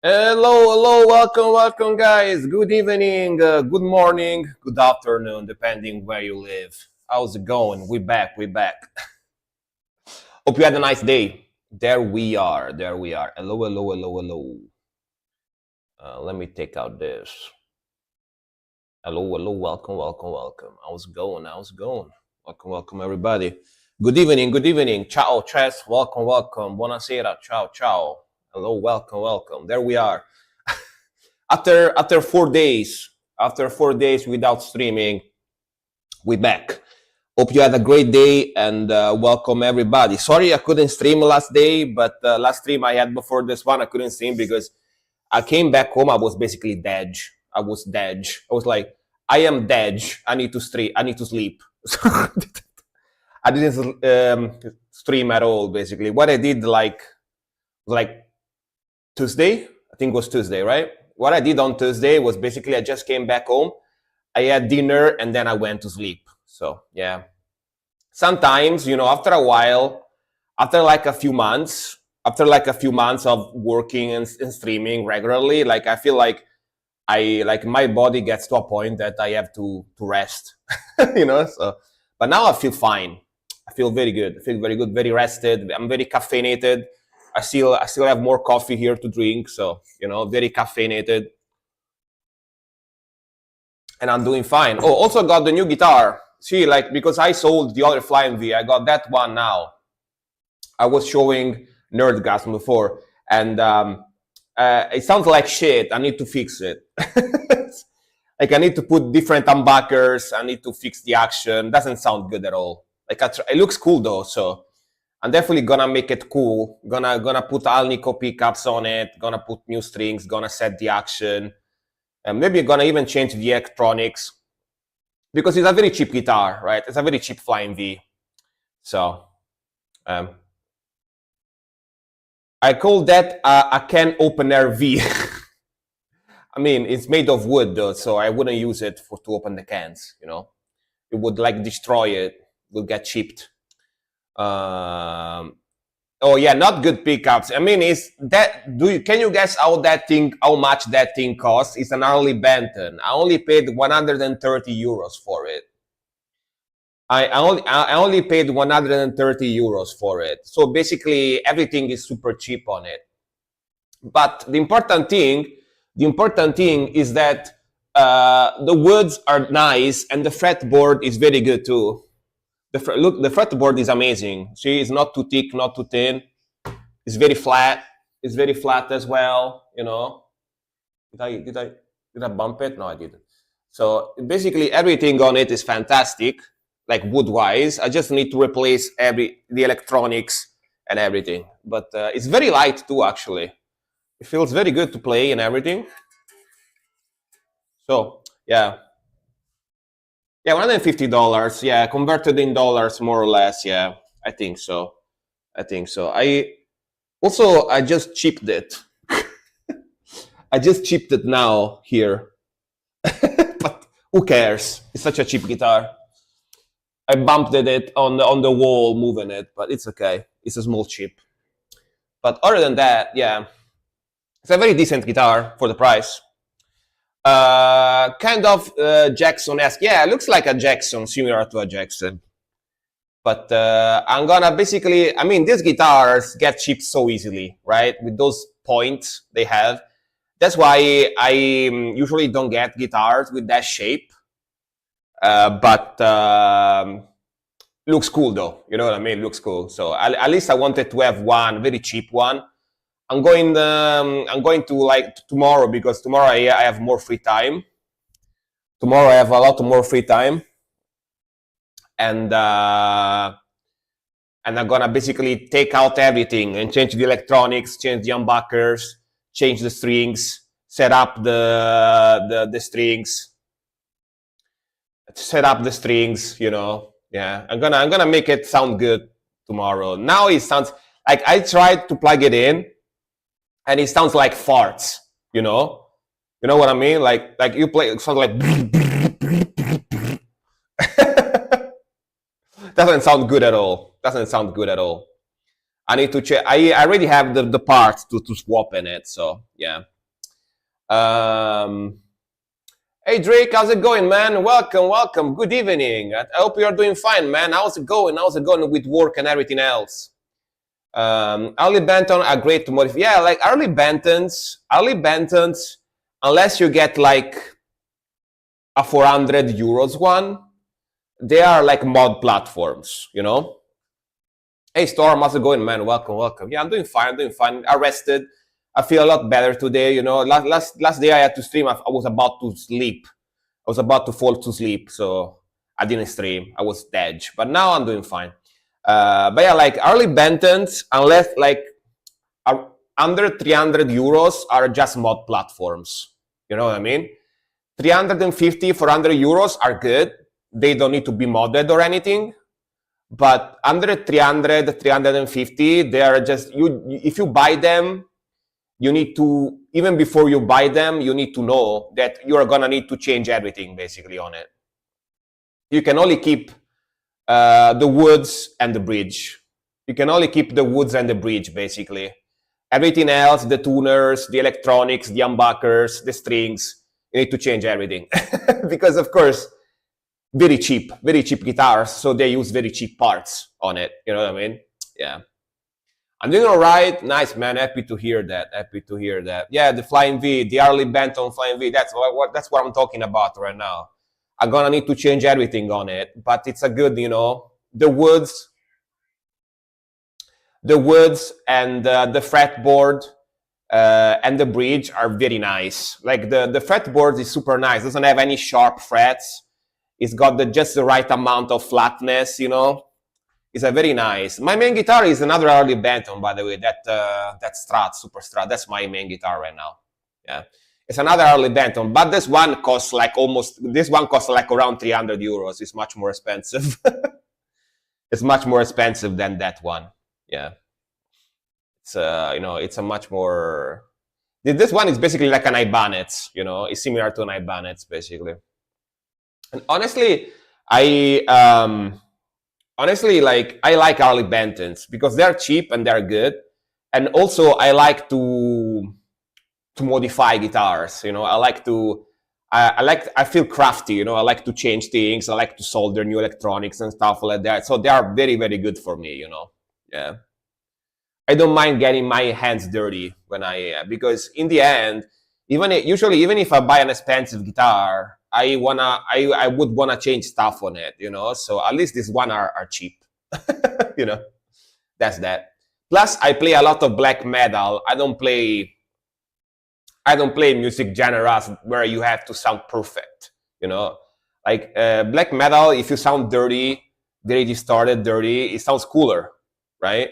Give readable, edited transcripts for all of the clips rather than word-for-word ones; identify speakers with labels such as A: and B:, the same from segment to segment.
A: Hello, welcome, guys. Good evening, good morning, good afternoon, depending where you live. How's it going? We back. Hope you had a nice day. There we are. Hello. Let me take out this. Hello, welcome. How's it going? Welcome, everybody. Good evening. Ciao, Chess, welcome. Buonasera, ciao. Hello, welcome. There we are. After 4 days, without streaming, we back. Hope you had a great day and welcome everybody. Sorry I couldn't stream last day, but last stream I had before this one I couldn't stream because I came back home. I was basically dead. I was like, I am dead. I need to stream. I need to sleep. I didn't stream at all. Basically, what I did like Tuesday. I think it was Tuesday, right? What I did on Tuesday was basically I just came back home. I had dinner and then I went to sleep. So yeah. Sometimes, after a while, after like a few months of working and streaming regularly, like I feel like my body gets to a point that I have to rest. So but now I feel fine. I feel very good. I feel very good, very rested. I'm very caffeinated. I still have more coffee here to drink, so very caffeinated. And I'm doing fine. Oh, also got the new guitar. See, like, because I sold the other Flying V, I got that one now. I was showing Nerdgasm before, and it sounds like shit. I need to fix it. Like, I need to put different humbuckers. I need to fix the action. Doesn't sound good at all. Like, it looks cool though, so I'm definitely gonna make it cool. Gonna put Alnico pickups on it. Gonna put new strings. Gonna set the action. And maybe gonna even change the electronics because it's a very cheap guitar, right? It's a very cheap Flying V. So I call that a can opener V. I mean, it's made of wood though, so I wouldn't use it to open the cans. It would like destroy it. It would get chipped. Oh yeah, not good pickups. I mean, can you guess how much that thing costs? It's an Harley Benton. I only paid 130 euros for it. I only paid 130 euros for it. So basically everything is super cheap on it. But the important thing is that the woods are nice and the fretboard is very good too. The fretboard is amazing. See, it's not too thick, not too thin. It's very flat. It's very flat as well. Did I bump it? No, I didn't. So basically, everything on it is fantastic, like wood-wise. I just need to replace the electronics and everything. But it's very light too, actually. It feels very good to play and everything. So yeah. Yeah, $150. Yeah, converted in dollars, more or less. Yeah, I think so. I just chipped it. I just chipped it now here. But who cares? It's such a cheap guitar. I bumped it on the wall moving it, but it's okay. It's a small chip. But other than that, yeah, it's a very decent guitar for the price. Kind of Jackson-esque. Yeah, it looks like a Jackson, similar to a Jackson. But I'm gonna basically, I mean, these guitars get chipped so easily, right? With those points they have. That's why I usually don't get guitars with that shape. But looks cool though. You know what I mean? Looks cool. So at least I wanted to have one very cheap one. I'm going to like tomorrow, because tomorrow I have more free time. Tomorrow I have a lot more free time, and I'm gonna basically take out everything and change the electronics, change the humbuckers, change the strings, set up the strings, Yeah, I'm gonna make it sound good tomorrow. Now it sounds like, I tried to plug it in, and it sounds like farts. You know what I mean? Like you play, it sounds like. Doesn't sound good at all. I need to check. I already have the parts to swap in it. So yeah. Hey Drake, how's it going, man? Welcome, welcome. Good evening. I hope you're doing fine, man. How's it going? How's it going with work and everything else? Early Benton are great to modify. Yeah, like early Bentons, unless you get like a 400 euros one, they are like mod platforms, you know? Hey Storm, how's it going, man? Welcome, welcome. Yeah, I'm doing fine. I rested. I feel a lot better today. You know, last day I had to stream. I was about to sleep. I was about to fall to sleep, so I didn't stream. I was dead. But now I'm doing fine. But yeah, like early Bentons, unless like under 300 euros, are just mod platforms. You know what I mean? 350, 400 euros are good. They don't need to be modded or anything. But under 300, 350, they are just, if you buy them, you need to, even before you buy them, you need to know that you are going to need to change everything basically on it. You can only keep the woods and the bridge. You can only keep the woods and the bridge basically. Everything else, the tuners, the electronics, the humbuckers, the strings, you need to change everything. Because of course, very cheap guitars, so they use very cheap parts on it. You know what I mean? Yeah. I'm doing all right. Nice, man. Happy to hear that. Yeah, the Flying V, the early Benton Flying V. That's what I'm talking about right now. I'm gonna need to change everything on it, but it's a good, you know, the woods and the fretboard and the bridge are very nice. Like the fretboard is super nice. Doesn't have any sharp frets. It's got just the right amount of flatness, you know. It's a very nice. My main guitar is another early Benton, by the way. That Strat, Super Strat. That's my main guitar right now. Yeah, it's another early Benton, but this one costs like around 300 euros. It's much more expensive. It's much more expensive than that one. Yeah, it's you know, it's a much more. This one is basically like an Ibanez. You know, it's similar to an Ibanez basically. And honestly, I like early Bentons because they're cheap and they're good, and also I like to modify guitars. You know, I feel crafty. You know, I like to change things. I like to solder new electronics and stuff like that. So they are very, very good for me. You know, yeah. I don't mind getting my hands dirty when because in the end, even if I buy an expensive guitar, I would wanna change stuff on it, you know. So at least this one are cheap, you know. That's that. Plus, I play a lot of black metal. I don't play music genres where you have to sound perfect, you know. Like black metal, if you sound dirty, very distorted, dirty, it sounds cooler, right?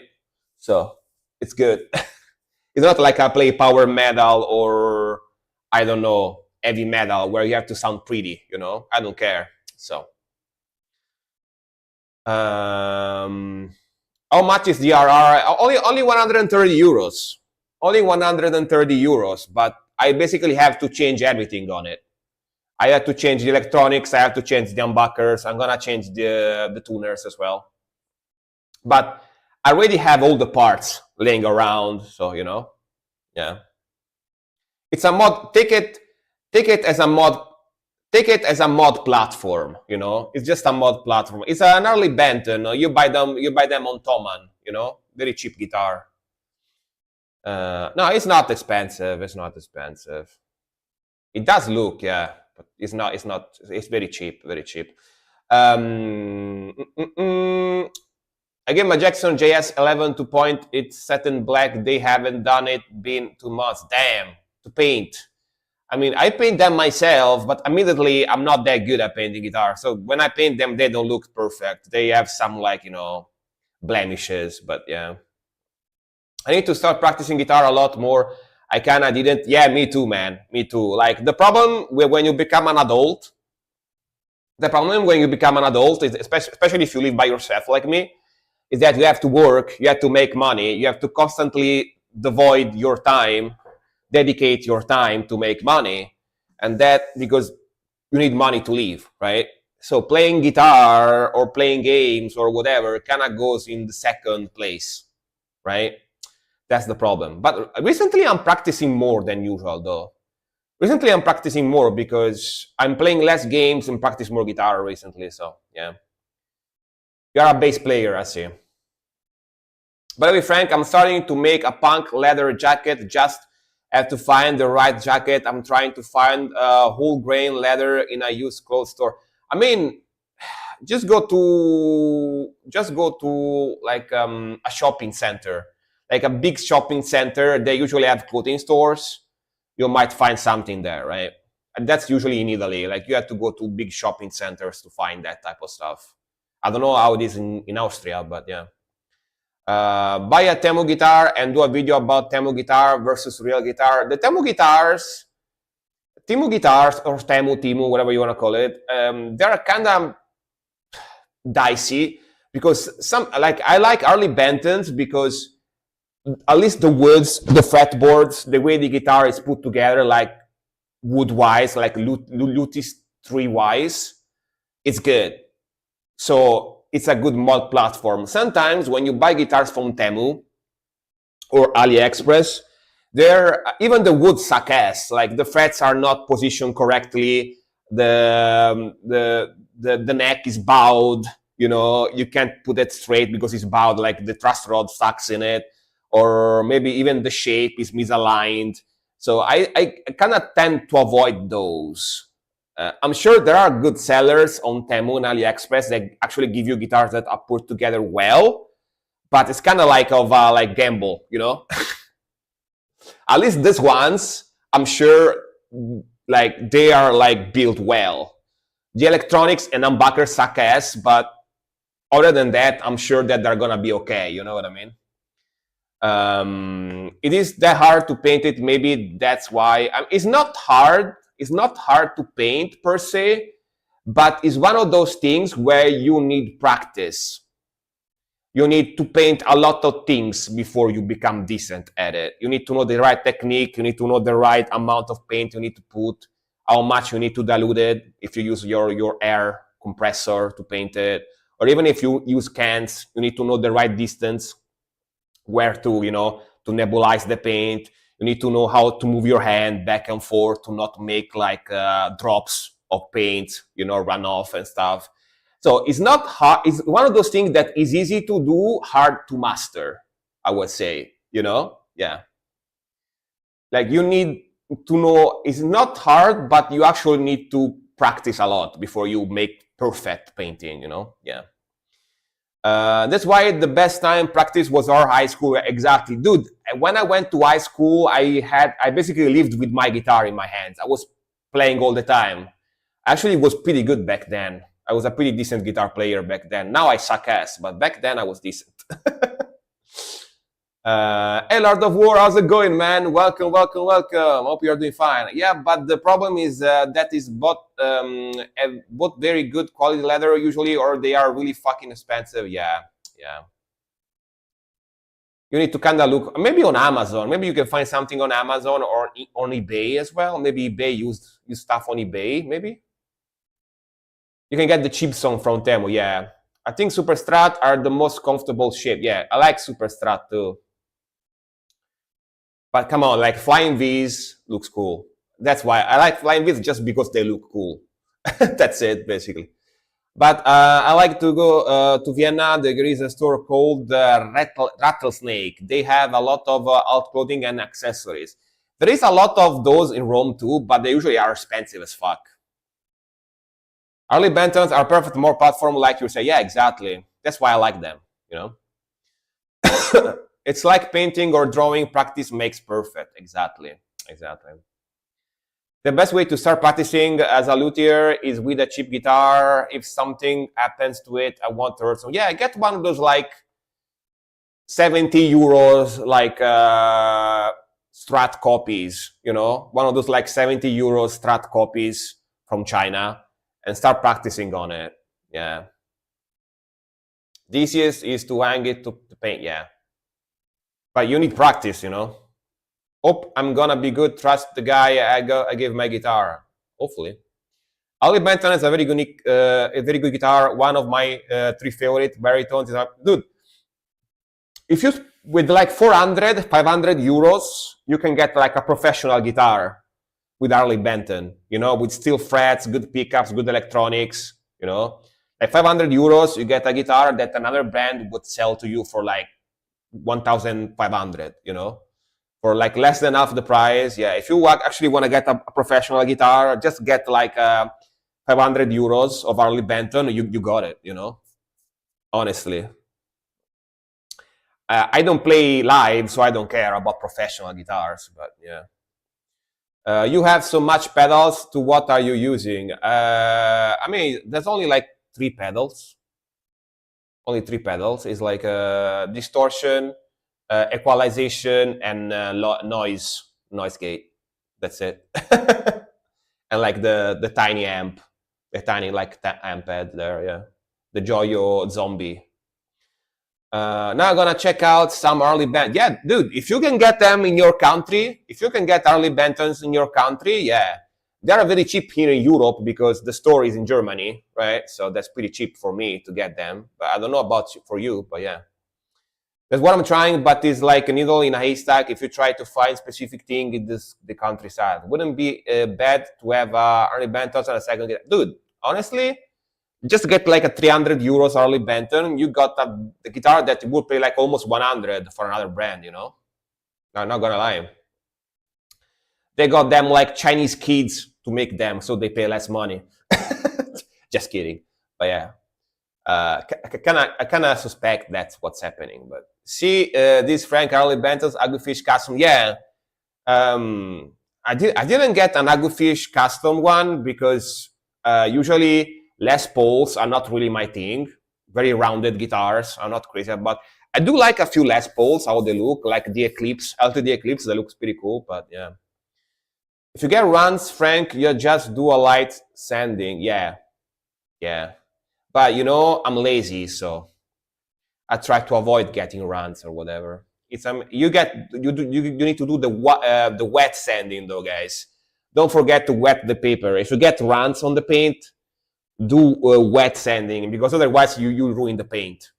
A: So it's good. It's not like I play power metal or I don't know, heavy metal where you have to sound pretty, you know. I don't care. So how much is the RR? Only 130 euros. Only 130 euros, but I basically have to change everything on it. I have to change the electronics, I have to change the humbuckers, I'm gonna change the tuners as well. But I already have all the parts laying around, so you know, yeah. It's a mod. Take it as a mod. Take it as a mod platform. You know, it's just a mod platform. It's an early Benton. You buy them on Thomann. You know, very cheap guitar. No, it's not expensive. It's not expensive. It does look, yeah, but it's not. It's not. It's very cheap. Very cheap. I gave my Jackson JS11 to point. It's set in black. They haven't done it. Been 2 months. Damn. To paint. I mean, I paint them myself, but admittedly, I'm not that good at painting guitars. So when I paint them, they don't look perfect. They have some, like, you know, blemishes, but yeah. I need to start practicing guitar a lot more. I kinda didn't. Yeah, me too, man. Me too. Like, the problem when you become an adult, is, especially if you live by yourself like me, is that you have to work, you have to make money, you have to constantly dedicate your time to make money, and that because you need money to live, right? So playing guitar or playing games or whatever kind of goes in the second place, right? That's the problem. But recently I'm practicing more than usual though. Recently I'm practicing more because I'm playing less games and practice more guitar recently, so yeah. You're a bass player, I see. By the way, Frank, I'm starting to make a punk leather jacket. Just have to find the right jacket. I'm trying to find whole grain leather in a used clothes store. I mean, just go to like a shopping center, like a big shopping center. They usually have clothing stores. You might find something there, right? And that's usually in Italy. Like you have to go to big shopping centers to find that type of stuff. I don't know how it is in Austria, but yeah. Buy a Temu guitar and do a video about Temu guitar versus real guitar. The Temu guitars or Temu, whatever you want to call it, they're kind of dicey because I like Harley Bentons because at least the woods, the fretboards, the way the guitar is put together, like wood-wise, like Lutis 3-wise, it's good. So it's a good mod platform. Sometimes when you buy guitars from Temu or AliExpress, even the wood suck ass. Like the frets are not positioned correctly. The neck is bowed. You know, you can't put it straight because it's bowed. Like the truss rod sucks in it, or maybe even the shape is misaligned. So I kind of tend to avoid those. I'm sure there are good sellers on Temu and AliExpress that actually give you guitars that are put together well, but it's kind of like like gamble, you know. At least these ones, I'm sure, like they are like built well. The electronics and humbucker suck ass, but other than that, I'm sure that they're gonna be okay. You know what I mean? It is that hard to paint it. Maybe that's why it's not hard. It's not hard to paint per se, but it's one of those things where you need practice. You need to paint a lot of things before you become decent at it. You need to know the right technique. You need to know the right amount of paint you need to put, how much you need to dilute it if you use your air compressor to paint it. Or even if you use cans, you need to know the right distance, where to, to nebulize the paint. You need to know how to move your hand back and forth to not make like drops of paint, run off and stuff. So it's not hard. It's one of those things that is easy to do, hard to master, I would say, Yeah. Like you need to know, it's not hard, but you actually need to practice a lot before you make perfect painting, Yeah. That's why the best time practice was our high school. Exactly, dude. When I went to high school, I basically lived with my guitar in my hands. I was playing all the time. Actually, it was pretty good back then. I was a pretty decent guitar player back then. Now I suck ass, but back then I was decent. Hey, Lord of War, how's it going, man? Welcome. Hope you're doing fine. Yeah, but the problem is that is both very good quality leather usually, or they are really fucking expensive. Yeah. You need to kind of look, maybe on Amazon. Maybe you can find something on Amazon or on eBay as well. Maybe eBay used stuff on eBay, maybe. You can get the cheap song from Temu, yeah. I think Super Strat are the most comfortable shape. Yeah, I like Super Strat too. But come on, like Flying V's looks cool. That's why I like Flying V's, just because they look cool. That's it, basically. But I like to go to Vienna. There is a store called Rattlesnake. They have a lot of alt clothing and accessories. There is a lot of those in Rome too, but they usually are expensive as fuck. Harley Bentons are perfect more platform, like you say. Yeah, exactly. That's why I like them, It's like painting or drawing. Practice makes perfect. Exactly. The best way to start practicing as a luthier is with a cheap guitar. If something happens to it, I want to hurt. So yeah, get one of those like 70 euros, like Strat copies, one of those like 70 euros Strat copies from China, and start practicing on it. Yeah. The easiest is to hang it to paint. Yeah. But you need practice, Hope I'm gonna be good. Trust the guy I gave my guitar. Hopefully. Harley Benton is a very good guitar. One of my 3 favorite baritones. Dude, if you with like 400, 500 euros, you can get like a professional guitar with Harley Benton, you know, with steel frets, good pickups, good electronics, you know. Like 500 euros, you get a guitar that another brand would sell to you for like 1,500, you know, for like less than half the price. Yeah, if you actually want to get a professional guitar, just get like 500 euros of Harley Benton, you got it, you know, honestly. I don't play live, so I don't care about professional guitars, but yeah. You have so much pedals, to what are you using? I mean, there's only like 3 pedals. Only 3 pedals. It's like distortion, equalization, and noise gate. That's it. And like the tiny amp, the tiny like amp pad there, yeah. The Joyo Zombie. Now I'm gonna check out some Harley Benton. Yeah, dude, if you can get them in your country, if you can get Harley Bentons in your country, yeah, they are very cheap here in Europe because the store is in Germany, right? So that's pretty cheap for me to get them. But I don't know about for you, but yeah, that's what I'm trying. But it's like a needle in a haystack. If you try to find specific thing in the countryside, wouldn't be bad to have Harley Bentons on a second, dude. Honestly, just get like a 300 euros Harley Benton. You got the guitar that would pay like almost 100 for another brand, you know? I'm not gonna lie. They got them like Chinese kids to make them, so they pay less money. Just kidding. But yeah, I kind of suspect that's what's happening. But see, this Frank Harley Benton's Agufish custom, yeah. I didn't get an Agufish custom one because usually Les Pauls are not really my thing. Very rounded guitars. I'm not crazy about. I do like a few Les Pauls, how they look, like the Eclipse, LTD Eclipse. That looks pretty cool, but yeah. If you get runs, Frank, you just do a light sanding. Yeah. But you know, I'm lazy, so I try to avoid getting runs or whatever. It's you need to do the wet sanding though, guys. Don't forget to wet the paper. If you get runs on the paint, do wet sanding, because otherwise you ruin the paint.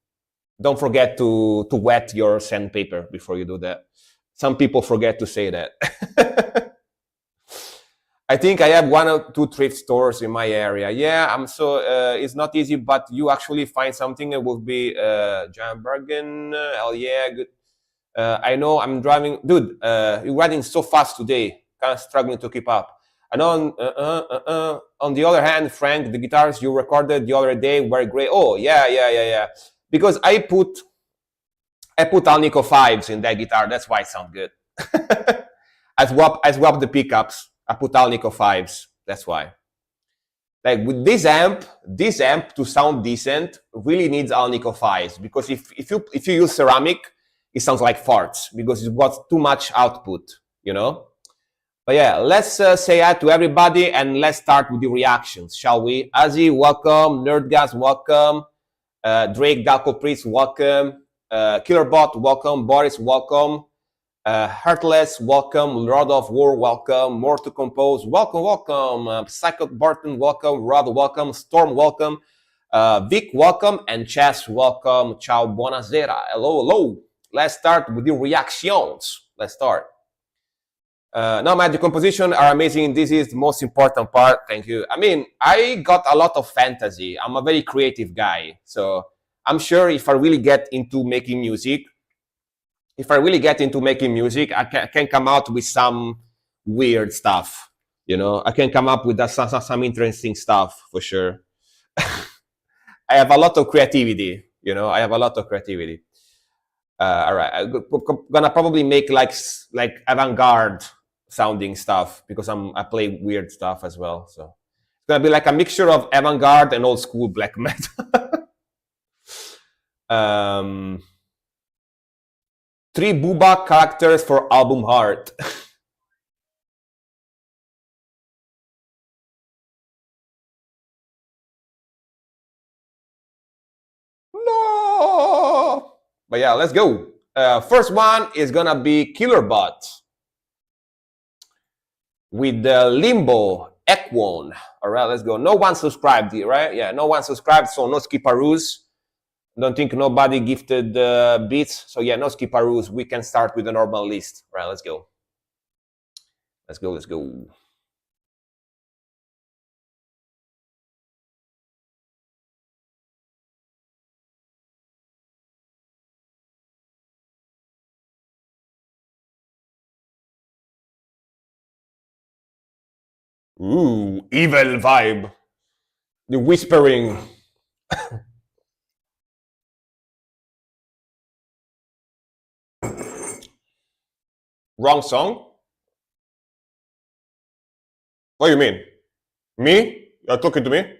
A: Don't forget to wet your sandpaper before you do that. Some people forget to say that. I think I have 1 or 2 thrift stores in my area. Yeah, it's not easy, but you actually find something that will be Giant Bargain. Hell yeah, good. I know I'm driving, dude. You're riding so fast today. Kind of struggling to keep up. I know. On the other hand, Frank, the guitars you recorded the other day were great. Oh yeah. Because I put Alnico 5s in that guitar. That's why it sounds good. I swapped the pickups. I put Alnico 5s. That's why. Like with this amp to sound decent really needs Alnico 5s, because if you use ceramic, it sounds like farts because it's got too much output, you know. But yeah, let's say hi to everybody and let's start with the reactions, shall we? Azzy, welcome. Nerdgas, welcome. Drake, Dalco Priest, welcome. Killerbot, welcome. Boris, welcome. Heartless, welcome. Lord of War, welcome. More to Compose, welcome. Psycho Barton, welcome. Rod, welcome. Storm, welcome. Vic, welcome. And Chess, welcome. Ciao, buonasera. Hello. Let's start with the reactions. Let's start. Now my decomposition are amazing. This is the most important part. Thank you. I mean, I got a lot of fantasy. I'm a very creative guy. So I'm sure if I really get into making music, I can come out with some weird stuff. You know, I can come up with some interesting stuff for sure. I have a lot of creativity. You know, all right, I'm gonna probably make like avant-garde sounding stuff because I play weird stuff as well. So it's gonna be like a mixture of avant-garde and old school black metal. 3 Booba characters for album art. No! But yeah, let's go. First one is gonna be Killerbot with the Limbo Ekwon. All right, let's go. No one subscribed here, right? Yeah, no one subscribed, so no skiparoos. Don't think nobody gifted beats. So yeah, no skiparoos. We can start with a normal list. Right, let's go. Let's go, let's go. Ooh, evil vibe. The whispering. Wrong song? What do you mean? Me? You're talking to me?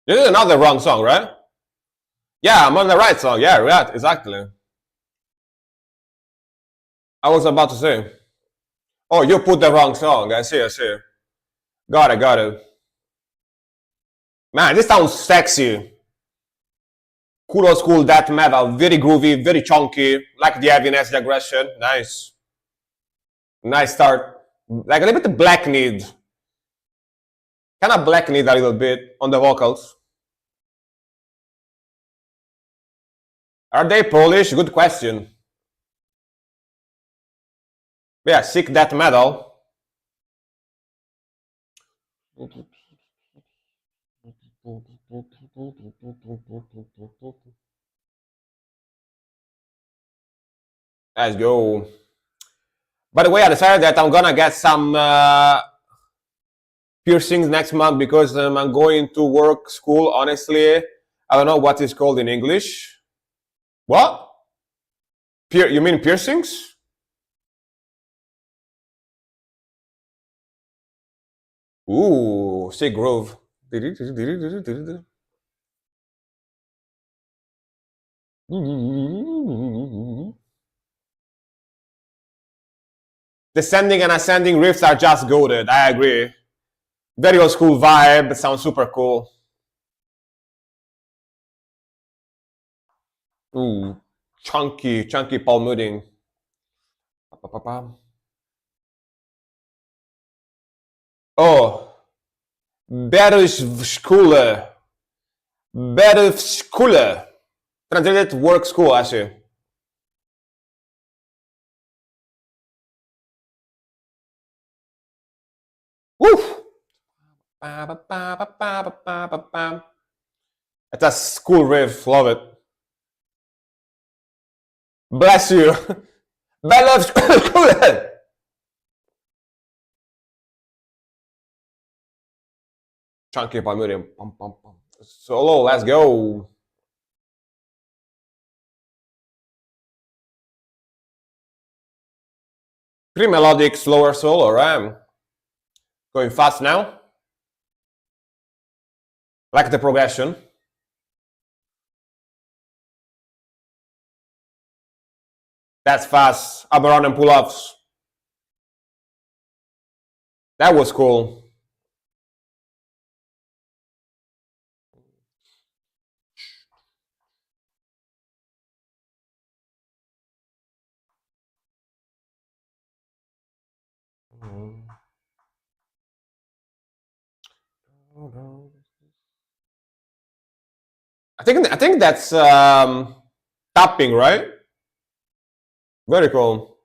A: This is another wrong song, right? Yeah, I'm on the right song. Yeah, right, exactly. I was about to say. Oh, you put the wrong song. I see, I see. Got it, got it. Man, this sounds sexy. Cool old school death metal. Very groovy, very chunky. Like the heaviness, the aggression. Nice. Nice start. Like a little bit of Black Need. Kind of Black Need a little bit on the vocals. Are they Polish? Good question. Yeah, sick death metal. Let's go. By the way, I decided that I'm gonna get some piercings next month because I'm going to work school. Honestly, I don't know what it's called in English. What? You mean piercings? Ooh, sick groove. Descending and ascending riffs are just goated. I agree. Very old school vibe. Sounds super cool. Ooh, chunky Paul Mudding. Oh, Berufsschule. Berufsschule. Translated work school, actually. Woof. It's a school riff. Love it. Bless you. Berufsschule. Chunky Paul Mudding. Solo, let's go. Pretty melodic, slower solo, right? Going fast now. Like the progression. That's fast. Up around and pull-ups. That was cool. I think that's tapping, right? Very cool.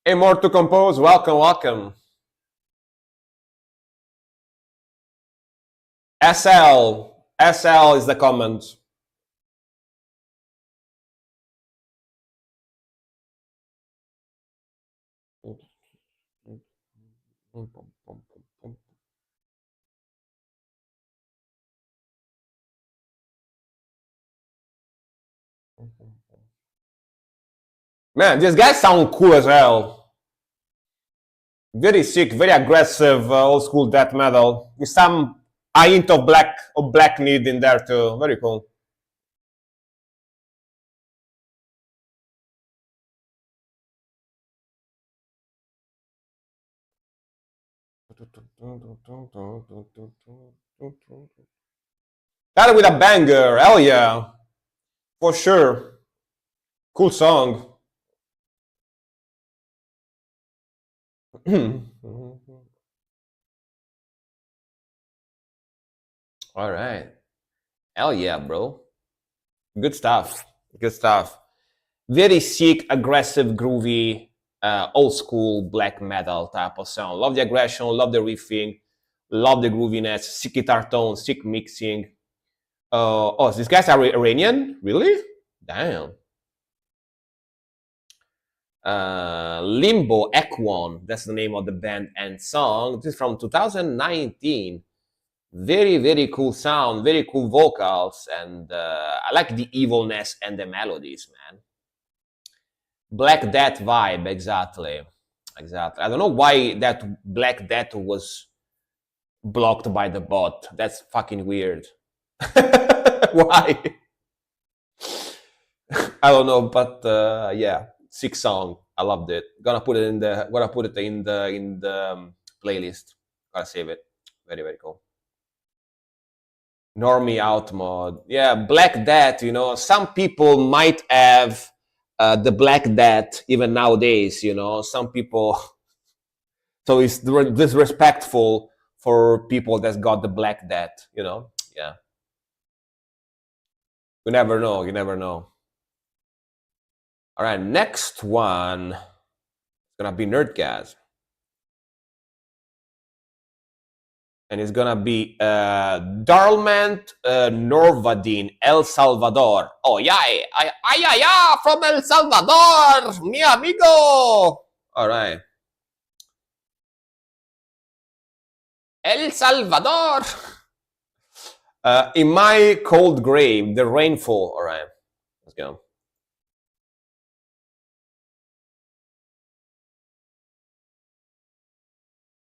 A: Hey, more to compose. Welcome, welcome. SL is the comment. Man, these guys sound cool as hell. Very sick, very aggressive, old school death metal with some a hint of Black Need in there too. Very cool. Started with a banger, hell yeah, for sure. Cool song. All right. Hell yeah, bro. Good stuff. Good stuff. Very sick, aggressive, groovy, old school black metal type of sound. Love the aggression, love the riffing, love the grooviness, sick guitar tone, sick mixing. Oh, these guys are Iranian? Really? Damn. Limbo Ekwon, that's the name of the band and song. This is from 2019. Very, very cool sound, very cool vocals, and I like the evilness and the melodies, man. Black Death vibe, exactly. Exactly. I don't know why that Black Death was blocked by the bot. That's fucking weird. Why? I don't know, but yeah, sick song. I loved it. Gonna put it in the playlist. Gotta save it. Very, very cool. Normie out mode. Yeah, Black Death. You know, some people might have the Black Death even nowadays. You know, some people. So it's disrespectful for people that's got the Black Death. You know, yeah. You never know. You never know. All right, next one is gonna be Nerdcast. And it's gonna be Darlment Norvadin, El Salvador. Oh yeah, ay, from El Salvador, mi amigo. All right, El Salvador. In my cold grave, the rainfall. All right, let's go.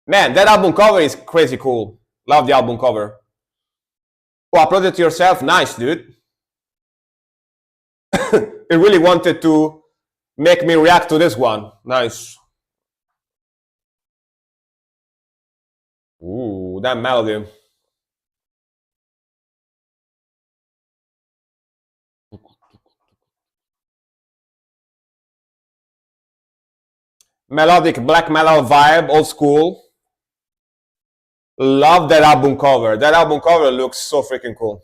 A: Man, that album cover is crazy cool. Love the album cover. Oh, upload it yourself. Nice, dude. It really wanted to make me react to this one. Nice. Ooh, that melody. Melodic black metal vibe, old school. Love that album cover. That album cover looks so freaking cool.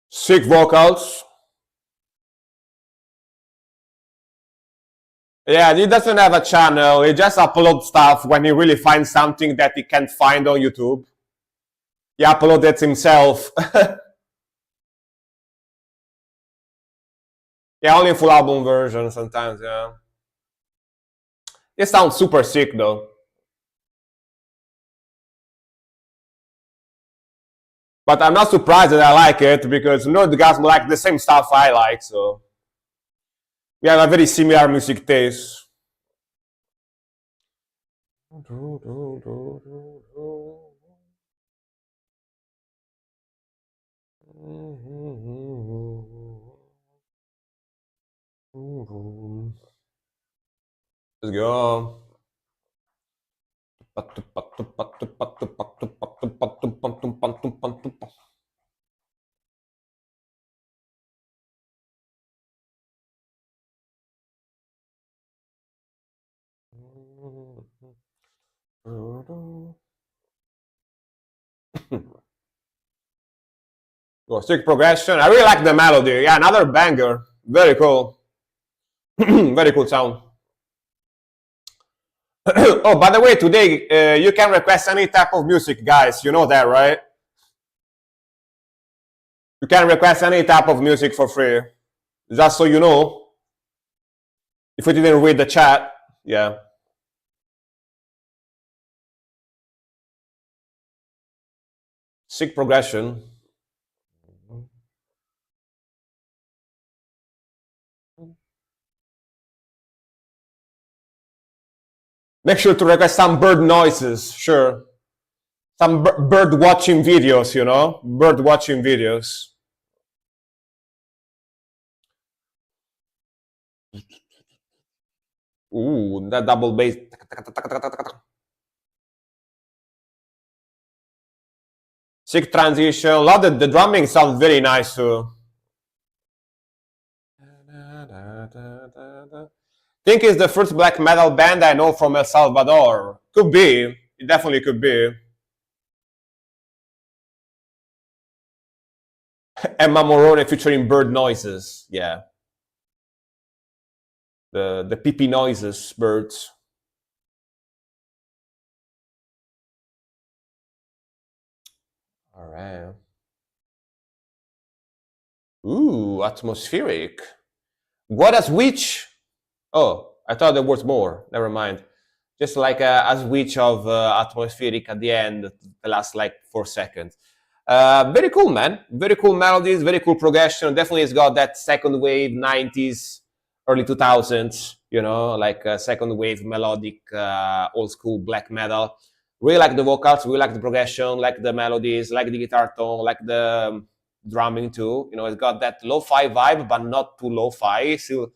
A: Sick vocals. Yeah, he doesn't have a channel. He just uploads stuff when he really finds something that he can't find on YouTube. He uploads it himself. Yeah, only full album version sometimes, yeah. It sounds super sick though. But I'm not surprised that I like it because Nerdgasm like the same stuff I like, so we have a very similar music taste. Let's go. Oh, sick progression. I really like the melody. Yeah, another banger. Very cool. Very cool sound. Oh, by the way, today you can request any type of music, guys. You know that, right? You can request any type of music for free. Just so you know. If you didn't read the chat, yeah. Sick progression. Make sure to request some bird noises, sure. some bird watching videos, you know, bird watching videos. Ooh, that double bass. Sick transition. A lot of the drumming sounds very nice too. Think it's the first black metal band I know from El Salvador. Could be. It definitely could be. Emma Morone featuring bird noises. Yeah. The pee noises, birds. All right. Ooh, atmospheric. What a switch! Oh, I thought there was more. Never mind. Just like a switch of atmospheric at the end, the last like 4 seconds. Very cool, man. Very cool melodies, very cool progression. Definitely, it's got that second wave, 90s, early 2000s, you know, like second wave melodic, old school black metal. Really like the vocals, really like the progression, like the melodies, like the guitar tone, like the drumming too. You know, it's got that lo-fi vibe, but not too lo-fi. Still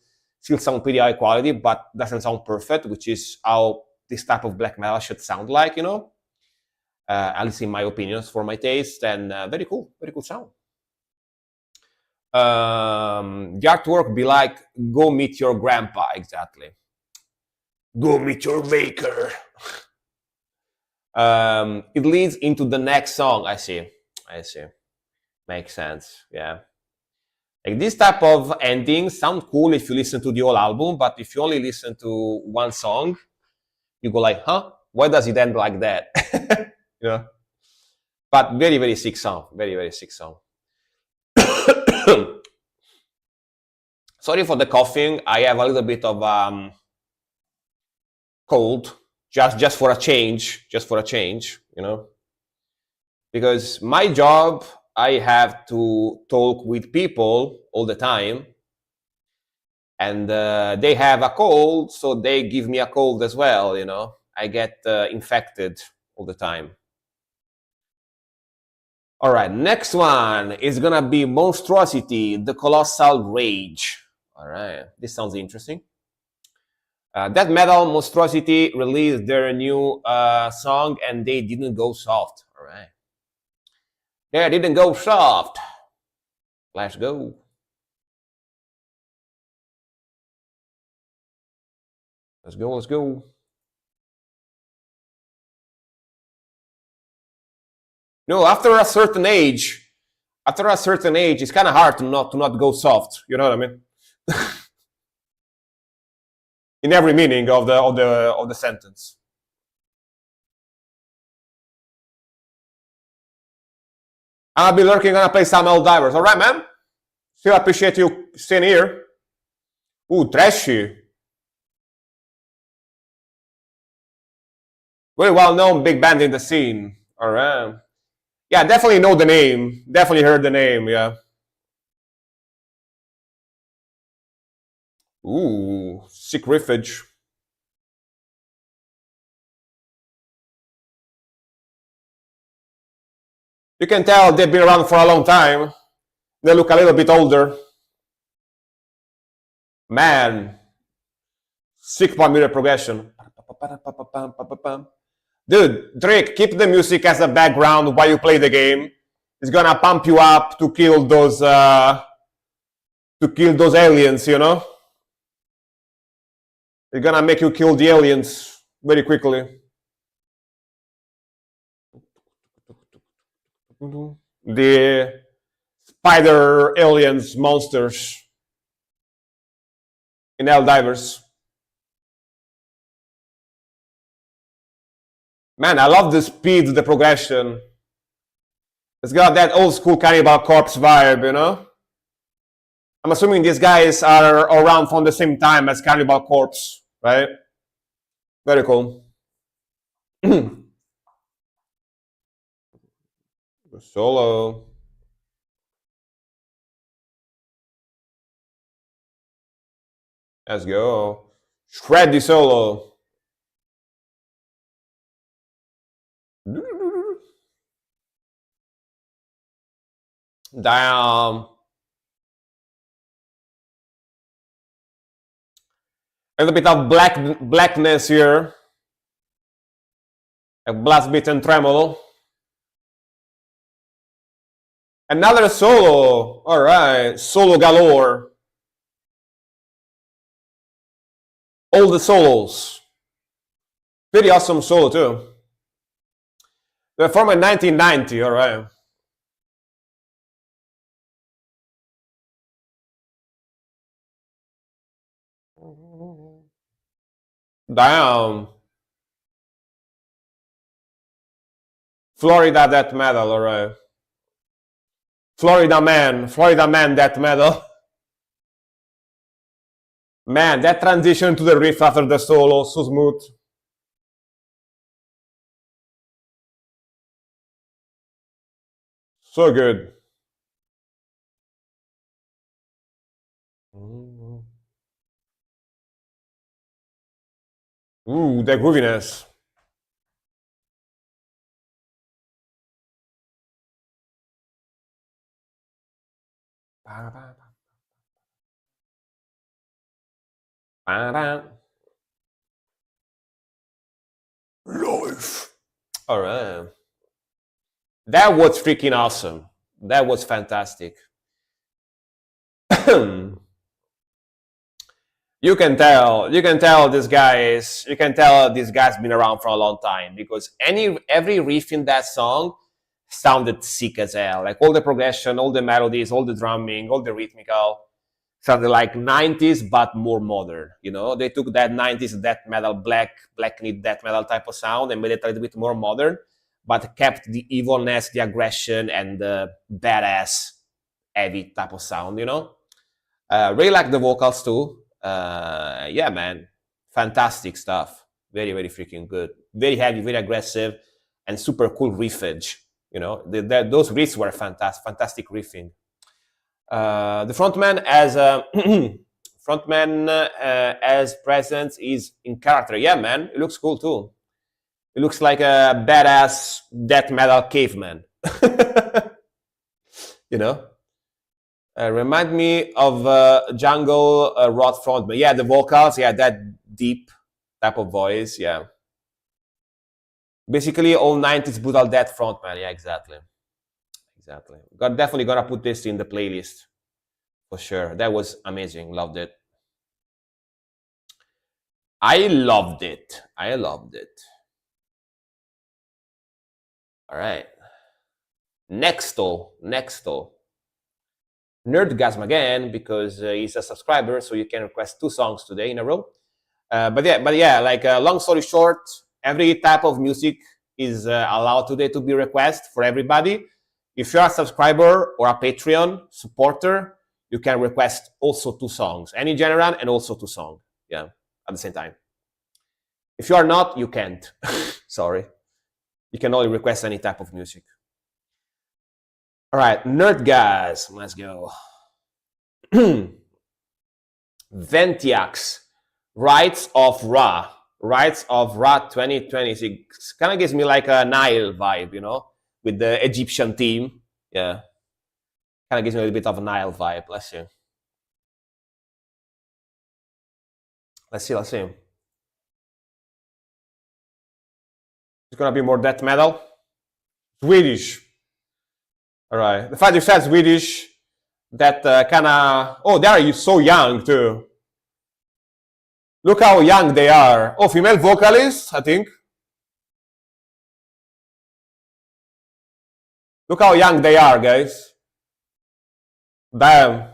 A: sound pretty high quality, but doesn't sound perfect, which is how this type of black metal should sound like, you know. At least in my opinions, for my taste, and very cool sound. The artwork be like, go meet your grandpa, exactly. Go meet your maker. It leads into the next song. I see. Makes sense. Yeah. Like this type of ending sound cool if you listen to the whole album, but if you only listen to one song, you go like, huh? Why does it end like that? You know? But very, very sick song. Very, very sick song. Sorry for the coughing. I have a little bit of cold, just for a change, you know. Because my job, I have to talk with people all the time, and they have a cold, so they give me a cold as well, you know. I get infected all the time. All right, next one is gonna be Monstrosity, the Colossal Rage. All right, this sounds interesting. Death Metal Monstrosity released their new song, and they didn't go soft. All right, they didn't go soft. Let's go. Let's go. No, after a certain age, it's kind of hard to not go soft. You know what I mean? In every meaning of the sentence. I'll be lurking, gonna play some Helldivers. All right, man. Still appreciate you staying here. Ooh, trashy. Very well known big band in the scene. All right. Yeah, definitely know the name. Definitely heard the name. Yeah. Ooh, sick riffage. You can tell they've been around for a long time. They look a little bit older. Man, sick point meter progression. Dude, Drake, keep the music as a background while you play the game. It's gonna pump you up to kill those aliens, you know? It's gonna make you kill the aliens very quickly. The spider aliens monsters in Helldivers. Man, I love the speed, the progression. It's got that old school Cannibal Corpse vibe, you know? I'm assuming these guys are around from the same time as Cannibal Corpse, right? Very cool. Solo. Let's go. Shred the solo. Damn. A little bit of blackness here. A blast beat and tremolo. Another solo. All right, solo galore. All the solos. Pretty awesome solo too. They're from 1990. All right. Damn. Florida death metal. All right. Florida man death metal. Man, that transition to the riff after the solo, so smooth. So good. Ooh, the grooviness. Life. All right. That was freaking awesome. That was fantastic. You can tell this guy's been around for a long time because every riff in that song sounded sick as hell. Like all the progression, all the melodies, all the drumming, all the rhythmical sounded like 90s but more modern. You know, they took that 90s death metal, black knit death metal type of sound and made it a little bit more modern, but kept the evilness, the aggression, and the badass heavy type of sound. You know, really like the vocals too. Yeah, man, fantastic stuff. Very, very freaking good. Very heavy, very aggressive, and super cool riffage. You know, those riffs were fantastic riffing. The frontman as presence is in character. Yeah, man, it looks cool too. It looks like a badass death metal caveman. You know, remind me of Jungle Rot frontman. Yeah, the vocals. Yeah, that deep type of voice. Yeah, basically all 90s brutal death frontman. Yeah, exactly. Definitely gonna put this in the playlist for sure. That was amazing. Loved it. I loved it. All right. Nexto. Nerdgasm again because he's a subscriber, so you can request 2 songs today in a row. But yeah, like long story short, every type of music is allowed today to be requested for everybody. If you're a subscriber or a Patreon supporter, you can request also 2 songs, any genre and also 2 songs. Yeah, at the same time. If you are not, you can't. Sorry. You can only request any type of music. All right, Nerdgasm, let's go. Ventiax, Rights of Ra 2026. Kind of gives me like a Nile vibe, you know, with the Egyptian theme. Yeah, kind of gives me a little bit of a Nile vibe. Let's see. It's gonna be more death metal. Swedish. All right. The fact you said Swedish, that kind of. Oh, they are so young too. Look how young they are. Oh, female vocalists, I think. Look how young they are, guys. Damn.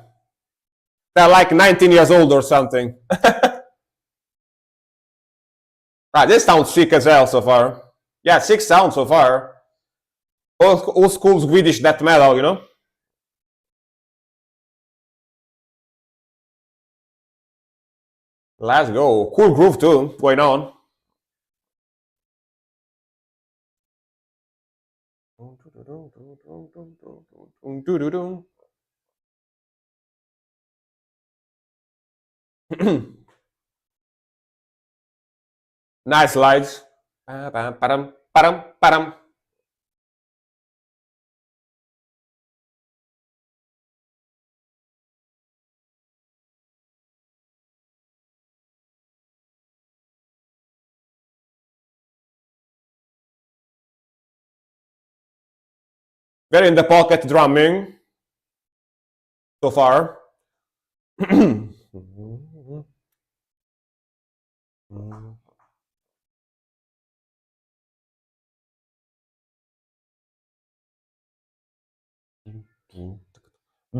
A: They're like 19 years old or something. Right, this sounds sick as hell so far. Yeah, 6 sounds so far. Old school Swedish death metal, you know? Let's go. Cool groove too, going on. Nice slides. Very in the pocket drumming so far.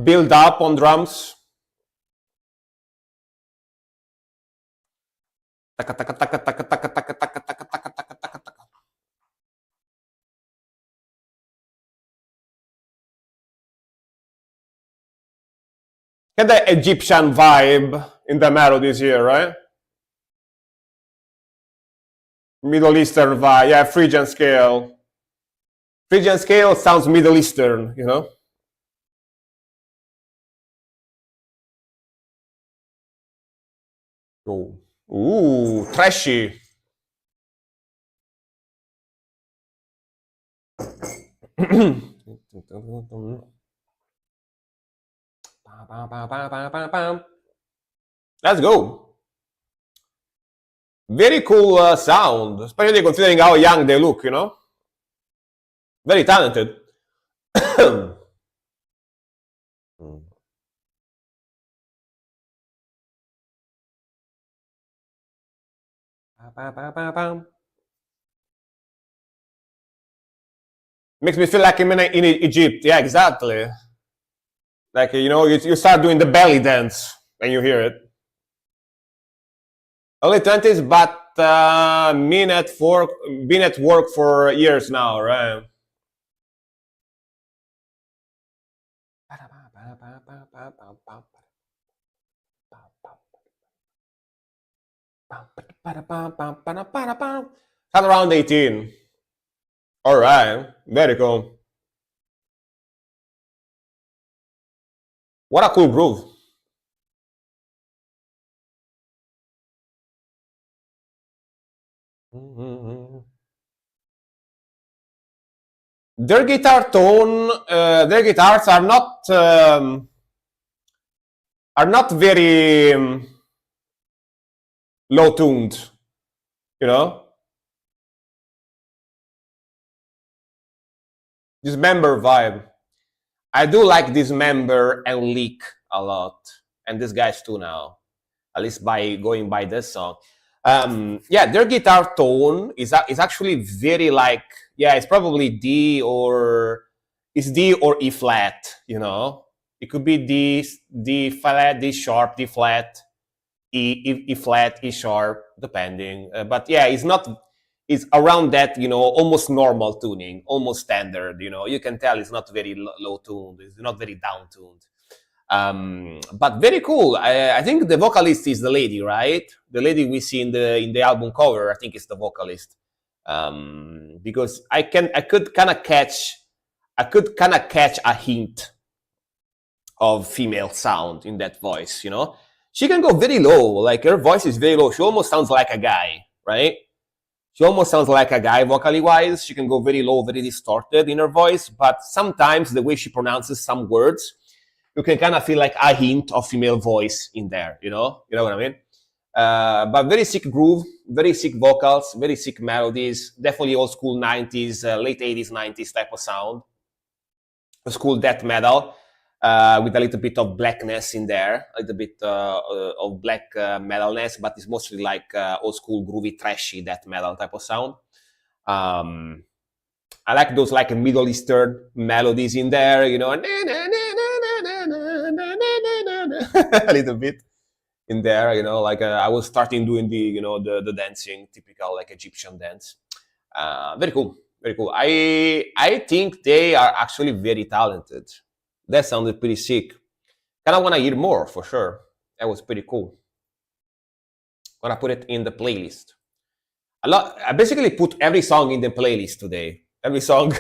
A: Build up on drums. Taka, taka, taka, taka, taka, taka, taka, taka, taka, taka, taka, taka. Get the Egyptian vibe in the melodies here, right? Middle Eastern vibe, yeah, Phrygian scale. Phrygian scale sounds Middle Eastern, you know? Oh. Ooh, trashy. Let's go. Very cool sound, especially considering how young they look, you know? Very talented. Makes me feel like I'm in Egypt. Yeah, exactly. Like, you know, you start doing the belly dance when you hear it. Only 20s, but been at work for years now, right? At around 18. All right, very cool. What a cool groove. Their guitar tone, their guitars are not very low tuned, you know. Dismember vibe. I do like Dismember and Leak a lot, and these guys too now. At least by going by this song. Yeah, their guitar tone is actually very like, yeah, it's probably D or E flat, you know. It could be D flat, D sharp, D flat, E flat, E sharp, depending. But yeah, it's around that, you know, almost normal tuning, almost standard. You know, you can tell it's not very low tuned, it's not very down tuned. But very cool. I think the vocalist is the lady, right? The lady we see in the album cover. I think it's the vocalist. Because I could kind of catch a hint of female sound in that voice. You know, she can go very low. Like her voice is very low. She almost sounds like a guy, right? She almost sounds like a guy vocally wise. She can go very low, very distorted in her voice. But sometimes the way she pronounces some words, you can kind of feel like a hint of female voice in there, you know what I mean? But very sick groove, very sick vocals, very sick melodies, definitely old school 90s, late 80s, 90s type of sound. Old school death metal with a little bit of blackness in there, a little bit of black metalness, but it's mostly like old school groovy, trashy death metal type of sound. I like those like Middle Eastern melodies in there, you know, a little bit in there, you know, like I was starting doing the dancing, typical like Egyptian dance. Very cool, very cool. I think they are actually very talented. That sounded pretty sick. Kind of want to hear more for sure. That was pretty cool. Gonna put it in the playlist. I basically put every song in the playlist today. Every song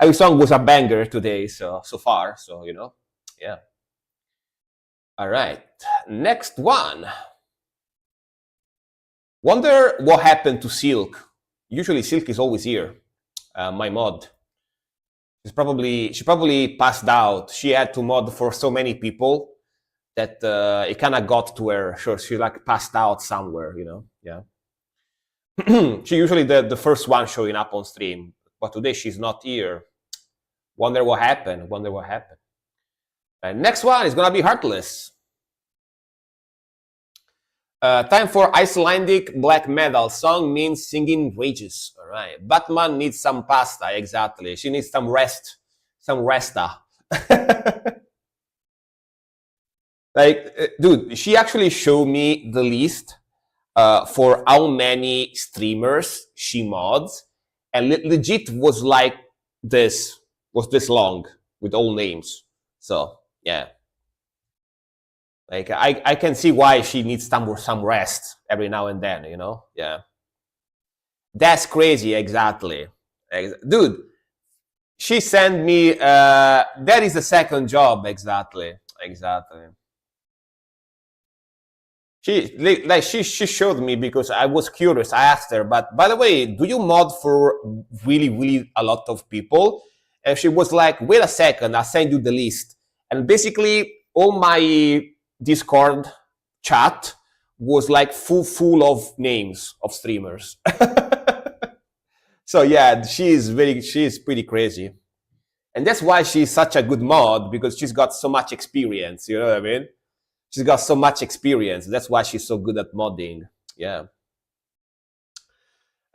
A: was a banger today, so far. So you know, yeah. All right, next one. Wonder what happened to Silk. Usually Silk is always here. My mod. She probably passed out. She had to mod for so many people that it kind of got to her. Sure, she like passed out somewhere, you know. Yeah. She usually the first one showing up on stream, but today she's not here. Wonder what happened. Wonder what happened. And next one is gonna be Heartless. Time for Icelandic black metal. Song means singing wages. All right. Batman needs some pasta. Exactly. She needs some rest. Some resta. Like, dude, she actually showed me the list for how many streamers she mods, and legit was like this long with all names. So yeah, like I can see why she needs some rest every now and then, you know. Yeah, that's crazy. Exactly, dude. She sent me. That is the second job. Exactly. She showed me because I was curious. I asked her, but by the way, do you mod for really a lot of people? And she was like, wait a second, I'll send you the list. And basically all my Discord chat was like full of names of streamers. So yeah, she is pretty crazy. And that's why she's such a good mod, because she's got so much experience, you know what I mean? She's got so much experience. That's why she's so good at modding. Yeah.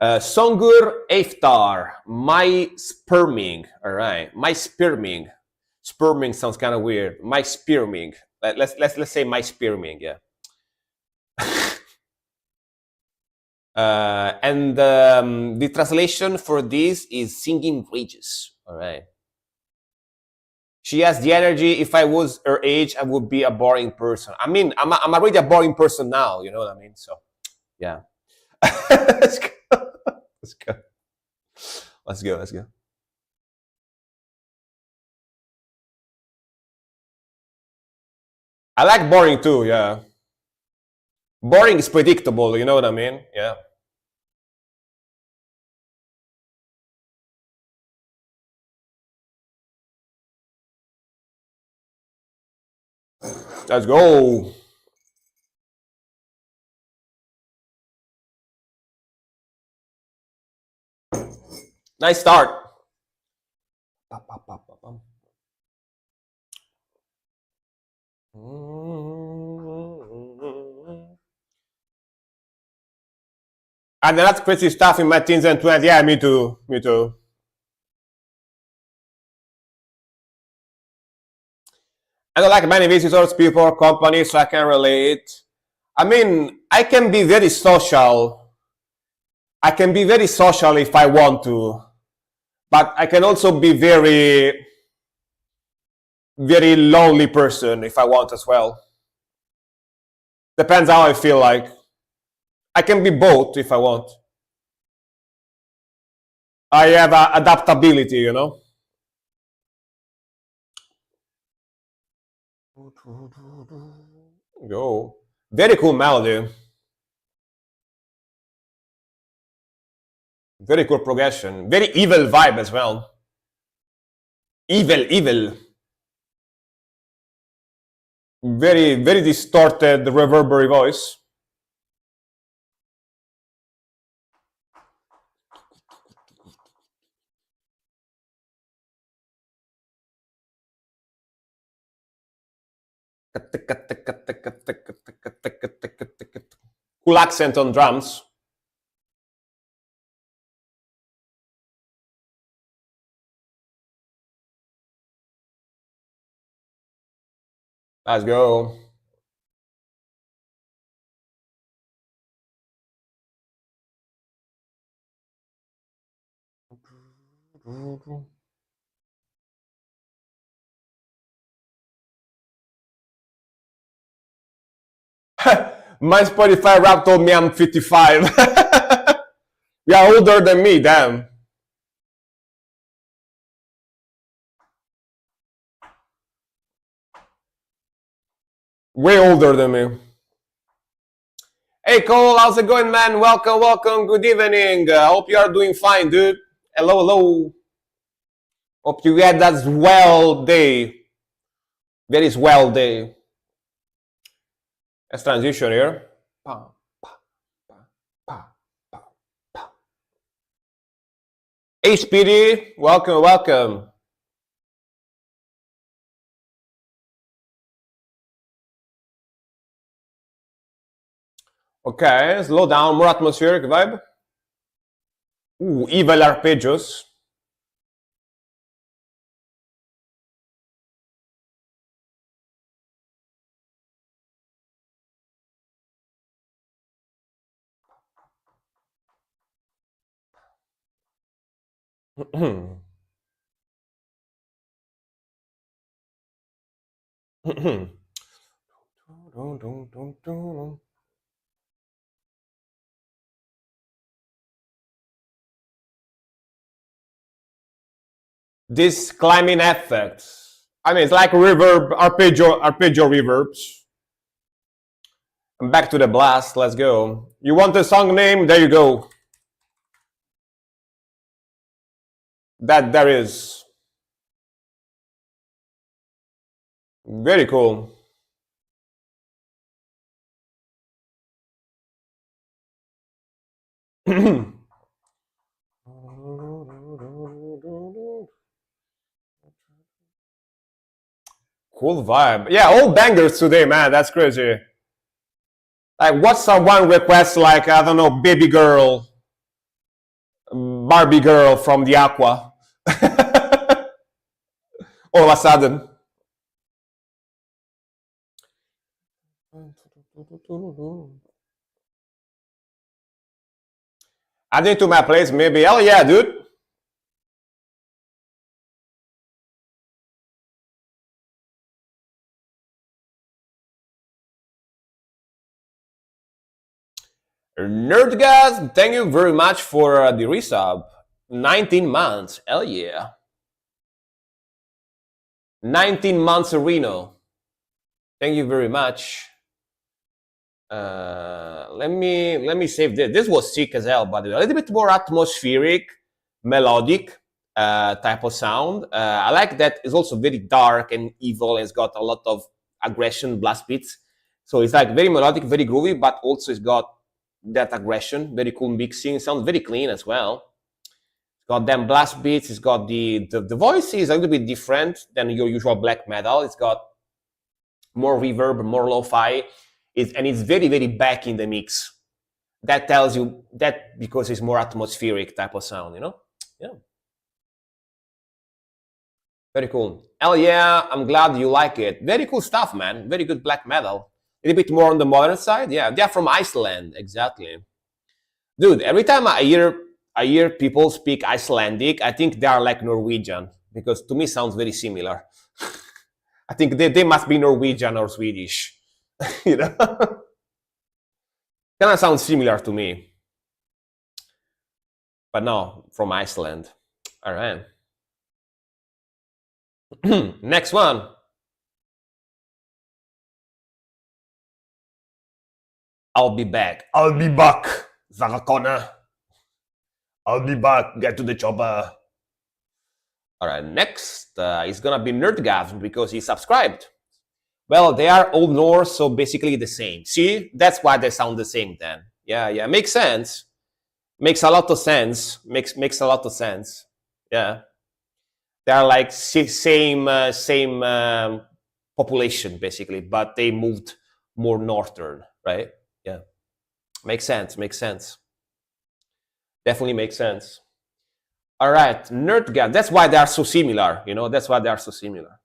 A: Songur Aftar, my sperming. All right, my sperming. Sperming sounds kind of weird. My sperming. Let's say my sperming. Yeah. And the translation for this is singing wages. All right. She has the energy. If I was her age, I would be a boring person. I mean, I'm already a boring person now. You know what I mean? So, yeah. Let's go. Let's go. I like boring too. Yeah. Boring is predictable. You know what I mean? Yeah. Let's go. Nice start. And that's crazy stuff in my teens and 20s. Yeah, me too. I don't like many visitors, people, companies, so I can relate. I mean, I can be very social. I can be very social if I want to, but I can also be very lonely person if I want as well. Depends how I feel like. I can be both if I want. I have adaptability, you know. Go. Very cool melody. Very cool progression. Very evil vibe as well. Evil. Very distorted, reverberant voice. Cool accent on drums. Let's go. My Spotify rap told me I'm 55. You're older than me, damn. Way older than me. Hey Cole, how's it going, man? Welcome. Good evening. Hope you are doing fine, dude. Hello. Hope you had that swell day. Very swell day. Let's transition here. HPD, welcome. Okay, slow down, more atmospheric vibe. Ooh, evil arpeggios. This climbing effect. I mean, it's like reverb, arpeggio reverbs. And back to the blast. Let's go. You want the song name? There you go. That there is. Very cool. Cool vibe. Yeah, all bangers today, man. That's crazy. Like, what someone requests, like, I don't know, baby girl, Barbie girl from the Aqua. All of a sudden. Adding to my place, maybe. Hell yeah, dude. Nerdgasm, thank you very much for the resub. 19 months. Hell yeah. 19 months, Reno. Thank you very much. Let me save this. This was sick as hell, but a little bit more atmospheric, melodic type of sound. I like that it's also very dark and evil, and it's got a lot of aggression, blast beats. So it's like very melodic, very groovy, but also it's got that aggression, very cool mixing. It sounds very clean as well. It's got them blast beats. It's got the voice is a little bit different than your usual black metal. It's got more reverb, more lo-fi, and it's very, very back in the mix. That tells you that because it's more atmospheric type of sound, you know? Yeah. Very cool. Hell yeah, I'm glad you like it. Very cool stuff, man. Very good black metal. A little bit more on the modern side. Yeah, they're from Iceland, exactly. Dude, every time I hear people speak Icelandic, I think they are like Norwegian because to me sounds very similar. I think they must be Norwegian or Swedish. You know, kind of sounds similar to me, but no, from Iceland. All right. Next one. I'll be back. I'll be back. Sarah Connor. I'll be back. Get to the chopper. All right. Next is gonna be Nerdgasm because he subscribed. Well, they are Old Norse, so basically the same. See, that's why they sound the same then. Yeah, yeah, makes sense. Makes a lot of sense. Makes a lot of sense. Yeah, they are like same population basically, but they moved more northern, right? Yeah, makes sense. Makes sense. Definitely makes sense. All right, Nerdgasm. That's why they are so similar. You know, that's why they are so similar.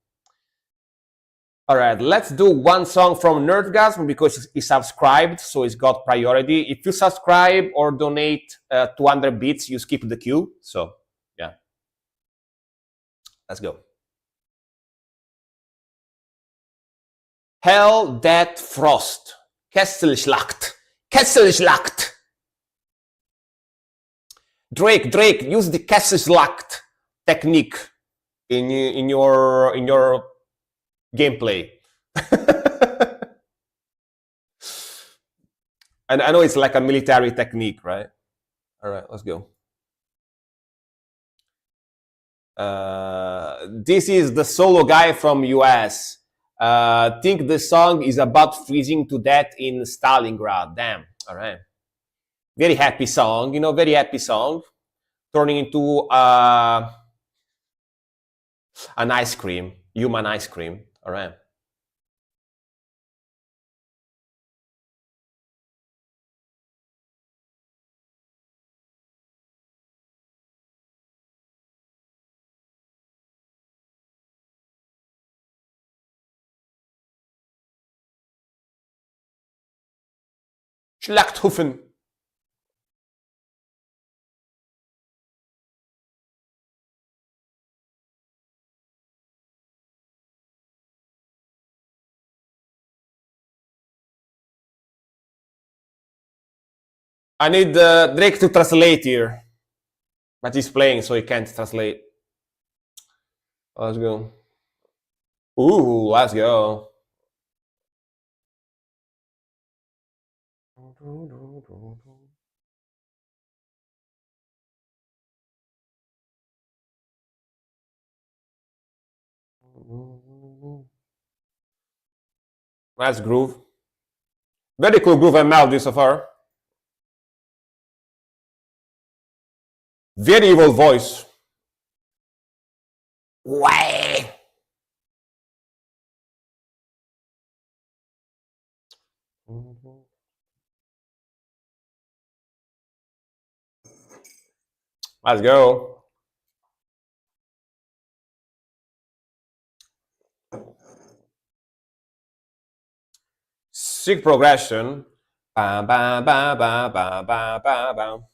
A: All right, let's do one song from Nerdgasm because he subscribed, so it's got priority. If you subscribe or donate 200 bits, you skip the queue. So, yeah. Let's go. Hell, Death, Frost. Kesselschlacht. Kesselschlacht. Drake, use the Kesselschlacht technique in your gameplay. And I know it's like a military technique, right? All right, let's go. This is the solo guy from US. Think the song is about freezing to death in Stalingrad. Damn. All right. Very happy song, you know, very happy song. Turning into an ice cream, human ice cream. All right. Schlachthofen. I need Drake to translate here. But he's playing, so he can't translate. Let's go. Ooh, let's go. Nice groove. Very cool groove and melody so far. Very evil voice. Way. Let's go. Sick progression. Bam, bam, bam, bam, bam, bam, bam, bam.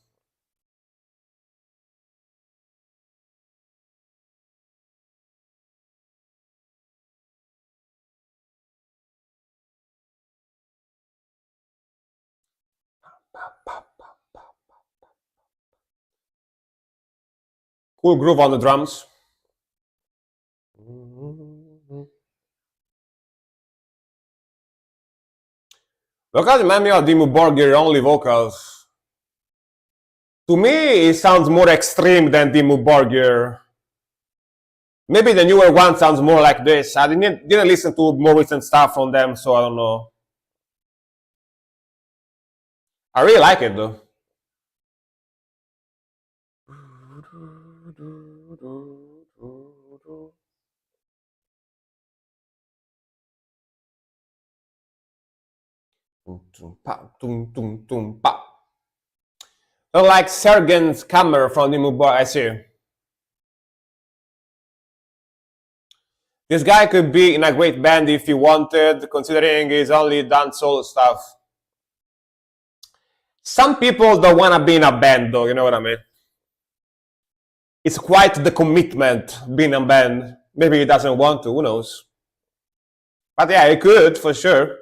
A: Cool groove on the drums. Look at the man of Dimmu Borgir only vocals. To me, it sounds more extreme than Dimmu Borgir. Maybe the newer one sounds more like this. I didn't listen to more recent stuff from them, so I don't know. I really like it though. Like Sergen's Kammer from the Mubar, I see. This guy could be in a great band if he wanted, considering he's only done solo stuff. Some people don't want to be in a band though, you know what I mean? It's quite the commitment being in a band. Maybe he doesn't want to, who knows? But yeah, he could, for sure.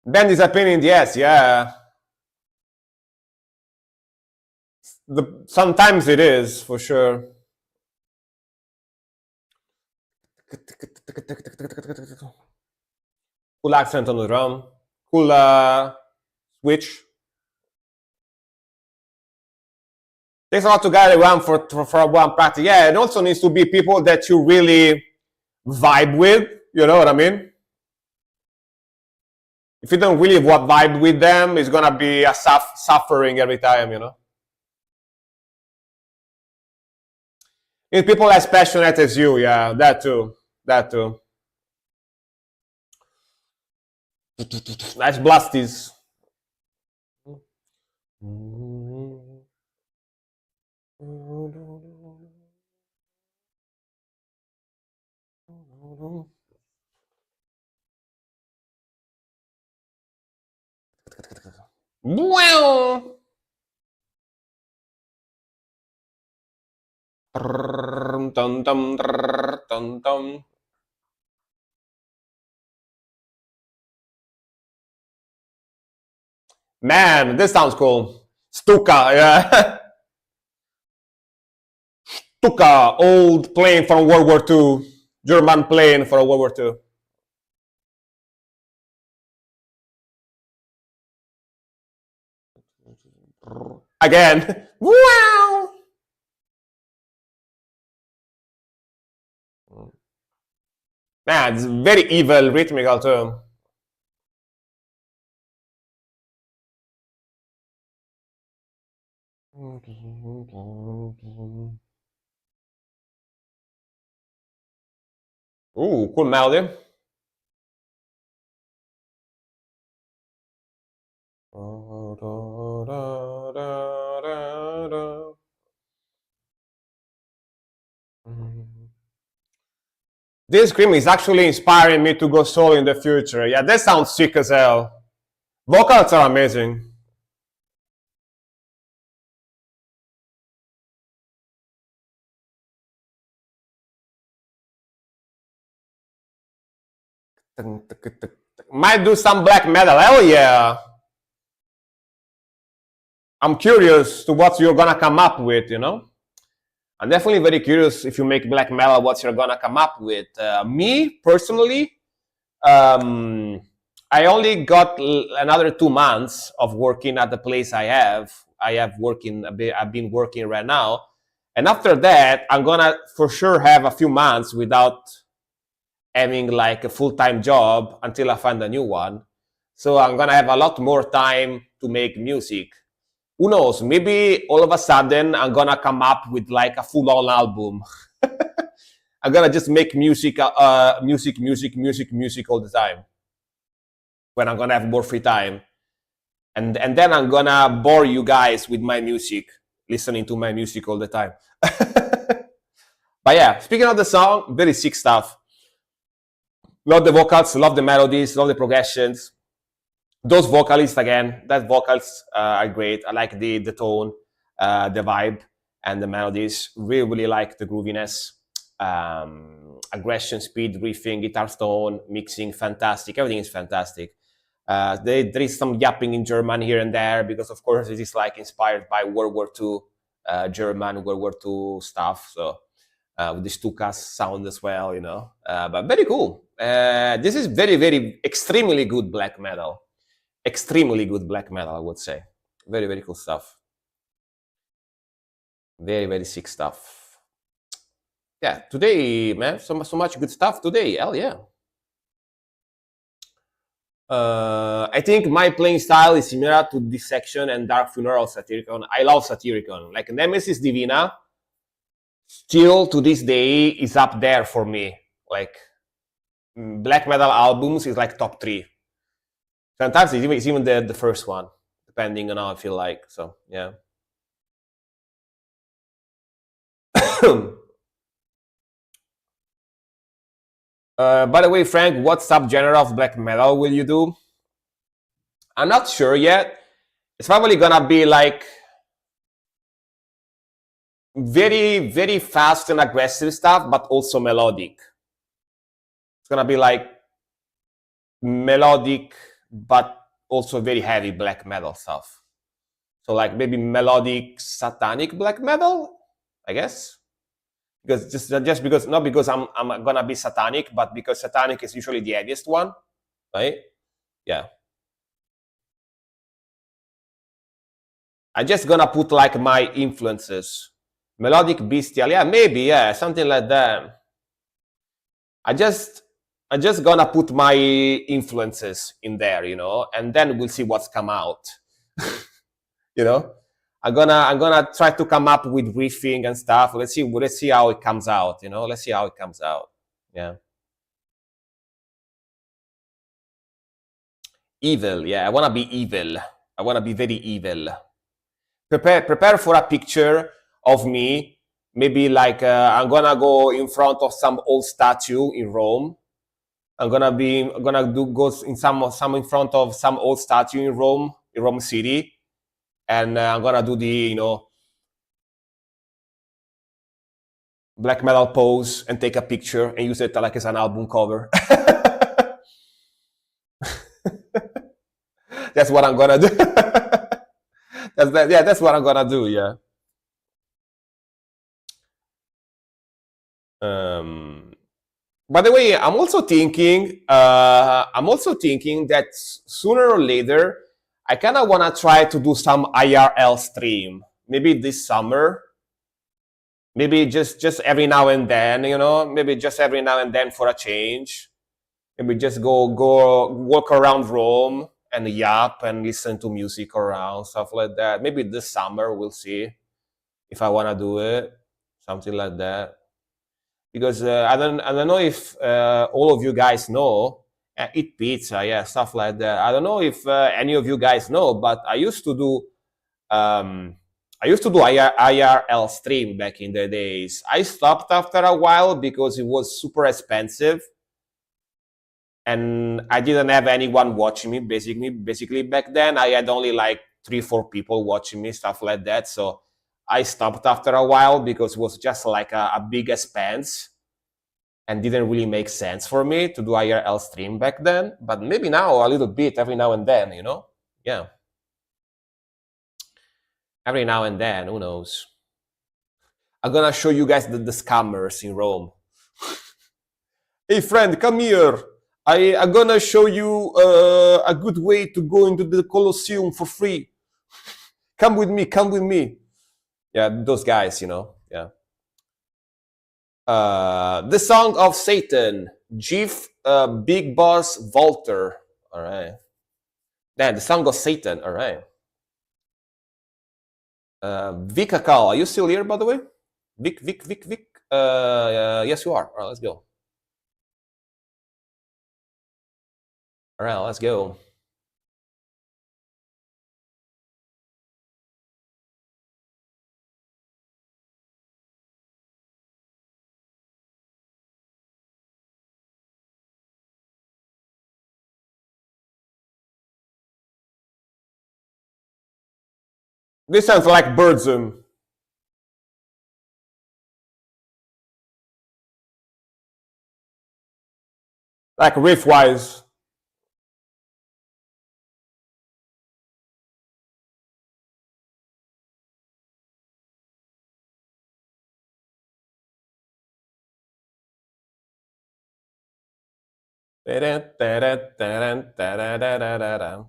A: Band is happening, yes, yeah. Sometimes it is, for sure. Cool accent on the drum. Cool switch. Takes a lot to get around for one practice. Yeah, it also needs to be people that you really vibe with, you know what I mean? If you don't really vibe with them, it's gonna be a suffering every time, you know? If people as passionate as you, yeah, that too. Nice blasties. Wow. Man, this sounds cool. Stuka, yeah. Stuka, old plane from World War II. German plane from World War II. Again. Wow. Man, it's very evil rhythmical too. Ooh, cool melody. This scream is actually inspiring me to go solo in the future. Yeah, that sounds sick as hell. Vocals are amazing. Might do some black metal. Hell yeah. I'm curious to what you're gonna come up with, you know? I'm definitely very curious if you make black metal, what you're gonna come up with. Me, personally, I only got another 2 months of working at the place I have. I've been working right now. And after that, I'm gonna for sure have a few months without having like a full-time job until I find a new one. So I'm gonna have a lot more time to make music. Who knows? Maybe all of a sudden I'm gonna come up with like a full-on album. I'm gonna just make music all the time when I'm gonna have more free time, and then I'm gonna bore you guys with my music, listening to my music all the time. But yeah, speaking of the song, very sick stuff. Love the vocals, love the melodies, love the progressions. Those vocalists again, that vocals are great. I like the tone, the vibe, and the melodies. Really like the grooviness. Aggression, speed, riffing, guitar tone, mixing, fantastic. Everything is fantastic. There is some yapping in German here and there because, of course, it is like inspired by World War II German, World War II stuff. So with the Stukas sound as well, you know. But very cool. This is very, very, extremely good black metal. Extremely good black metal, I would say. Very, very cool stuff. Very, very sick stuff. Yeah, today, man, so much good stuff today. Hell yeah. I think my playing style is similar to Dissection and Dark Funeral Satyricon. I love Satyricon. Like Nemesis Divina, still to this day, is up there for me. Like black metal albums is like top 3. Sometimes it's even the first one, depending on how I feel like. So yeah. By the way, Frank, what subgenre of black metal will you do? I'm not sure yet. It's probably gonna be like very, very fast and aggressive stuff, but also melodic. It's gonna be like melodic, but also very heavy black metal stuff. So like maybe melodic satanic black metal, I guess. Because just because, not because I'm gonna be satanic, but because satanic is usually the heaviest one, right? Yeah. I'm just gonna put like my influences. Melodic bestial, yeah, maybe, yeah, something like that. I'm just gonna put my influences in there, you know, and then we'll see what's come out. You know, I'm gonna try to come up with riffing and stuff. Let's see how it comes out. You know, let's see how it comes out. Yeah. Evil, yeah. I wanna be evil. I wanna be very evil. Prepare for a picture of me. Maybe like I'm gonna go in front of some old statue in Rome. I'm gonna go in some in front of some old statue in Rome City, and I'm gonna do the, you know, black metal pose and take a picture and use it like as an album cover. That's what I'm gonna do. That's what I'm gonna do. Yeah. By the way, I'm also thinking that sooner or later, I kind of want to try to do some IRL stream. Maybe this summer. Maybe just every now and then, you know. Maybe just every now and then for a change. Maybe just go walk around Rome and yap and listen to music around, stuff like that. Maybe this summer we'll see if I want to do it, something like that. Because I don't know if all of you guys know, eat pizza, yeah, stuff like that. I don't know if any of you guys know, but I used to do I used to do IRL stream back in the days. I stopped after a while because it was super expensive, and I didn't have anyone watching me. Basically back then, I had only like 3-4 people watching me, stuff like that. So I stopped after a while because it was just like a big expense, and didn't really make sense for me to do IRL stream back then. But maybe now a little bit, every now and then, you know? Yeah. Every now and then, who knows? I'm gonna show you guys the scammers in Rome. Hey friend, come here. I'm gonna show you a good way to go into the Colosseum for free. Come with me, come with me. Yeah, those guys, you know, yeah. The Song of Satan, Jeff Big Boss Walter. All right. Yeah, The Song of Satan, all right. Vic Akal, are you still here, by the way? Vic. Yes, you are. All right, let's go. All right, let's go. This sounds like Birdsum. Like riff-wise.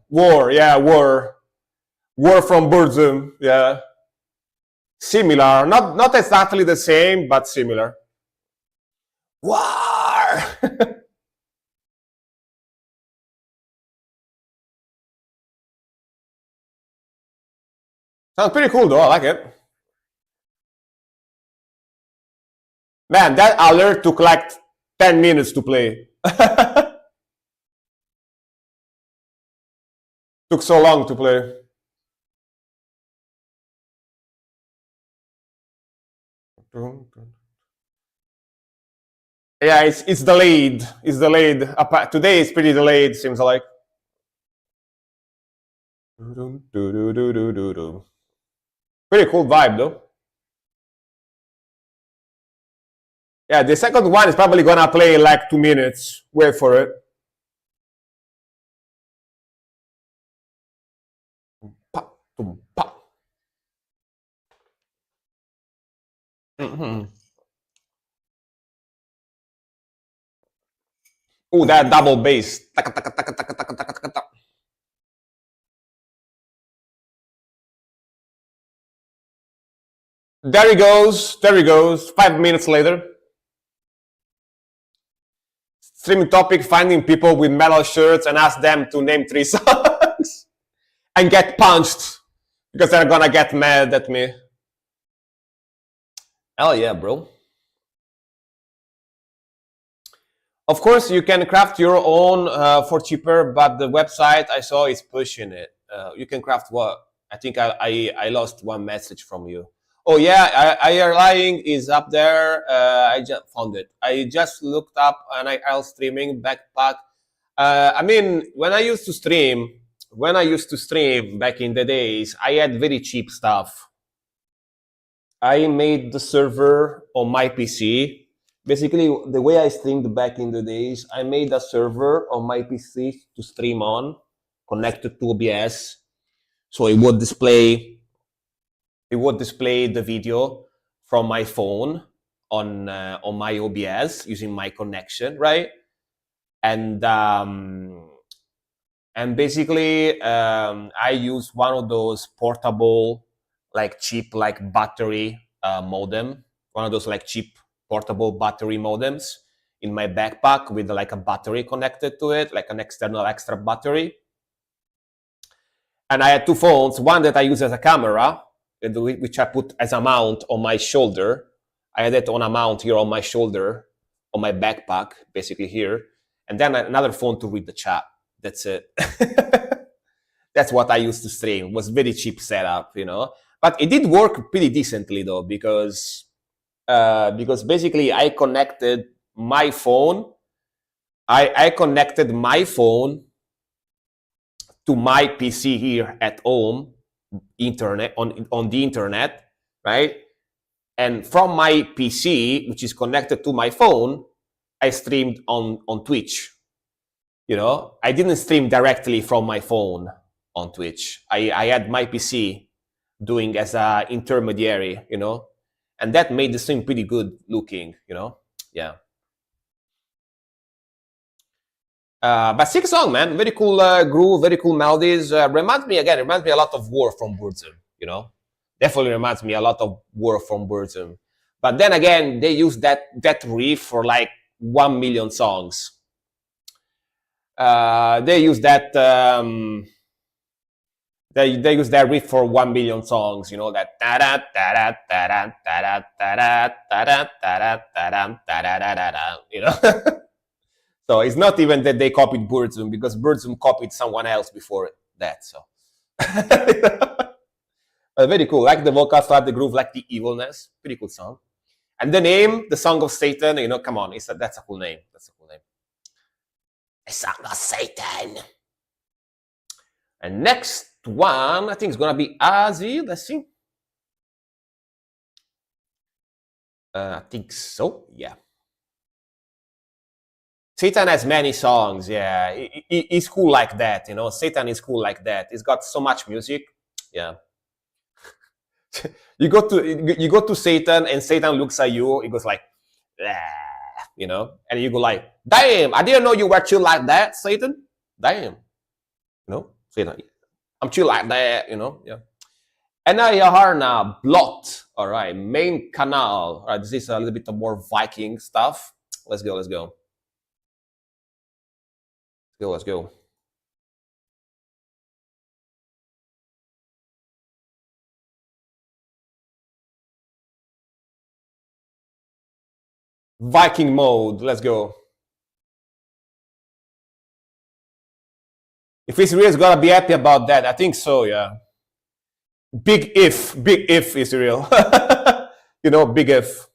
A: War, yeah, War. War from Birdsum, yeah. Similar, not exactly the same, but similar. War! Sounds pretty cool though, I like it. Man, that alert took like 10 minutes to play. Took so long to play. Yeah, it's delayed. It's delayed. Today it's pretty delayed, seems like. Pretty cool vibe though. Yeah, the second one is probably gonna play in like 2 minutes. Wait for it. Mm-hmm. Oh, that double bass. There he goes. There he goes. 5 minutes later. Streaming topic, finding people with metal shirts and ask them to name 3 songs. And get punched. Because they're gonna get mad at me. Hell yeah, bro. Of course, you can craft your own for cheaper, but the website I saw is pushing it. You can craft what? I think I lost one message from you. Oh yeah, IRLing is up there. I just found it. I just looked up an IRL streaming backpack. I mean, when I used to stream back in the days, I had very cheap stuff. I made the server on my PC. Basically, the way I streamed back in the days, I made a server on my PC to stream on, connected to OBS, so it would display the video from my phone on my OBS using my connection, right? And basically, I use one of those portable, like cheap, like battery modem, one of those like cheap portable battery modems in my backpack with like a battery connected to it, like an external extra battery. And I had 2 phones, one that I use as a camera, which I put as a mount on my shoulder. I had it on a mount here on my shoulder, on my backpack, basically here. And then another phone to read the chat. That's it. That's what I used to stream. It was very cheap setup, you know. But it did work pretty decently though, because basically I connected my phone. I connected my phone to my PC here at home, internet on the internet, right? And from my PC, which is connected to my phone, I streamed on Twitch. You know, I didn't stream directly from my phone on Twitch. I had my PC doing as a intermediary, you know, and that made the stream pretty good looking, you know. Yeah. But sick song, man. Very cool groove, very cool melodies. Reminds me a lot of War from Burzum, you know. Definitely reminds me a lot of War from Burzum. But then again, they use that riff for like 1 million songs. They use that they use that riff for 1 million songs, you know, that da da da da da da da da da da da da, you know. So it's not even that they copied Burzum, because Burzum copied someone else before that. So very cool. Like the vocal start, the groove, like the evilness. Pretty cool song. And the name, the Song of Satan, you know, come on, that's a cool name. That's a cool name. The Song of Satan. And next one, I think it's gonna be Azzy. Let's see. I think so. Yeah. Satan has many songs. Yeah, he's cool like that. You know, Satan is cool like that. He's got so much music. Yeah. you go to Satan, and Satan looks at you. He goes like, ah, you know, and you go like, damn, I didn't know you were chill like that, Satan. Damn, you know, Satan, I'm chill like that. You know, yeah. Enayaharna Blot. All right, main canal. All right, this is a little bit more Viking stuff. Let's go. Let's go. Let's go. Viking mode. Let's go. If Israel's gonna be happy about that, I think so. Yeah. Big if Israel. You know, big if.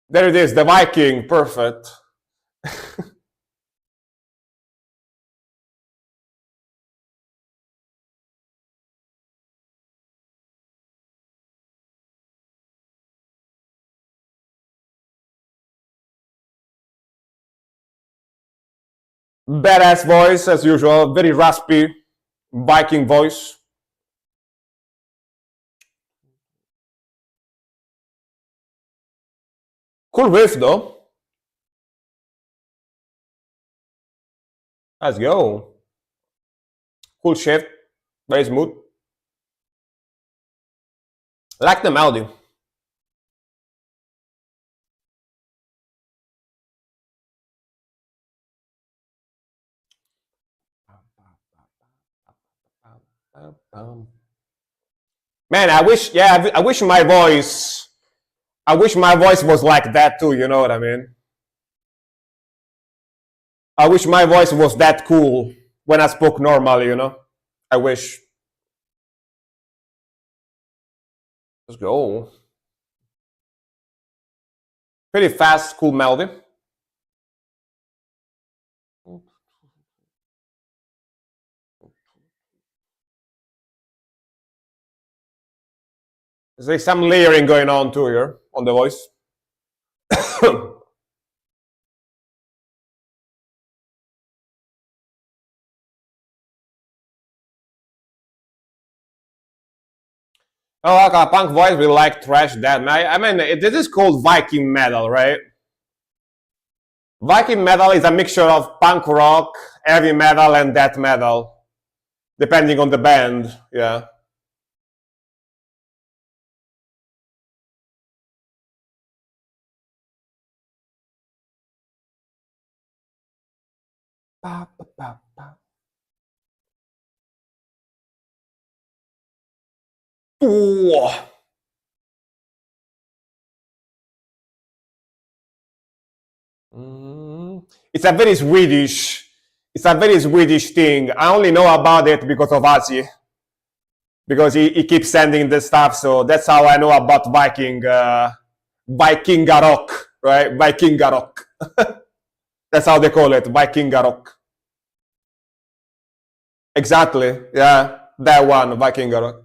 A: There it is, the Viking. Perfect. Badass voice as usual, very raspy Viking voice. Cool riff though. Let's go. Cool shift, very smooth. Like the melody. Man, I wish my voice was like that too, you know what I mean? I wish my voice was that cool when I spoke normally, you know? I wish. Let's go. Pretty fast, cool melody. There's some layering going on too here on the voice. Oh, like a punk voice, we like trash that. I mean, this is called Viking metal, right? Viking metal is a mixture of punk rock, heavy metal, and death metal, depending on the band. Yeah. Ooh. It's a very Swedish. It's a very Swedish thing. I only know about it because of Ozzy, because he keeps sending the stuff. So that's how I know about Vikingarok, right? Vikingarok. That's how they call it, Vikingarok. Exactly. Yeah, that one, Vikingarok.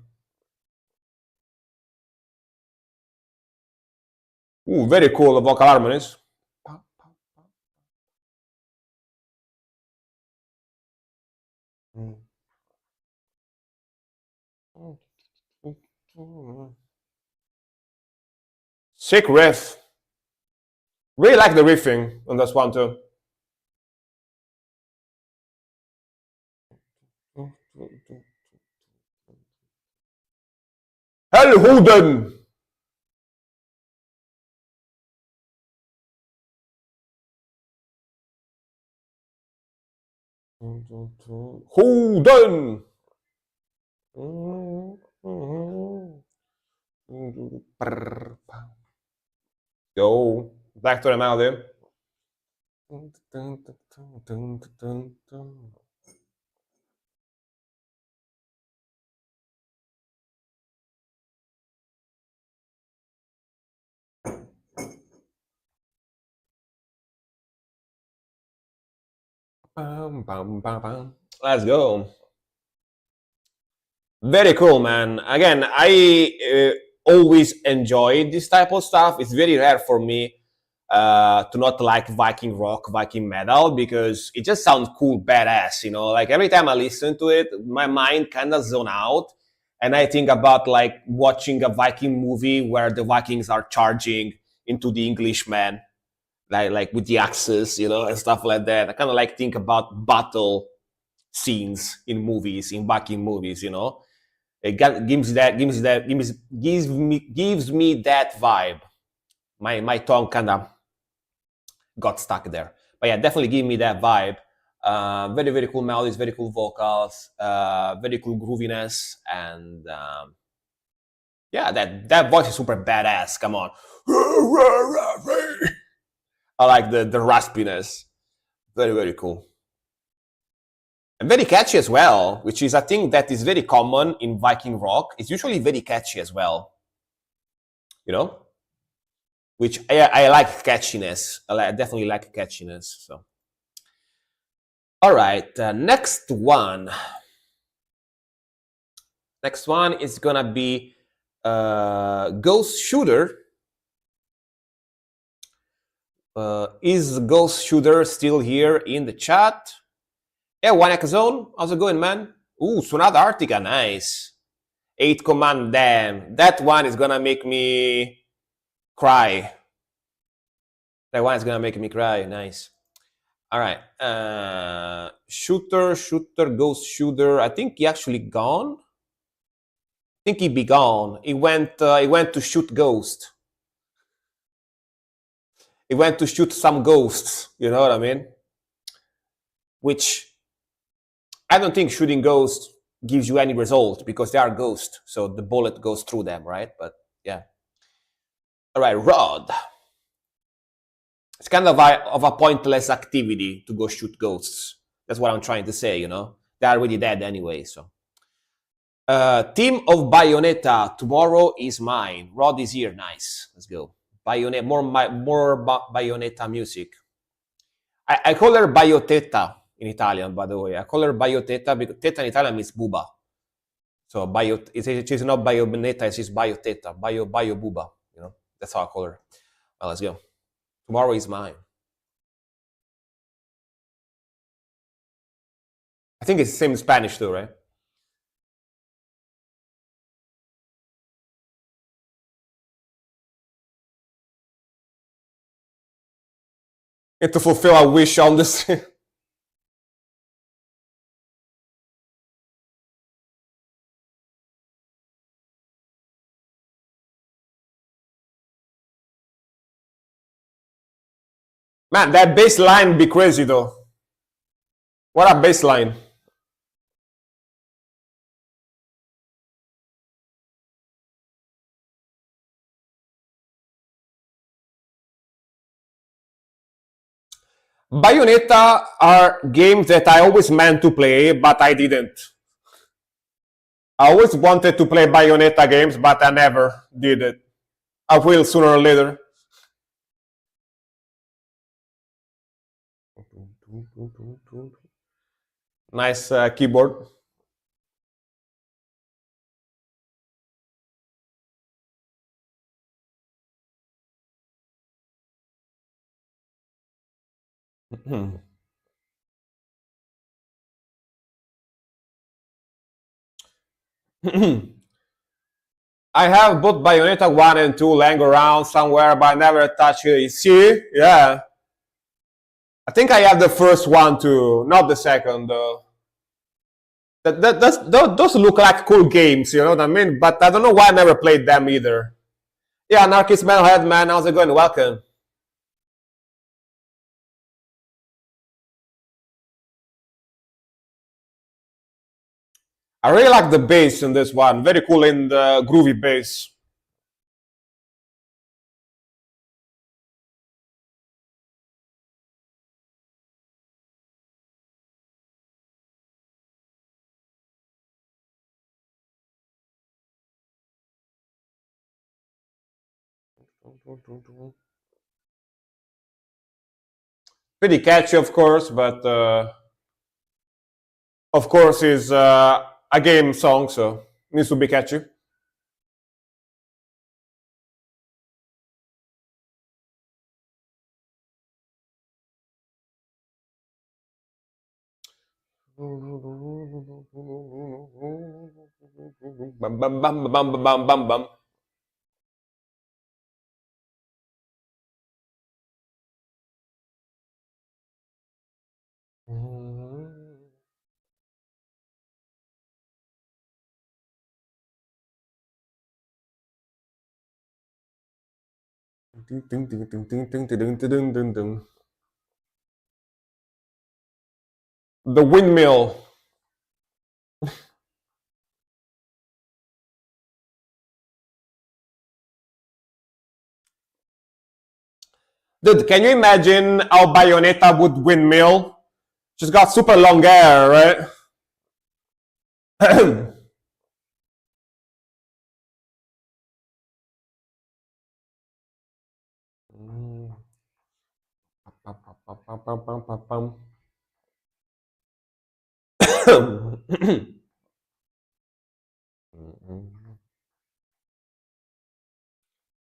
A: Ooh, very cool vocal harmonies. Sick riff. Really like the riffing on this one too. Helhouden. Houden. Go back to the melody. Let's go. Very cool, man. Again, I always enjoy this type of stuff. It's very rare for me to not like Viking rock, Viking metal, because it just sounds cool, badass. You know, like every time I listen to it, my mind kind of zone out, and I think about like watching a Viking movie where the Vikings are charging into the Englishmen, like with the axes, you know, and stuff like that. I kind of like think about battle scenes in movies, in Viking movies, you know. Gives me that vibe. My tongue kind of got stuck there, but yeah, definitely give me that vibe. Very very cool melodies, very cool vocals, very cool grooviness, and yeah, that voice is super badass. Come on, I like the raspiness. Very very cool. And very catchy as well, which is a thing that is very common in Viking rock. It's usually very catchy as well, you know, which I like catchiness. I definitely like catchiness. So, all right, next one. Next one is gonna be Ghost Shooter. Is Ghost Shooter still here in the chat? Yeah, One Zone, how's it going, man? Ooh, Sonata Arctica, nice. 8 Command, damn. That one is gonna make me cry. That one is gonna make me cry, nice. All right. Shooter, Ghost Shooter. I think he actually gone. I think he be gone. He went to shoot Ghost. He went to shoot some ghosts, you know what I mean? Which I don't think shooting ghosts gives you any result because they are ghosts, so the bullet goes through them, right? But yeah. All right, Rod. It's kind of a pointless activity to go shoot ghosts. That's what I'm trying to say, you know? They're already dead anyway, so. Team of Bayonetta, tomorrow is mine. Rod is here, nice. Let's go. Bayonetta, more Bayonetta music. I call her Baiotetta in Italian, by the way. I call her Baiotetta because tetta in Italian means buba. So she's not Bayonetta, she's Baiotetta, Bio buba. You know, that's how I call her. Well, let's go. Tomorrow is mine. I think it's the same in Spanish too, right? And to fulfill a wish on this. Man, that bass line be crazy though. What a bass line. Bayonetta are games that I always meant to play, but I didn't. I always wanted to play Bayonetta games, but I never did it. I will sooner or later. Nice keyboard. I have both Bayonetta 1 and 2 lying around somewhere, but I never touched it. See? Yeah. I think I have the first one too, not the second though. Those look like cool games, you know what I mean? But I don't know why I never played them either. Yeah, Anarchist Metalhead, man, how's it going? Welcome. I really like the bass in this one. Very cool in the groovy bass. Pretty catchy, of course, but of course is a game song, so needs to be catchy. Bum bum bum bum bum bum bum bum. The windmill. Dude, can you imagine how Bayonetta would windmill? She's got super long hair, right?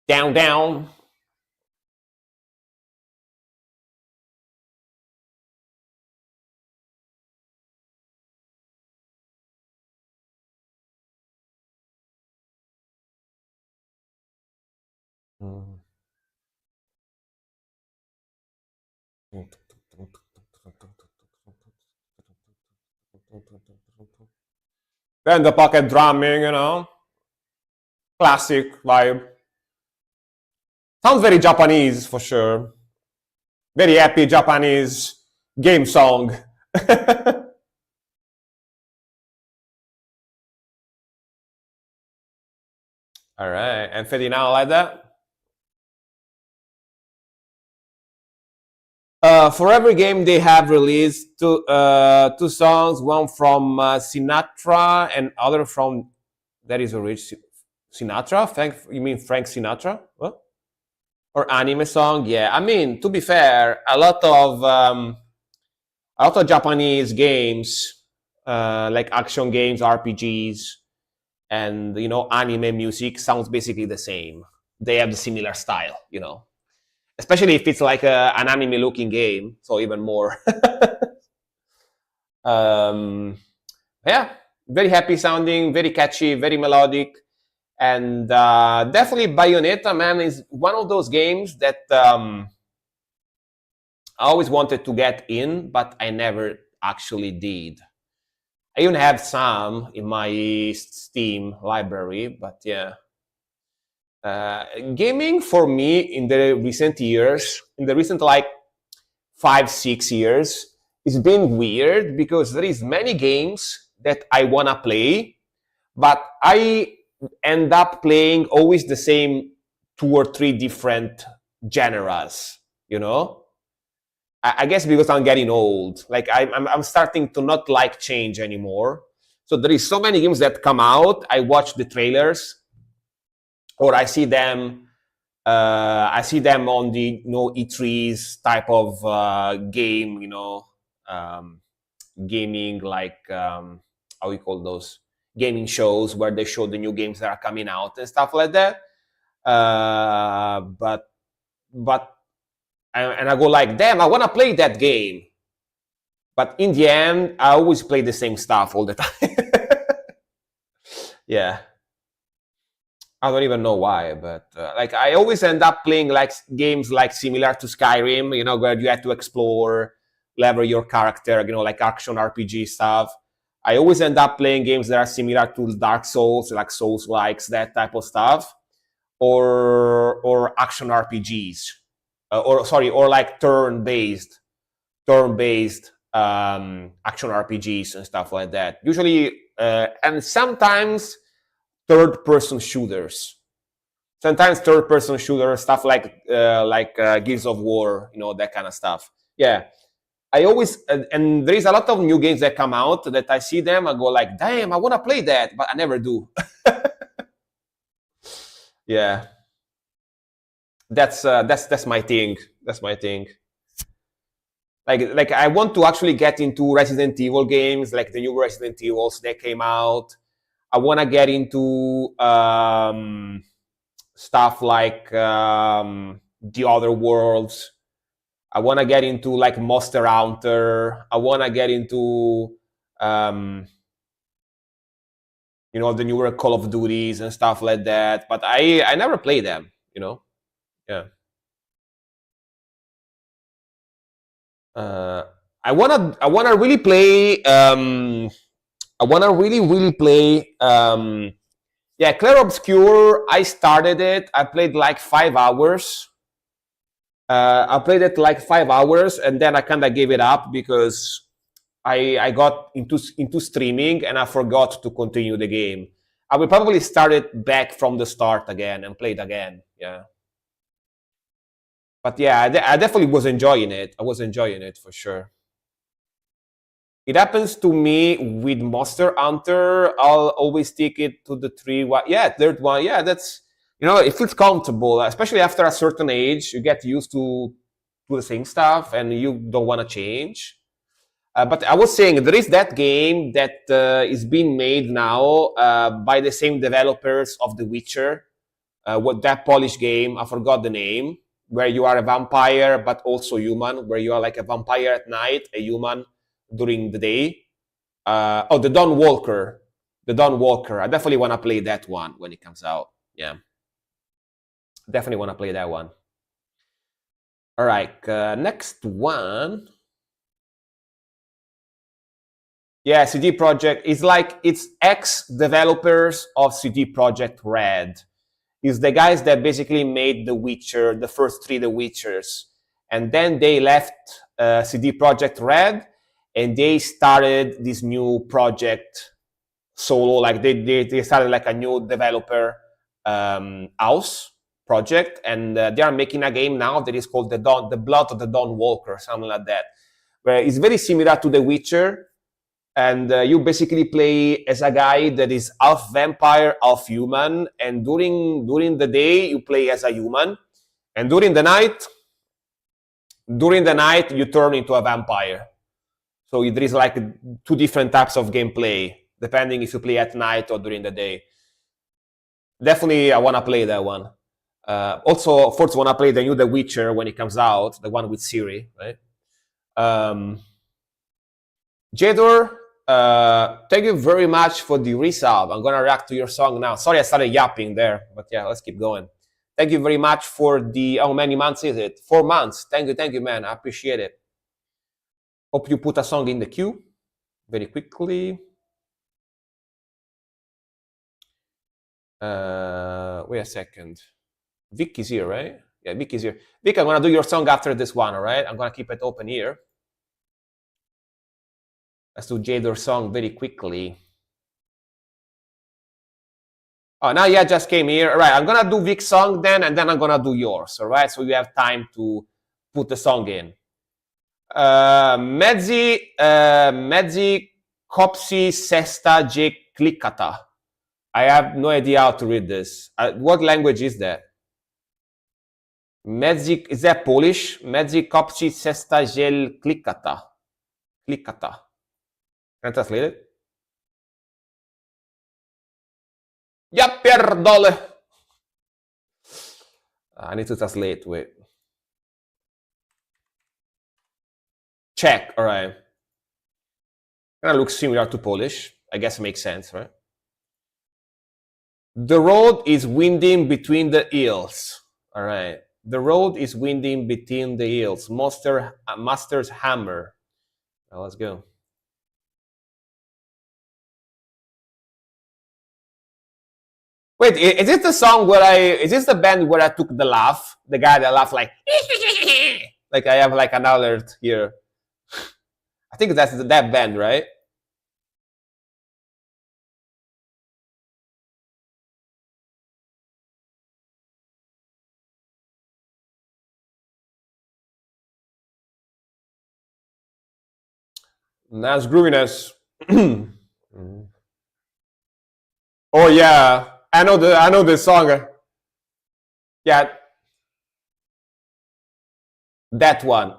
A: Down, down. Then the pocket drumming, you know, classic vibe. Sounds very Japanese for sure. Very happy Japanese game song. All right, and fading out like that. For every game they have released two songs, one from Sinatra and other from that is rich Sinatra. You mean Frank Sinatra? What? Or anime song? Yeah, I mean to be fair, a lot of Japanese games, like action games, RPGs, and you know anime music sounds basically the same. They have the similar style, you know, especially if it's like an anime looking game, so even more. um, yeah, very happy sounding, very catchy, very melodic, and definitely Bayonetta, man, is one of those games that I always wanted to get in, but I never actually did. I even have some in my Steam library, but yeah. Gaming for me in the recent years, in the recent like 5 6 years, it's been weird because there is many games that I wanna play, but I end up playing always the same 2 or 3 different genres. You know, I guess because I'm getting old. Like I'm starting to not like change anymore. So there is so many games that come out. I watch the trailers, or I see them. I see them on the E3s type of game. Gaming, like how we call those gaming shows where they show the new games that are coming out and stuff like that. But and I go like, damn, I want to play that game. But in the end, I always play the same stuff all the time. Yeah. I don't even know why, but like I always end up playing like games like similar to Skyrim, where you have to explore, level your character, like action RPG stuff. I always end up playing games that are similar to Dark Souls, like Souls likes, that type of stuff, or action RPGs, or like turn-based action RPGs and stuff like that. Usually, and sometimes third-person shooters. Sometimes third-person shooters, stuff like Gears of War, that kind of stuff. Yeah, I always and there is a lot of new games that come out that I see them, I go like, damn, I want to play that, but I never do. Yeah, that's my thing. That's my thing. Like I want to actually get into Resident Evil games, like the new Resident Evils that came out. I want to get into stuff like The Other Worlds. I want to get into like Monster Hunter. I want to get into the newer Call of Duties and stuff like that. But I never play them. Yeah. I wanna really play. I wanna really play. Yeah, Clair Obscur. I started it. I played like 5 hours. I played it like 5 hours, and then I kind of gave it up because I got into streaming and I forgot to continue the game. I will probably start it back from the start again and play it again. Yeah. But yeah, I definitely was enjoying it. I was enjoying it for sure. It happens to me with Monster Hunter. I'll always stick it to the yeah, third one. Yeah, that's it feels comfortable, especially after a certain age. You get used to the same stuff, and you don't want to change. But I was saying there is that game that is being made now by the same developers of The Witcher. What that Polish game? I forgot the name. Where you are a vampire but also human. Where you are like a vampire at night, a human during the day. The Dawn Walker. The Dawn Walker. I definitely want to play that one when it comes out. Yeah. Definitely want to play that one. All right. Next one. Yeah, CD Projekt is like it's ex-developers of CD Projekt Red. It's the guys that basically made The Witcher, the first 3 The Witchers. And then they left CD Projekt Red and they started this new project solo. Like they started like a new developer house project, and they are making a game now that is called The Blood of the Dawn Walker, something like that. Where it's very similar to The Witcher, and you basically play as a guy that is half vampire, half human. And during the day you play as a human, and during the night you turn into a vampire. So there is like 2 different types of gameplay depending if you play at night or during the day. Definitely, I want to play that one. Also, of course, want to play the new The Witcher when it comes out, the one with Ciri, right? Jador, thank you very much for the resub. I'm gonna react to your song now. Sorry, I started yapping there, but yeah, let's keep going. Thank you very much for the, how many months is it? 4 months. Thank you, man. I appreciate it. Hope you put a song in the queue very quickly. Wait a second. Vic is here, right? Yeah, Vic is here. Vic, I'm gonna do your song after this one, all right? I'm gonna keep it open here. Let's do Jador's song very quickly. Oh, now yeah, just came here. All right, I'm gonna do Vic's song then, and then I'm gonna do yours, all right? So you have time to put the song in. Medzi Kopsi Sesta J Klikata. I have no idea how to read this. What language is that? Medzi, is that Polish? Medzi Kopsi Sesta J Klikata. Klikata. Can I translate it? Ja pierdolę. I need to translate. Wait. Czech. All right. Kind of looks similar to Polish. I guess it makes sense, right? The road is winding between the hills. All right. The road is winding between the hills. Master's hammer. Well, let's go. Wait, is this the song where is this the band where I took the laugh? The guy that laughed like, like I have like an alert here. I think that's that band, right? Nas grooviness. Oh yeah, I know the song. Yeah, that one.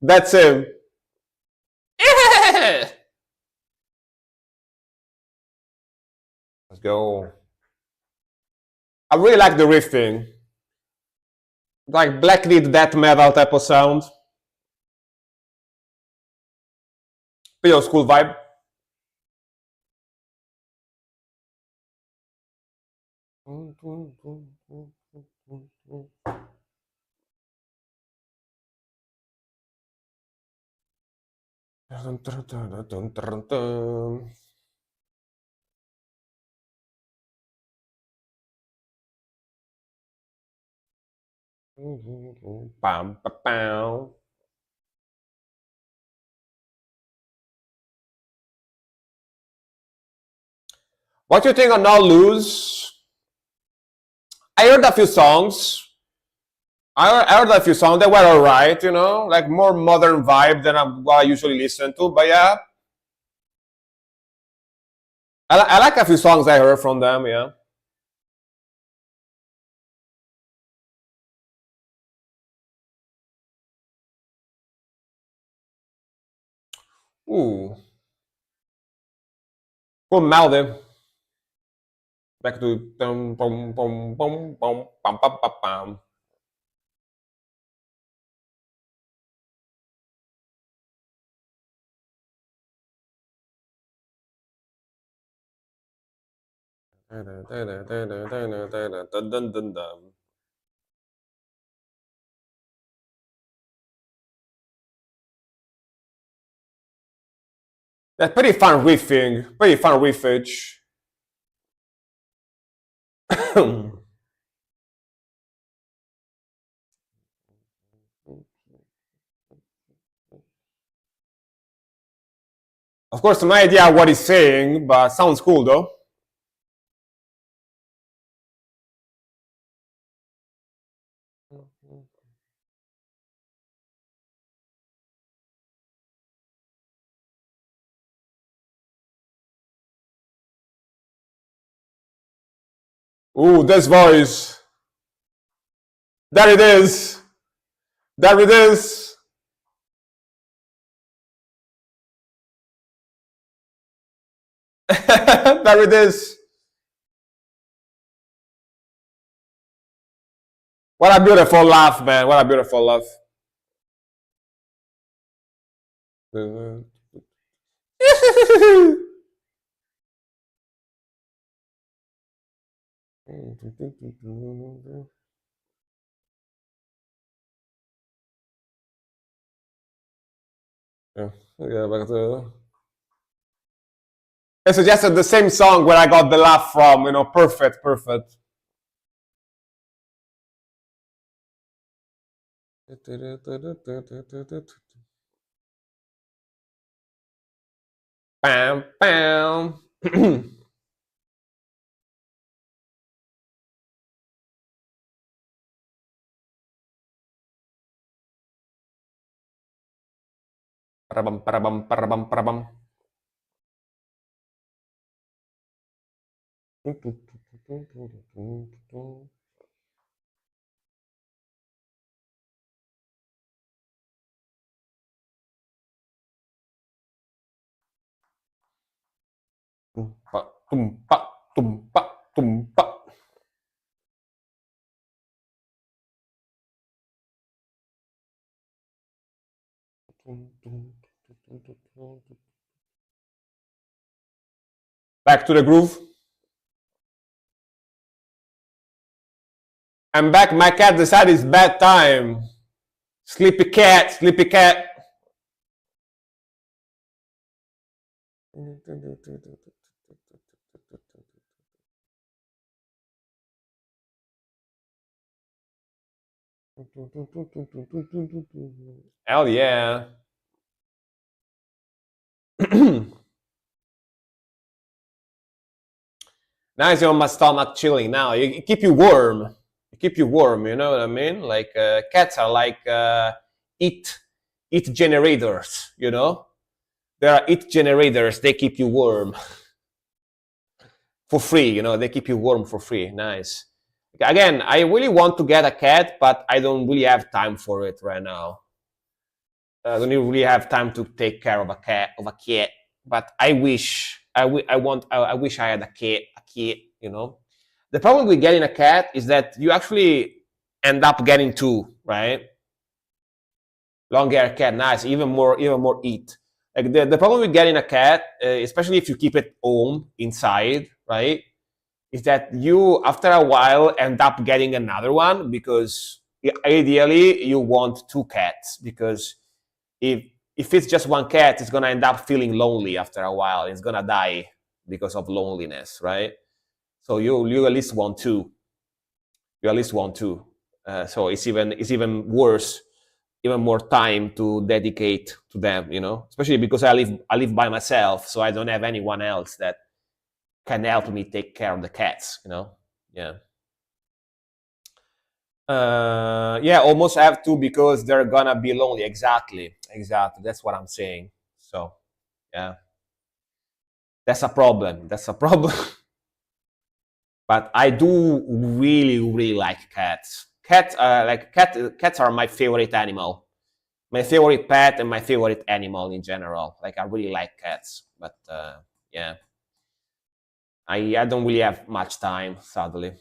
A: That's him. Let's go. I really like the riffing, like black lead death metal type of sound. Pretty old school vibe. Bam, ba, bam. What you think on No Lose? I heard a few songs. I heard a few songs. They were alright, you know, like more modern vibe than what I usually listen to. But yeah, I like a few songs I heard from them. Yeah. Ooh. Cool melody. Back to dum bum bum bum bum bum bum bum bum. Dun, dun, dun, dun. That's pretty fun riffing. Pretty fun riffage. Of course, no idea what he's saying, but sounds cool though. Ooh, this voice. There it is. There it is. There it is. What a beautiful laugh, man. What a beautiful laugh. Yeah, back to. I suggested the same song where I got the laugh from. You know, perfect, perfect. Bam, bam. Parabam, parabam, parabam, parabam. Tumpa, tumpa, tumpa, tumpa. Back to the groove. I'm back. My cat decided it's bedtime. Sleepy cat, sleepy cat. Hell yeah. Now it's on my stomach chilling. Now it keep you warm. It keep you warm. You know what I mean? Like cats are like heat generators. You know, there are heat generators. They keep you warm for free. You know, they keep you warm for free. Nice. Again, I really want to get a cat, but I don't really have time for it right now. I don't really have time to take care of a cat. But I wish I wish I had a cat. You know, the problem with getting a cat is that you actually end up getting two, right? Long hair cat, nice, even more eat. Like the problem with getting a cat, especially if you keep it home inside, right, is that you after a while end up getting another one because ideally you want two cats because if it's just one cat, it's gonna end up feeling lonely after a while. It's gonna die because of loneliness, right? So you at least want two. You at least want two. So it's even worse, even more time to dedicate to them. You know, especially because I live by myself, so I don't have anyone else that can help me take care of the cats. You know, yeah. Yeah, almost have to because they're gonna be lonely. Exactly. That's what I'm saying. So, yeah, that's a problem. That's a problem. But I do really like cats. Cats are my favorite animal, my favorite pet, and my favorite animal in general. Like I really like cats, but yeah, I don't really have much time, sadly.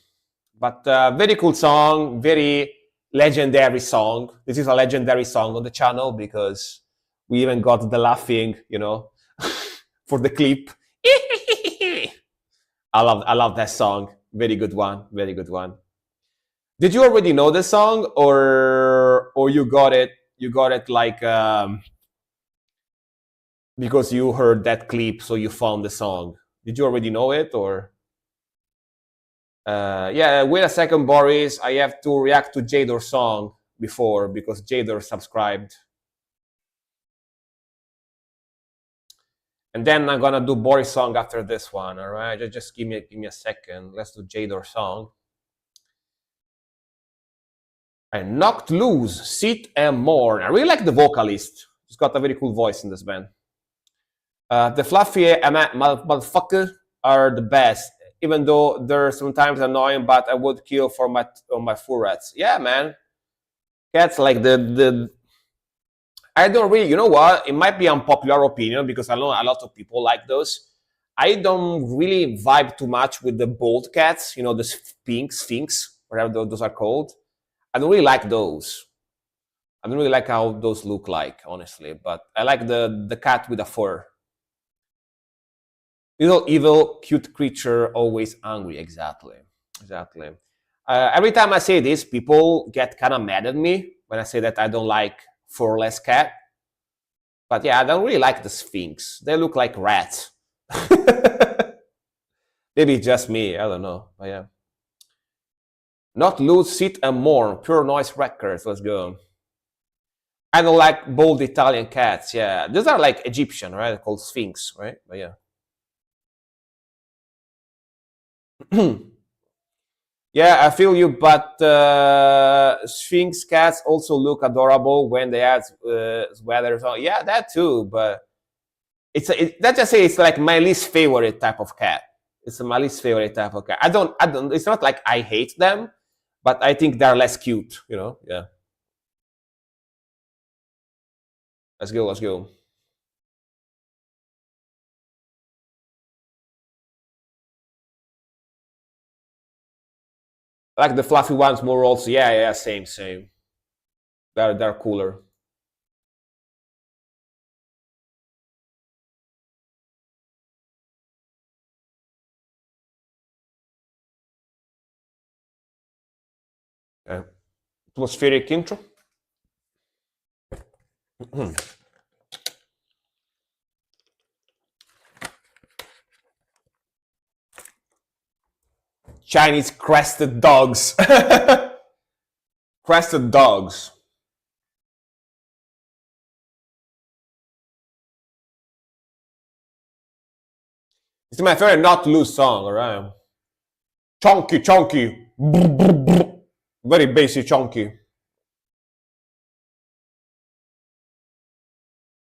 A: But very cool song, very legendary song. This is a legendary song on the channel because we even got the laughing, you know, for the clip. I love that song. Very good one. Very good one. Did you already know the song, or you got it? You got it like because you heard that clip, so you found the song. Did you already know it, or? Yeah, wait a second, Boris. I have to react to Jador's song before because Jador subscribed. And then I'm gonna do Boris song after this one. All right, just give me a second. Let's do Jador song. I knocked loose, sit and mourn. I really like the vocalist. He's got a very cool voice in this band. The fluffy motherfucker are the best, even though they're sometimes annoying. But I would kill for my furrets. Yeah, man. Cats like the. I don't really. You know what? It might be unpopular opinion because I know a lot of people like those. I don't really vibe too much with the bold cats. You know, the sphinx, whatever those are called. I don't really like those. I don't really like how those look like, honestly. But I like the cat with a fur. Little evil, cute creature, always angry. Exactly. Every time I say this, people get kind of mad at me when I say that I don't like furless cat. But yeah, I don't really like the Sphinx. They look like rats. Maybe it's just me. I don't know. But yeah. Not lose, sit and mourn. Pure noise records. Let's go. I don't like bold Italian cats. Yeah, those are like Egyptian, right? They're called Sphinx, right? But yeah. Yeah, I feel you, but Sphinx cats also look adorable when they add sweaters on. Yeah, that too, but let's just say it's like my least favorite type of cat. It's my least favorite type of cat. I don't. It's not like I hate them, but I think they're less cute. You know? Yeah. Let's go. Let's go. I like the fluffy ones more. Also, yeah, yeah, same, same. They're cooler. Yeah. Atmospheric intro. Chinese crested dogs. Crested dogs. It's my favorite not to lose song, alright? Chunky, chunky. Very basic chunky.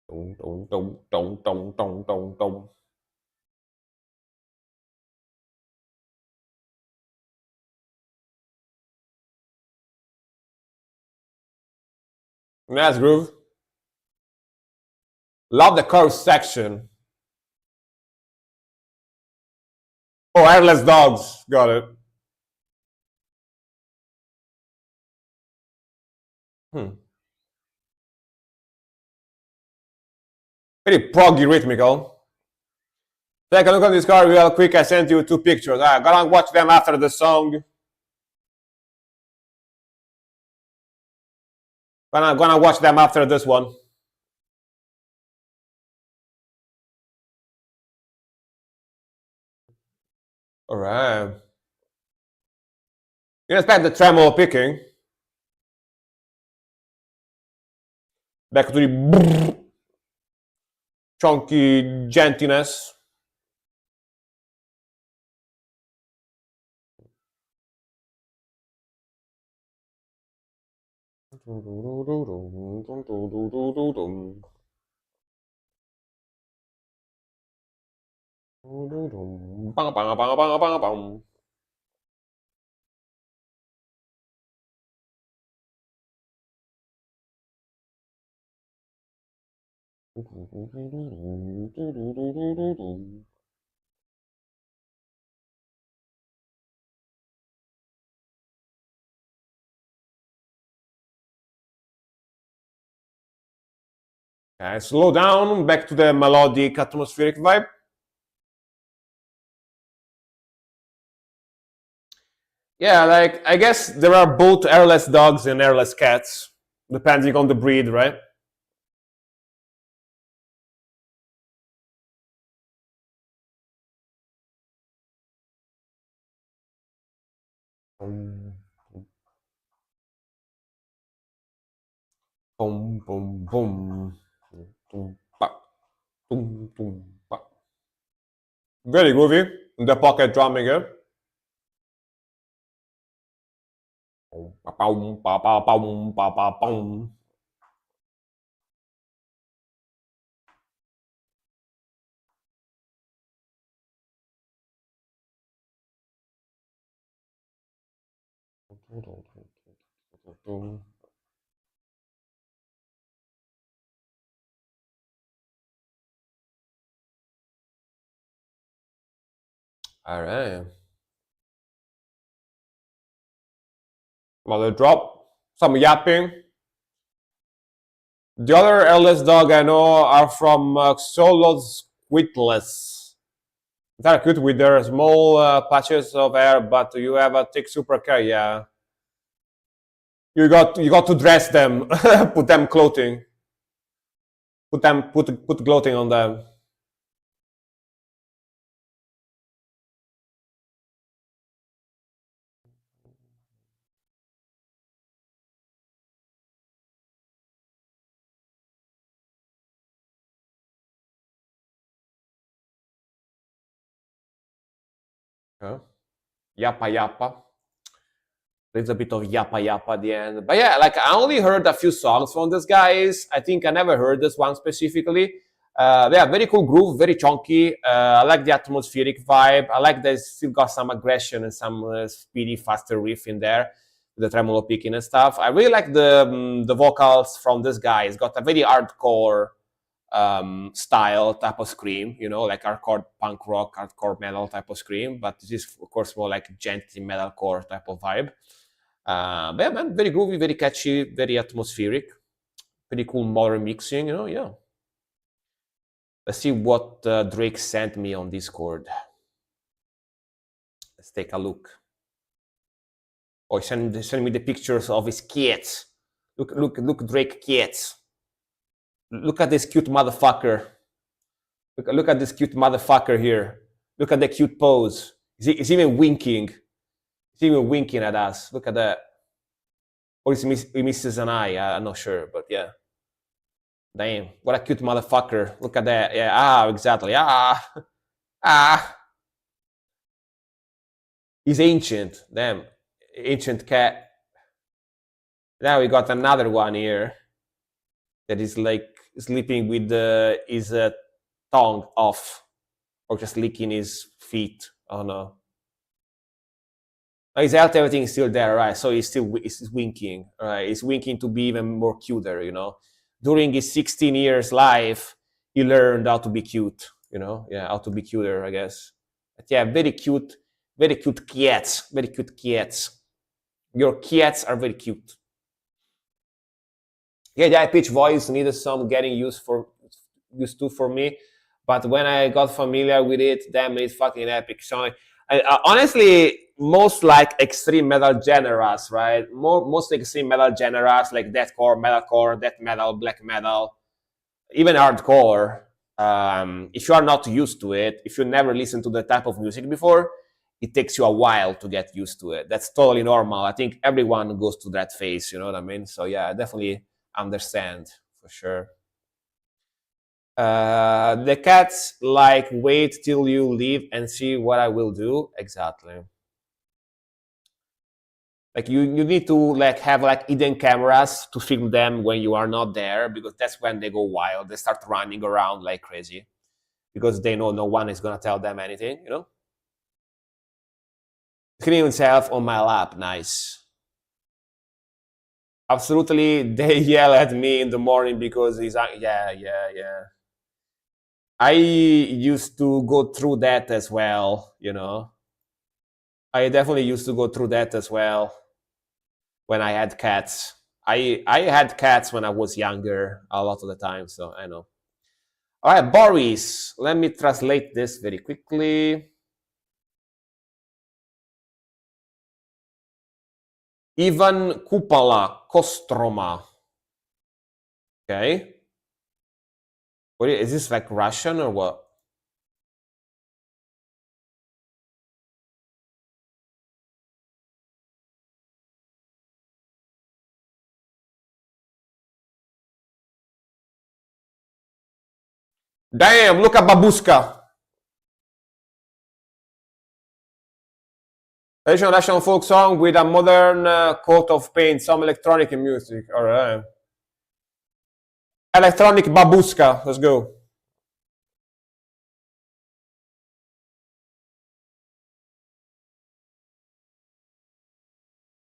A: Dum, dum, dum, dum, dum, dum, dum, dum. Nice groove. Love the chorus section. Oh, hairless dogs. Got it. Hmm. Very proggy rhythmical. Take a look at this car real quick. I sent you two pictures. I'm gonna watch them after the song. Gonna watch them after this one. Alright. You expect the tremolo picking. Back to the chunky gentleness. Bang, bang, bang, bang, bang, bang. Okay, slow down, back to the melodic atmospheric vibe. Yeah, like I guess there are both airless dogs and airless cats, depending on the breed, right? Boom, boom, boom, boom. Boom, ba, boom, boom, ba. Very groovy. The pocket drumming here. Boom, ba, boom, ba, ba, boom, ba, ba, boom. All right. Another drop. Some yapping. The other airless dog I know are from Xolotl Squitless. They're cute with their small patches of hair, but you have a thick supercar, yeah. You got to dress them, put them clothing, put clothing on them. Huh? Yappa yappa. There's a bit of yappa yappa at the end. But yeah, like I only heard a few songs from these guys. I think I never heard this one specifically. Yeah, very cool groove, very chunky. I like the atmospheric vibe. I like that it's still got some aggression and some speedy, faster riff in there, the tremolo picking and stuff. I really like the vocals from this guy. It's got a very hardcore style type of scream, you know, like hardcore punk rock, hardcore metal type of scream. But this is, of course, more like gentle metalcore type of vibe. But yeah, man, very groovy, very catchy, very atmospheric, pretty cool modern mixing, you know, yeah. Let's see what Drake sent me on Discord. Let's take a look. Oh, he sent me the pictures of his kids. Look, Drake kids. Look at this cute motherfucker. Look at this cute motherfucker here. Look at the cute pose. He's even winking. He's even winking at us. Look at that. Or he misses an eye. I'm not sure, but yeah. Damn, what a cute motherfucker. Look at that. Yeah, exactly. He's ancient. Damn, ancient cat. Now we got another one here that is like sleeping with his tongue off, or just licking his feet. Oh no. His health, everything is still there, right? So he's winking, right? He's winking to be even more cuter, you know. During his 16 years life, he learned how to be cute, you know. Yeah, how to be cuter, I guess. But yeah, very cute cats, very cute cats. Your cats are very cute. Yeah, the high pitch voice needed some getting used to for me, but when I got familiar with it, damn, it's fucking epic. So honestly, most like extreme metal genres, right? Most extreme metal genres like deathcore, metalcore, death metal, black metal, even hardcore. If you are not used to it, if you never listened to the type of music before, it takes you a while to get used to it. That's totally normal. I think everyone goes to that phase, you know what I mean? So yeah, I definitely understand for sure. The cats like wait till you leave and see what I will do. Exactly. Like you need to like have like hidden cameras to film them when you are not there, because that's when they go wild. They start running around like crazy because they know no one is gonna tell them anything, you know. Cleaning himself on my lap, nice. Absolutely, they yell at me in the morning because he's yeah. I used to go through that as well, you know. I definitely used to go through that as well when I had cats. I had cats when I was younger a lot of the time, so I know. All right, Boris, let me translate this very quickly. Ivan Kupala Kostroma. Okay. What is this, like Russian or what? Damn, look at Babushka. Traditional Russian folk song with a modern coat of paint, some electronic music. All right. Electronic Babushka. Let's go.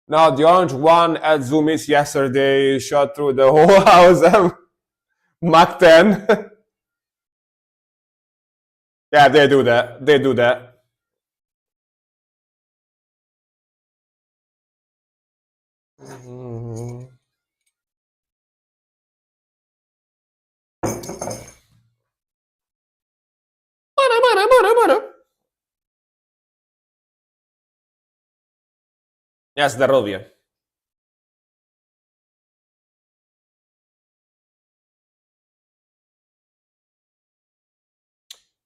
A: Now, the orange one at Zoomies yesterday shot through the whole house. Mach 10. Yeah, they do that. They do that. Yeah, здоровье.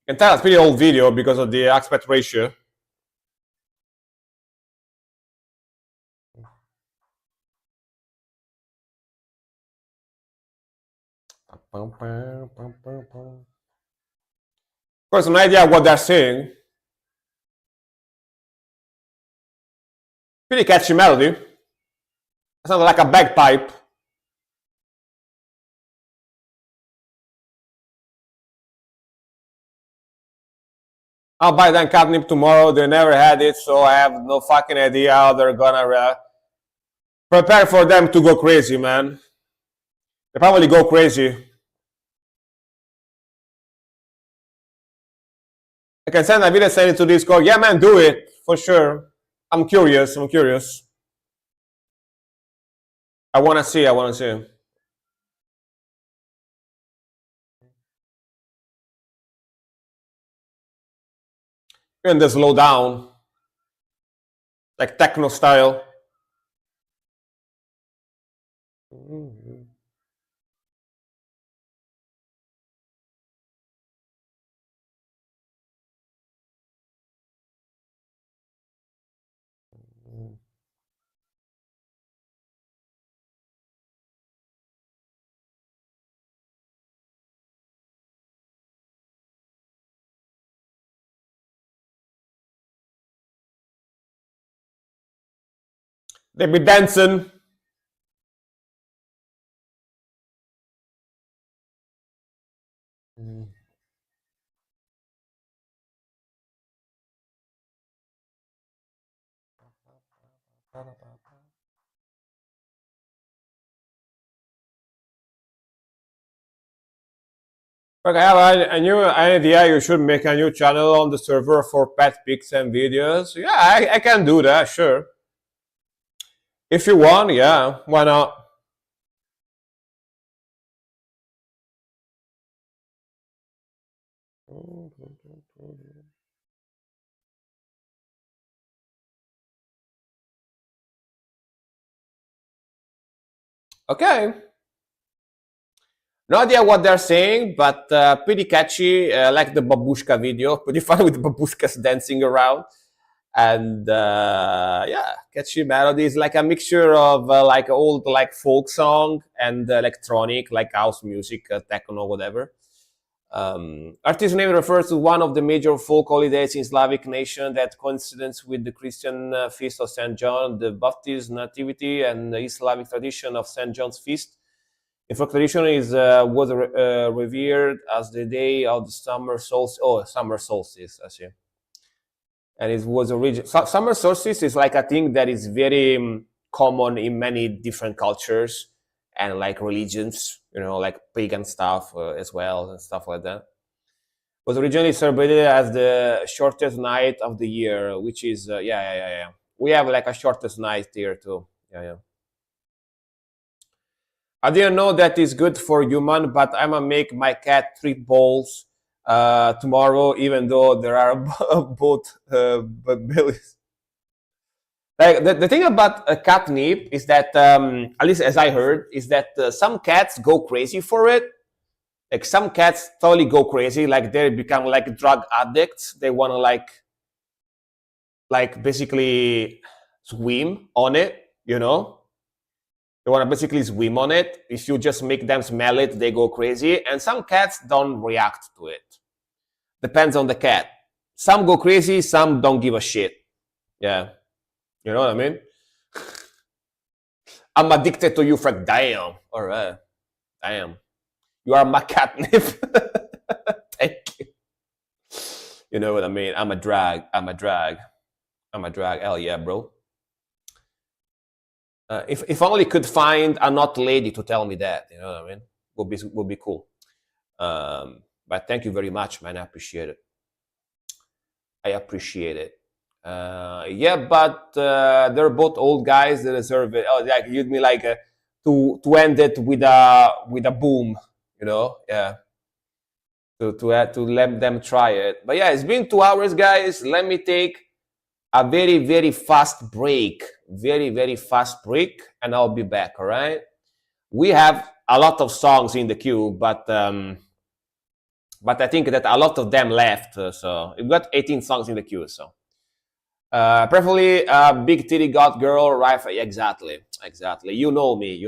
A: You can tell it's pretty old video because of the aspect ratio. Of course, no idea what they're saying. Pretty catchy melody. Sounds like a bagpipe. I'll buy them catnip tomorrow. They never had it, so I have no fucking idea how they're gonna prepare for them to go crazy, man. They probably go crazy. I can send a video, send it to Discord. Yeah, man, do it for sure. I'm curious. I'm curious. I wanna see. I wanna see. And the slow down, like techno style. They be dancing. Okay, I have a new idea. You should make a new channel on the server for pet pics and videos. Yeah, I can do that, sure. If you want, yeah, why not? Okay. No idea what they're saying, but pretty catchy. Like the babushka video, pretty fun with babushkas dancing around, and yeah, catchy melodies. Like a mixture of like old like folk song and electronic, like house music, techno, whatever. Artist name refers to one of the major folk holidays in Slavic nation that coincides with the Christian feast of Saint John, the Baptist Nativity, and the East Slavic tradition of Saint John's feast. In folk tradition, is was revered as the day of the summer solstice. Oh, summer solstice, I see. And it was original. Summer solstice is like a thing that is very common in many different cultures and like religions, you know, like pagan stuff as well and stuff like that. Was originally celebrated as the shortest night of the year, which is yeah. We have like a shortest night here too. Yeah. I didn't know that is good for human, but I'm gonna make my cat 3 bowls tomorrow, even though there are both bellies. Like the thing about a catnip is that, at least as I heard, is that some cats go crazy for it. Like some cats totally go crazy, like they become like drug addicts. They want to like basically swim on it, you know. They want to basically swim on it. If you just make them smell it, they go crazy. And some cats don't react to it. Depends on the cat. Some go crazy, some don't give a shit. Yeah. You know what I mean? I'm addicted to you, Frank. Damn. All right. Damn. You are my catnip. Thank you. You know what I mean? I'm a drag. Hell yeah, bro. If only could find a not lady to tell me that, you know what I mean? Would be cool. But thank you very much, man. I appreciate it. Yeah, but they're both old guys that deserve it. Oh, like you'd mean like to end it with a boom, you know? Yeah. To let them try it. But yeah, it's been 2 hours, guys. Let me take a very fast break. Very fast break, and I'll be back. All right. We have a lot of songs in the queue, but I think that a lot of them left. So we've got 18 songs in the queue. So preferably Big Titty Got Girl, right? Exactly. You know me.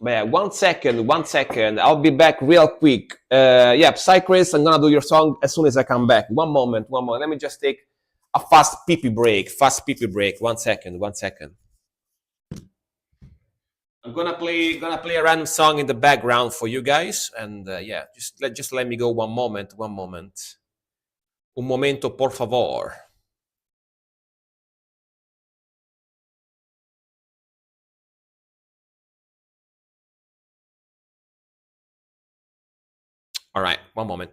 A: But yeah, 1 second. I'll be back real quick. Yeah, Psychris, I'm gonna do your song as soon as I come back. One moment. Let me just take a fast pee break. Fast pee break. 1 second. 1 second. I'm gonna play a random song in the background for you guys, and yeah, just let me go 1 moment. 1 moment. Un momento, por favor. All right, 1 moment.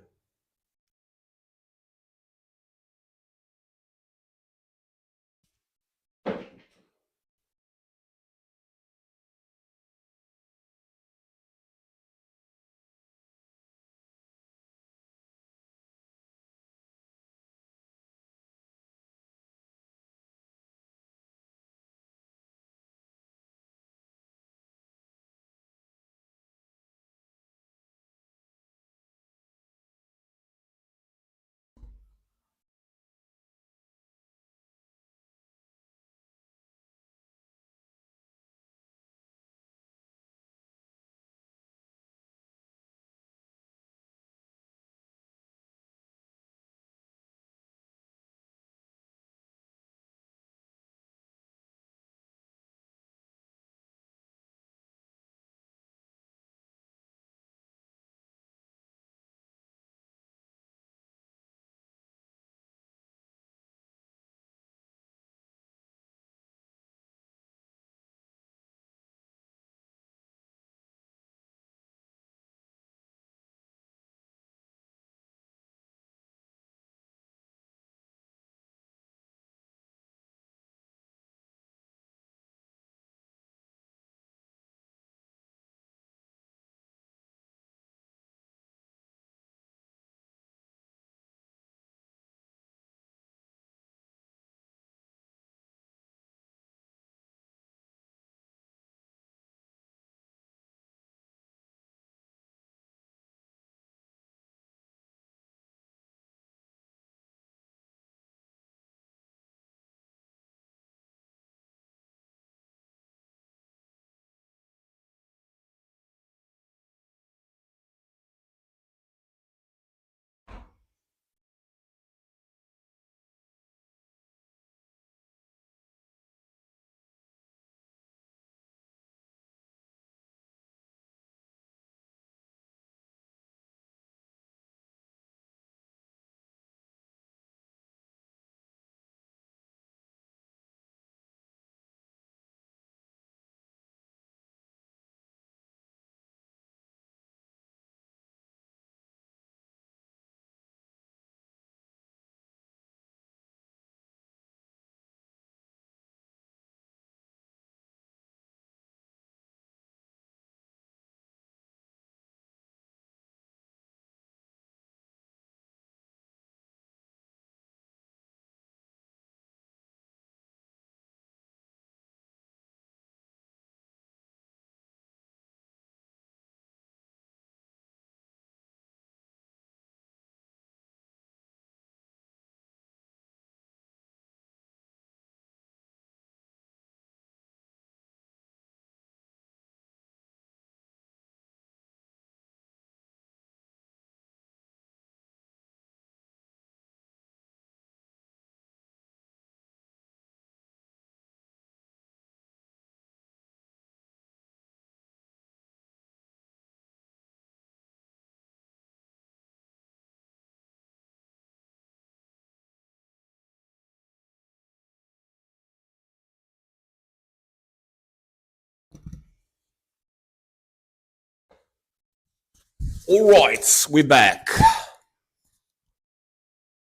A: All right, we're back.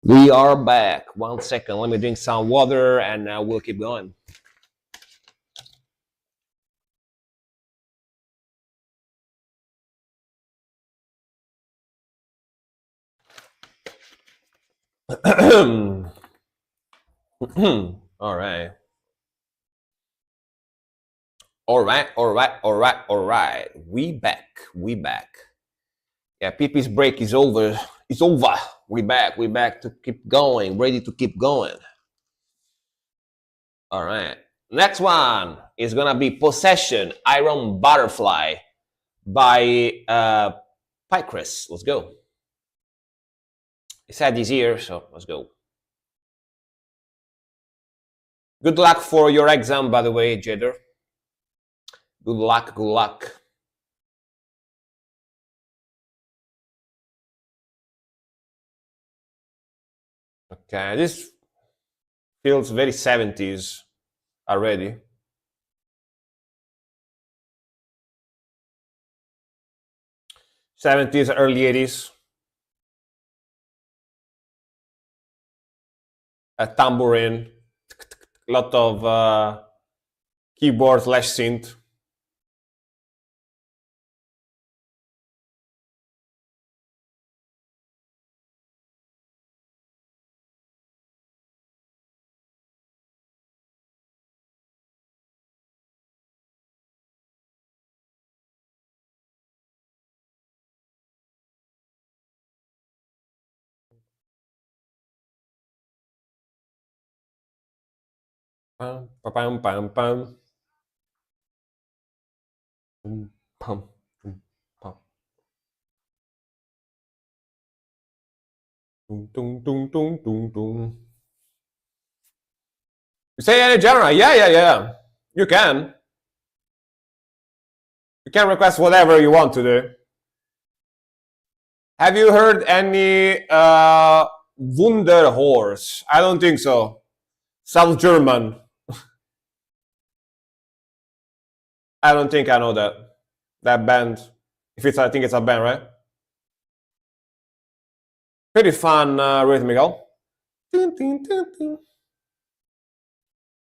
A: We are back. 1 second. Let me drink some water, and we'll keep going. All right. All right, all right, all right, all right. We back. We back. Yeah, Pipi's break is over. It's over. We back. We back to keep going. Ready to keep going. All right. Next one is gonna be Possession, Iron Butterfly by Pycris. Let's go. It's had this year, so let's go. Good luck for your exam, by the way, Jader. Good luck, good luck. Okay, this feels very 70s already. '70s, early '80s. A tambourine, lot of keyboard slash synth. Pam, pam, pam, pam, pam. Pam, pam. Tung, tung, tung, tung, tung, tung. You say any genre? Yeah, yeah, yeah. You can. You can request whatever you want to do. Have you heard any Wunderhorse? I don't think so. South German. I don't think I know that band. If it's, I think it's a band, right? Pretty fun, rhythmical.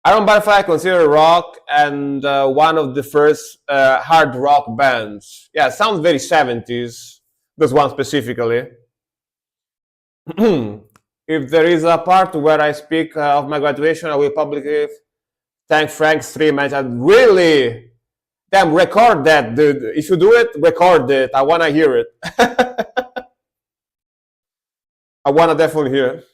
A: Iron Butterfly considered rock and one of the first hard rock bands. Yeah, sounds very 70s. This one specifically. If there is a part where I speak of my graduation, I will publicly thank Frank Stream. And I said, really? Damn, record that, dude. If you do it, record it. I want to hear it. I want to definitely hear it.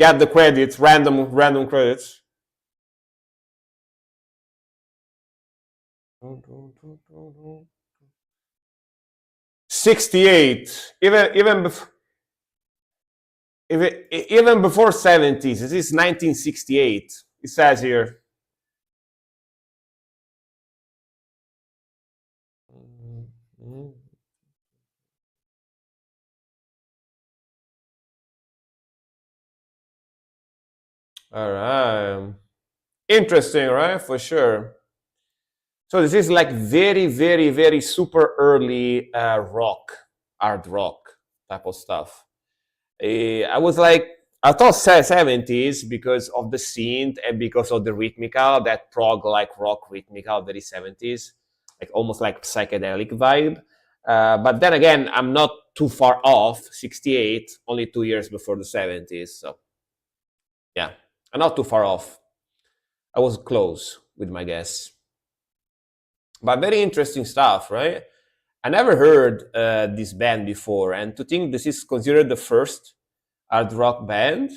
A: Get the credits, random credits. '68, even before '70s. This is 1968. It says here. All right. Interesting, right? For sure. So this is like very super early rock, hard rock type of stuff. I was like, I thought '70s because of the synth and because of the rhythmical, that prog like rock rhythmical, very '70s, like almost like psychedelic vibe. But then again, I'm not too far off. '68, only 2 years before the '70s. So yeah, I'm not too far off. I was close with my guess. But very interesting stuff, right? I never heard this band before, and to think this is considered the first hard rock band,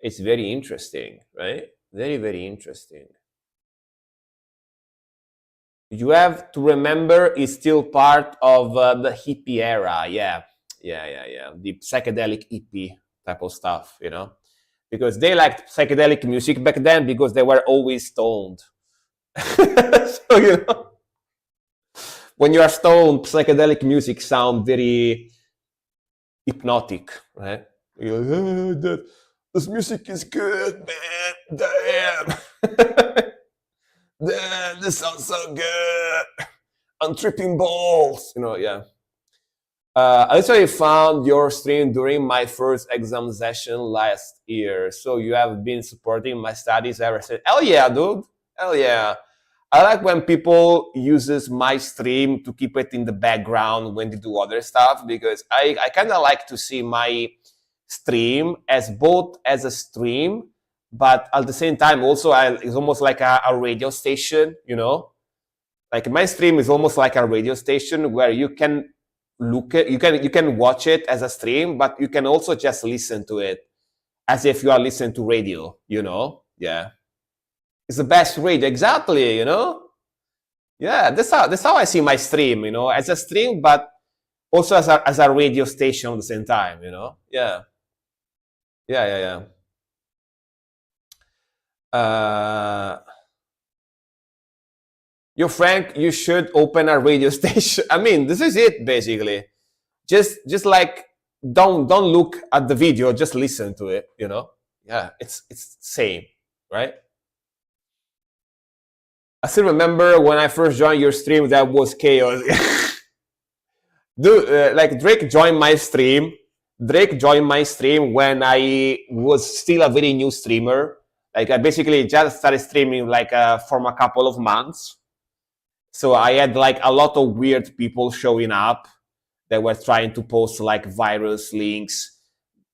A: it's very interesting, right? Very interesting. You have to remember it's still part of the hippie era, yeah, the psychedelic hippie type of stuff, you know, because they liked psychedelic music back then because they were always stoned. So you know, when you are stoned, psychedelic music sound very hypnotic, right? You're like, oh, this music is good, man. Damn. Damn, this sounds so good. I'm tripping balls. You know, yeah. I actually found your stream during my first exam session last year. So you have been supporting my studies ever since. Hell yeah, dude. Hell yeah. I like when people uses my stream to keep it in the background when they do other stuff because I kind of like to see my stream as both as a stream, but at the same time also it's almost like a radio station, you know? Like my stream is almost like a radio station where you can look at you can watch it as a stream, but you can also just listen to it as if you are listening to radio, you know? Yeah. It's the best radio, exactly, you know? Yeah, that's how I see my stream, you know, as a stream, but also as a radio station at the same time, you know? Yeah. Yeah, yeah, yeah. You Frank, you should open a radio station. I mean, this is it basically. Just like don't look at the video, just listen to it, you know? Yeah, it's same, right? I still remember when I first joined your stream, that was chaos. Dude, like Drake joined my stream. Drake joined my stream when I was still a very new streamer. Like I basically just started streaming like from a couple of months. So I had like a lot of weird people showing up that were trying to post like virus links,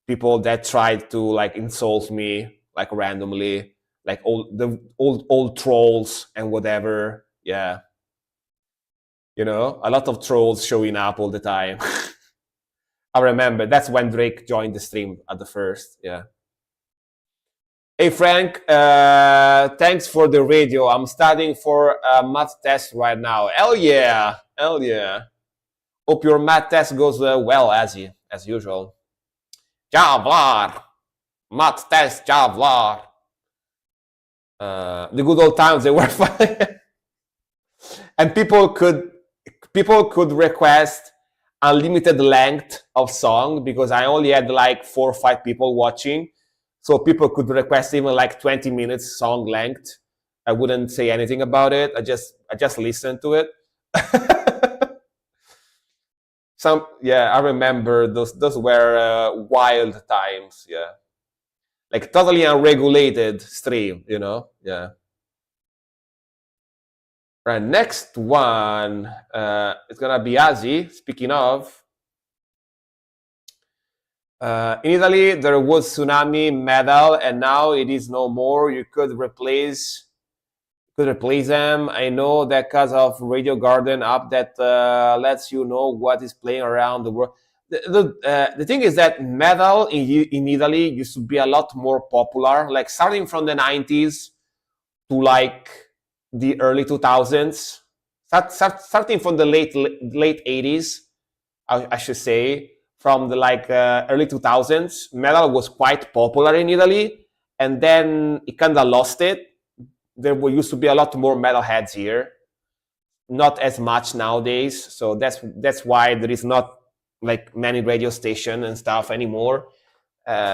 A: people that tried to like insult me like randomly, like old trolls and whatever. Yeah, you know, a lot of trolls showing up all the time. I remember that's when Drake joined the stream at the first. Yeah. Hey Frank, thanks for the radio. I'm studying for a math test right now. Hell yeah, hell yeah. Hope your math test goes well as usual. Javlar, math test, Javlar. The good old times, they were fun. And people could request unlimited length of song because I only had like 4 or 5 people watching, so people could request even like 20 minutes song length. I wouldn't say anything about it. I just listened to it. I remember those were wild times. Yeah, like totally unregulated stream, you know. Yeah. Right, next one, it's gonna be Azi. Speaking of, in Italy there was tsunami metal, and now it is no more. You could replace them. I know that because of Radio Garden app that lets you know what is playing around the world. The thing is that metal in Italy used to be a lot more popular, like starting from the 90s to like the early 2000s, starting from the late 80s, I should say, from the like early 2000s, metal was quite popular in Italy, and then it kind of lost it. There used to be a lot more metalheads here, not as much nowadays. So that's why there is not like many radio station and stuff anymore,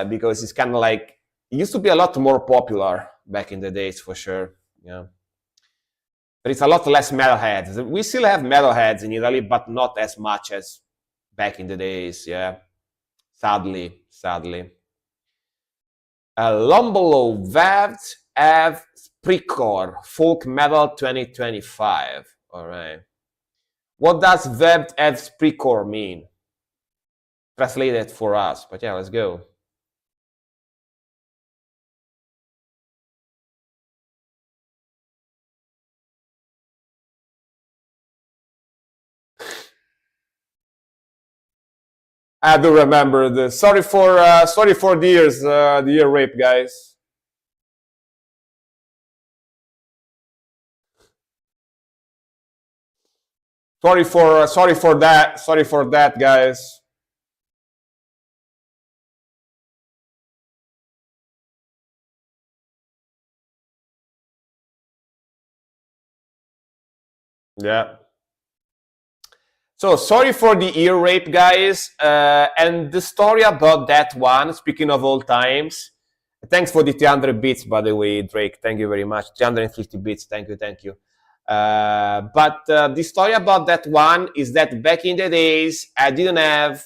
A: because it's kind of like it used to be a lot more popular back in the days for sure. Yeah. There is a lot less metalheads. We still have metalheads in Italy, but not as much as back in the days. Yeah, sadly. Lombolo Vevd Ev Spricor Folk Metal 2025. All right. What does Vevd Ev Spricor mean? Translate it for us. But yeah, let's go. I do remember this. Sorry for the ear rape, guys. Sorry for that, guys. Yeah. So sorry for the ear rape, guys. And the story about that one, speaking of old times, thanks for the 300 bits, by the way, Drake. Thank you very much. 350 bits. Thank you. But the story about that one is that back in the days, I didn't have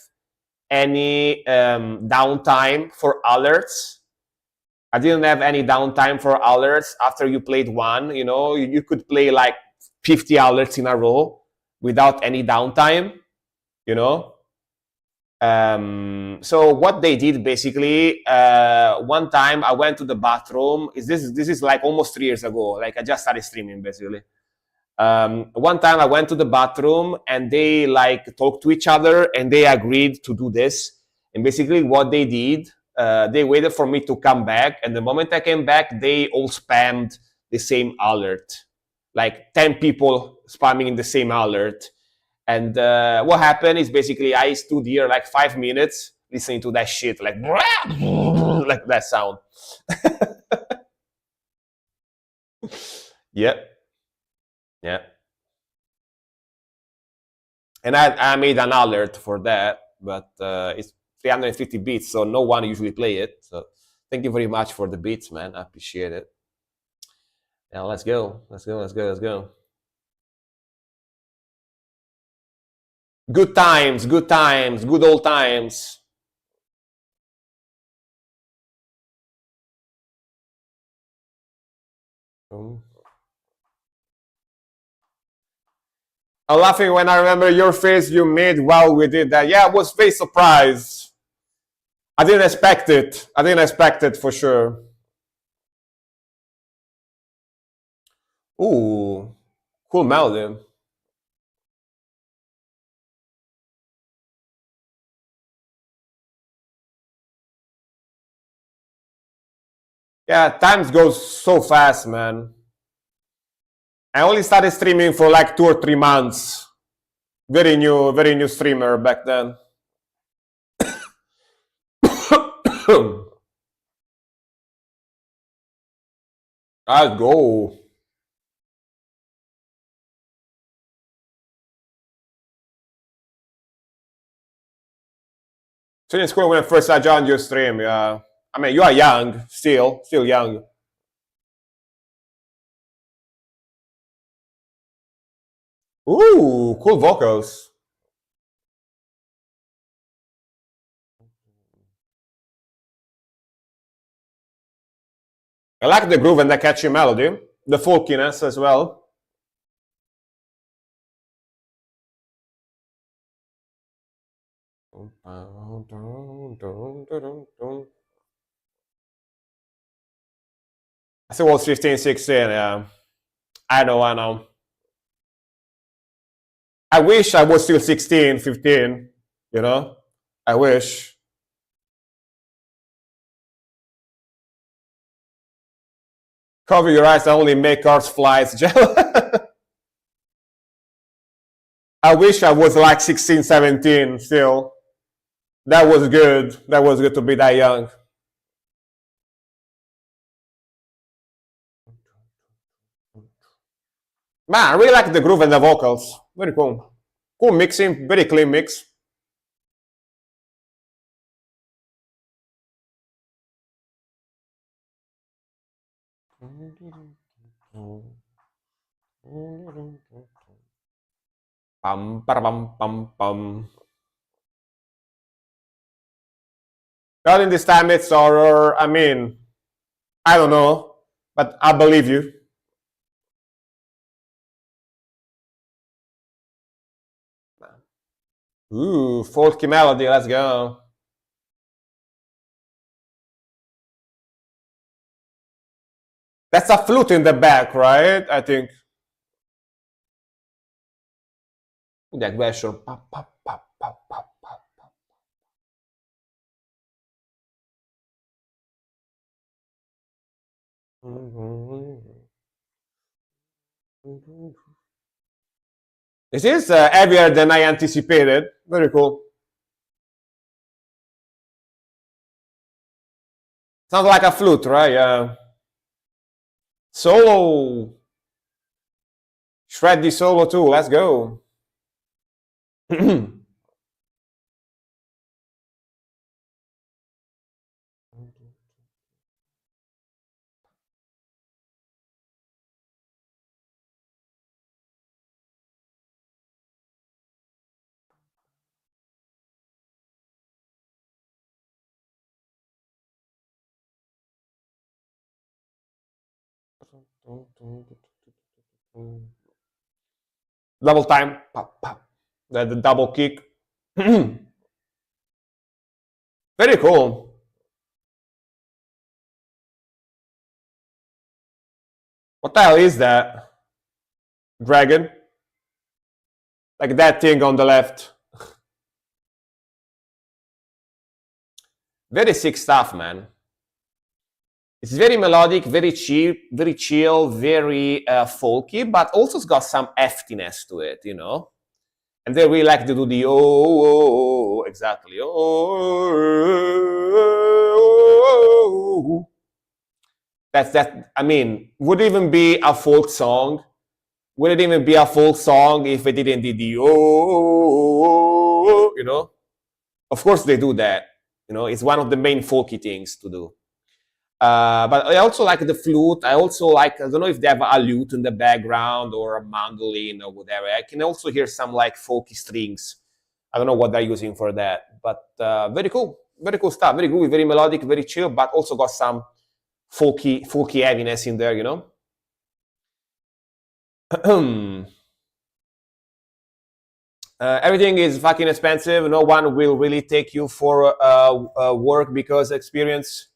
A: any downtime for alerts. I didn't have any downtime for alerts after you played one. You know, you could play like 50 alerts in a row without any downtime, you know. So what they did basically, one time I went to the bathroom. This is like almost 3 years ago. Like I just started streaming basically. One time I went to the bathroom and they like talked to each other and they agreed to do this. And basically what they did, they waited for me to come back. And the moment I came back, they all spammed the same alert, like 10 people spamming in the same alert. And what happened is basically I stood here like 5 minutes listening to that shit, like like that sound. Yeah, yeah. And I made an alert for that, but it's 350 beats, so no one usually play it. So thank you very much for the beats, man. I appreciate it. Now let's go. Let's go. Let's go. Let's go. Good times. Good times. Good old times. I'm laughing when I remember your face you made while we did that. Yeah, I was very surprised. I didn't expect it. I didn't expect it for sure. Ooh, cool melody. Yeah, times goes so fast, man. I only started streaming for like 2 or 3 months. Very new streamer back then. I'll go. So in school when first I joined your stream, yeah. I mean, you are young, still young. Ooh, cool vocals. I like the groove and the catchy melody, the folkiness as well. I think it was 15, 16, yeah. I know. I wish I was still 16, 15, you know? I wish. Cover your eyes and only make cars flies. I wish I was like 16, 17 still. That was good. That was good to be that young. Man, I really like the groove and the vocals. Very cool. Cool mixing, very clean mix. Pum, pum, pum, pum. Well, in this time it's horror. I mean, I don't know, but I believe you. Ooh, folky melody. Let's go. That's a flute in the back, right? I think. That version. Pop, pop, pop, pop, pop, pop, pop. This is heavier than I anticipated. Very cool. Sounds like a flute, right? Yeah. Solo. Shred the solo too. Let's go. Double time. Pop, pop. The double kick. Very cool. What the hell is that? Dragon? Like that thing on the left. Very sick stuff, man. It's very melodic, very chill, very folky, but also it's got some heftiness to it, you know? and they really like to do the oh, exactly. Oh, that's that. I mean, would it even be a folk song? Would it even be a folk song if it didn't do the oh, you know? Of course they do that. You know, it's one of the main folky things to do. But I also like the flute. I also like, I don't know if they have a lute in the background or a mandolin or whatever. I can also hear some like folky strings. I don't know what they're using for that, but very cool. Very cool stuff. Very groovy, very melodic, very chill, but also got some folky heaviness in there, you know? Everything is fucking expensive. No one will really take you for work because experience.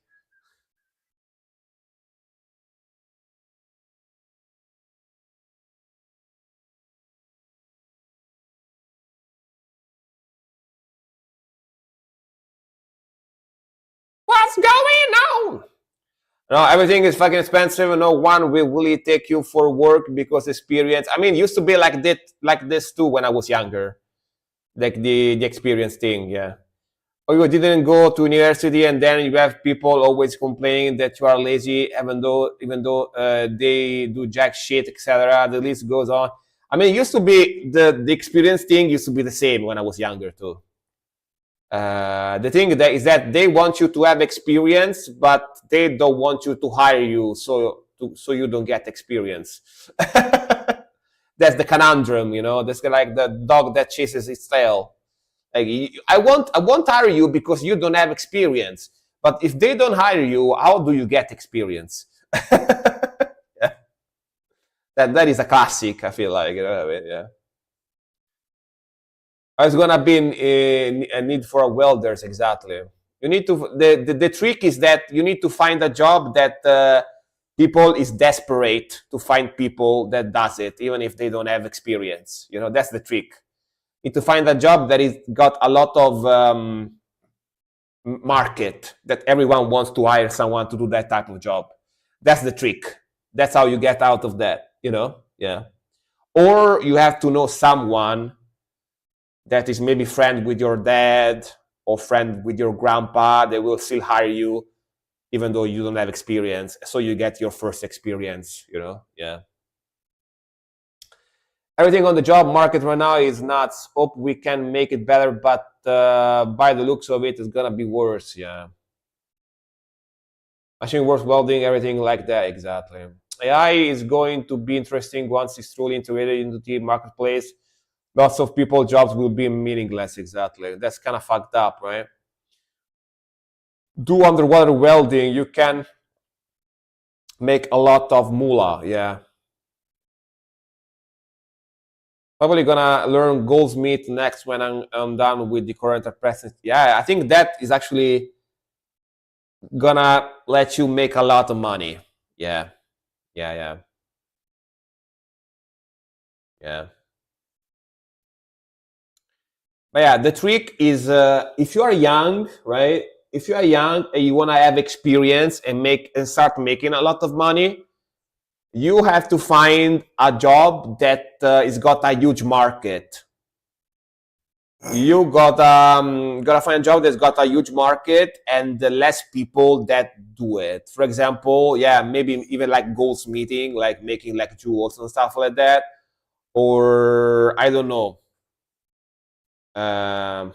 A: What's going on? No, everything is fucking expensive, and no one will really take you for work because experience. I mean, it used to be like this too when I was younger, like the experience thing. Yeah. Or you didn't go to university, and then you have people always complaining that you are lazy, even though they do jack shit, etc. The list goes on. I mean, it used to be the experience thing used to be the same when I was younger too. The thing that is that they want you to have experience, but they don't want you to hire you, so you don't get experience. That's the conundrum, you know. That's like the dog that chases its tail. Like I won't hire you because you don't have experience. But if they don't hire you, how do you get experience? Yeah. That is a classic. I feel like, you know what I mean? Yeah. It's gonna be a need for welders, exactly. You need to the trick is that you need to find a job that people is desperate to find people that does it, even if they don't have experience. You know, that's the trick. You need to find a job that is got a lot of market, that everyone wants to hire someone to do that type of job. That's the trick. That's how you get out of that. You know, yeah. Or you have to know someone that is maybe friend with your dad or friend with your grandpa. They will still hire you even though you don't have experience, so you get your first experience, you know. Yeah, everything on the job market right now is nuts. Hope we can make it better, but by the looks of it, it's gonna be worse. Yeah, machine works, welding, everything like that. Exactly. AI is going to be interesting once it's truly integrated into the marketplace. Lots of people jobs will be meaningless. Exactly. That's kind of fucked up, right? Do underwater welding, you can make a lot of moolah. Yeah, probably gonna learn Goldsmith next when I'm done with the current apprentice. Yeah, I think that is actually gonna let you make a lot of money. Yeah, yeah, yeah, yeah. But yeah, the trick is if you are young, right? If you are young and you wanna have experience and start making a lot of money, you have to find a job that is got a huge market. You gotta find a job that's got a huge market and the less people that do it. For example, yeah, maybe even like goldsmithing, like making like jewels and stuff like that, or I don't know, um,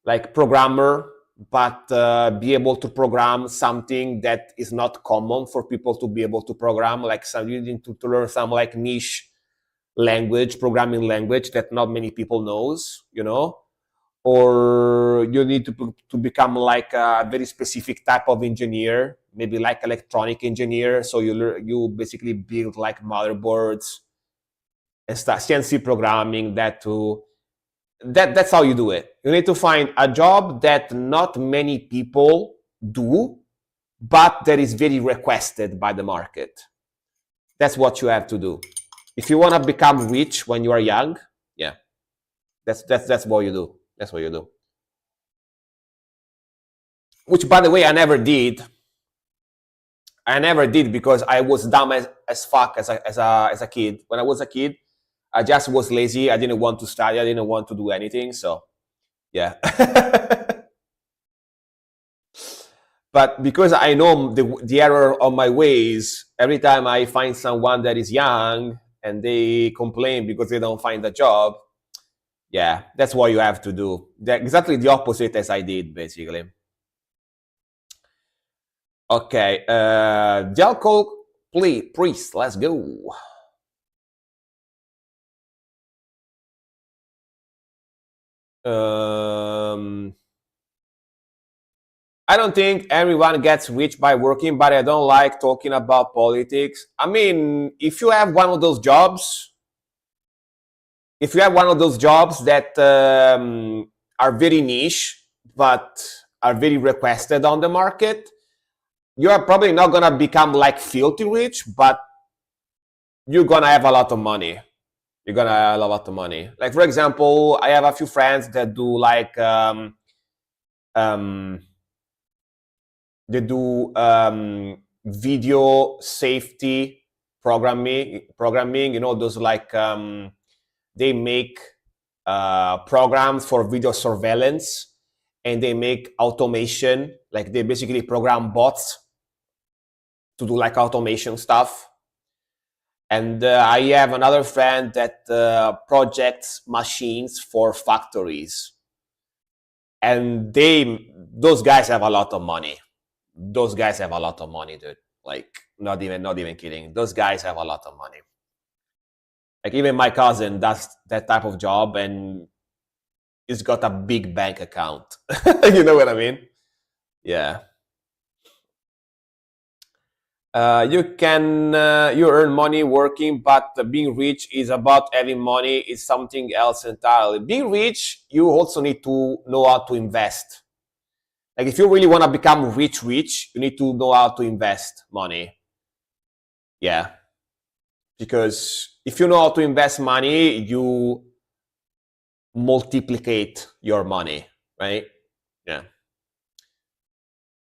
A: like programmer, but be able to program something that is not common for people to be able to program. Like some you need to learn some like niche language, programming language that not many people knows, you know. Or you need to become like a very specific type of engineer, maybe like electronic engineer. So you basically build like motherboards and start CNC programming. That's how you do it. You need to find a job that not many people do, but that is very requested by the market. That's what you have to do. If you want to become rich when you are young, yeah, that's what you do. That's what you do. Which, by the way, I never did. I never did because I was dumb as fuck as a kid. When I was a kid, I just was lazy. I didn't want to study. I didn't want to do anything. So yeah. But because I know the error of my ways, every time I find someone that is young and they complain because they don't find a job, yeah, that's what you have to do. Exactly the opposite as I did, basically. Okay, Jalcol, please, priest, let's go. I don't think everyone gets rich by working, but I don't like talking about politics. I mean, if you have one of those jobs, that are very niche but are very requested on the market, you are probably not gonna become like filthy rich, but you're gonna have a lot of money. You're gonna have a lot of money. Like for example, I have a few friends that do like they do video safety programming. You know, those like they make programs for video surveillance, and they make automation. Like they basically program bots to do like automation stuff. And I have another friend that projects machines for factories, and those guys have a lot of money. Those guys have a lot of money, dude. Like not even kidding. Those guys have a lot of money. Like even my cousin does that type of job, and he's got a big bank account. You know what I mean? Yeah. You earn money working, but being rich is about having money. Is something else entirely. Being rich, you also need to know how to invest. Like if you really want to become rich, you need to know how to invest money. Yeah, because if you know how to invest money, you multiplicate your money, right? Yeah.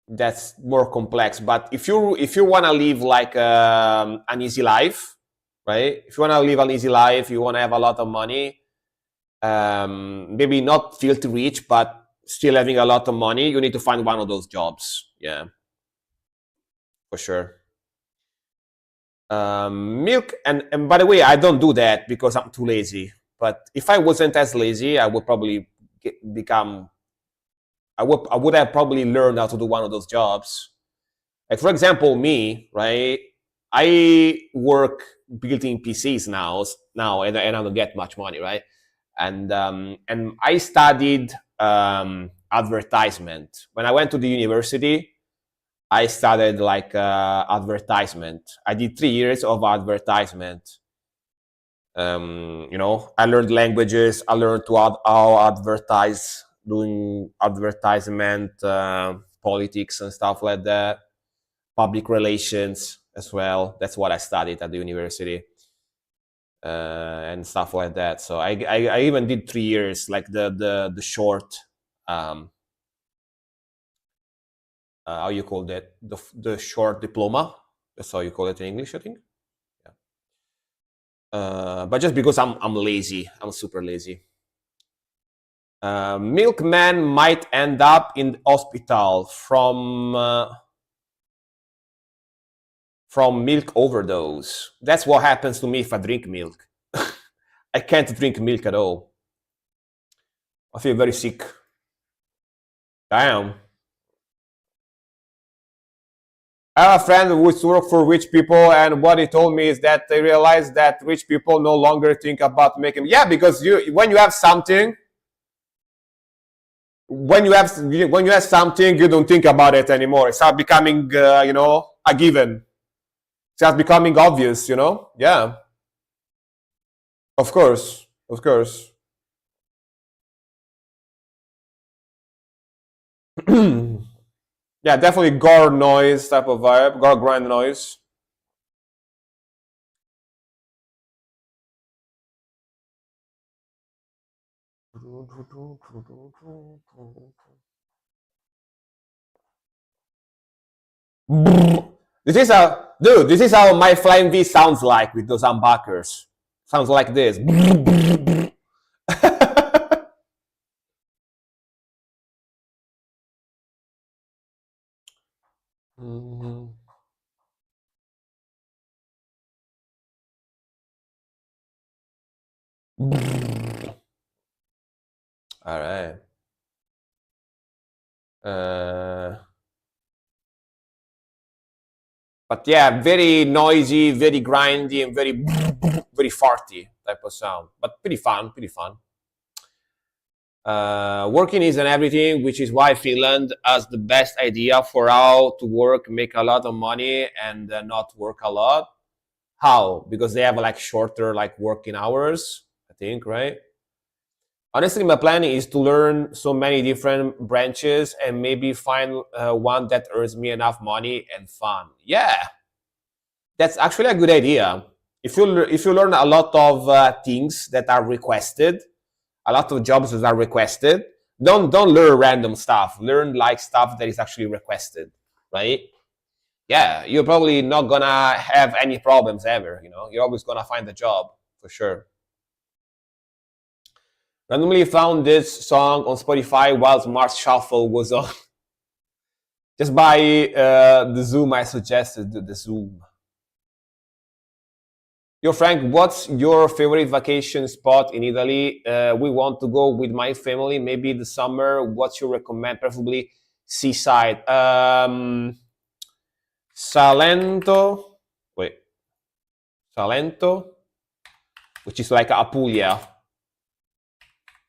A: That's more complex. But if you want to live like an easy life, right? If you want to live an easy life, you want to have a lot of money, maybe not filthy rich, but still having a lot of money, you need to find one of those jobs. Yeah, for sure. Milk, and by the way, I don't do that because I'm too lazy. But if I wasn't as lazy, I would probably become. I would have probably learned how to do one of those jobs. Like for example, me, right? I work building PCs now, and I don't get much money, right? And I studied advertisement when I went to the university. I studied like advertisement. I did 3 years of advertisement. You know, I learned languages. I learned how advertise, doing advertisement, politics and stuff like that, public relations as well. That's what I studied at the university, and stuff like that. So I even did 3 years, like the short, how you call that, the short diploma. That's how you call it in English, I think. Yeah. But just because I'm lazy, I'm super lazy. Milkman might end up in hospital from milk overdose. That's what happens to me if I drink milk. I can't drink milk at all. I feel very sick. Damn. I have a friend who used to work for rich people, and what he told me is that they realized that rich people no longer think about making. Yeah, because when you have something, when you have something, you don't think about it anymore. It starts becoming, a given. It starts becoming obvious, Yeah. Of course. Yeah, definitely gore noise type of vibe, gore grind noise. This is how my Flying V sounds like with those humbuckers. Sounds like this. Mhm. All right. Uh, but yeah, very noisy, very grindy, and very very farty type of sound. But pretty fun, pretty fun. Working isn't everything, which is why Finland has the best idea for how to work, make a lot of money, and not work a lot. How? Because they have like shorter like working hours, I think, right? Honestly, my plan is to learn so many different branches and maybe find one that earns me enough money and fun. Yeah, that's actually a good idea. If you learn a lot of things that are requested, a lot of jobs that are requested, don't learn random stuff. Learn like stuff that is actually requested, right? Yeah, you're probably not gonna have any problems ever. You know, you're always gonna find a job for sure. Randomly found this song on Spotify while Mars Shuffle was on. Just by the Zoom, I suggested the Zoom. Yo, Frank, what's your favorite vacation spot in Italy? We want to go with my family, maybe the summer. What you recommend? Preferably seaside. Salento. Wait, Salento, which is like Apulia.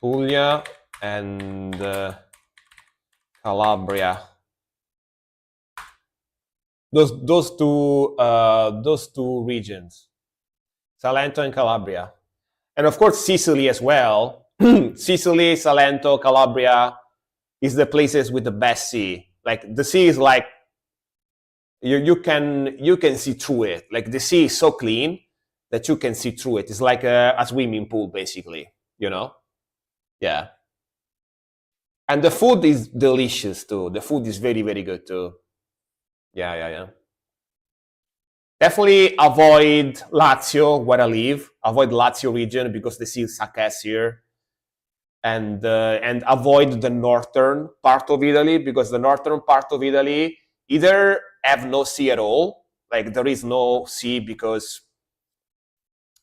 A: Puglia and Calabria. Those two regions, Salento and Calabria, and of course Sicily as well. Sicily, Salento, Calabria is the places with the best sea. Like the sea is like you can see through it. Like the sea is so clean that you can see through it. It's like a swimming pool basically. You know? Yeah. And the food is delicious too. The food is very very good too. Yeah, yeah, yeah. Definitely avoid Lazio where I live. Avoid Lazio region because the sea suck ass here, and avoid the northern part of Italy because the northern part of Italy either have no sea at all, like there is no sea because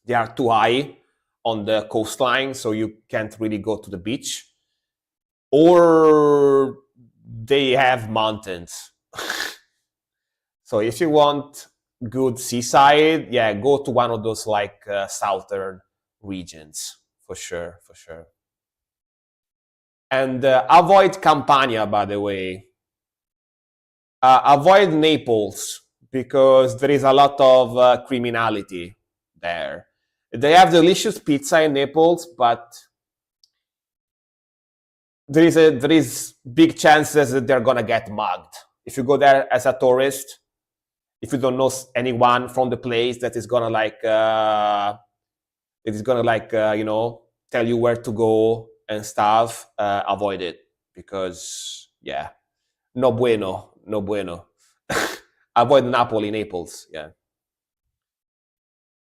A: they are too high on the coastline, so you can't really go to the beach, or they have mountains. So if you want good seaside, yeah, go to one of those like southern regions for sure, for sure. And avoid Campania, by the way. Avoid Naples because there is a lot of criminality there. They have delicious pizza in Naples, but there is big chances that they're gonna get mugged if you go there as a tourist. If you don't know anyone from the place that is gonna like you know, tell you where to go and stuff, avoid it because yeah, no bueno, no bueno. Avoid Napoli, Naples. Yeah,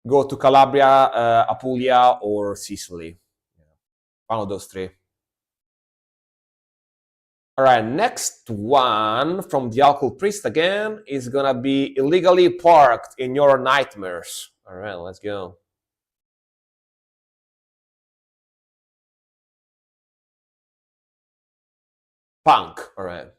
A: go to Calabria, Apulia, or Sicily. Yeah. One of those three. All right, next one from the Alcohol Priest again is gonna be illegally parked in your nightmares. All right, let's go. Punk. All right.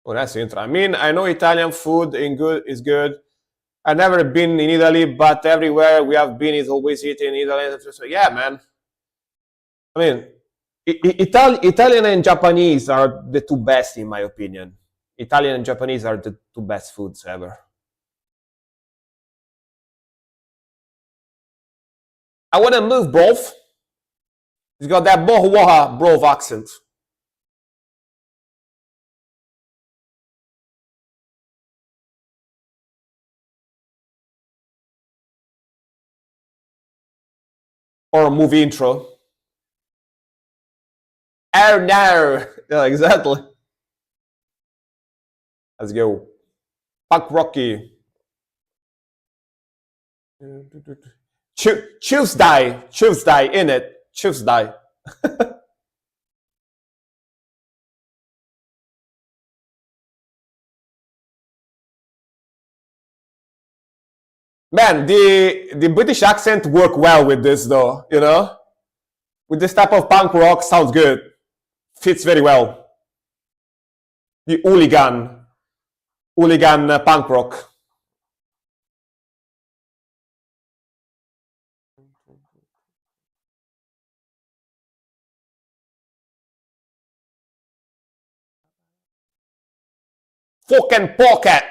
A: Well, that's interesting. I mean, I know Italian food in good is good. I've never been in Italy, but everywhere we have been is always eating Italy. So yeah, man. I mean, Italian and Japanese are the two best in my opinion. Italian and Japanese are the two best foods ever. I want to move, bro. He's got that bohwaha bro accent. Or a movie intro. No, no. Yeah, exactly. Let's go. Punk Rocky. Tuesday in it. Tuesday. Man, the British accent work well with this though, you know? With this type of punk rock sounds good. Fits very well. The hooligan punk rock. Fucking pocket.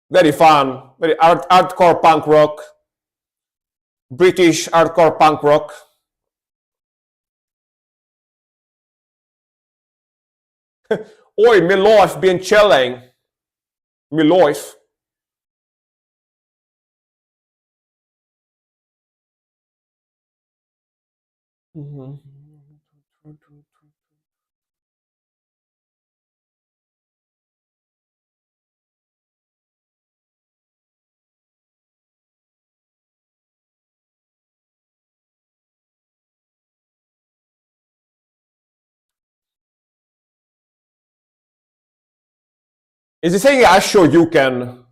A: Very fun. Very hardcore punk rock. British hardcore punk rock. Oi, my life been chilling. My life. Is he saying I show you can?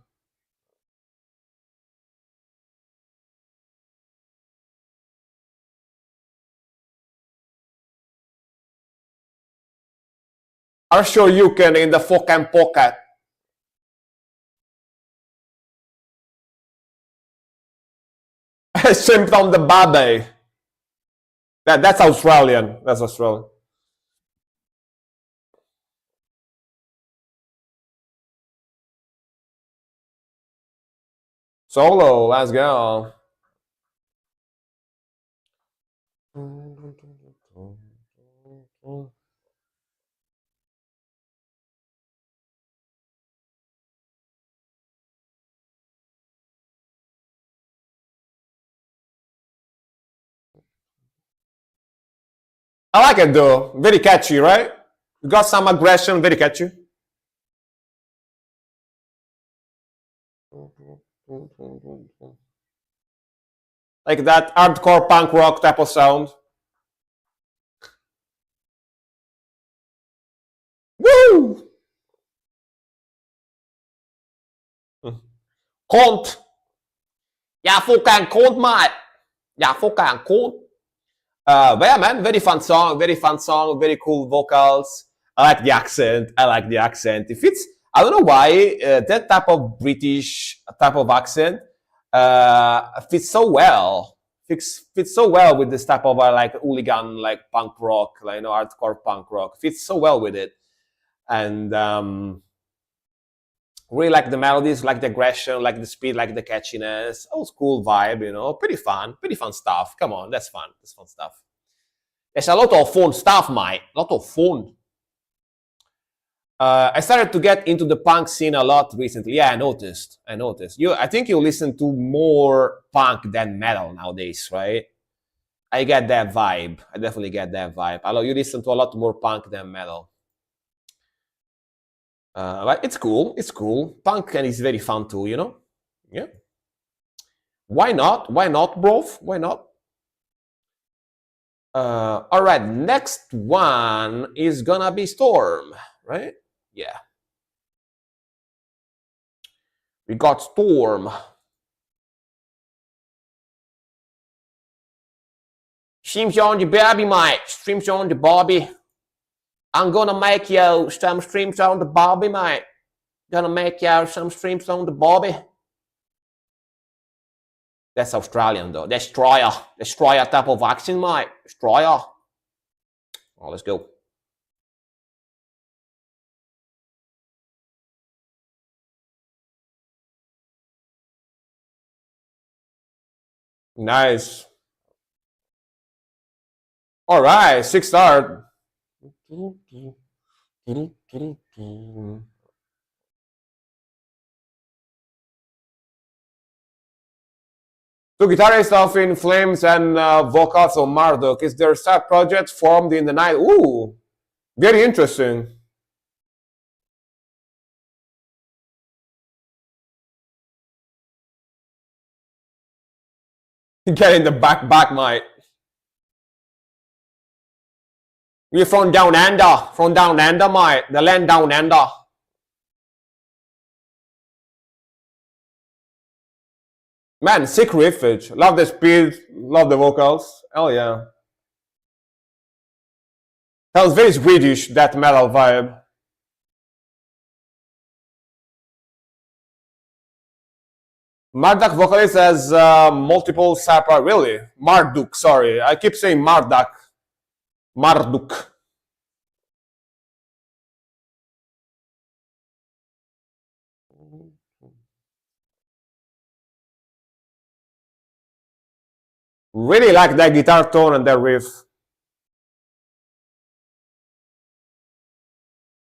A: I show you can in the fucking pocket. Shrimp on the barbie. That's Australian. That's Australian. Solo, let's go. I like it though. Very catchy, right? You got some aggression, very catchy. Like that hardcore punk rock type of sound. Woo! Cunt. Yeah, fucking cunt, mate. Yeah, fucking cunt. But yeah, man, very fun song, very cool vocals. I like the accent. I like the accent. It fits. I don't know why that type of British type of accent fits so well. Fits so well with this type of like hooligan, like punk rock, like hardcore punk rock. Fits so well with it, and really like the melodies, like the aggression, like the speed, like the catchiness. Old school vibe, pretty fun stuff. Come on, that's fun. That's fun stuff. There's a lot of fun stuff, mate. A lot of fun. I started to get into the punk scene a lot recently. Yeah, I noticed. I think you listen to more punk than metal nowadays, right? I get that vibe. I definitely get that vibe. Although you listen to a lot more punk than metal. But it's cool. It's cool. Punk and is very fun too, Yeah. Why not? Why not, bro? Why not? All right. Next one is gonna be Storm, right? Yeah. We got Storm. Streams on the baby, mate. Streams on the Bobby. I'm gonna make you some streams on the Bobby, mate. Gonna make you some streams on the Bobby. That's Australian though. Destroyer. Destroyer type of accent, mate. Destroyer. Oh, let's go. Nice. All right, 6 star. Two guitarists of In Flames and vocals of Marduk. Is their side project formed in the night? Ooh, very interesting. Get in the back, mate. We're from down under, mate. The land down under. Man, sick riffage. Love the speed, love the vocals. Hell yeah. That was very Swedish, that metal vibe. Marduk vocalist has multiple side. Really? Marduk, sorry. I keep saying Marduk. Marduk. Really like that guitar tone and that riff.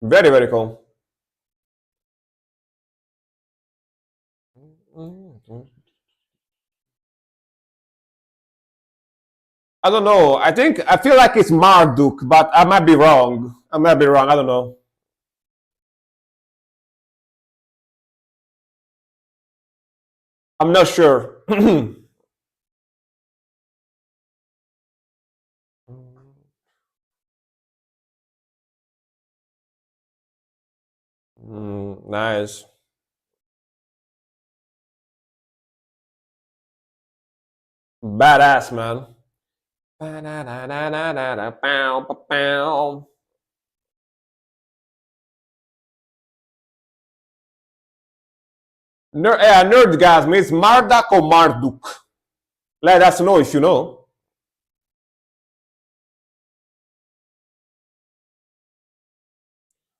A: Very, very cool. I don't know. I feel like it's Marduk, but I might be wrong. I don't know. I'm not sure. Nice. Badass, man. Nerd guys means Marduk or Marduk. Let us know if you know.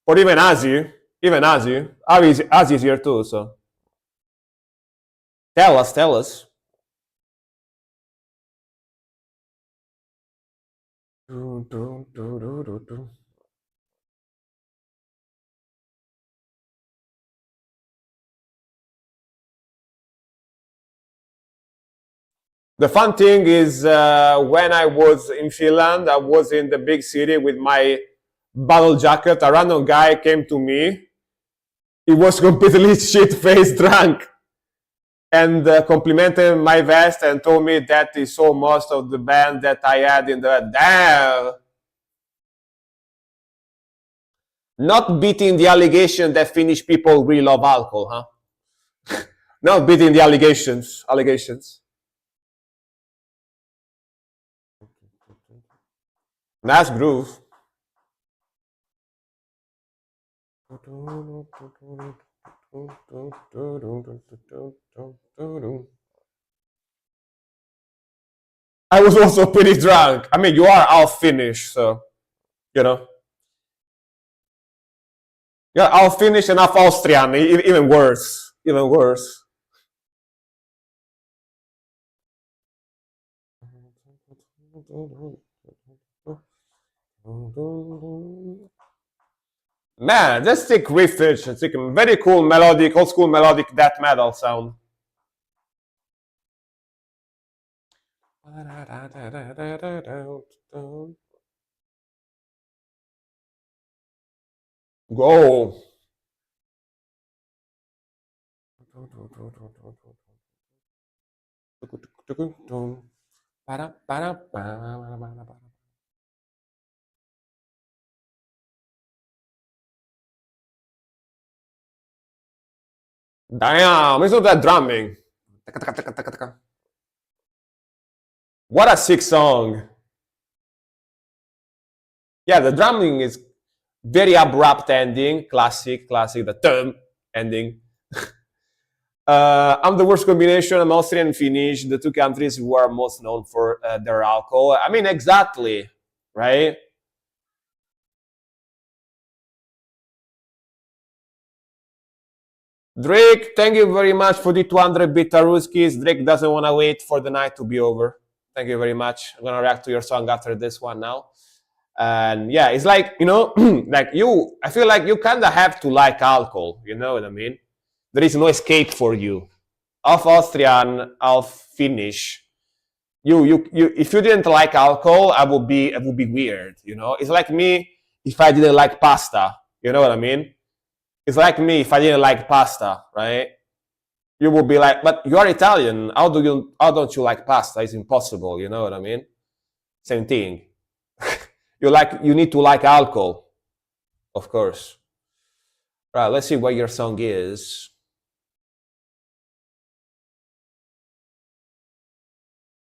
A: Or even Azzy. Azzy is here too, so. Tell us. The fun thing is when I was in Finland, I was in the big city with my battle jacket. A random guy came to me. He was completely shit-faced drunk and complimented my vest and told me that he saw most of the band that I had in the... Damn! Not beating the allegation that Finnish people really love alcohol, huh? Not beating the allegations. Nice groove. I was also pretty drunk. I mean, you are half Finnish, so, you know. You're half Finnish and half Austrian, even worse. Man, just take riffage. It's like a very cool melodic, old school melodic death metal sound. Go. Damn, listen to that drumming. What a sick song. Yeah, the drumming is very abrupt ending, classic, the term ending. I'm the worst combination. I'm Austrian and Finnish, the two countries who are most known for their alcohol. I mean, exactly, right? Drake, thank you very much for the 200 Bitaruskis. Drake doesn't want to wait for the night to be over. Thank you very much. I'm going to react to your song after this one now. And yeah, it's like, you know, I feel like you kind of have to like alcohol, you know what I mean? There is no escape for you. half Austrian, half Finnish. You if you didn't like alcohol, it would be weird, you know? It's like me if I didn't like pasta, you know what I mean? It's like me if I didn't like pasta, right? You would be like, but you are Italian. How don't you like pasta? It's impossible, you know what I mean? Same thing. You need to like alcohol, of course. Right, let's see what your song is.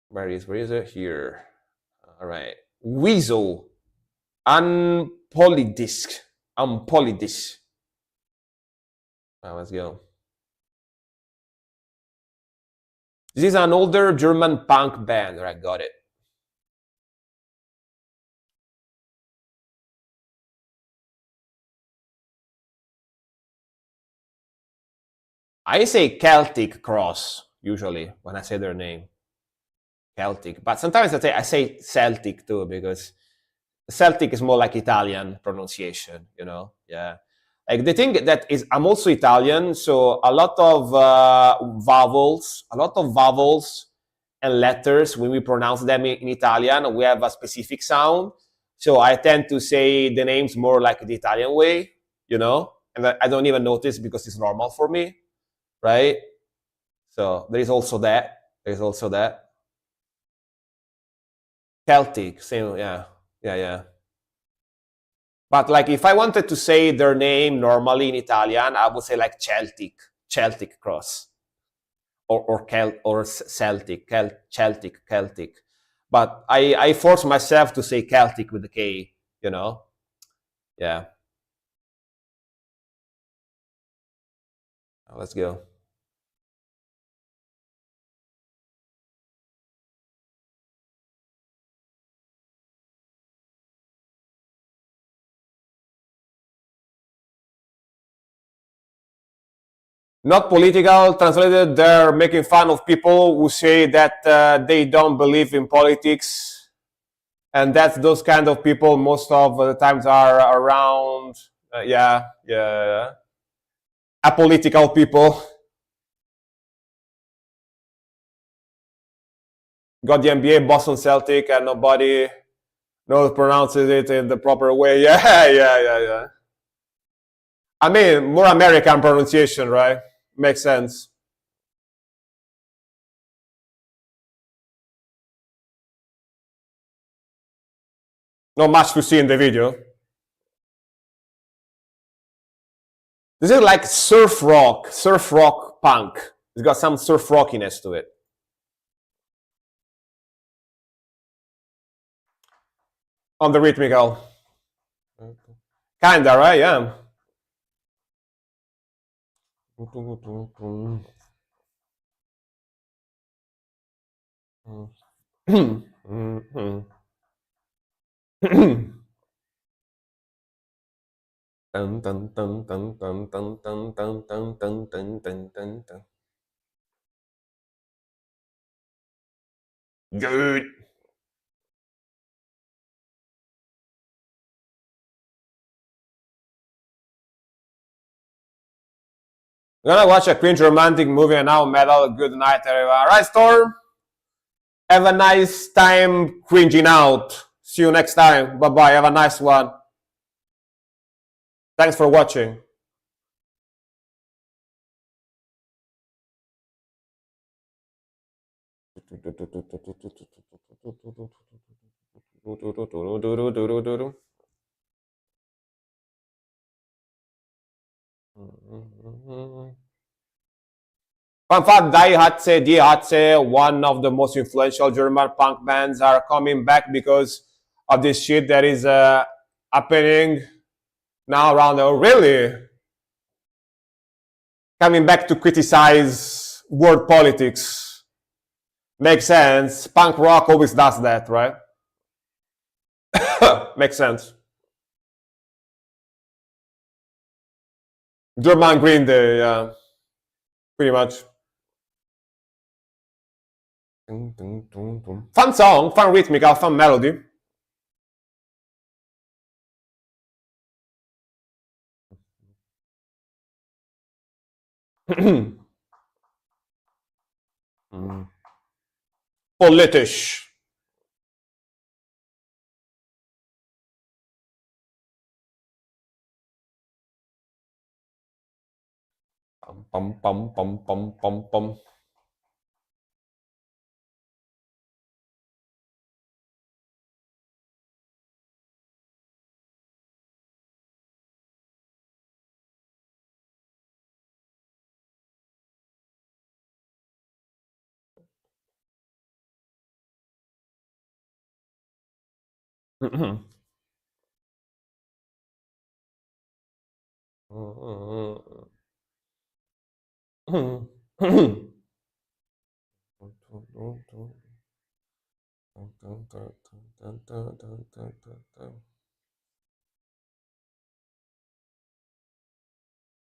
A: Where is it? Here. All right. Weasel. Unpolidisc. Unpolidisc. Let's go. This is an older German punk band. I got it. I say Celtic Cross usually when I say their name. Celtic, but sometimes I say Celtic too because Celtic is more like Italian pronunciation, you know? Yeah. Like the thing that is, I'm also Italian, so a lot of vowels and letters, when we pronounce them in Italian, we have a specific sound. So I tend to say the names more like the Italian way, you know? And I don't even notice because it's normal for me, right? So there is also that. There's also that. Celtic, same, yeah. But like if I wanted to say their name normally in Italian, I would say like Celtic Cross, or Celtic. But I force myself to say Celtic with the K, you know? Yeah. Let's go. Not political, translated, they're making fun of people who say that they don't believe in politics. And that's those kind of people most of the times are around, apolitical people. Got the NBA, Boston Celtic, and nobody pronounces it in the proper way. Yeah. I mean, more American pronunciation, right? Makes sense. Not much to see in the video. This is like surf rock punk. It's got some surf rockiness to it. On the rhythmical. Kinda, right? Yeah. Good. I'm gonna watch a cringe romantic movie and now metal. Good night, everyone. All right, Storm. Have a nice time cringing out. See you next time. Bye bye. Have a nice one. Thanks for watching. Fun fact, Die Hatze, one of the most influential German punk bands, are coming back because of this shit that is happening now around the world. Really? Coming back to criticize world politics. Makes sense. Punk rock always does that, right? Makes sense. German Green Day, yeah. Pretty much. Fun song, fun rhythmical, fun melody. Politisch. Pum, pum, pum, pum, pum, pum.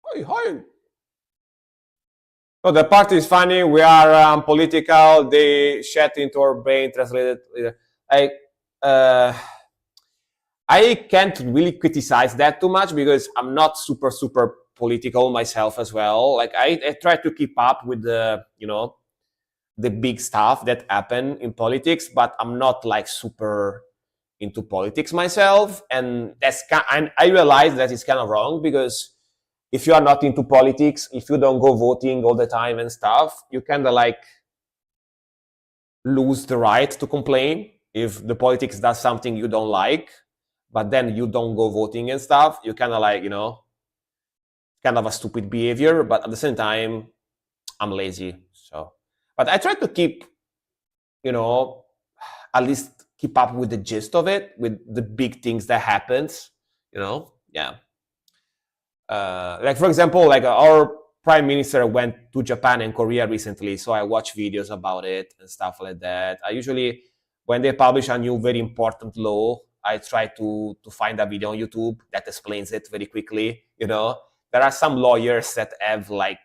A: Hi, hi. So the part is funny. We are political. They shat into our brain. Translated. Like, uh, I can't really criticize that too much because I'm not super political myself as well. Like I try to keep up with the big stuff that happen in politics, but I'm not like super into politics myself, and and I realize that it's kind of wrong because if you are not into politics, if you don't go voting all the time and stuff, you kind of like lose the right to complain if the politics does something you don't like, but then you don't go voting and stuff. You kind of like kind of a stupid behavior, but at the same time, I'm lazy. So, but I try to keep at least keep up with the gist of it, with the big things that happens. Yeah. Like for example, like our prime minister went to Japan and Korea recently, so I watch videos about it and stuff like that. I usually, when they publish a new very important law, I try to find a video on YouTube that explains it very quickly. There are some lawyers that have like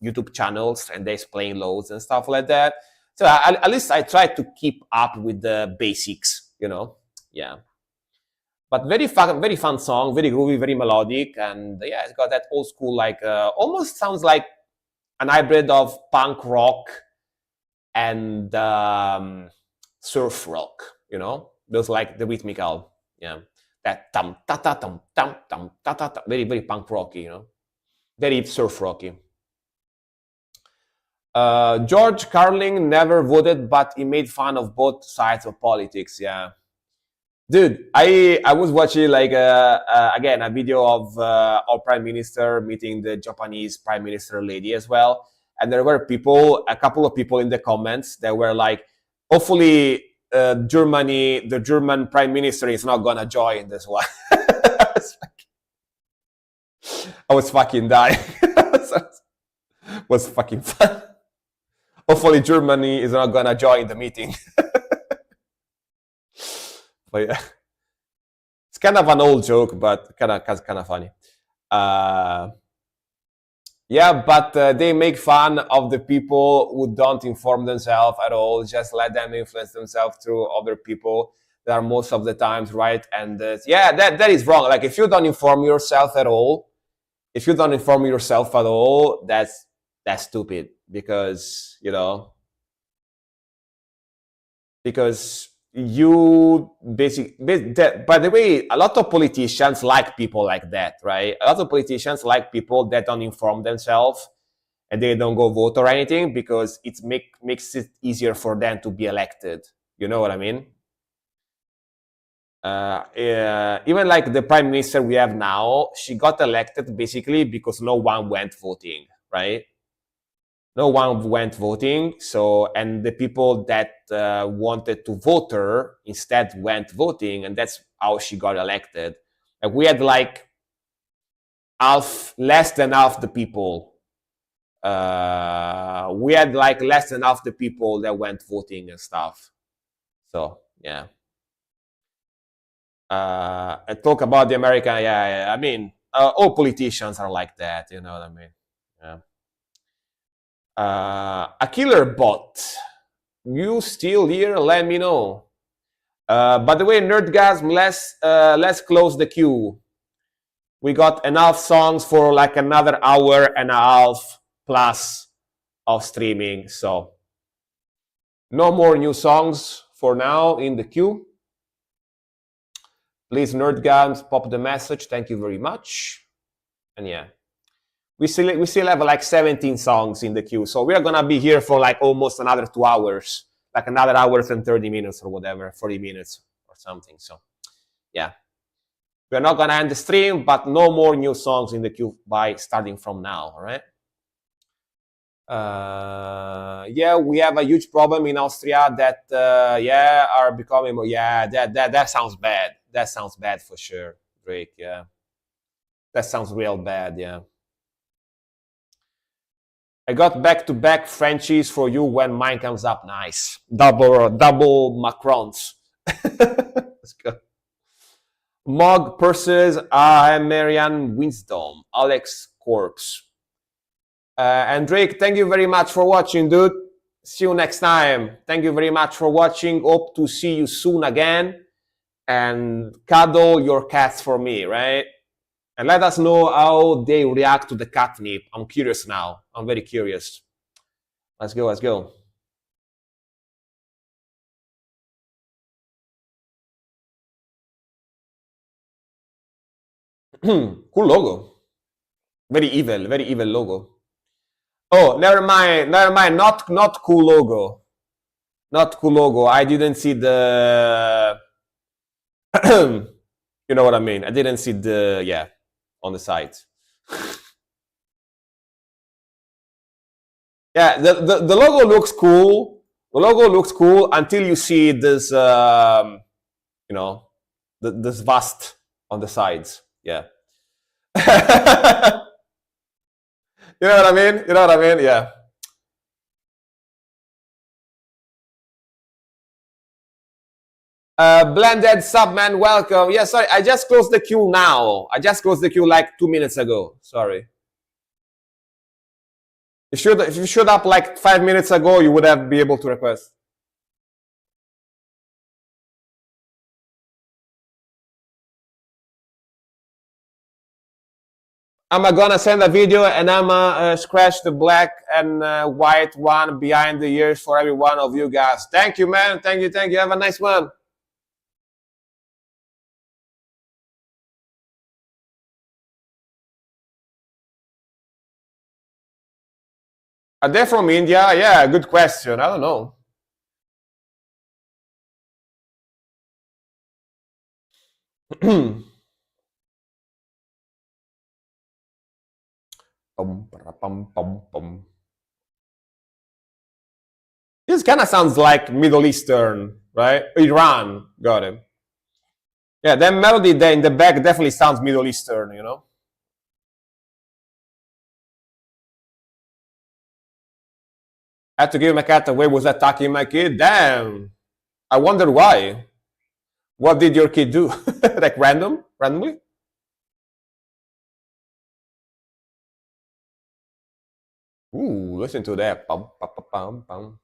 A: YouTube channels and they explain laws and stuff like that. So at least I try to keep up with the basics. Yeah. But very fun song, very groovy, very melodic, and yeah, it's got that old school like almost sounds like an hybrid of punk rock and surf rock. Those like the rhythmical, yeah, that tam ta ta tam tam tam ta ta ta, very punk rocky, very surf rocky. George Carlin never voted, but he made fun of both sides of politics. Yeah. Dude, I was watching like again a video of our prime minister meeting the Japanese prime minister lady as well, and there were a couple of people in the comments that were like, hopefully the German prime minister is not gonna join this one. I was fucking dying. Was fucking fun. Hopefully Germany is not gonna join the meeting. But yeah, it's kind of an old joke, but kind of funny. Yeah, but they make fun of the people who don't inform themselves at all. Just let them influence themselves through other people that are most of the times right. And yeah, that is wrong. Like if you don't inform yourself at all, that's stupid because you basically, by the way, a lot of politicians like people like that, right? A lot of politicians like people that don't inform themselves and they don't go vote or anything because it makes it easier for them to be elected. You know what I mean? Even like the prime minister we have now, she got elected basically because no one went voting, right? No one went voting. So, and the people that wanted to vote her instead went voting, and that's how she got elected. And we had like less than half the people. We had like less than half the people that went voting and stuff. So yeah. I talk about the American. Yeah. I mean, all politicians are like that. You know what I mean? Yeah. A killer bot. You still here? Let me know. By the way, Nerdgasm, let's close the queue. We got enough songs for like another hour and a half plus of streaming. So No more new songs for now in the queue. Please, Nerdgasm, pop the message. Thank you very much. And yeah, we still have like 17 songs in the queue, so we are gonna be here for like almost another 2 hours, like another hour and 30 minutes or whatever, 40 minutes or something. So yeah, we're not gonna end the stream, but no more new songs in the queue by starting from now. All right. Yeah, we have a huge problem in Austria that are becoming more. Yeah, that sounds bad. That sounds bad for sure, Drake. Yeah, that sounds real bad. Yeah. I got back-to-back Frenchies for you when mine comes up. Nice. Double Macrons. Let's go. Mog Purses, Marianne Winsdom, Alex Corpse. And Drake, thank you very much for watching, dude. See you next time. Thank you very much for watching. Hope to see you soon again. And cuddle your cats for me, right? And let us know how they react to the catnip. I'm curious now. I'm very curious. Let's go, let's go. Cool logo. Very evil logo. Oh, never mind. Not cool logo. Not cool logo. I didn't see the... you know what I mean. I didn't see the... Yeah, on the site. Yeah, the logo looks cool. The logo looks cool until you see this, you know, this vast on the sides. Yeah. You know what I mean? You know what I mean? Yeah. Blended Subman, welcome. Yeah, sorry, I just closed the queue now. I just closed the queue like 2 minutes ago. Sorry. If you showed up like 5 minutes ago, you would have been able to request. I'm gonna send a video and I'm scratch the black and white one behind the ears for every one of you guys. Thank you, man. Thank you. Have a nice one. Are they from India? Yeah, good question. I don't know. This kind of sounds like Middle Eastern, right? Iran, got it. Yeah, that melody there in the back definitely sounds Middle Eastern, you know? I had to give my cat away, was attacking my kid? Damn. I wonder why. What did your kid do? Like randomly? Ooh, listen to that. Pum, pum, pum, pum, pum.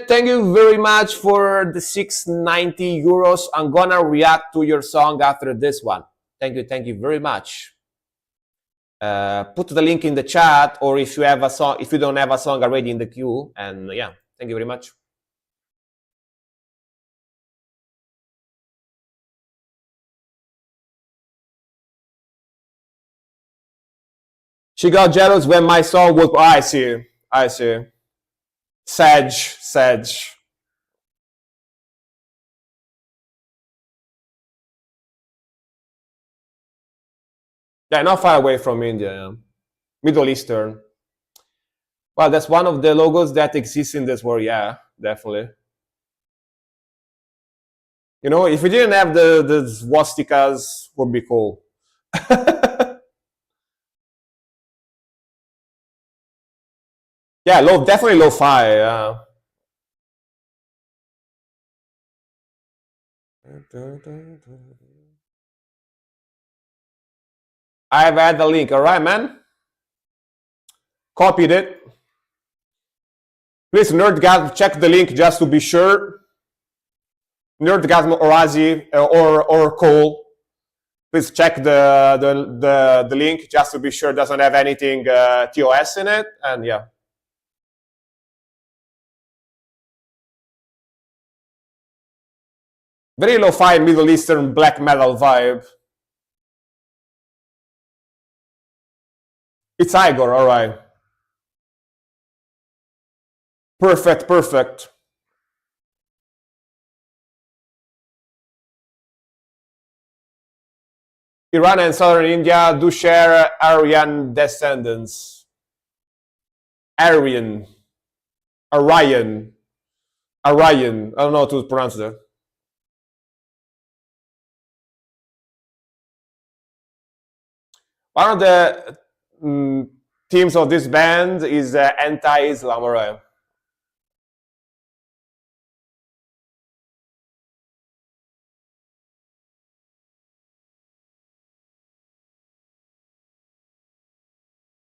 A: Thank you very much for the 690 euros. I'm gonna react to your song after this one. Thank you very much. Put the link in the chat, or if you have a song, if you don't have a song already in the queue, and yeah, thank you very much. She got jealous when my song was. Oh, I see. Sage. Yeah, not far away from India. Yeah. Middle Eastern. Well, that's one of the logos that exists in this world. Yeah, definitely. You know, if we didn't have the swastikas, would be cool. Yeah, definitely lo-fi. Yeah. I've added the link. All right, man. Copied it. Please, Nerdgasm, check the link just to be sure. Nerdgasm or Ozzy or Cole. Please check the link just to be sure it doesn't have anything TOS in it. And yeah. Very lo-fi Middle Eastern black metal vibe. It's Igor, all right. Perfect, perfect. Iran and southern India do share Aryan descendants. Aryan. Aryan. Aryan. I don't know how to pronounce that. One of the themes of this band is anti-Islam, right?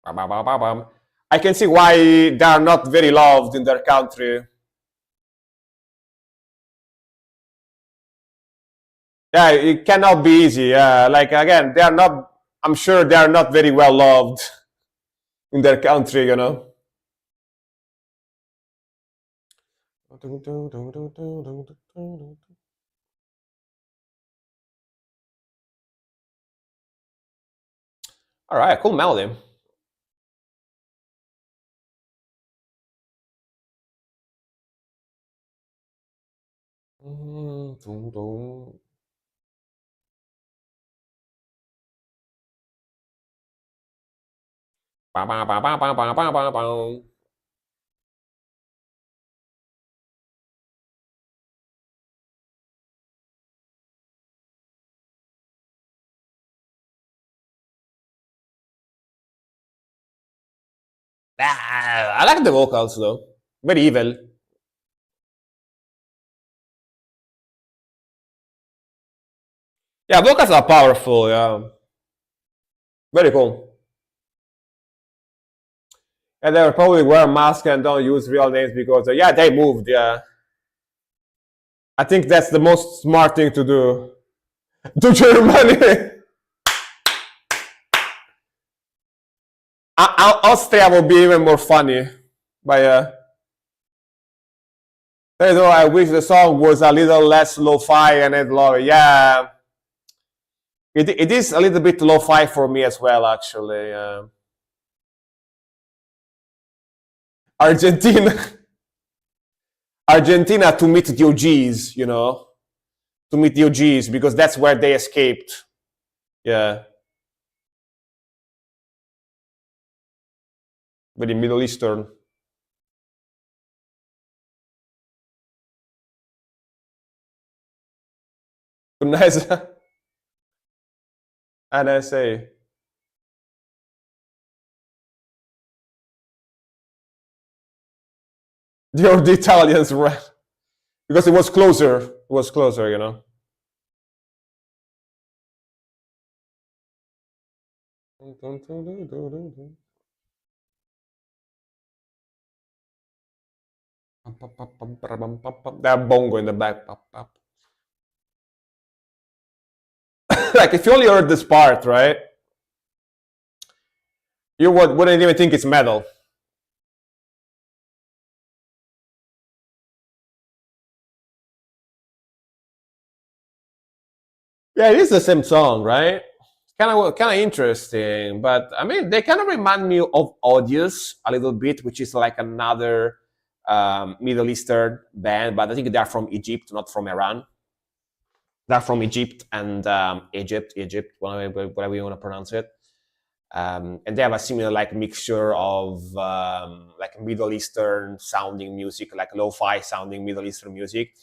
A: I can see why they are not very loved in their country. Yeah, it cannot be easy. Like again, they are not. I'm sure they are not very well loved in their country, you know. All right, cool melody. I like the vocals though. Very evil. Yeah, vocals are powerful. Yeah, very cool. And they probably wear masks and don't use real names because yeah, they moved. Yeah, I think that's the most smart thing to do. To Germany. Austria will be even more funny. But I wish the song was a little less lo-fi and it low. Yeah, it is a little bit lo-fi for me as well, actually. Argentina to meet the OGs, you know, to meet the OGs because that's where they escaped. Yeah. Very Middle Eastern. Nice. NSA. The Italians, right? Because it was closer. It was closer, you know. That bongo in the back. Like if you only heard this part, right? You wouldn't even think it's metal. Yeah, it is the same song, right? Kind of interesting, but I mean, they kind of remind me of Odious a little bit, which is like another Middle Eastern band, but I think they're from Egypt, not from Iran. They're from Egypt and Egypt, whatever you want to pronounce it. And they have a similar like mixture of like Middle Eastern sounding music, like lo-fi sounding Middle Eastern music,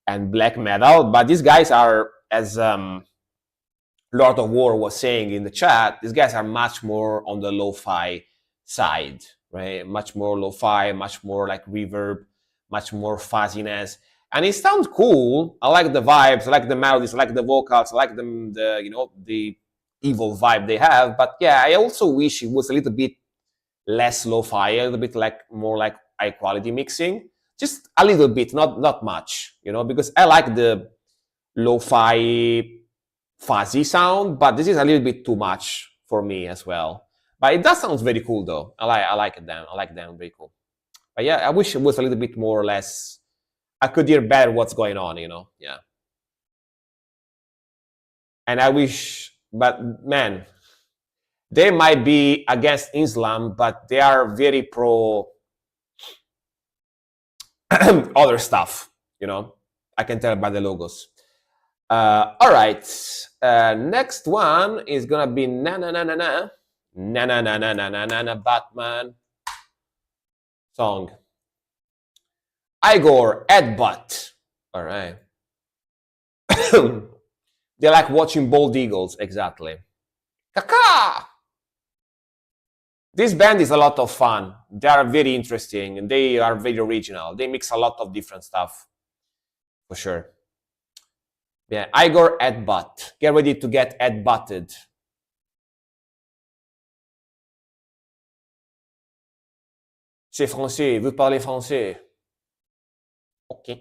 A: and black metal. But these guys are, as Lord of War was saying in the chat, these guys are much more on the lo-fi side, right? Much more lo-fi, much more like reverb, much more fuzziness. And it sounds cool. I like the vibes, I like the melodies, I like the vocals, I like the you know, the evil vibe they have. But yeah, I also wish it was a little bit less lo-fi, a little bit like more like high quality mixing. Just a little bit, not much, you know, because I like the lo-fi fuzzy sound, but this is a little bit too much for me as well. But it does sound very cool though. I like it them. I like them, very cool. But yeah, I wish it was a little bit more or less. I could hear better what's going on, you know. Yeah. And I wish, but man, they might be against Islam, but they are very pro other stuff, you know. I can tell by the logos. All right. Next one is gonna be na na na na na na na na na na na na na Batman song. Igor Headbutt. All right. They like watching bald eagles, exactly. Kaka! This band is a lot of fun. They are very interesting and they are very original. They mix a lot of different stuff, for sure. Yeah, Igor Headbutt. Get ready to get headbutted. C'est français, vous parlez français. Ok.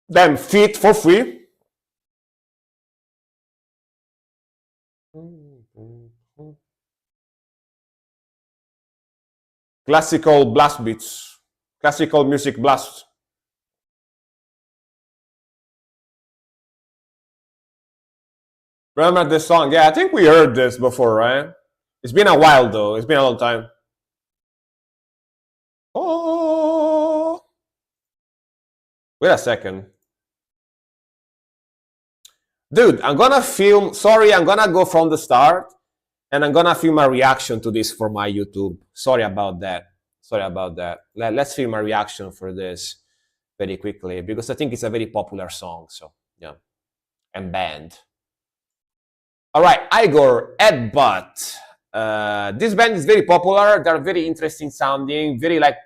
A: Then feet for free. Classical blast beats. Classical music blast. Remember this song? Yeah, I think we heard this before, right? It's been a while though. It's been a long time. Oh. Wait a second. Dude, I'm gonna film. Sorry, I'm gonna go from the start and I'm gonna film a reaction to this for my YouTube. Sorry about that. Sorry about that. Let's film a reaction for this very quickly because I think it's a very popular song. So, yeah. And band. All right, Igor Headbutt. This band is very popular. They're very interesting sounding, very like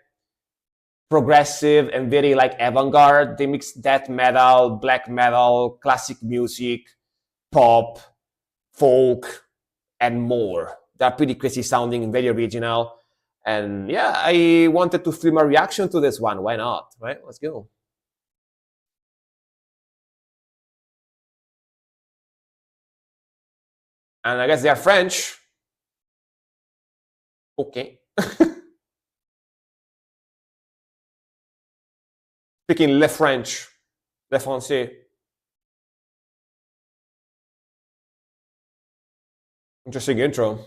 A: progressive and very like avant-garde. They mix death metal, black metal, classic music, pop, folk, and more. They're pretty crazy sounding and very original. And yeah, I wanted to film a reaction to this one. Why not? Right? Let's go. And I guess they're French. Okay. Speaking le French, le français. Interesting intro.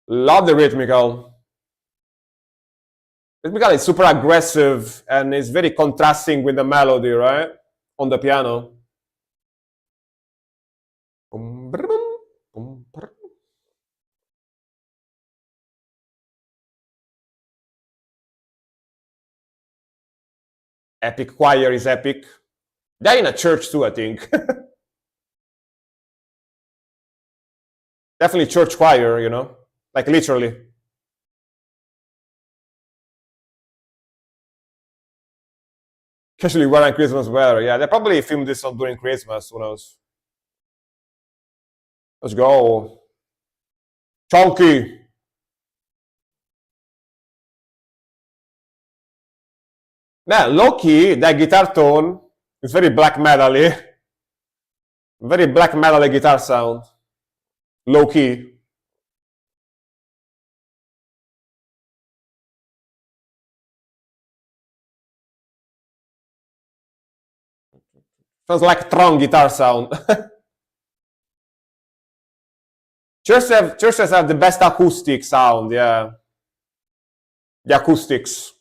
A: Love the rhythmical. Rhythmical is super aggressive and is very contrasting with the melody, right? On the piano. Epic choir is epic. They're in a church too, I think. Definitely church choir, you know, like literally. Especially wearing Christmas weather. Yeah, they probably filmed this on during Christmas. Who knows? Let's go. Chunky. Now, low key, that guitar tone is very black metal-y. Very black metal guitar sound. Low key. Sounds like Tron guitar sound. Churches have the best acoustic sound, yeah. The acoustics.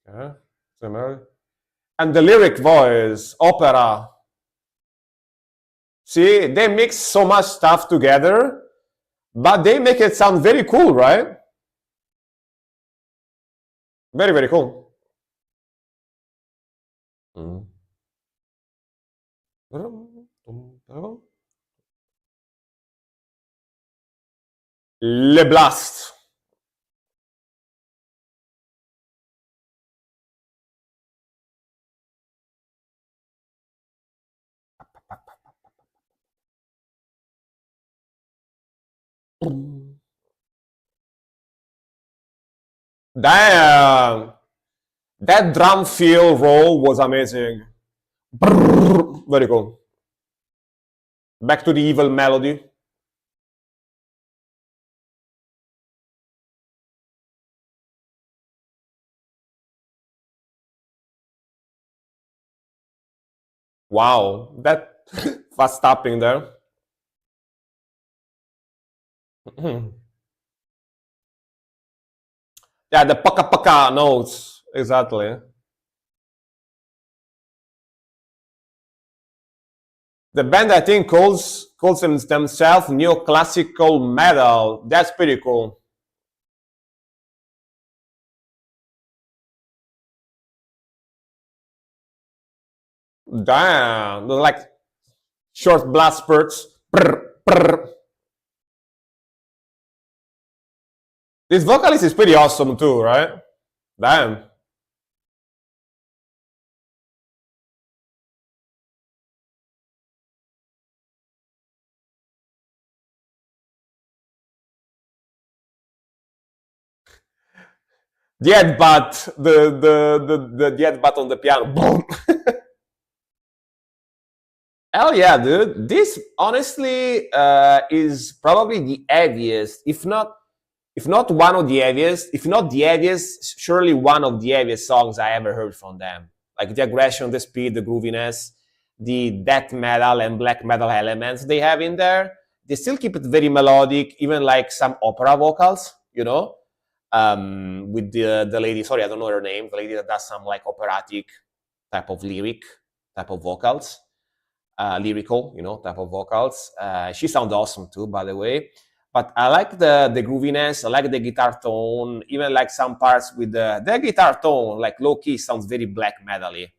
A: Yeah. And the lyric voice, opera. See, they mix so much stuff together, but they make it sound very cool, right? Very, very cool. Le Blast. Damn, that drum fill roll was amazing. Very cool. Back to the evil melody. Wow, that fast tapping there. Yeah, the paka paka notes, exactly. The band I think calls themselves neoclassical metal. That's pretty cool. Damn, they're like short blast spurts. Brr, brr. This vocalist is pretty awesome too, right? Damn. The headbutt, the headbutt on the piano. Boom. Hell yeah, dude. This honestly is probably the heaviest, if not one of the heaviest, if not the heaviest, surely one of the heaviest songs I ever heard from them. Like the aggression, the speed, the grooviness, the death metal and black metal elements they have in there. They still keep it very melodic, even like some opera vocals, you know, with the lady. Sorry, I don't know her name. The lady that does some like operatic type of type of vocals, lyrical, you know, type of vocals. She sounds awesome too, by the way. But I like the grooviness. I like the guitar tone. Even like some parts with the guitar tone, like low key, sounds very black metally.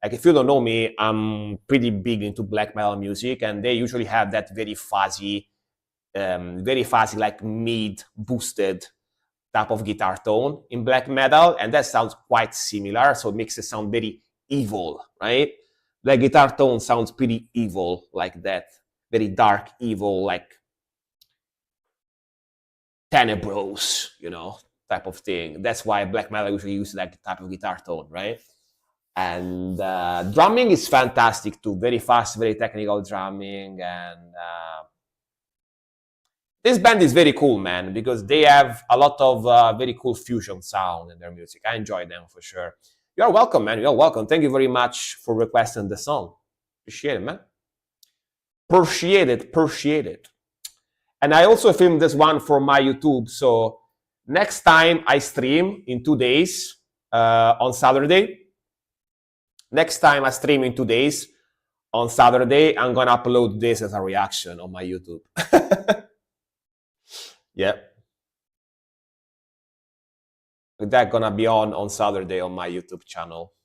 A: Like if you don't know me, I'm pretty big into black metal music, and they usually have that very fuzzy, like mid boosted type of guitar tone in black metal, and that sounds quite similar. So it makes it sound very evil, right? The guitar tone sounds pretty evil, like that, very dark, evil, like tenebrous, you know, type of thing. That's why black metal usually uses that type of guitar tone, right? And drumming is fantastic too, very fast, very technical drumming, and this band is very cool, man, because they have a lot of very cool fusion sound in their music. I enjoy them for sure. You're welcome, man. You're welcome. Thank you very much for requesting the song. Appreciate it, man. Appreciate it. Appreciate it. And I also filmed this one for my YouTube. So next time I stream in 2 days on Saturday. Next time I stream in 2 days on Saturday, I'm gonna upload this as a reaction on my YouTube. Yeah. That's gonna be on Saturday on my YouTube channel.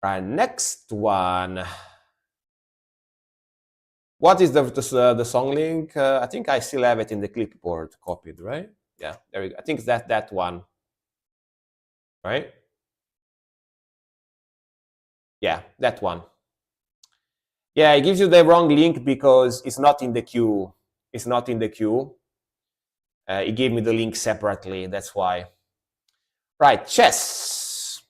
A: Right, next one. What is the song link? I think I still have it in the clipboard copied, right? Yeah, there we go. I think it's that one, right? Yeah, that one. Yeah, it gives you the wrong link because it's not in the queue. It's not in the queue. It gave me the link separately. That's why. Right, chess.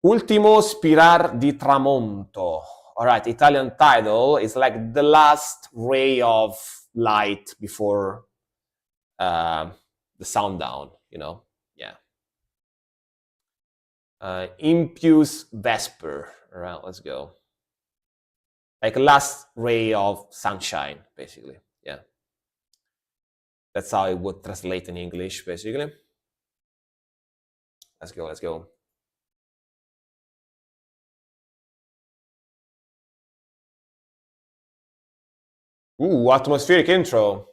A: Ultimo spirar di tramonto. All right, Italian title is like the last ray of light before the sundown, you know? Yeah. Impius Vesper. All right, let's go. Like last ray of sunshine, basically. Yeah. That's how it would translate in English, basically. Let's go, let's go. Ooh, atmospheric intro.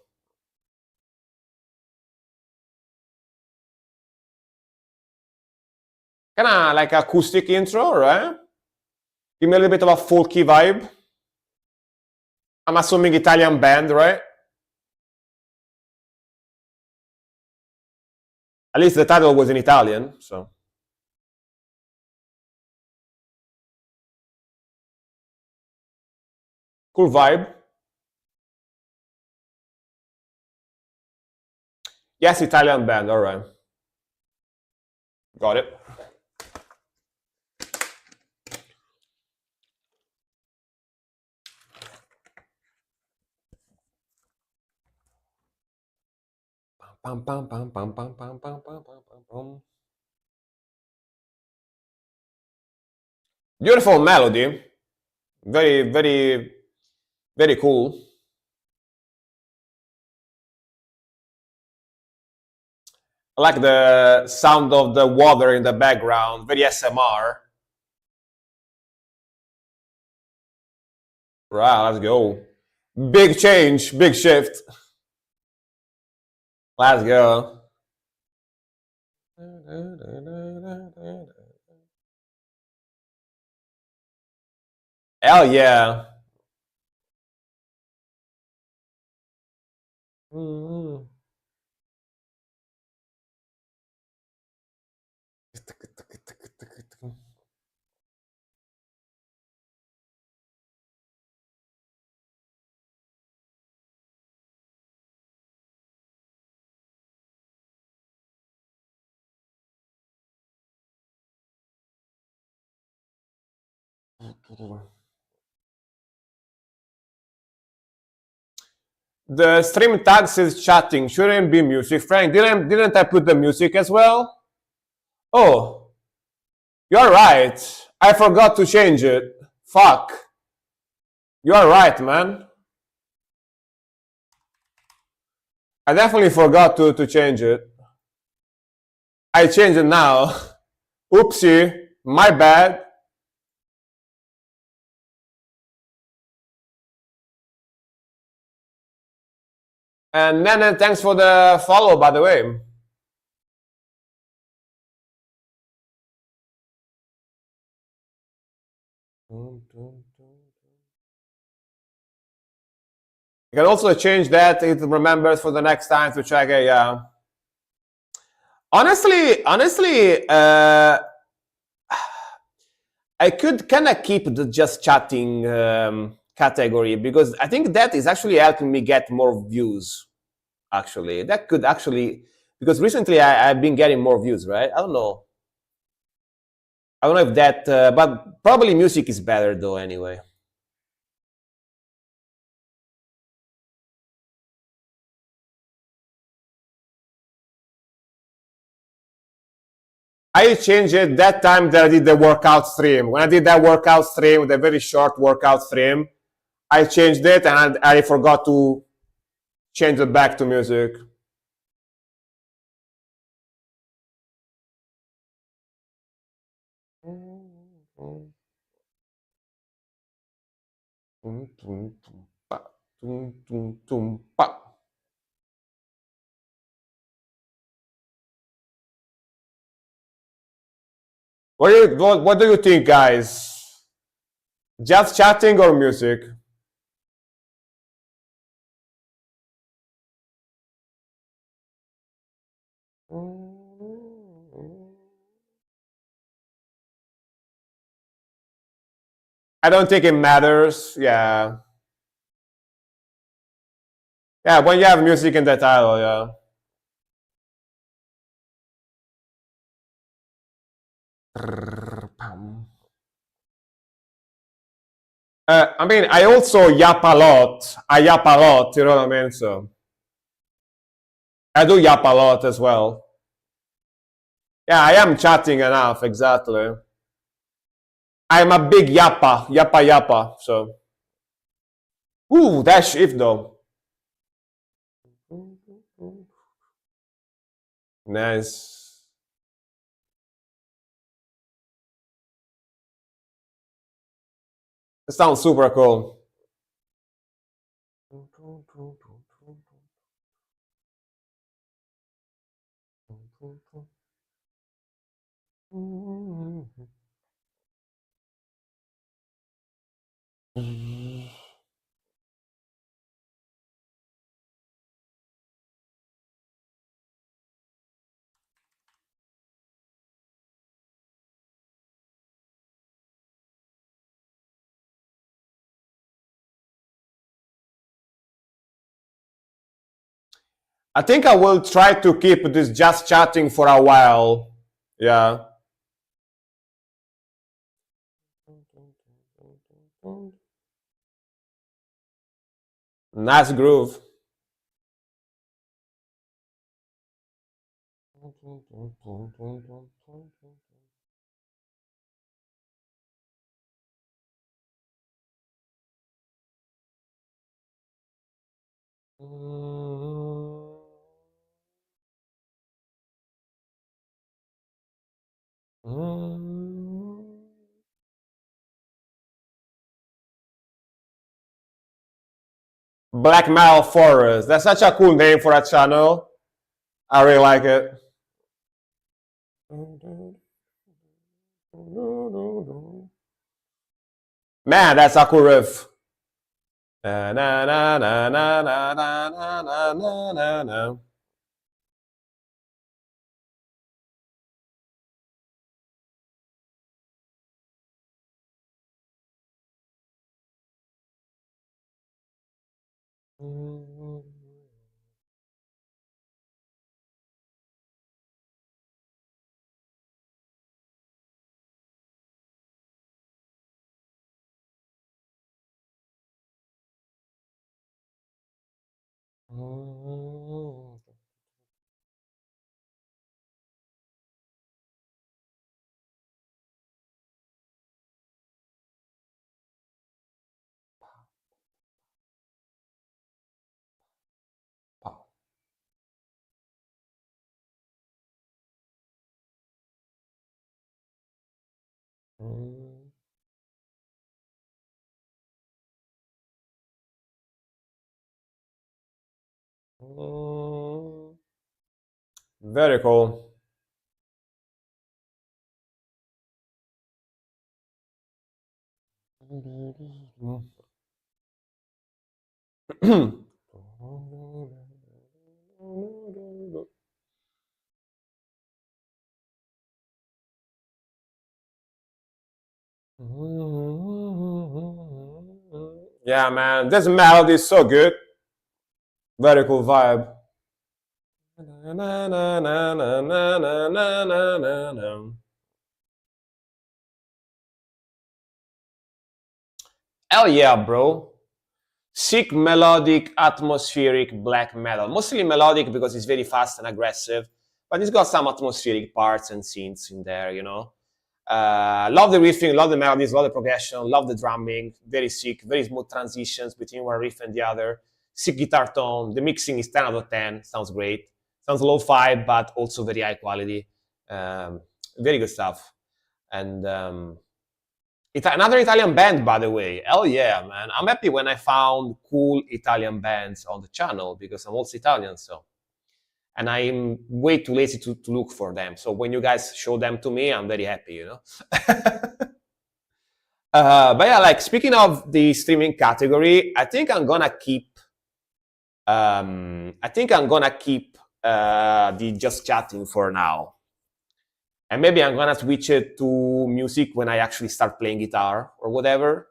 A: Kind of like acoustic intro, right? Give me a little bit of a folky vibe. I'm assuming Italian band, right? At least the title was in Italian, so. Cool vibe. Yes, Italian band. All right. Got it. Pam, pam, pam, pam, pam, pam, pam, pam, pam, pam. Beautiful melody. Very, very, very cool. I like the sound of the water in the background. Very SMR. Right, let's go. Big change, big shift. Let's go. Hell yeah. The stream tag says chatting. Shouldn't be music. Frank, didn't I put the music as well? Oh, you're right. I forgot to change it. Fuck. You're right, man. I definitely forgot to change it. I change it now. Oopsie. My bad. And Nene, thanks for the follow, by the way. You can also change that. It remembers for the next time to check it. Yeah. Honestly, I could kind of keep the just chatting category because I think that is actually helping me get more views. Actually, that could actually, because recently I've been getting more views, right? I don't know. I don't know if that, but probably music is better though. Anyway. I changed it that time that I did the workout stream. When I did that workout stream, the very short workout stream, I changed it and I forgot to change it back to music. What do you think, guys? Just chatting or music? I don't think it matters. Yeah. Yeah, when you have music in the title, yeah. I mean, I also yap a lot. I yap a lot, you know what I mean? So I do yap a lot as well. Yeah, I am chatting enough, exactly. I'm a big yappa, yappa yappa. So, ooh, that shift though. Nice. It sounds super cool. I think I will try to keep this just chatting for a while. Yeah. Nice groove. Black Metal Forest. That's such a cool name for a channel. I really like it. Man, that's a cool riff. Na, na, na, na, na, na, na, na, na, na, na. Very cool. Yeah, man, this melody is so good. Very cool vibe. Hell yeah, bro. Sick, melodic, atmospheric black metal. Mostly melodic because it's very fast and aggressive, but it's got some atmospheric parts and scenes in there, you know. Love the riffing, love the melodies, love the progression, love the drumming. Very sick, very smooth transitions between one riff and the other. Sick guitar tone. The mixing is 10 out of 10. Sounds great. Sounds lo-fi, but also very high quality. Very good stuff. And another Italian band, by the way. Hell yeah, man. I'm happy when I found cool Italian bands on the channel because I'm also Italian, so. And I'm way too lazy to look for them. So when you guys show them to me, I'm very happy, you know? But yeah, like speaking of the streaming category, I think I'm gonna keep the just chatting for now. And maybe I'm gonna switch it to music when I actually start playing guitar or whatever.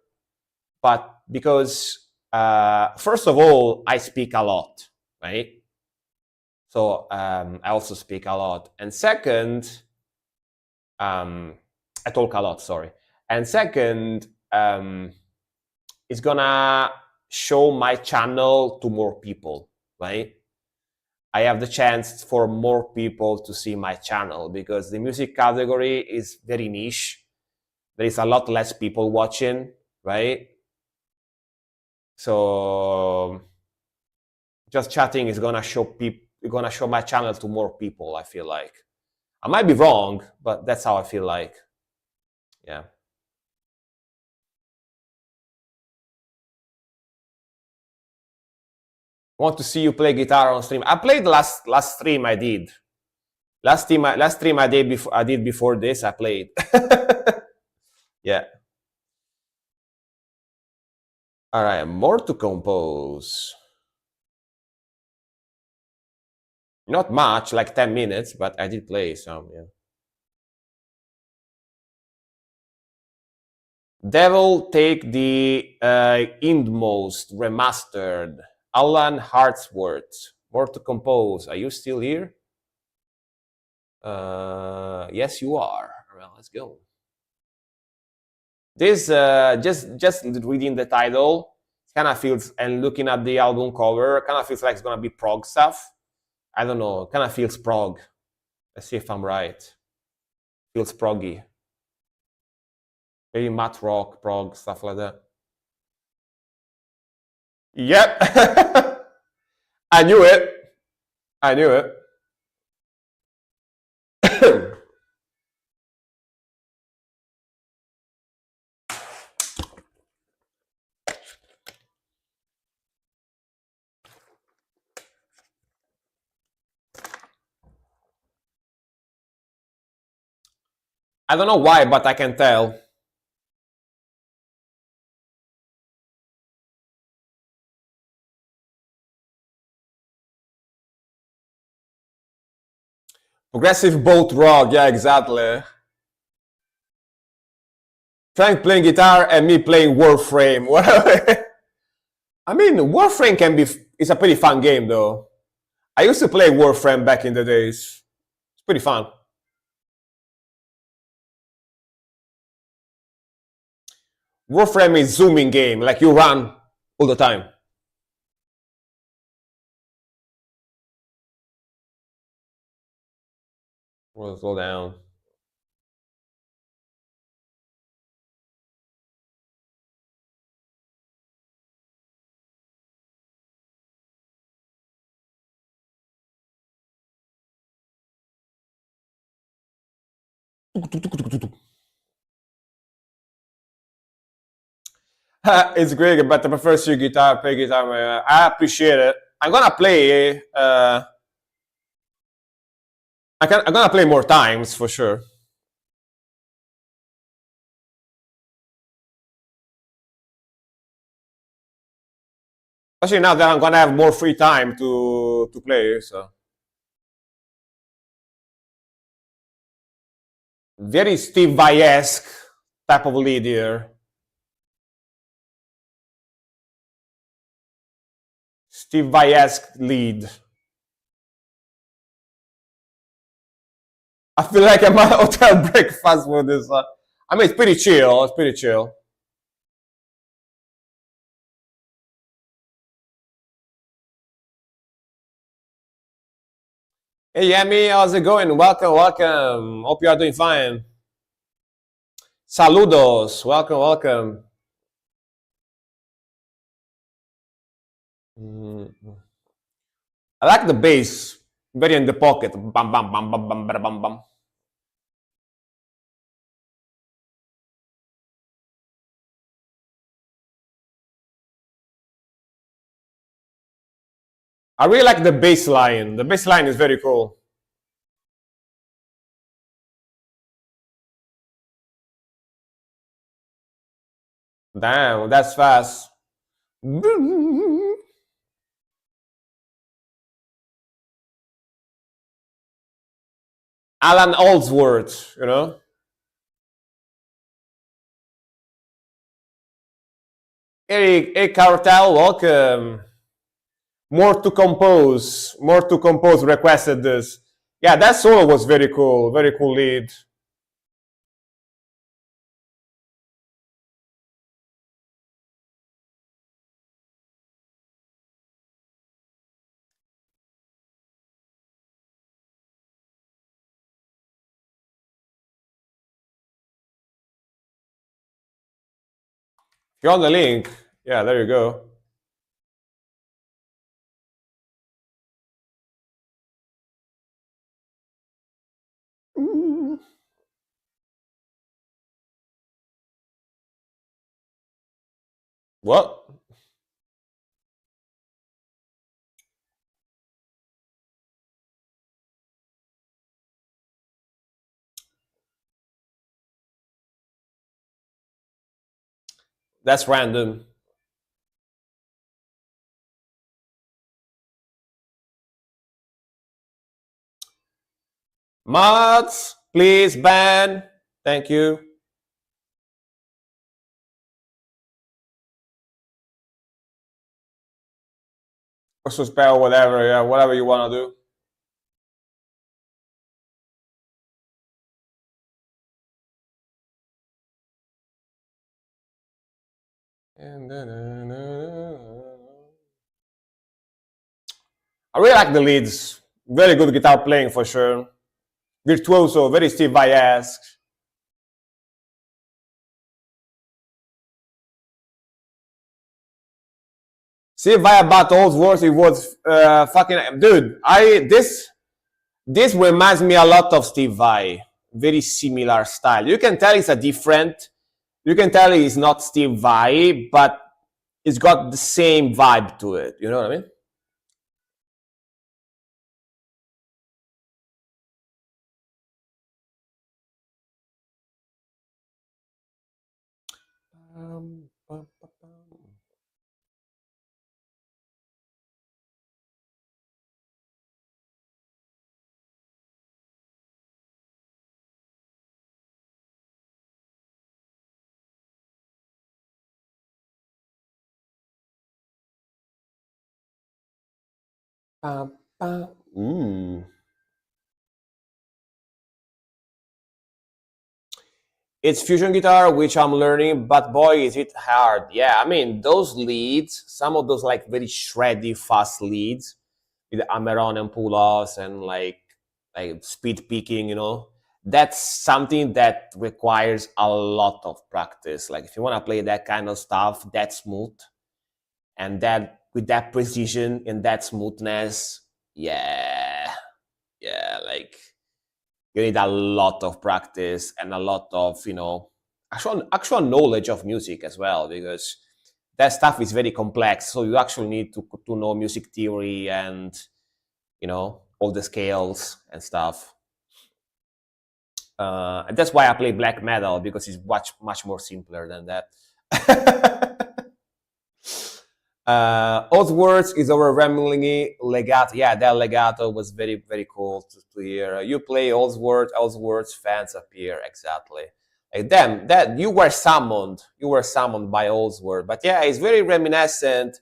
A: But because first of all, I speak a lot, right? So I also speak a lot. And second, I talk a lot, sorry. And second, it's gonna show my channel to more people, right? I have the chance for more people to see my channel because the music category is very niche. There is a lot less people watching, right? So just chatting is gonna show my channel to more people, I feel like. I might be wrong, but that's how I feel like. Yeah. Want to see you play guitar on stream. I played last stream I did. Last stream I did before this, I played. Yeah. All right, more to compose. Not much, like 10 minutes, but I did play some, yeah. Devil Take the Hindmost remastered. Alan Hartsworth. More to compose. Are you still here? Yes, you are. Well, let's go. This just reading the title kind of feels, and looking at the album cover, kind of feels like it's gonna be prog stuff. I don't know. Kind of feels prog. Let's see if I'm right. Feels proggy. Maybe math rock, prog, stuff like that. Yep. I knew it. I knew it. I don't know why, but I can tell. Progressive boat rock, yeah, exactly. Frank playing guitar and me playing Warframe. I mean, Warframe can be, it's a pretty fun game though. I used to play Warframe back in the days. It's pretty fun. Warframe is zooming game, like you run all the time. We'll slow down. It's great, but I prefer to play guitar. I appreciate it. I'm gonna play. I'm gonna play more times for sure. Especially now that I'm gonna have more free time to play. So very Steve Vai-esque type of lead here. Steve Vai-esque lead. I feel like I'm at hotel breakfast with this. I mean, it's pretty chill. It's pretty chill. Hey, Yami, how's it going? Welcome, welcome. Hope you are doing fine. Saludos. Welcome, welcome. I like the bass. Very in the pocket. Bam, bam, bam, bam, bam, bam, bam, bam. I really like the bass line. The bass line is very cool. Damn, that's fast. Alan Allsworth, you know? Eric Cartel, welcome. More to compose. More to compose requested this. Yeah, that solo was very cool. Very cool lead. If you're on the link, yeah, there you go. What? That's random. Mods, please ban. Thank you. versus spell, whatever, yeah, whatever you want to do. I really like the leads. Very good guitar playing for sure. Virtuoso, very Steve Vai-esque. Steve Vai about Ellsworth, it was fucking dude. This reminds me a lot of Steve Vai. Very similar style. You can tell it's a different. You can tell it's not Steve Vai, but it's got the same vibe to it. You know what I mean? Bum, bum, bum. Bum, bum. It's fusion guitar, which I'm learning, but boy, is it hard. Yeah, I mean, those leads, some of those like very shreddy, fast leads with Ameron and pull-offs and like speed picking, you know, that's something that requires a lot of practice. Like if you want to play that kind of stuff, that smooth and that with that precision and that smoothness, yeah, yeah, like you need a lot of practice and a lot of actual knowledge of music as well, because that stuff is very complex, so you actually need to know music theory and all the scales and stuff. And that's why I play black metal, because it's much more simpler than that. Oswords is overwhelmingly legato. Yeah, that legato was very, very cool to hear. You play Oswords fans appear, exactly. Like them, that you were summoned. You were summoned by Osword. But yeah, it's very reminiscent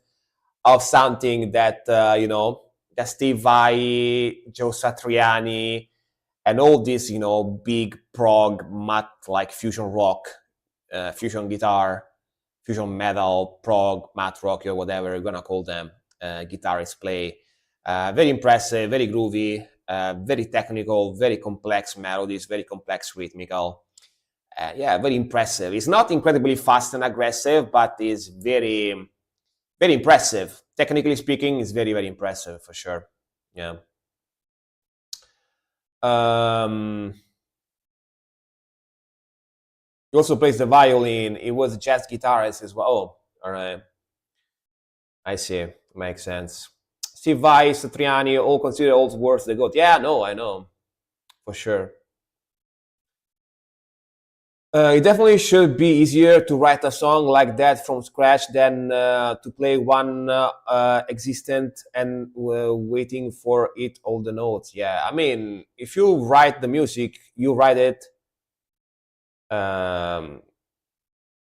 A: of something that that Steve Vai, Joe Satriani, and all these big prog mat like fusion rock, fusion guitar, fusion metal, prog, math rock, or whatever you're gonna call them, guitarists play. Very impressive, very groovy, very technical, very complex melodies, very complex rhythmical. Yeah, very impressive. It's not incredibly fast and aggressive, but it's very, very impressive. Technically speaking, it's very, very impressive for sure. Yeah. Um, he also plays the violin. He was a jazz guitarist as well. Oh, all right. I see. Makes sense. Steve Vai, Satriani, all consider Ellsworth the GOAT. Yeah, no, I know. For sure. It definitely should be easier to write a song like that from scratch than to play one existent and waiting for it all the notes. Yeah, I mean, if you write the music, um,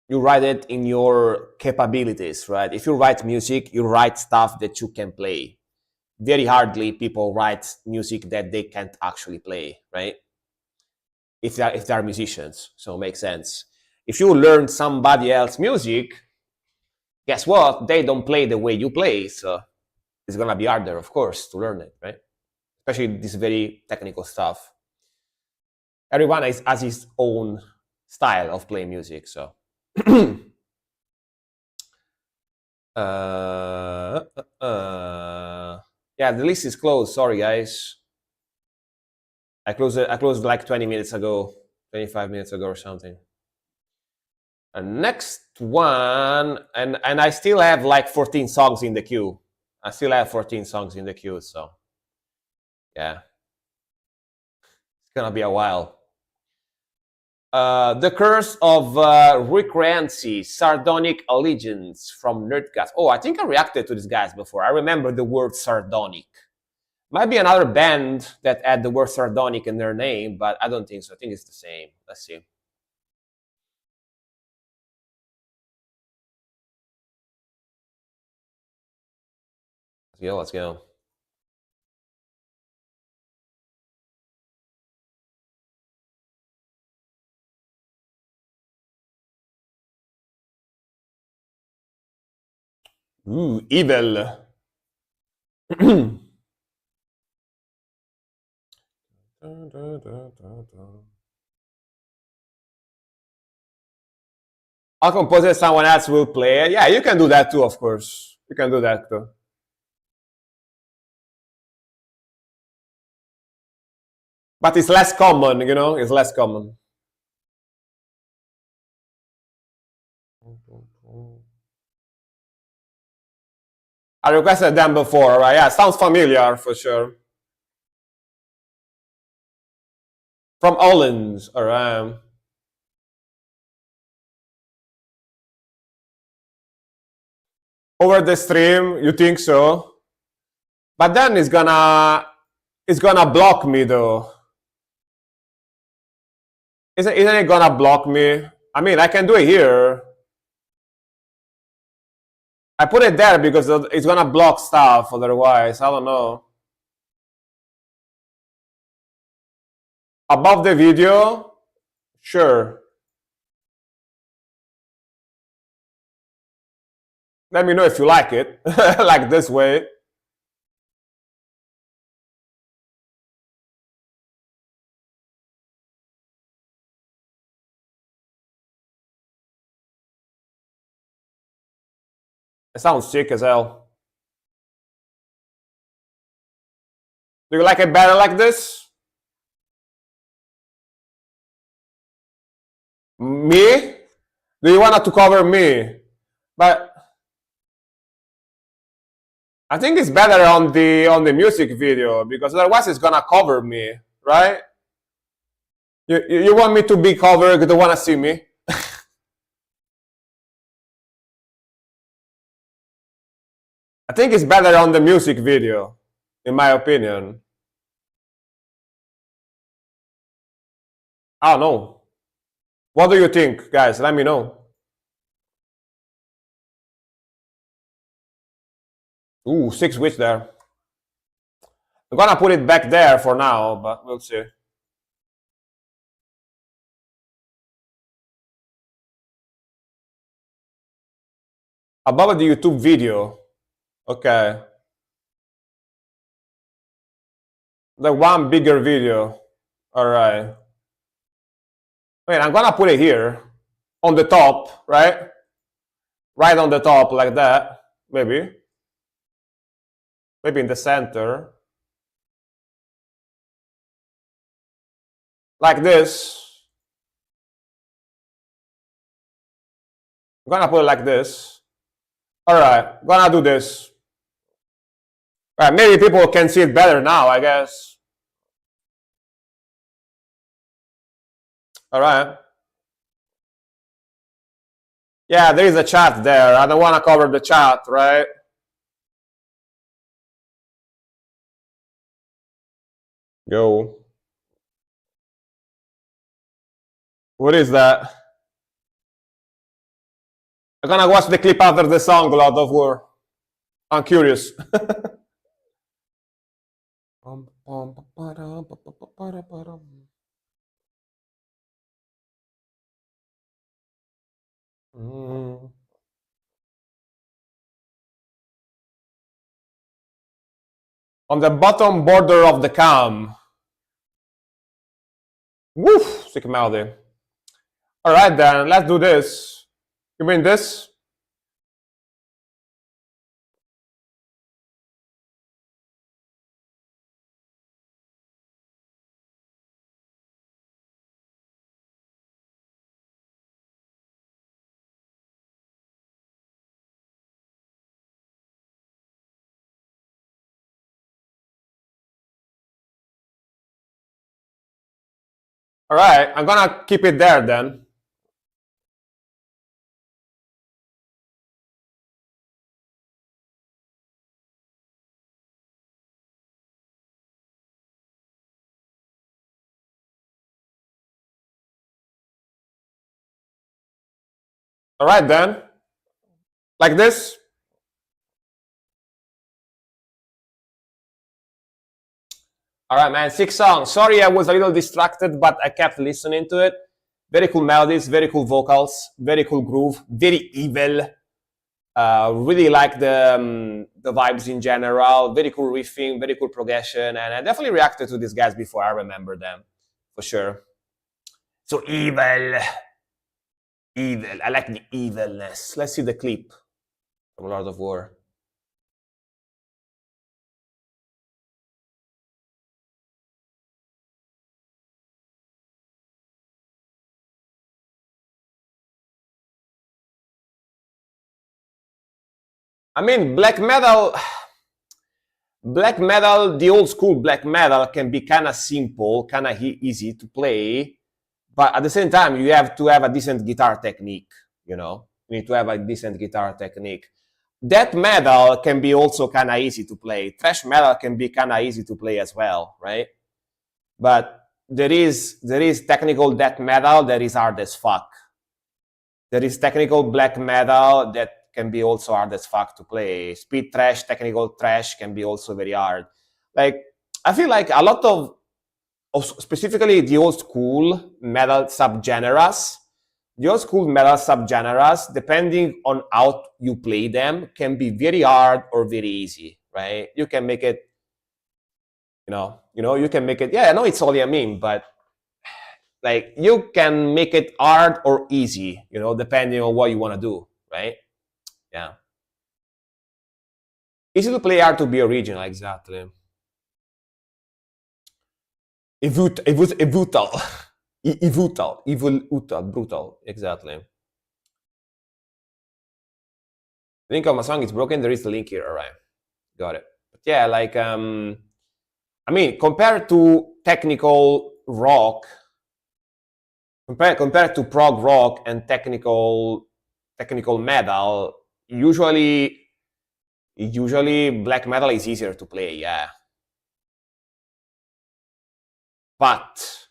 A: you write it in your capabilities, right? If you write music, you write stuff that you can play. Very hardly people write music that they can't actually play, right? If they are musicians, so it makes sense. If you learn somebody else music, guess what? They don't play the way you play, so it's gonna be harder, of course, to learn it, right? Especially this very technical stuff. Everyone has his own style of playing music, so. Yeah, the list is closed. Sorry, guys. I closed it. I closed like 20 minutes ago, 25 minutes ago or something. And next one, and I still have like 14 songs in the queue. I still have 14 songs in the queue, so yeah, it's gonna be a while. The Curse of Recreancy, Sardonic Allegiance from Nerdcast. Oh, I think I reacted to these guys before. I remember the word sardonic. Might be another band that had the word sardonic in their name, but I don't think so. I think it's the same. Let's see. Let's go. Ooh, evil. I'll compose it, someone else will play it. Yeah, you can do that too, of course. You can do that too. But it's less common, you know, it's less common. I requested them before, right? Yeah, sounds familiar for sure. From Ollins, alright. Over the stream, you think so? But then it's gonna block me though. Isn't it gonna block me? I mean, I can do it here. I put it there because it's gonna block stuff otherwise. I don't know. Above the video, sure. Let me know if you like it, like this way. It sounds sick as hell. Do you like it better like this? Me? Do you want to cover me? But I think it's better on the music video because otherwise it's gonna cover me, right? You want me to be covered? You don't want to see me? I think it's better on the music video, in my opinion. I don't know. What do you think, guys? Let me know. Ooh, 6 witch there. I'm gonna put it back there for now, but we'll see. Above the YouTube video. Okay. The one bigger video. Alright. Wait, I'm gonna put it here. On the top, right? Right on the top, like that. Maybe. Maybe in the center. Like this. I'm gonna put it like this. Alright, gonna do this. Alright, maybe people can see it better now, I guess. Alright. Yeah, there is a chat there. I don't want to cover the chat, right? Go. What is that? I'm gonna watch the clip after the song, God of War. I'm curious. On the bottom border of the cam. Woof, sick melody. Alright then, let's do this. You mean this? Alright, I'm gonna keep it there then. Alright then. Like this. All right, man. 6 songs. Sorry, I was a little distracted, but I kept listening to it. Very cool melodies, very cool vocals, very cool groove, very evil. Really like the vibes in general. Very cool riffing, very cool progression, and I definitely reacted to these guys before. I remember them for sure. So evil, evil. I like the evilness. Let's see the clip from Lord of War. I mean, black metal, the old school black metal can be kind of simple, kind of easy to play, but at the same time, you have to have a decent guitar technique. You need to have a decent guitar technique. Death metal can be also kind of easy to play. Thrash metal can be kind of easy to play as well, right? But there is technical death metal that is hard as fuck. There is technical black metal that can be also hard as fuck to play. Speed thrash, technical thrash can be also very hard. Like, I feel like a lot of specifically the old school metal subgenres, depending on how you play them, can be very hard or very easy, right? You can make it, you can make it, yeah, I know it's only a meme, but like you can make it hard or easy, depending on what you want to do, right? Yeah. Easy to play, hard to be original, exactly. Brutal, exactly. Link of my song is broken. There is the link here. All right, got it. But yeah, like I mean, compared to technical rock, compared to prog rock and technical metal, usually black metal is easier to play. Yeah, but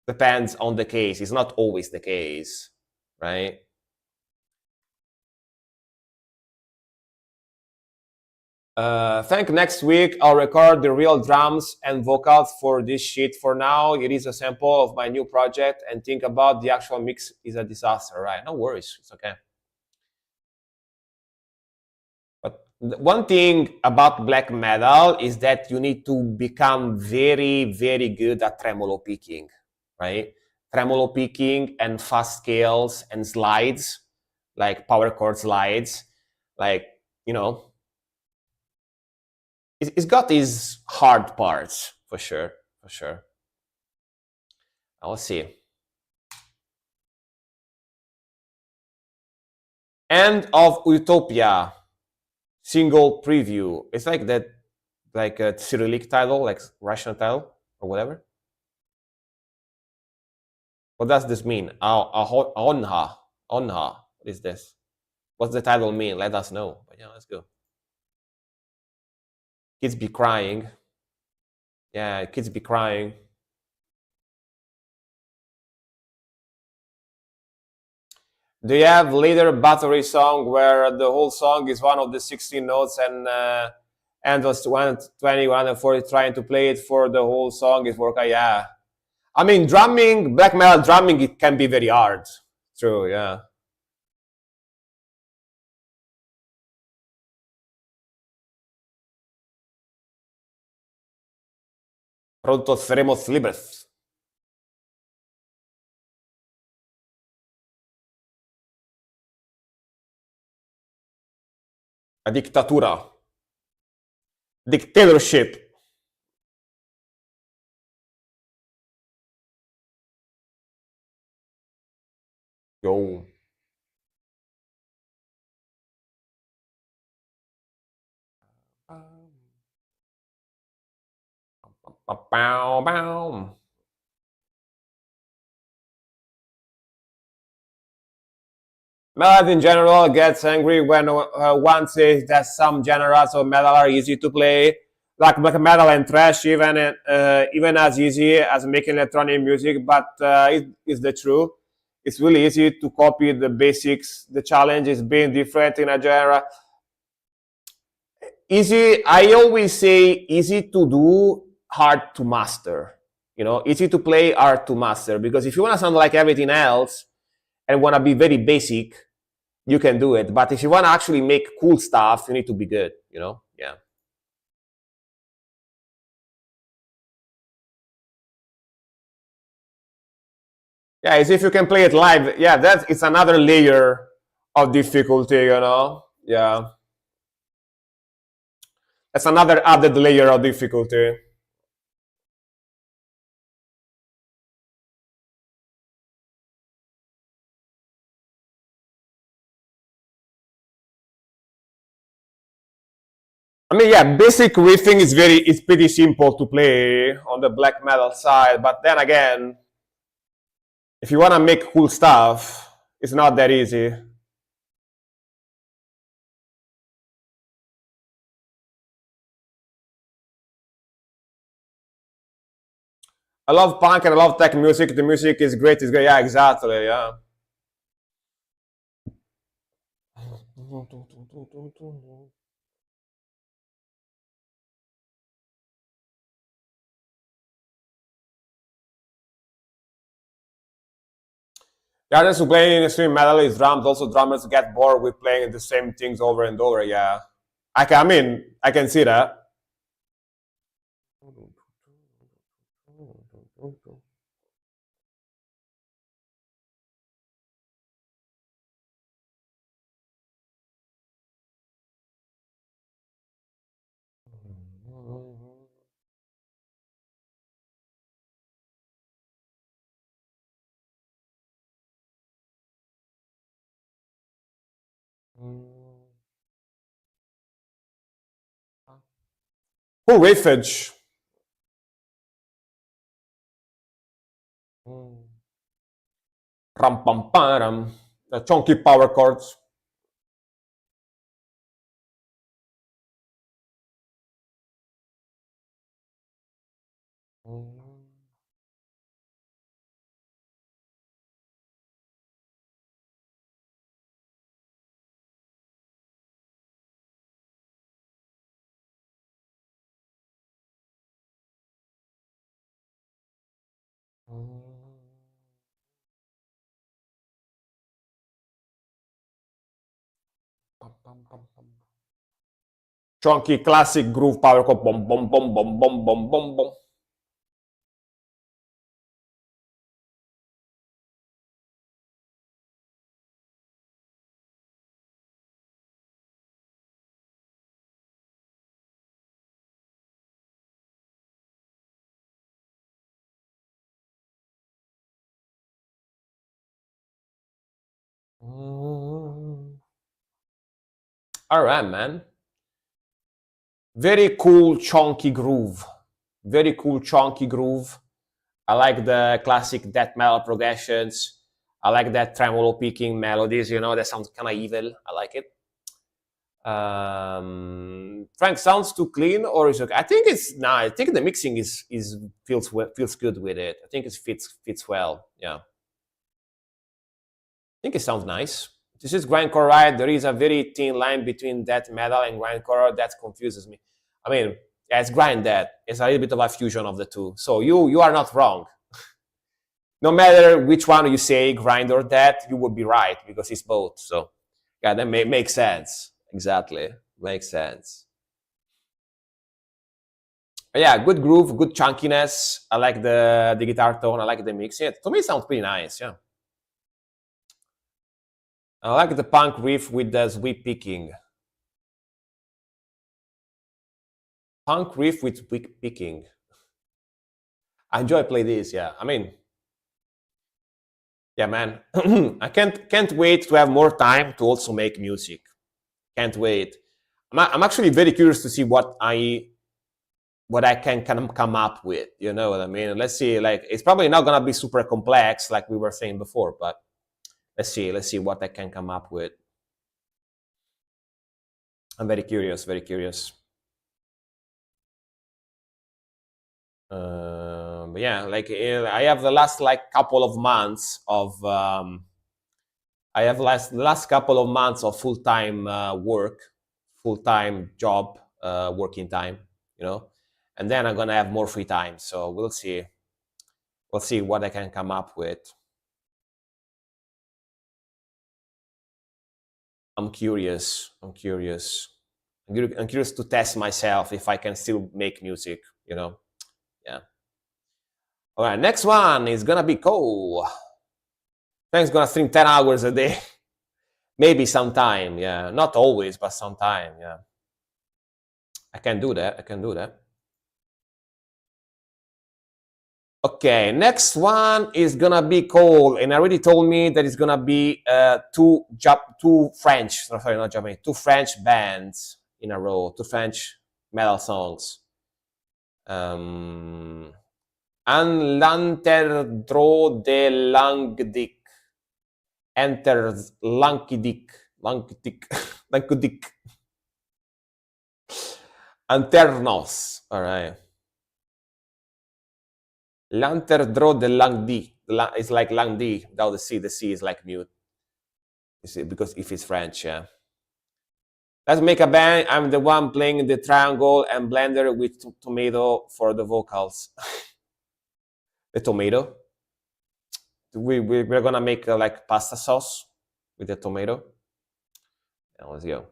A: depends on the case. It's not always the case, right? Think next week I'll record the real drums and vocals for this shit. For now, it is a sample of my new project, and think about the actual mix is a disaster, right? No worries, it's okay. But one thing about black metal is that you need to become very, very good at tremolo picking, right? Tremolo picking and fast scales and slides, like power chord slides, like, it's got these hard parts for sure. I'll see. End of Utopia single preview. It's like that, like a Cyrillic title, like Russian title or whatever. What does this mean? Onha. What is this? What's the title mean? Let us know. But yeah, let's go. Kids be crying. Yeah, kids be crying. Do you have later battery song where the whole song is one of the 16 notes and was 120, 140 trying to play it for the whole song is work? Yeah. I mean, drumming, black metal drumming, it can be very hard. True, yeah. Pronto seremos libres. A dictatura. Dictatorship. Yo. Metal in general gets angry when one says that some genres of metal are easy to play, like black metal and thrash, even as easy as making electronic music. But it is the truth. It's really easy to copy the basics. The challenge is being different in a genre. easy. I always say easy to do, hard to master. You know, easy to play, hard to master. Because if you want to sound like everything else and want to be very basic, you can do it. But if you want to actually make cool stuff, you need to be good. You know, yeah. Yeah, it's if you can play it live. Yeah, that's it's another layer of difficulty. You know, yeah, that's another added layer of difficulty. I mean, yeah, basic riffing is it's pretty simple to play on the black metal side, but then again, if you want to make cool stuff, it's not that easy. I love punk and I love tech music. The music is great. It's great. Yeah, exactly. Yeah. Yeah, just playing extreme metal is drums. Also, drummers get bored with playing the same things over and over. Yeah, I mean, I can see that. Cool riffage. Ram pam pam. The chunky power chords. Chunky classic groove power chord. Bom bom bom bom bom bom bom bom. All right, man. Very cool chunky groove. Very cool chunky groove. I like the classic death metal progressions. I like that tremolo picking melodies. You know, that sounds kind of evil. I like it. Frank, sounds too clean or is okay? I think it's nah. I think the mixing is feels good with it. I think it fits well. Yeah, I think it sounds nice. This is grindcore, right? There is a very thin line between death metal and grindcore that confuses me. I mean, yeah, it's grind death. It's a little bit of a fusion of the two. So you are not wrong. No matter which one you say, grind or death, you would be right because it's both. So yeah, that makes sense. Exactly, makes sense. But yeah, good groove, good chunkiness. I like the guitar tone. I like the mix. Yeah, to me, it sounds pretty nice. Yeah, I like the punk riff with the sweep picking. Punk riff with sweep picking. I enjoy play this. Yeah, I mean, yeah, man. I can't wait to have more time to also make music. Can't wait. I'm actually very curious to see what I can kind of come up with. You know what I mean? Let's see. Like, it's probably not gonna be super complex, like we were saying before, but let's see what I can come up with. I'm very curious. Very curious. But yeah, like I have the last like couple of months of the last couple of months of full time work, full time job working time, and then I'm gonna have more free time. So we'll see. We'll see what I can come up with. I'm curious. I'm curious to test myself if I can still make music. Yeah. All right. Next one is gonna be Cole. Thanks. Gonna stream 10 hours a day. Maybe sometime. Yeah. Not always, but sometime. Yeah. I can do that. I can do that. Okay, next one is gonna be Cole, and already told me that it's gonna be two French, sorry, not Japanese, two French bands in a row, two French metal songs. Un l'interdro de Langdic, enter Lankidic, Lankudic, Anternos. All right. L'interdro de Langdi. It's like Langdi without the C. The C is like mute. You see, because if it's French, yeah. Let's make a band. I'm the one playing the triangle and blender with tomato for the vocals. The tomato. We're gonna make like pasta sauce with the tomato. And let's go.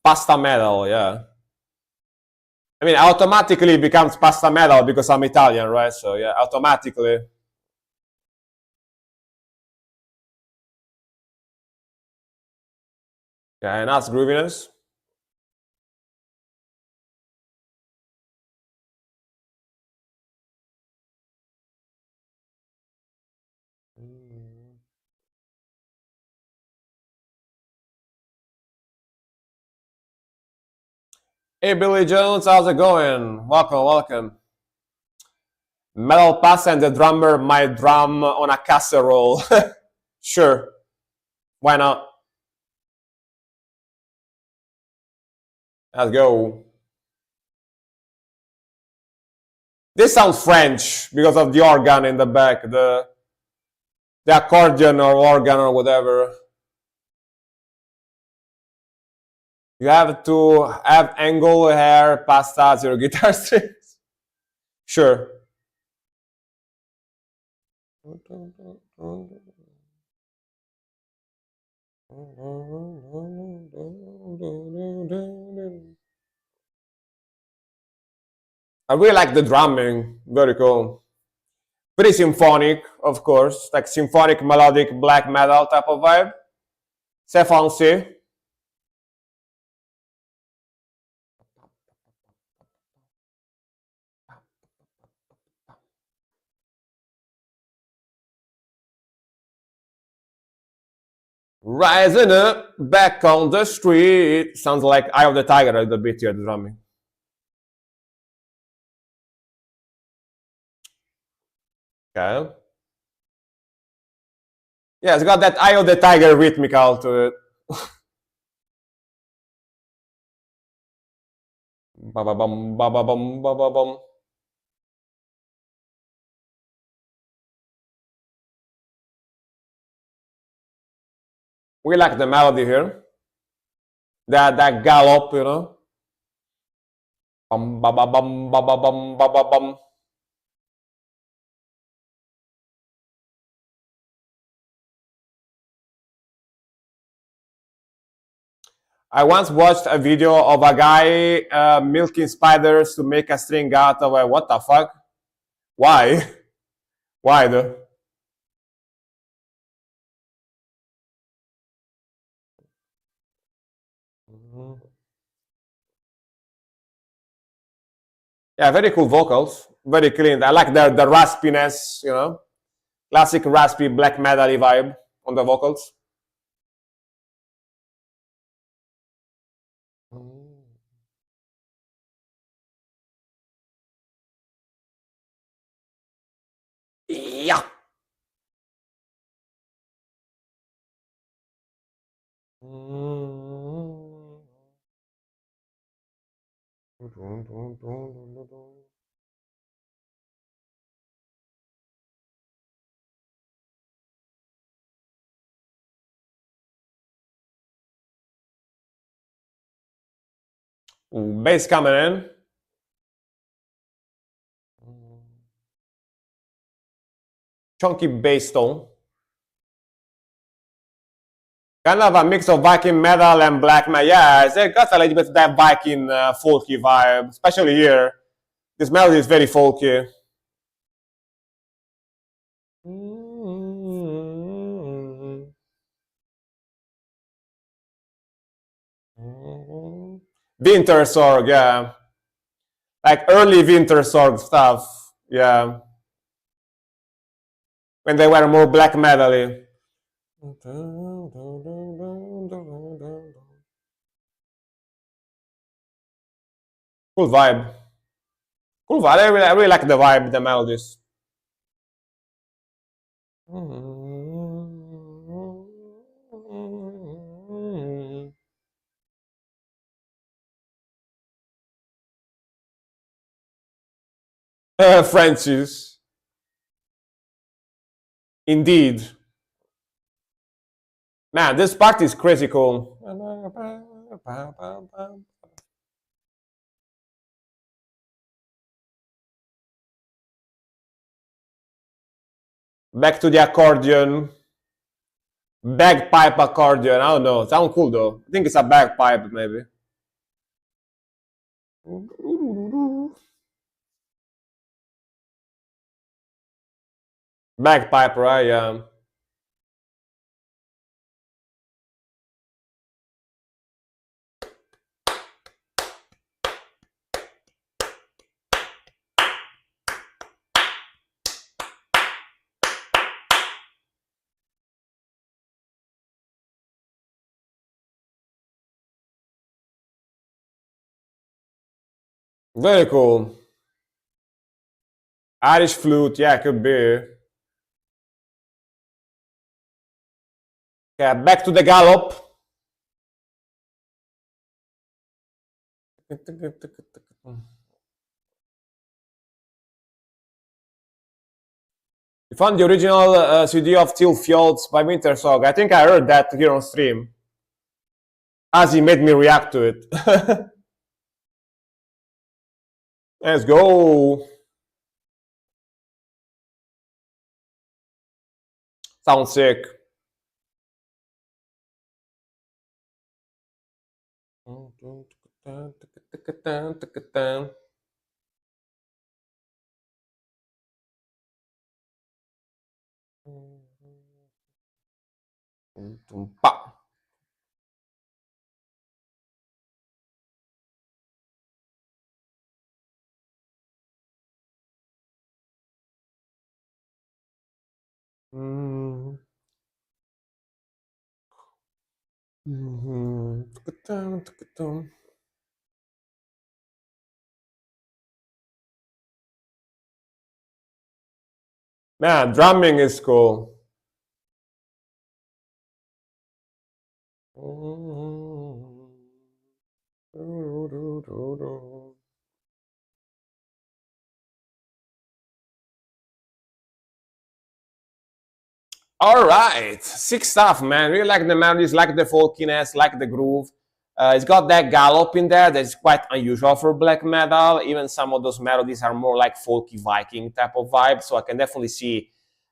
A: Pasta metal, yeah. I mean, automatically becomes pasta metal because I'm Italian, right? So yeah, automatically. Yeah, and that's grooviness. Hey, Billy Jones, how's it going? Welcome, welcome. Metal pasta and the drummer might drum on a casserole. Sure. Why not? Let's go. This sounds French because of the organ in the back, the accordion or organ or whatever. You have to have angle, hair, pasta as your guitar strings. Sure. I really like the drumming. Very cool. Pretty symphonic, of course, like symphonic, melodic, black metal type of vibe. C'est fancy. Rising up, back on the street. Sounds like Eye of the Tiger a little bit here, the drumming. Okay. Yeah, it's got that Eye of the Tiger rhythmical to it. Ba ba bum, ba ba bum, ba ba bum. We like the melody here. That gallop, Bum ba ba bum ba ba bum ba ba bum. I once watched a video of a guy milking spiders to make a string out of a what the fuck? Why? Why though? Yeah, very cool vocals, very clean. I like the raspiness, classic raspy black metal vibe on the vocals. Yeah. Bass coming in. Chunky bass tone. Kind of a mix of Viking metal and black metal. Yeah, it's got a little bit of that Viking folky vibe, especially here. This melody is very folky. Wintersorg, yeah. Like early Wintersorg stuff, yeah. When they were more black metal-y. Cool vibe. Cool vibe. I really like the vibe, the melodies. Francis. Indeed. Man, this part is crazy cool. Back to the accordion. Bagpipe accordion. I don't know. Sound cool though. I think it's a bagpipe maybe. Bagpipe, right? Yeah. Very cool. Irish flute, yeah, could be. Yeah, back to the gallop. You found the original CD of Till Fjolds by Wintersong. I think I heard that here on stream. As he made me react to it. Let's go. Sounds sick. Man, drumming is cool. All right, sick stuff, man. Really like the melodies, like the folkiness, like the groove. It's got that gallop in there that's quite unusual for black metal. Even some of those melodies are more like folky Viking type of vibe. So I can definitely see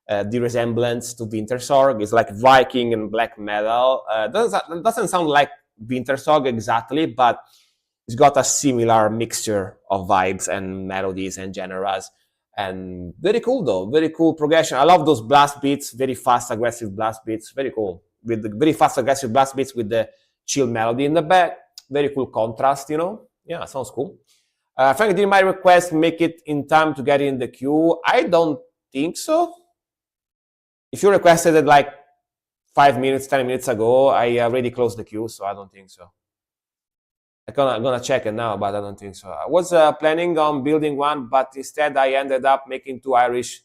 A: the resemblance to Wintersorg. It's like Viking and black metal. Doesn't sound like Wintersorg exactly, but it's got a similar mixture of vibes and melodies and genres. And very cool though, very cool progression. I love those blast beats, very fast, aggressive blast beats. Very cool with the very fast, aggressive blast beats with the chill melody in the back. Very cool contrast, you know. Yeah, sounds cool. Frank, did my request make it in time to get in the queue? I don't think so. If you requested it like 5 minutes, 10 minutes ago, I already closed the queue, so I don't think so. I'm gonna check it now, but I don't think so. I was planning on building one, but instead I ended up making two Irish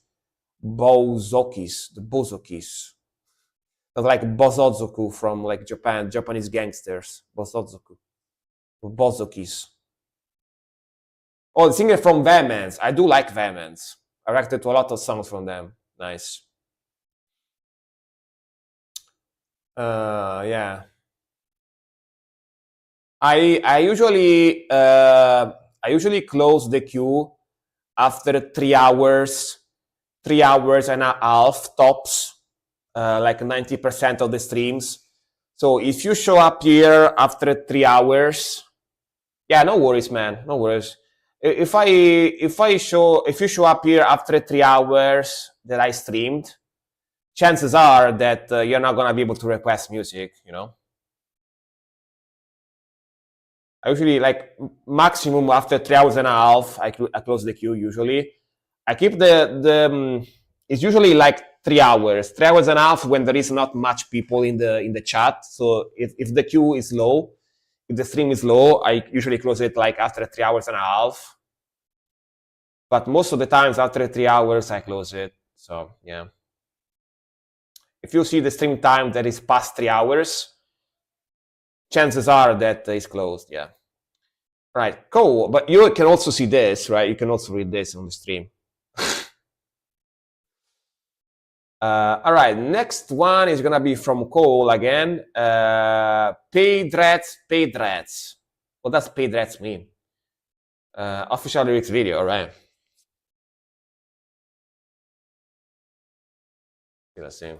A: bozokis, the bozokis. Like Bosozoku from like Japan, Japanese gangsters. Bosozoku. Bozokis. Oh, the singer from Vehemence. I do like Vehemence. I reacted to a lot of songs from them. Nice. Yeah. I usually close the queue after 3 hours, 3 hours and a half tops, like 90% of the streams. So if you show up here after 3 hours, yeah, no worries, man, no worries. If you show up here after 3 hours that I streamed, chances are that you're not gonna be able to request music, you know. I usually like maximum after 3 hours and a half. I close the queue usually. I keep it's usually like 3 hours, 3 hours and a half when there is not much people in the chat. So if the queue is low, if the stream is low, I usually close it like after 3 hours and a half. But most of the times after 3 hours, I close it. So yeah. If you see the stream time that is past 3 hours, chances are that it's closed. Yeah. Right, cool. But you can also see this, right? You can also read this on the stream. All right, next one is gonna be from Cole again. Paid rats, paid rats. What does paid rats mean? Official lyrics video, right? Let's see.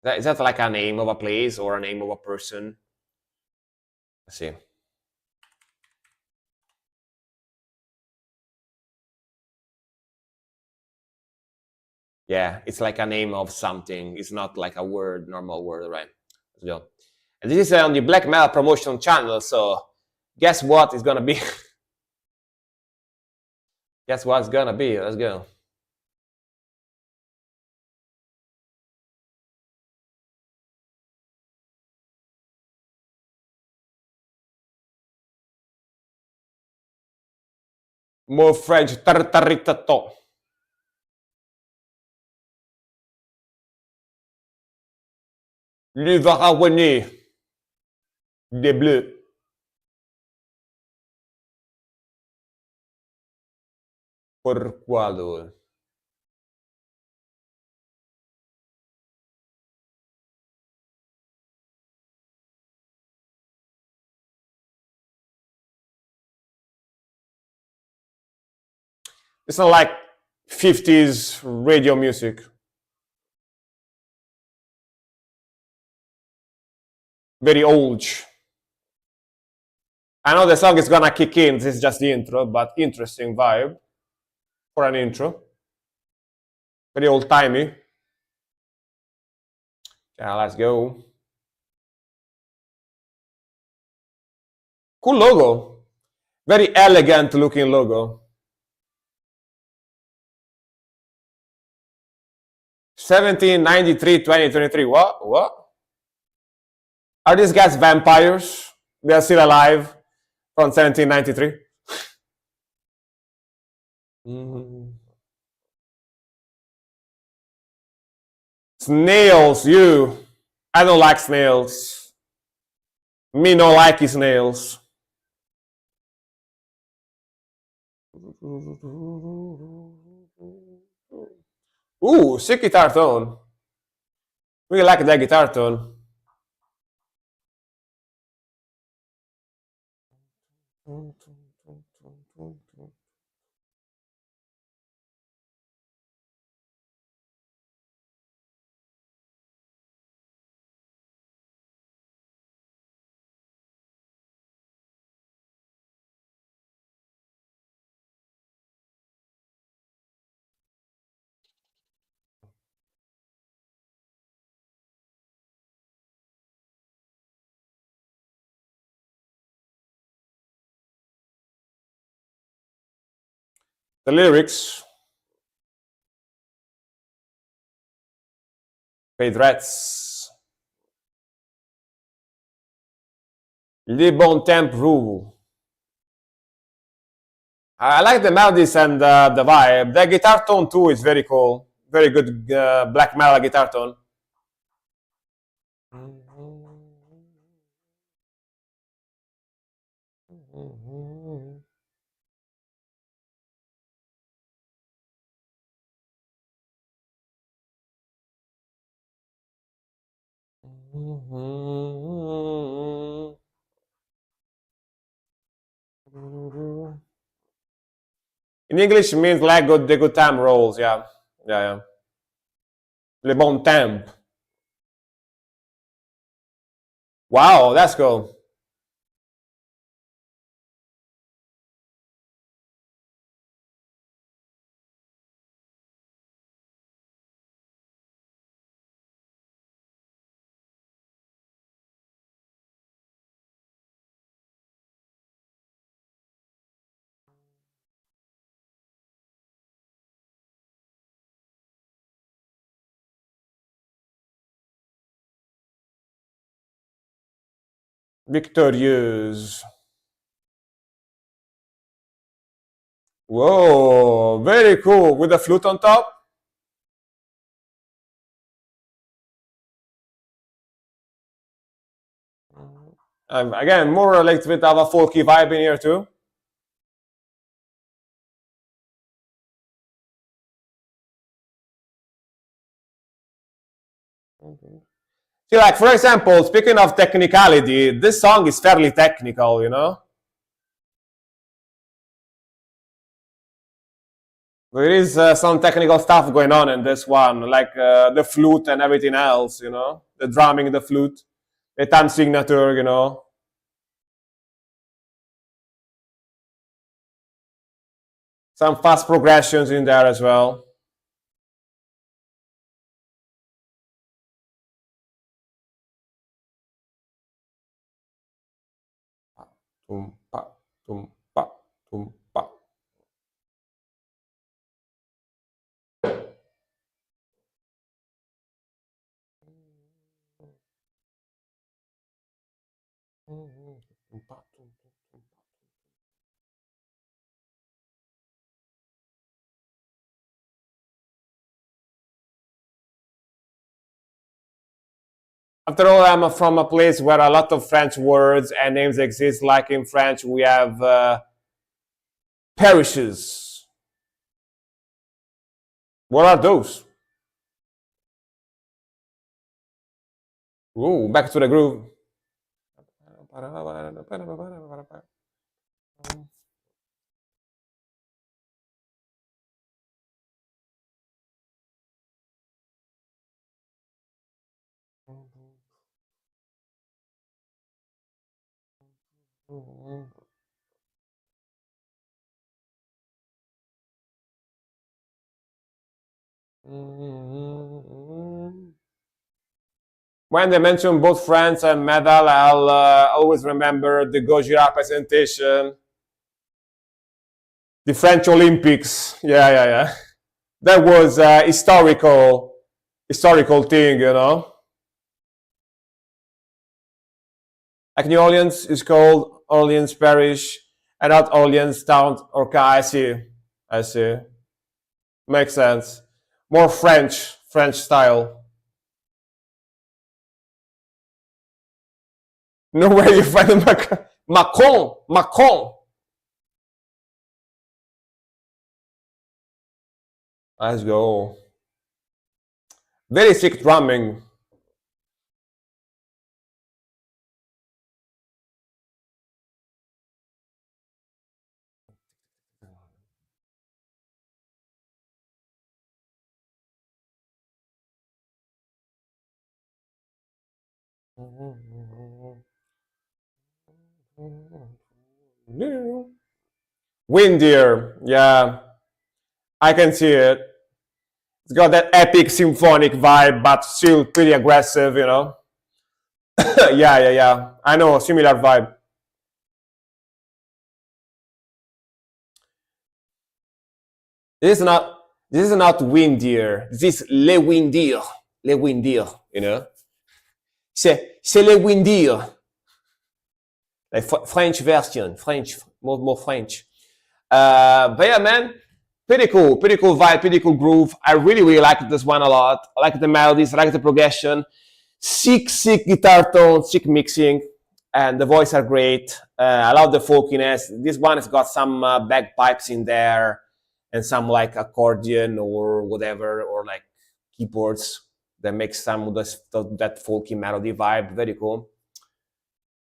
A: Is that like a name of a place or a name of a person? Let's see. Yeah, it's like a name of something. It's not like a word, normal word, right? Let's go. And this is on the Black Metal promotion channel. So guess what is gonna be? Guess what's gonna be? Let's go. More French. Tartaritato. Le Varawene. Des Bleus. Pourquoi lol? It's not like 50s radio music. Very old. I know the song is gonna kick in. This is just the intro, but interesting vibe for an intro. Very old timey. Yeah, let's go. Cool logo. Very elegant looking logo. 1793, 2023. What? Are these guys vampires? They are still alive from 1793? Snails, you. I don't like snails. Me no like snails. Ooh, sick guitar tone. We like that guitar tone. The lyrics. Paid rats. Le bon temp rule. I like the melodies and the vibe. The guitar tone too is very cool. Very good black metal guitar tone. In English, it means like the good time rolls. Yeah, yeah, yeah. Le bon temps. Wow, that's cool. Victorieuse. Whoa, very cool. With a flute on top. Again, more like with have a folky vibe in here too. See, like for example, speaking of technicality, this song is fairly technical, you know. There is some technical stuff going on in this one, like the flute and everything else, you know, the drumming, the flute, the time signature, you know. Some fast progressions in there as well. Tum, pa, tum, pa, tum, pa. After all, I'm from a place where a lot of French words and names exist. Like in French, we have parishes. What are those? Ooh, back to the groove. When they mention both France and metal, I'll always remember the Gojira presentation, the French Olympics. Yeah, yeah, yeah. That was a historical thing, you know. Like New Orleans is called Orleans Parish and not Orleans Town or I see. I see. Makes sense. More French style. No way you find Macron. Let's go. Very sick drumming. Windier, yeah, I can see it. It's got that epic symphonic vibe, but still pretty aggressive, you know. Yeah, yeah, yeah. I know, similar vibe. This is not Windier. This is Le Windier. Le Windier, you know. C'est Le Windier. Like French version, French, more French. But yeah, man, pretty cool vibe, pretty cool groove. I really like this one a lot. I like the melodies, I like the progression. Sick guitar tone, sick mixing, and the voices are great. I love the folkiness. This one has got some bagpipes in there and some like accordion or whatever, or like keyboards that makes some of that folky melody vibe. Very cool.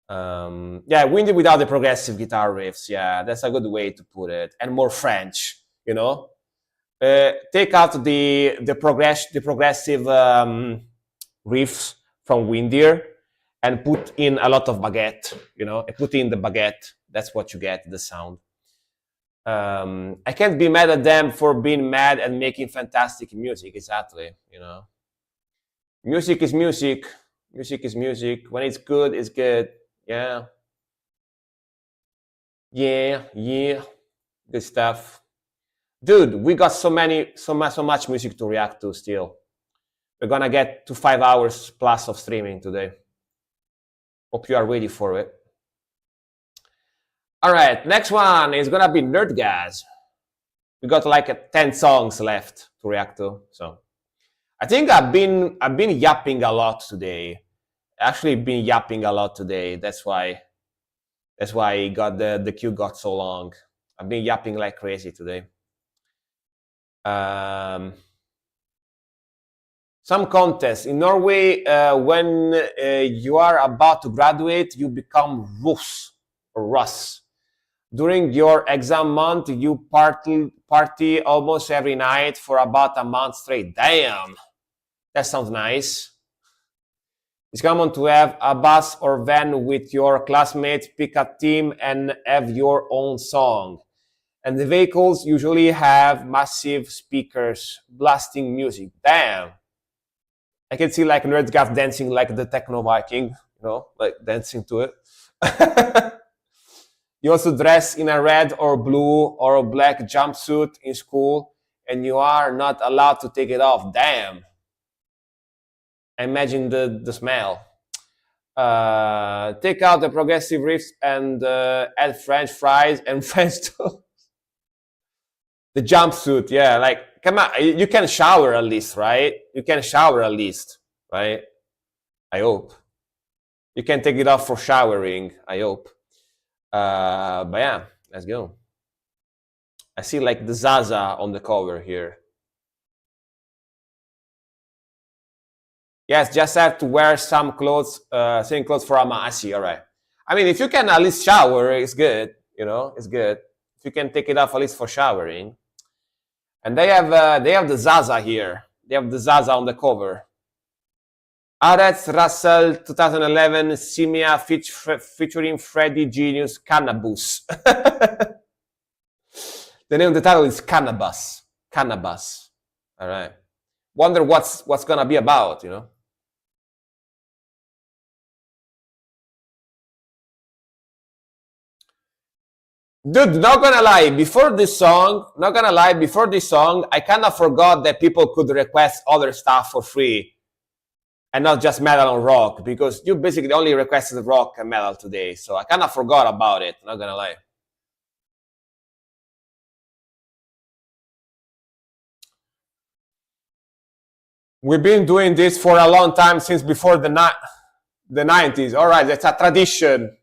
A: Yeah, Windy without the progressive guitar riffs. Yeah, that's a good way to put it, and more French. You know, take out the progressive riffs from Windier and put in a lot of baguette. You know, and put in the baguette. That's what you get, the sound. I can't be mad at them for being mad and making fantastic music. Exactly. You know, music is music. Music is music. When it's good, it's good. Yeah. Yeah. Good stuff. Dude, we got so much music to react to still. We're gonna get to 5 hours plus of streaming today. Hope you are ready for it. All right, next one is gonna be Nerdgasm. We got like 10 songs left to react to. So I think I've been yapping a lot today. Actually been yapping a lot today. That's why the queue got so long. I've been yapping like crazy today. Some contests in Norway, when you are about to graduate, you become Rus or Russ. During your exam month, you party almost every night for about a month straight. Damn, that sounds nice. It's common to have a bus or van with your classmates, pick a team, and have your own song. And the vehicles usually have massive speakers blasting music. Damn. I can see like Nerdgasm dancing like the Techno Viking, you know, like dancing to it. You also dress in a red or blue or a black jumpsuit in school, and you are not allowed to take it off. Damn. Imagine the smell. Take out the progressive riffs and add French fries and French toast. The jumpsuit, yeah, like, come on, you can shower at least, right? You can shower at least, right? I hope. You can take it off for showering, I hope. But yeah, let's go. I see like the Zaza on the cover here. Yes, just have to wear some clothes, same clothes for Ama. I see, all right. I mean, if you can at least shower, it's good, you know, it's good. If you can take it off at least for showering. And they have the Zaza here. They have the Zaza on the cover. Arets Russell 2011 Simia featuring Freddie Genius Cannabis. The name of the title is Cannabis. Cannabis. All right. Wonder what's gonna be about, you know. Dude, not gonna lie, before this song, I kind of forgot that people could request other stuff for free and not just metal and rock, because you basically only requested rock and metal today. So I kind of forgot about it, not gonna lie. We've been doing this for a long time, since before the 90s. All right, that's a tradition.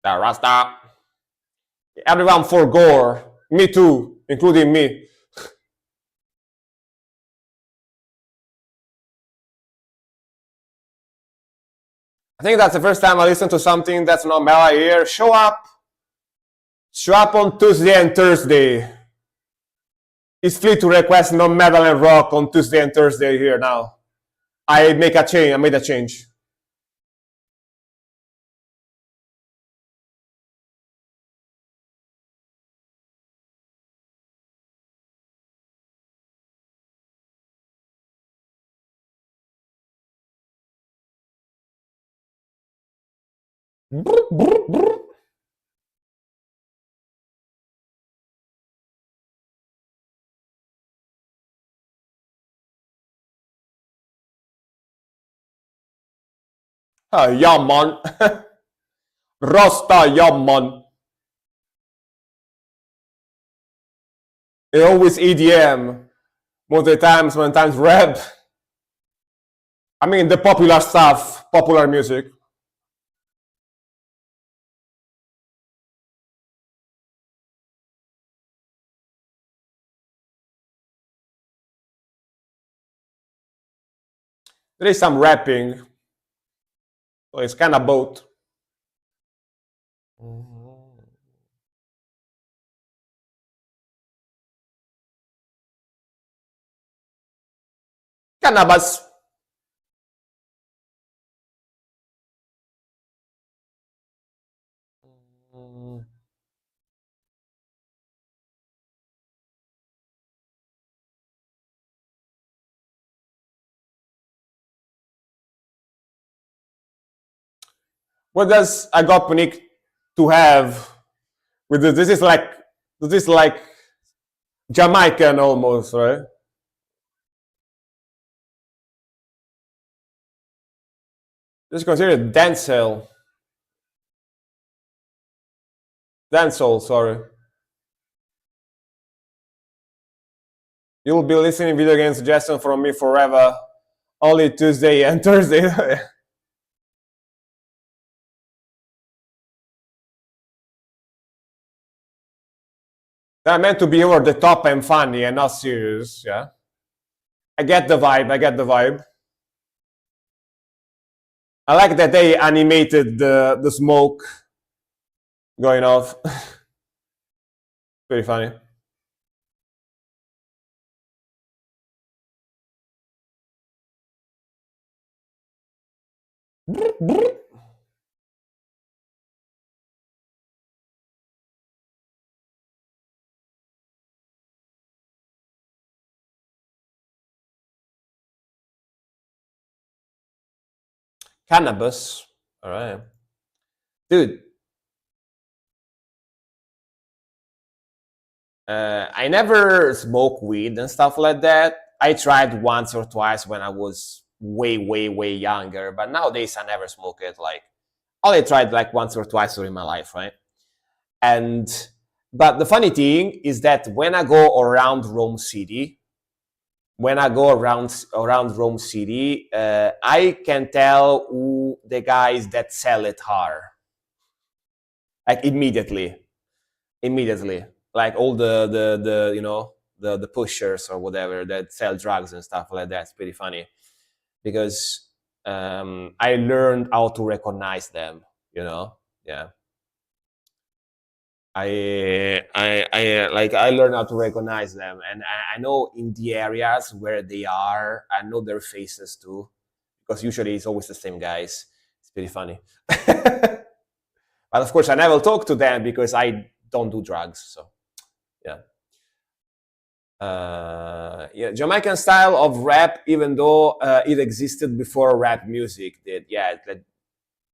A: The Rasta. Everyone for gore. Me too, including me. I think that's the first time I listen to something that's not metal here. Show up on Tuesday and Thursday. It's free to request non-metal and rock on Tuesday and Thursday here now. I made a change. Brr, brr, brr. Yeah, man. Rasta, yeah, man. It always EDM. Most of the times, sometimes rap. I mean, the popular stuff, popular music. There is some rapping, so it's kind of both. Cannabis. What does Agopnik to have with this? This is like Jamaican almost, right? This is considered dancehall. Dancehall, sorry. You'll be listening video game suggestion from me forever. Only Tuesday and Thursday. They're meant to be over the top and funny and not serious, yeah. I get the vibe, I get the vibe. I like that they animated the smoke going off. Pretty funny. Cannabis. All right. Dude. I never smoke weed and stuff like that. I tried once or twice when I was way, way, way younger, but nowadays I never smoke it. Like, only tried like once or twice during my life, right? And but the funny thing is that when I go around Rome City, Rome City, I can tell who the guys that sell it are. Like immediately, like all the you know the pushers or whatever that sell drugs and stuff like that. It's pretty funny because I learned how to recognize them. You know, yeah. I learned how to recognize them, and I know in the areas where they are, I know their faces too, because usually it's always the same guys. It's pretty funny. But of course, I never talk to them because I don't do drugs. So, yeah. Yeah, Jamaican style of rap, even though it existed before rap music did. Yeah,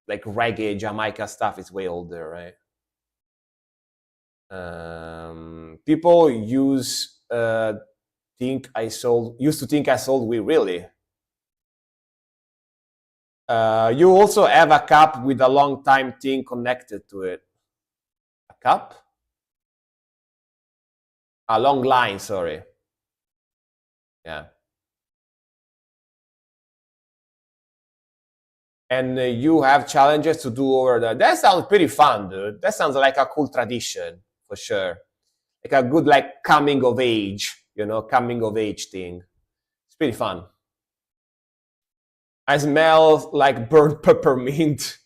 A: like reggae, Jamaica stuff is way older, right? People used to think I sold weed. Really? You also have a cup with a long time thing connected to it. A cup? A long line, sorry. Yeah. And you have challenges to do over there. That sounds pretty fun, dude. That sounds like a cool tradition for sure. Like a good like coming of age, coming of age thing. It's pretty fun. I smell like burnt peppermint.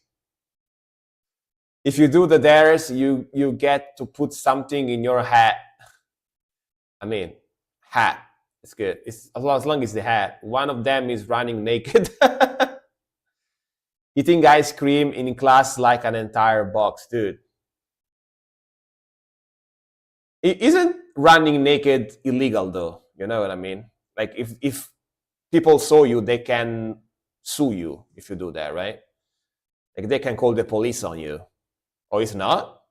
A: If you do the dares, you get to put something in your hat. I mean, hat. It's good. It's as long as the hat. One of them is running naked. Eating ice cream in class like an entire box, dude. Isn't running naked illegal though? You know what I mean? Like if people saw you, they can sue you if you do that, right? Like they can call the police on you. Or it's not?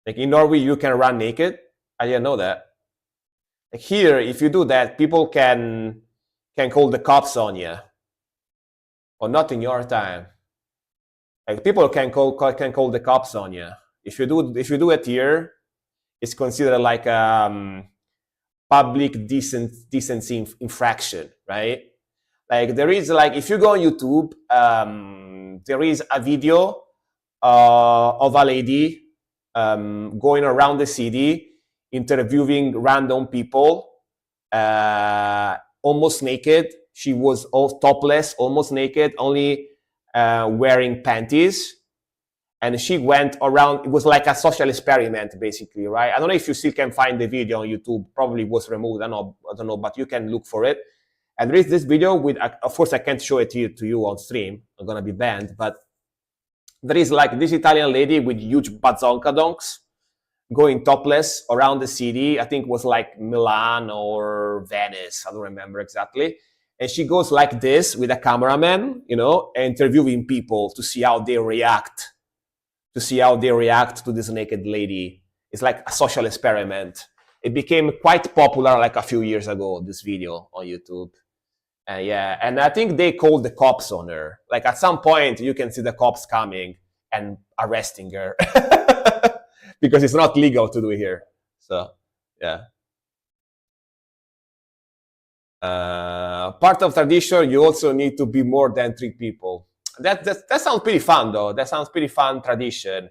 A: Like in Norway, you can run naked. I didn't know that. Like here, if you do that, people can call the cops on you. Or not in your time. Like people can call the cops on you. If you do it here, it's considered like public decency infraction, right? Like there is like if you go on YouTube, there is a video of a lady going around the city interviewing random people, almost naked. She was all topless, almost naked, only wearing panties. And she went around. It was like a social experiment, basically, right? I don't know if you still can find the video on YouTube. Probably was removed. I don't know, but you can look for it. And there is this video with, of course, I can't show it to you on stream. I'm gonna be banned. But there is like this Italian lady with huge bazonkadonks going topless around the city. I think it was like Milan or Venice. I don't remember exactly. And she goes like this with a cameraman, interviewing people to see how they react. To this naked lady. It's like a social experiment. It became quite popular like a few years ago, this video on YouTube. And I think they called the cops on her. Like at some point, you can see the cops coming and arresting her because it's not legal to do it here. So, yeah. Part of tradition, you also need to be more than 3 people. That sounds pretty fun, though. That sounds pretty fun tradition.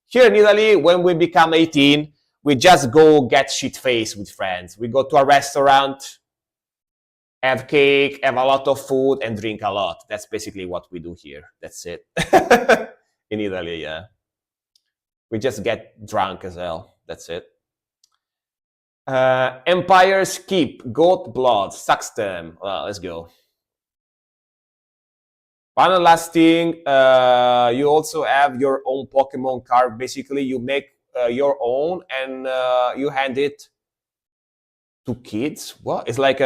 A: Here in Italy, when we become 18, we just go get shit-faced with friends. We go to a restaurant, have cake, have a lot of food, and drink a lot. That's basically what we do here. That's it. In Italy, yeah. We just get drunk as hell. That's it. Empires keep goat blood, sucks them. Well, let's go. One last thing, you also have your own Pokemon card. Basically, you make your own and you hand it to kids. What? It's like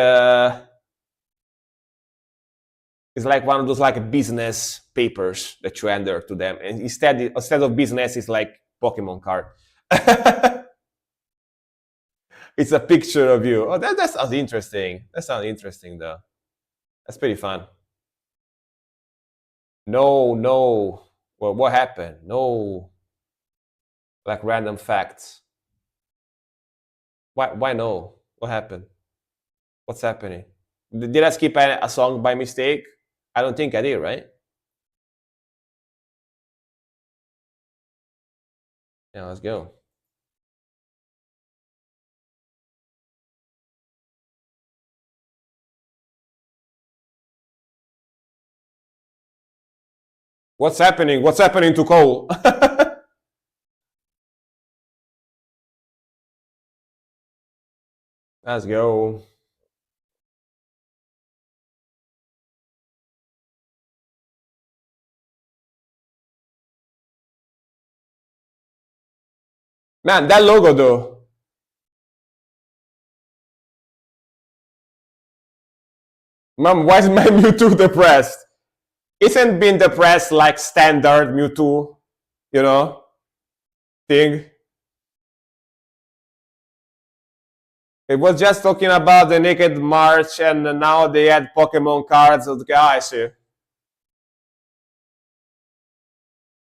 A: one of those like business papers that you hand to them, and instead of business, it's like Pokemon card. It's a picture of you. Oh, that sounds interesting. That sounds interesting, though. That's pretty fun. No. Well, what happened? No. Like random facts. Why no? What happened? What's happening? Did I skip a song by mistake? I don't think I did, right? Yeah, let's go. What's happening? What's happening to Cole? Let's go. Man, that logo though. Mom, why is my Mewtwo depressed? Isn't being depressed like standard Mewtwo, thing? It was just talking about the Naked March, and now they had Pokemon cards. Okay, I see.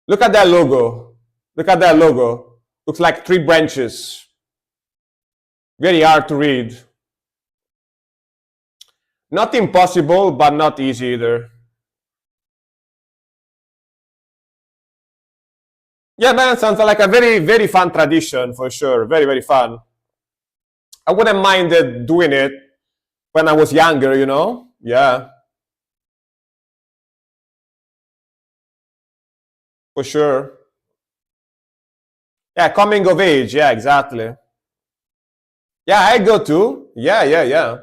A: Look at that logo. Look at that logo. Looks like 3 branches. Very hard to read. Not impossible, but not easy either. Yeah, man, sounds like a very, very fun tradition for sure. Very, very fun. I wouldn't mind doing it when I was younger, Yeah. For sure. Yeah, coming of age. Yeah, exactly. Yeah, I go too. Yeah.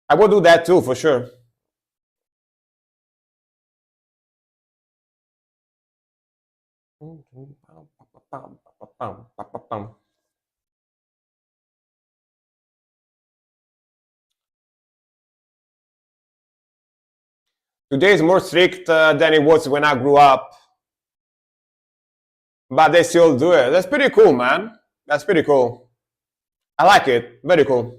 A: I will do that too, for sure. Today is more strict than it was when I grew up. But they still do it. That's pretty cool, man. That's pretty cool. I like it. Very cool.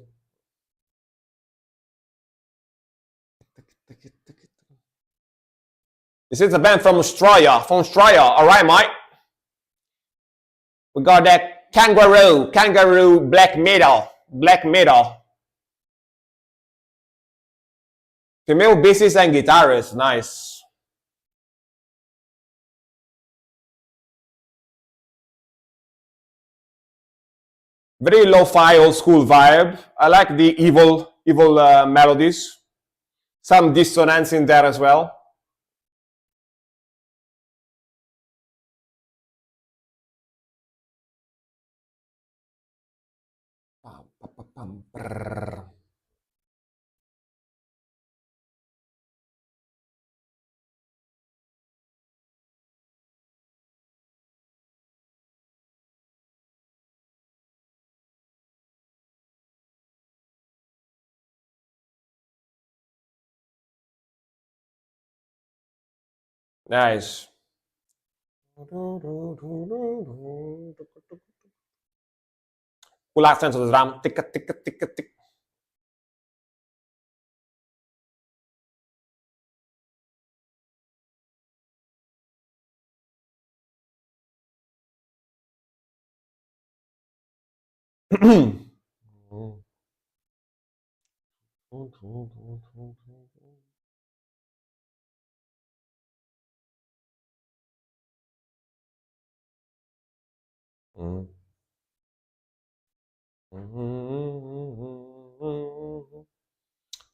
A: This is a band from Australia. All right, mate. We got that kangaroo black metal. Female bassist and guitarist, nice. Very lo-fi, old school vibe. I like the evil melodies. Some dissonance in there as well. Nice. Cool accent to the drum. Tick, tick, tick, tick.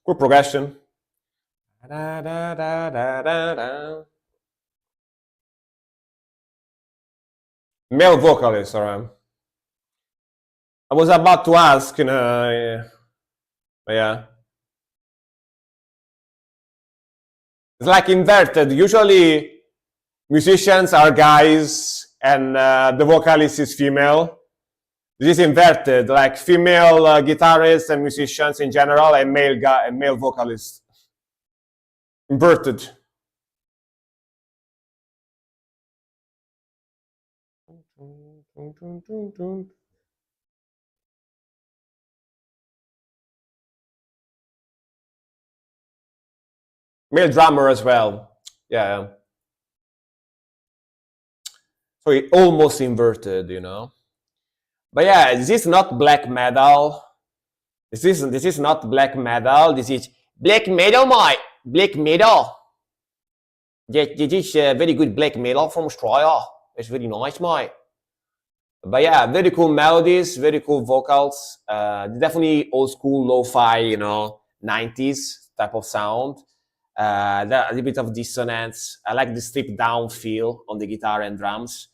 A: Cool progression. Male vocalist, alright. I was about to ask, yeah. It's like inverted. Usually, musicians are guys, and the vocalist is female. This is inverted, like female guitarists and musicians in general, and male vocalists. Inverted. Male drummer as well. Yeah. So it almost inverted, But yeah, this is not black metal. This is not black metal. This is black metal, mate. Black metal. Yeah, this is very good black metal from Australia. It's very nice, mate. But yeah, very cool melodies, very cool vocals. Definitely old school lo-fi, 90s type of sound. A little bit of dissonance. I like the stripped down feel on the guitar and drums.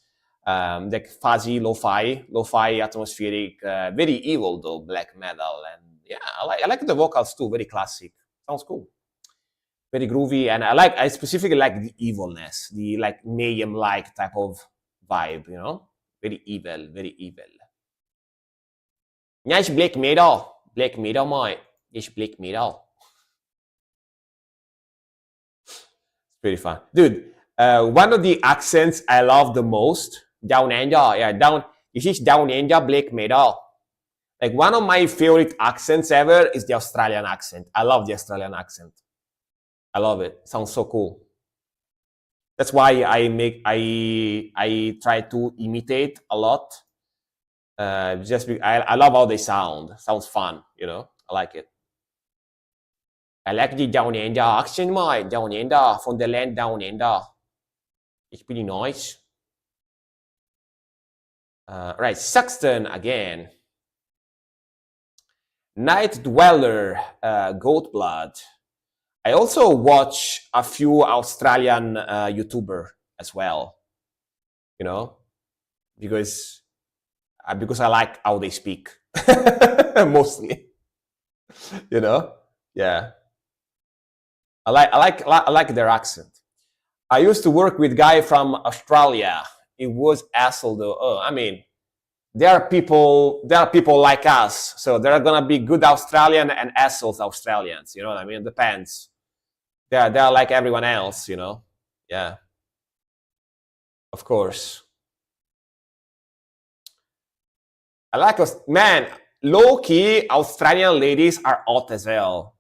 A: Like fuzzy lo-fi atmospheric, very evil though, black metal. And yeah, I like the vocals too, very classic. Sounds cool. Very groovy, and I specifically like the evilness, the like mayhem-like type of vibe, very evil, very evil. Nice black metal, mate. Nice black metal. It's pretty fun, dude. One of the accents I love the most, Down Under, this is Down Under black metal. Like one of my favorite accents ever is the Australian accent. I love the Australian accent. I love it. Sounds so cool. That's why I try to imitate a lot. I love how they sound. Sounds fun, I like it. I like the Down Under accent, mate. Down Under, from the land Down Under. It's pretty nice. Right, Saxton again. Night Dweller, Goat Blood. I also watch a few Australian YouTuber as well, because I like how they speak mostly, yeah. I like their accent. I used to work with a guy from Australia. It was asshole though. there are people like us, so there are gonna be good Australian and assholes Australians. You know what I mean? It depends. They're like everyone else, Yeah, of course. I like low key Australian ladies are hot as hell.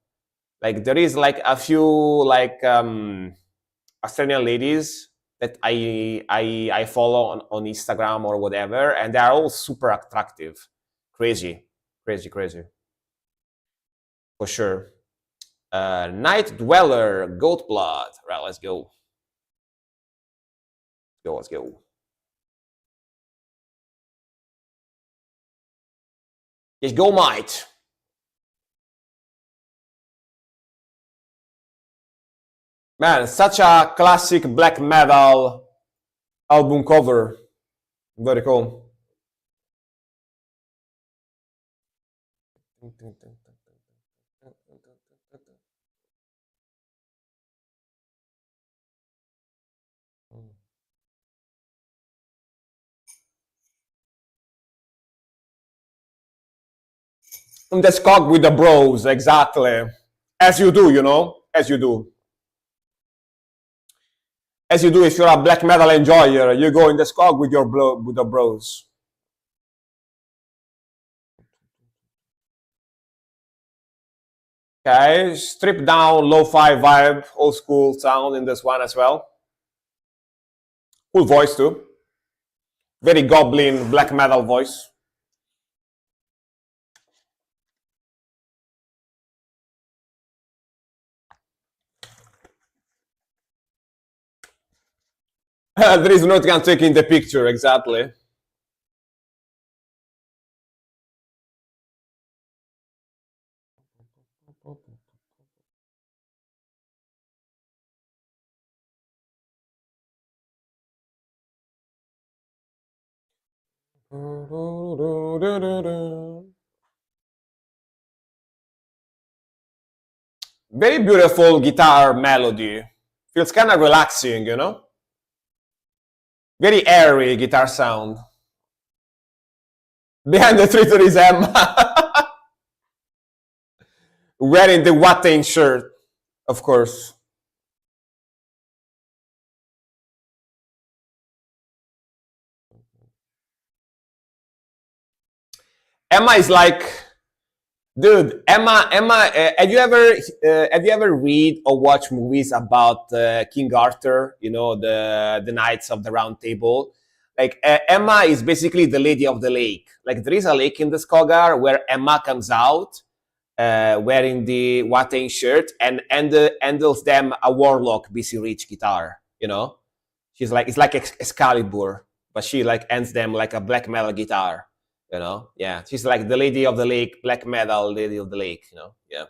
A: Like there is like a few like Australian ladies that I follow on Instagram or whatever, and they are all super attractive. Crazy. For sure. Night Dweller, Goat Blood. Right, let's go. Let's go. Let's go, mate. Man, such a classic black metal album cover. Very cool. On the Skog with the bros, exactly. As you do, you know? As you do. As you do if you're a black metal enjoyer, you go in the Skog with with the bros. Okay, stripped down, lo-fi vibe, old school sound in this one as well. Cool voice too. Very goblin black metal voice. There is not can take in the picture, exactly. Very beautiful guitar melody. Feels kind of relaxing, you know? Very airy guitar sound. Behind the tree there is Emma. Wearing the Watain shirt, of course. Emma is like, dude. Emma. Have you ever read or watch movies about King Arthur? You know, the Knights of the Round Table. Like Emma is basically the Lady of the Lake. Like there is a lake in the Skogar where Emma comes out wearing the Watain shirt and handles them a warlock BC Rich guitar. You know, she's like it's like Excalibur, but she like ends them like a black metal guitar. You know, yeah, she's like the Lady of the Lake, black metal Lady of the Lake. You know, yeah.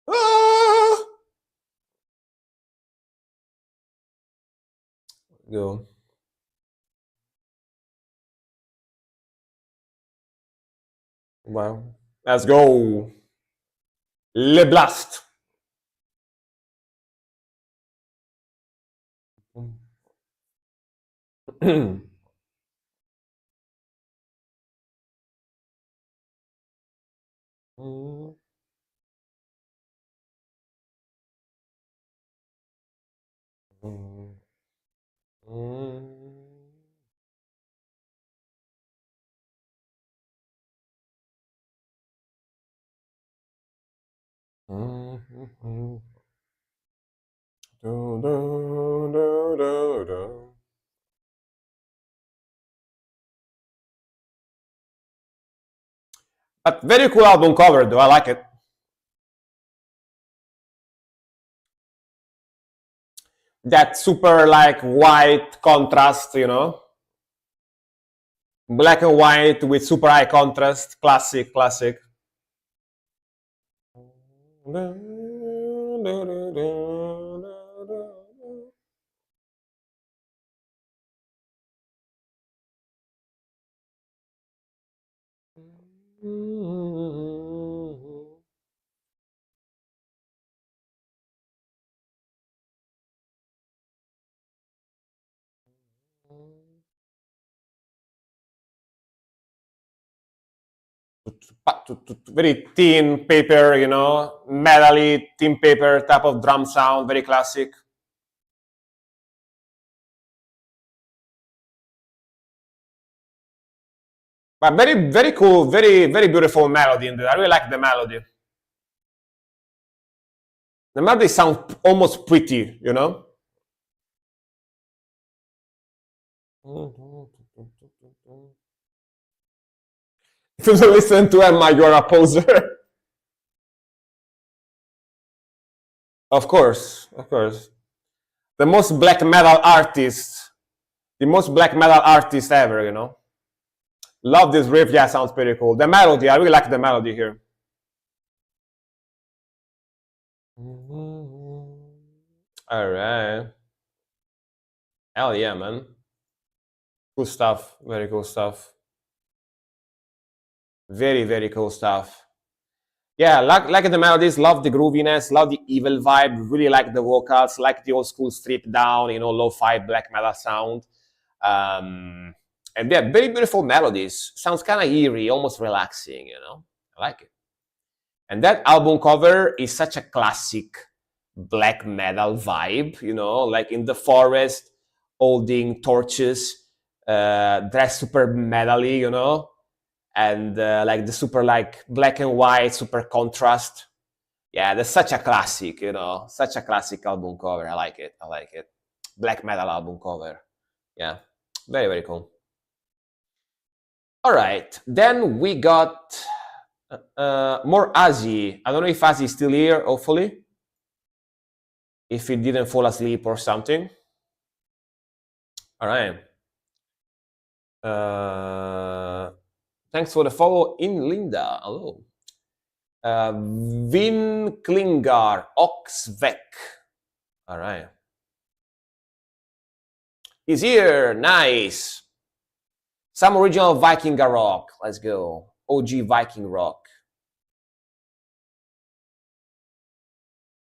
A: Ah! Go. Well, let's go. Le Blast. But very cool album cover, though. I like it. That super like white contrast, you know, black and white with super high contrast. Classic, classic. Very thin paper, you know, metally thin paper type of drum sound, very classic. But very, very cool, very, very beautiful melody in there. I really like the melody. The melody sounds almost pretty, you know. If you don't listen to Emma, you are a poser. Of course, of course. The most black metal artist, the most black metal artist ever, you know. Love this riff. Yeah, sounds pretty cool. The melody, I really like the melody here. All right. Hell yeah, man. Cool stuff. Very cool stuff. Very, very cool stuff. Yeah, like the melodies, love the grooviness, love the evil vibe, really like the vocals, like the old school stripped down, you know, lo-fi black metal sound. And yeah, very beautiful melodies. Sounds kind of eerie, almost relaxing, you know. I like it. And that album cover is such a classic black metal vibe, you know, like in the forest, holding torches, dressed super metally, you know, and like the super like black and white, super contrast. Yeah, that's such a classic, you know, such a classic album cover. I like it. I like it. Black metal album cover. Yeah, very, very cool. All right, then we got more Azzy. I don't know if Azzy is still here, hopefully. If he didn't fall asleep or something. All right. Thanks for the follow in Linda. Hello. Vin Klingar, Oxvek. All right. He's here. Nice. Some original Viking rock. Let's go. OG Viking rock.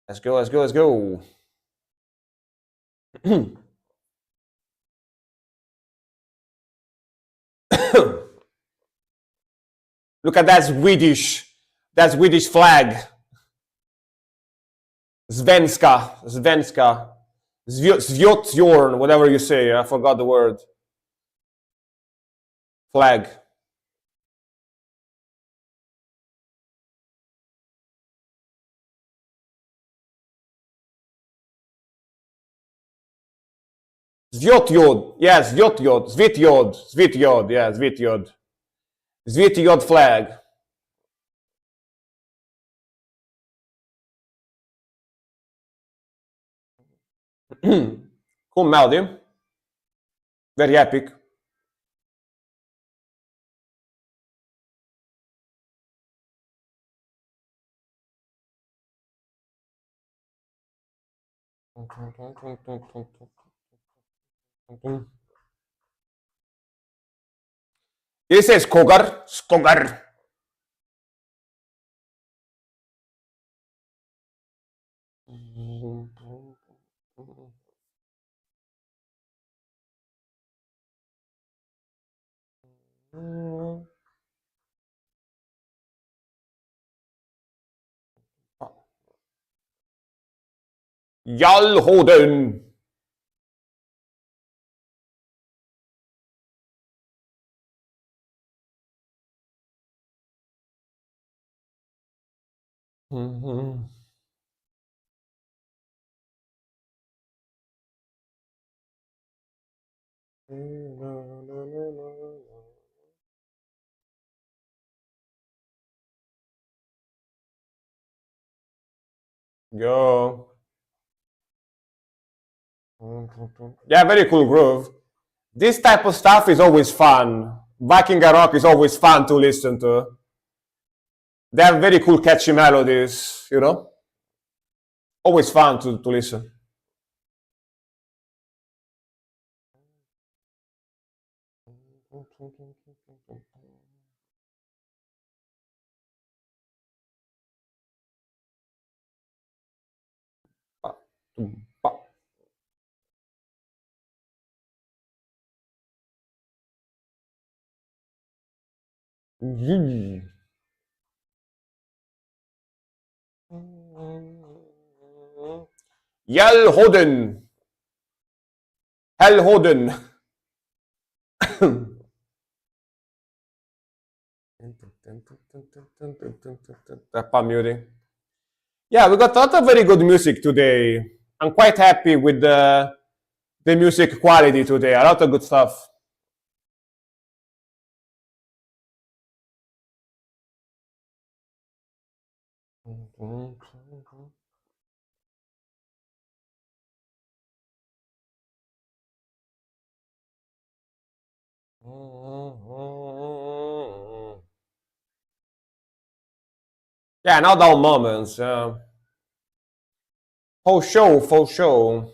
A: Let's go, let's go, let's go. Look at that Swedish flag. Svenska. Svjotjorn, whatever you say, I forgot the word. Flag. Svjotjod, yes, Svitjod, yeah, Svitjod flag. Cool melody. Very epic. This is Skogar. Jalhoden. Go. Yeah, very cool groove. This type of stuff is always fun. Viking rock is always fun to listen to. They have very cool, catchy melodies, you know? Always fun to listen. Jelhoden. Helhoden. Muting. Yeah, we got a lot of very good music today. I'm quite happy with the music quality today. A lot of good stuff. Yeah, not dull moments. For sure, for sure.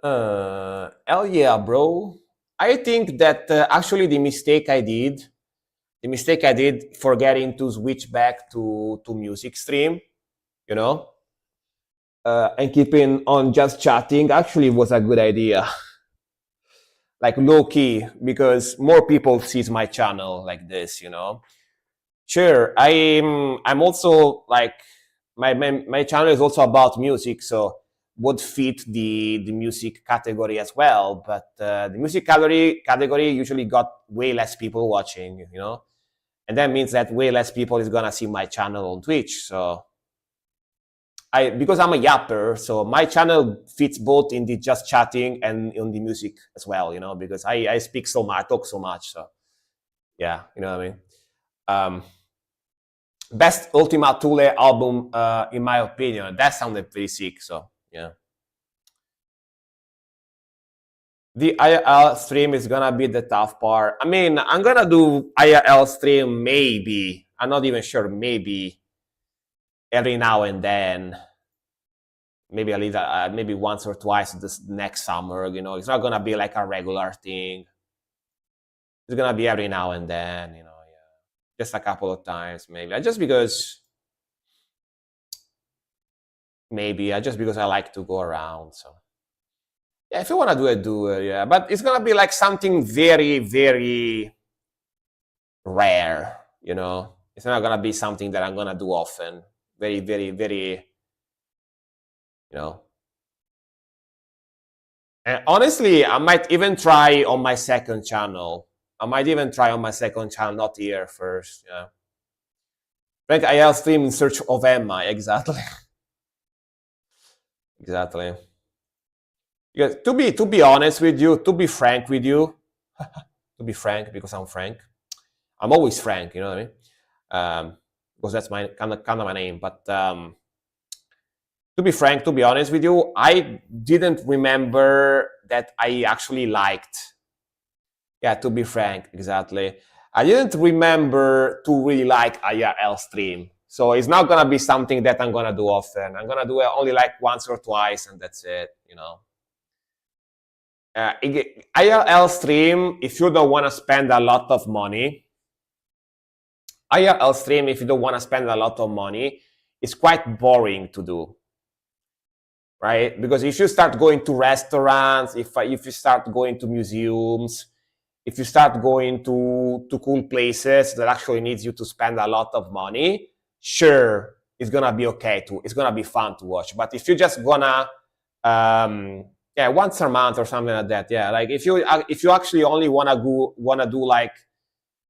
A: Hell yeah, bro. I think that actually the mistake I did forgetting to switch back to music stream, you know, and keeping on just chatting actually was a good idea. Like low key, because more people sees my channel like this, you know. Sure, I'm also like my channel is also about music, so would fit the music category as well. But the music category usually got way less people watching, you know, and that means that way less people is gonna see my channel on Twitch. So I because I'm a yapper, so my channel fits both in the just chatting and in the music as well, you know, because I speak so much, I talk so much. So yeah, you know what I mean. Um, Best Ultima Thule album, in my opinion. That sounded pretty sick. So yeah, the IRL stream is gonna be the tough part. I mean, I'm gonna do IRL stream maybe. I'm not even sure. Maybe every now and then. Maybe a little, maybe once or twice this next summer. You know, it's not gonna be like a regular thing. It's gonna be every now and then. You know, yeah, just a couple of times maybe. Just because maybe just because I like to go around. So yeah, if you want to do it, do it. Yeah, but it's gonna be like something very, very rare. You know, it's not gonna be something that I'm gonna do often. Very, very, very. You know, and honestly, I might even try on my second channel. I might even try on my second channel, not here first. Yeah. Frank IL stream in search of Emma. Exactly. Exactly. Because to be honest with you, to be frank with you, to be frank, because I'm frank. I'm always frank. You know what I mean? Because that's my kind of my name. But to be frank, to be honest with you, I didn't remember that I actually liked. Yeah, to be frank, exactly. I didn't remember to really like IRL stream. So it's not gonna be something that I'm gonna do often. I'm gonna do it only like once or twice, and that's it. You know. IRL stream, if you don't want to spend a lot of money, IRL stream, if you don't want to spend a lot of money, is quite boring to do, right? Because if you start going to restaurants, if you start going to museums, if you start going to cool places that actually needs you to spend a lot of money, sure, it's gonna be okay it's gonna be fun to watch. But if you're just gonna yeah, once a month or something like that, yeah, like if you actually only wanna do like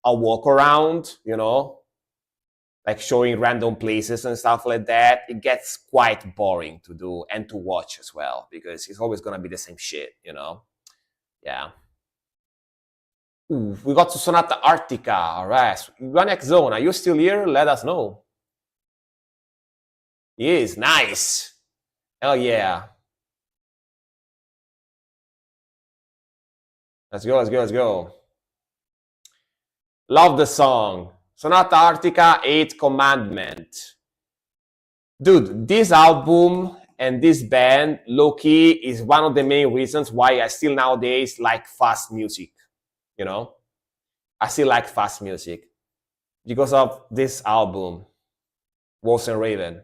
A: a walk around, you know, like showing random places and stuff like that, it gets quite boring to do and to watch as well, because it's always gonna be the same shit, you know. Yeah. Ooh, we got to Sonata Arctica. All right. Ivanek Zone, are you still here? Let us know. Yes, nice. Hell yeah. Let's go, let's go, let's go. Love the song. Sonata Arctica, Eighth Commandment. Dude, this album and this band, low-key, is one of the main reasons why I still nowadays like fast music. You know? I still like fast music because of this album, Wolves and Raven.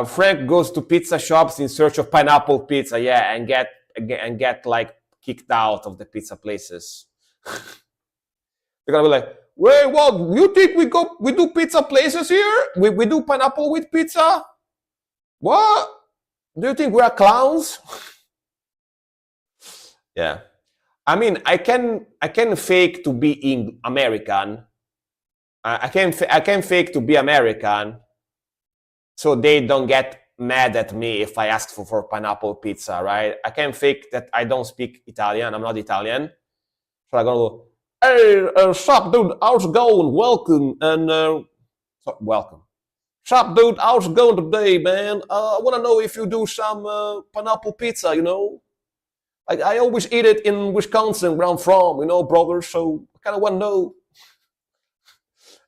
A: Frank goes to pizza shops in search of pineapple pizza, yeah, and get like kicked out of the pizza places. They're gonna be like, wait, what? You think we do pizza places here? We do pineapple with pizza? What? Do you think we are clowns? Yeah. I mean, I can fake to be American. I can fake to be American, so they don't get mad at me if I ask for pineapple pizza, right? I can fake that I don't speak Italian. I'm not Italian. So I'm gonna go, hey, sup, dude, how's it going? Welcome, and welcome. Sup, dude, how's it going today, man? I want to know if you do some pineapple pizza, you know? I always eat it in Wisconsin, where I'm from, you know, brother. So kind of want to know.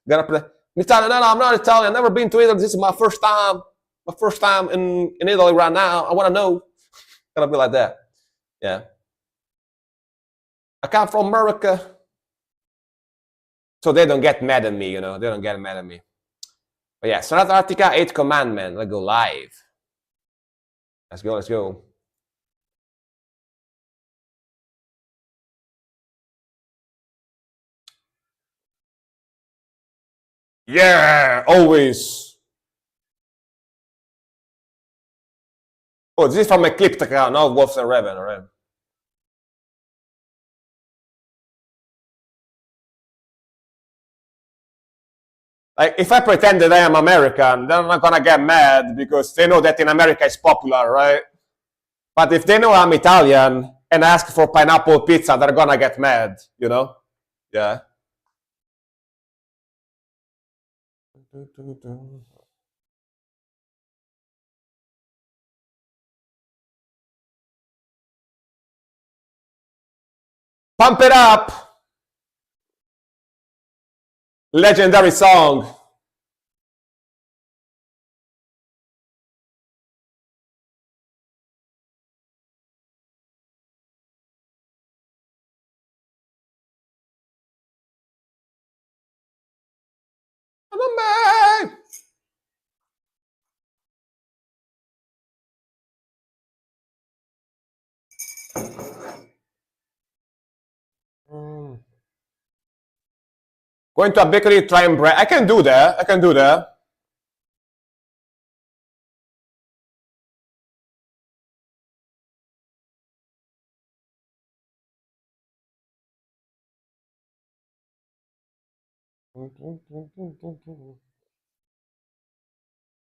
A: Gotta play. I'm Italian. No, I'm not Italian. I've never been to Italy. This is my first time. My first time in Italy right now. I want to know. Gotta be like that. Yeah. I come from America. So they don't get mad at me, you know. They don't get mad at me. But yeah, Sonata Arctica 8th Commandment. Let's go live. Let's go, let's go. Yeah, always. Oh, this is from my clipped account, not Wolves and Raven, alright? Like, if I pretend that I am American, they're not gonna get mad because they know that in America it's popular, right? But if they know I'm Italian and ask for pineapple pizza, they're gonna get mad, you know? Yeah. Pump it up! Legendary song. Going to a bakery, trying bread. I can do that. I can do that.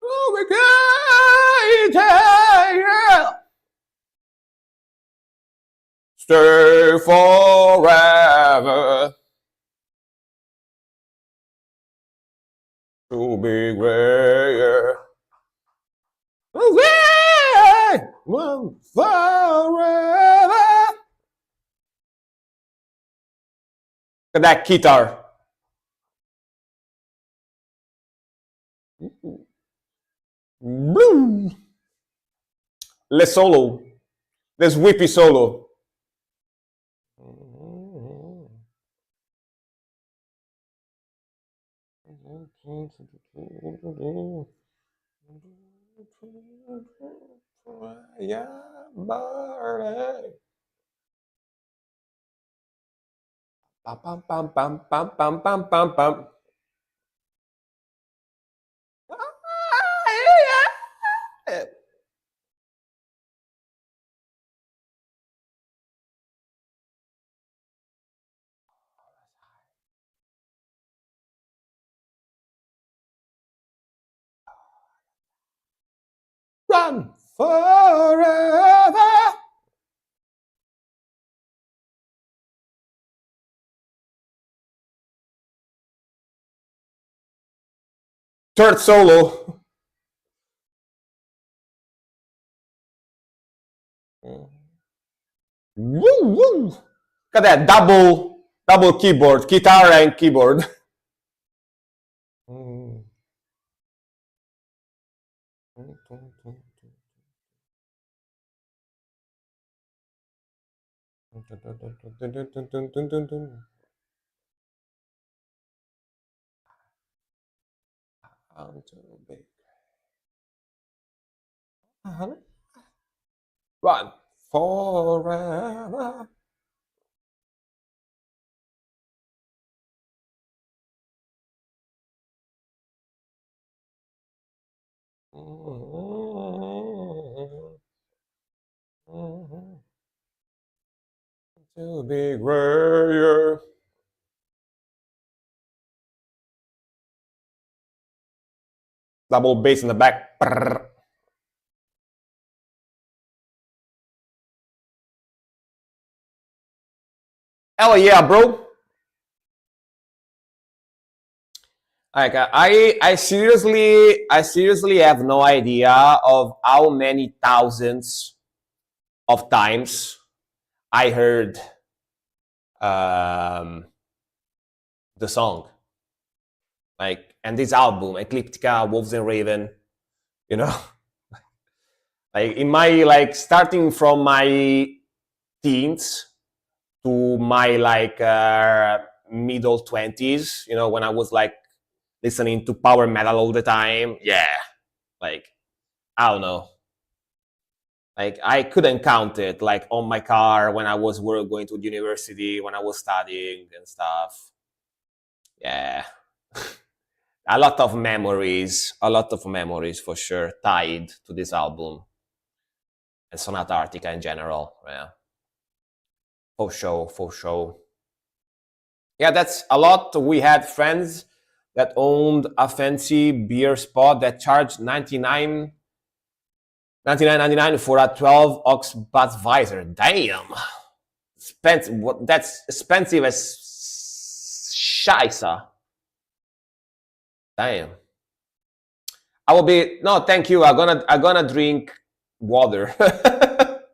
A: Oh my God! Yeah. Stay forever. Too big rare. Forever. Look at that guitar. Let's solo. Let's whippy solo. Yeah, pam pam pam pam pam pam pam pam. Run forever. Third solo. Woo, woo. Look at that double keyboard, guitar and keyboard. Run forever. Too big rare. Double bass in the back. Hell yeah, bro. Like I seriously have no idea of how many thousands of times I heard the song. Like, and this album, Ecliptica, Wolves and Raven, you know, like in my, like, starting from my teens to my, like, middle 20s, you know, when I was like listening to power metal all the time. Yeah, like, I don't know, like I couldn't count it, like on my car when I was going to university, when I was studying and stuff. Yeah. A lot of memories for sure tied to this album and Sonata Arctica in general. Yeah, for sure, for sure. Yeah, that's a lot. We had friends that owned a fancy beer spot that charged 99.99 for a 12 ox Budweiser. Damn, expensive. What? That's expensive as scheisse. Damn. I will be no, thank you. I'm gonna drink water. If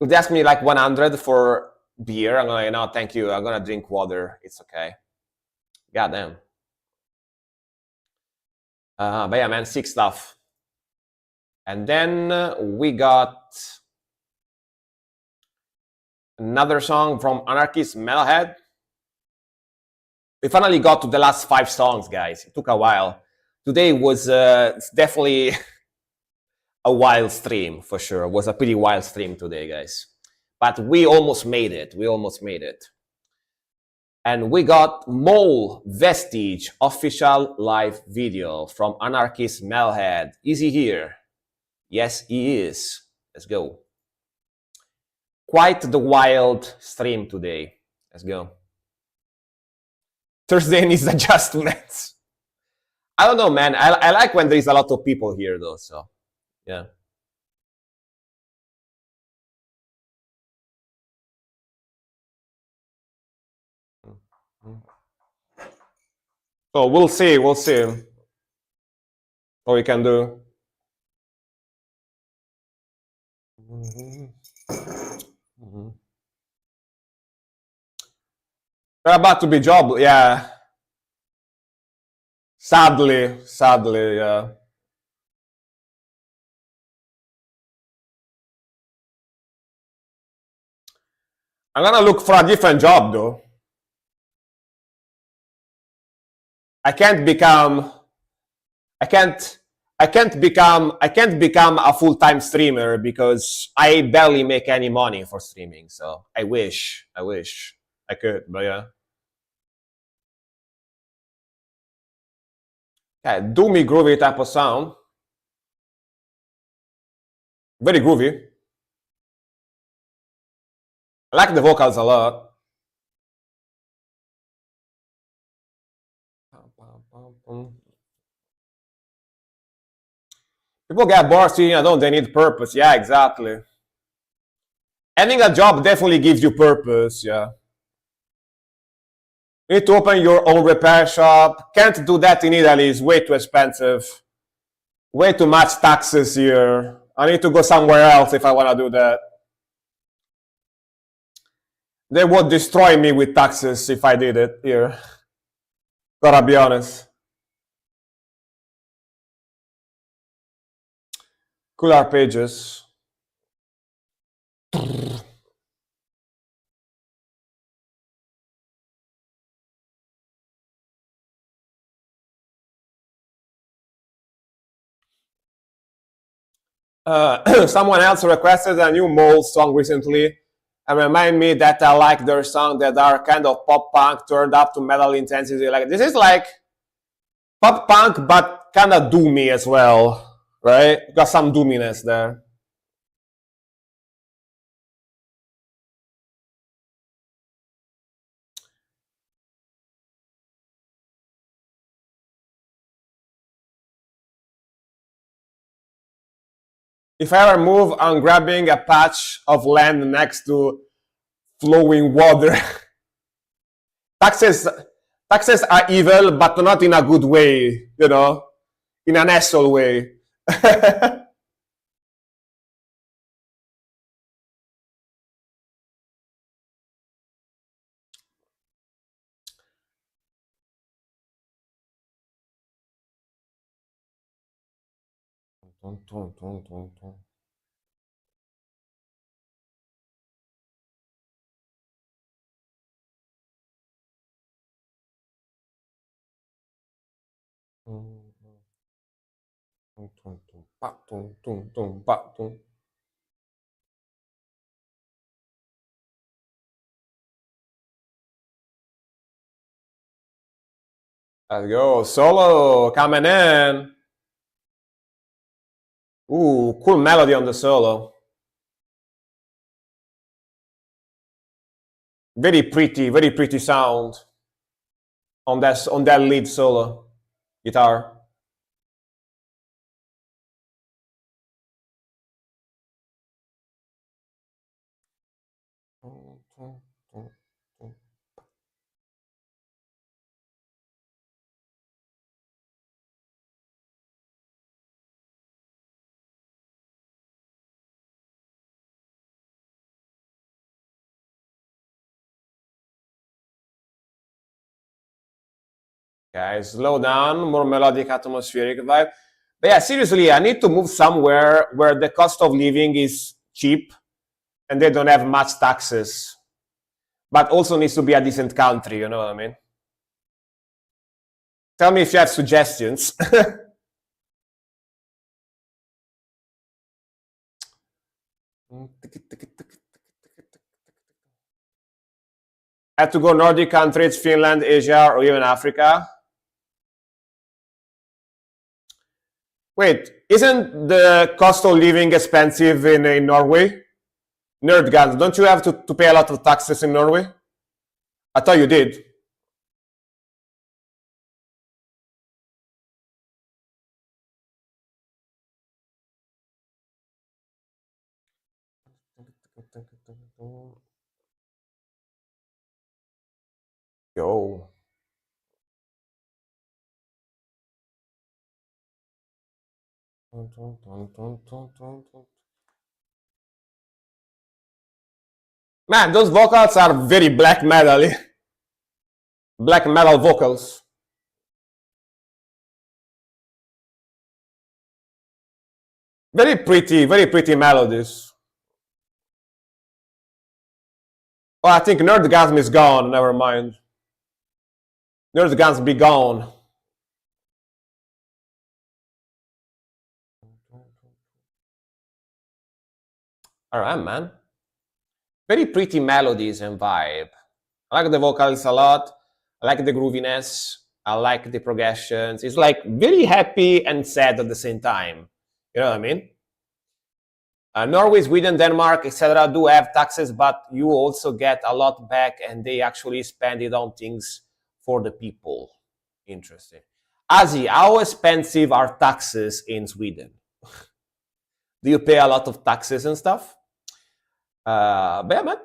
A: they ask me like 100 for beer, I'm gonna no, thank you. I'm gonna drink water. It's okay. Goddamn. But yeah, man, sick stuff. And then we got another song from Anarchist Metalhead. We finally got to the last 5 songs, guys. It took a while. Today was it's definitely a wild stream for sure. It was a pretty wild stream today, guys. But we almost made it. We almost made it. And we got Mole Vestige official live video from Anarchist Metalhead. Is he here? Yes, he is. Let's go. Quite the wild stream today. Let's go. Thursday needs adjustments. I don't know, man. I like when there's a lot of people here, though. So, yeah. So we'll see. We'll see what we can do. They're about to be jobless. Yeah. Sadly, yeah. I'm gonna look for a different job, though. I can't become a full-time streamer because I barely make any money for streaming. So I wish I could, but yeah. Yeah, doomy groovy type of sound. Very groovy. I like the vocals a lot. People get bored streaming, don't they need purpose? Yeah, exactly. Having a job definitely gives you purpose, yeah. You need to open your own repair shop. Can't do that in Italy, it's way too expensive. Way too much taxes here. I need to go somewhere else if I want to do that. They would destroy me with taxes if I did it here. Gotta be honest. Cooler pages. Someone else requested a new Mole song recently and remind me that I like their song that are kind of pop punk turned up to metal intensity. Like this is like pop punk but kind of doomy as well, right? Got some doominess there. If I ever move, I'm grabbing a patch of land next to flowing water. taxes are evil, but not in a good way, you know, in an asshole way. Let's go. Solo coming in. Ooh, cool melody on the solo. Very pretty sound on that lead solo guitar. Okay, slow down, more melodic, atmospheric vibe. But yeah, seriously, I need to move somewhere where the cost of living is cheap and they don't have much taxes, but also needs to be a decent country. You know what I mean? Tell me if you have suggestions. Had to go Nordic countries, Finland, Asia, or even Africa. Wait, isn't the cost of living expensive in Norway? Nerdguns, don't you have to pay a lot of taxes in Norway? I thought you did. Yo. Man, those vocals are very black metal. Black metal vocals. Very pretty melodies. Oh, I think Nerdgasm is gone. Never mind. Nerdgasm be gone. All right, man. Very pretty melodies and vibe. I like the vocals a lot. I like the grooviness. I like the progressions. It's like very happy and sad at the same time. You know what I mean? Norway, Sweden, Denmark, etc. do have taxes, but you also get a lot back and they actually spend it on things for the people. Interesting. Azi, how expensive are taxes in Sweden? Do you pay a lot of taxes and stuff? But yeah, man,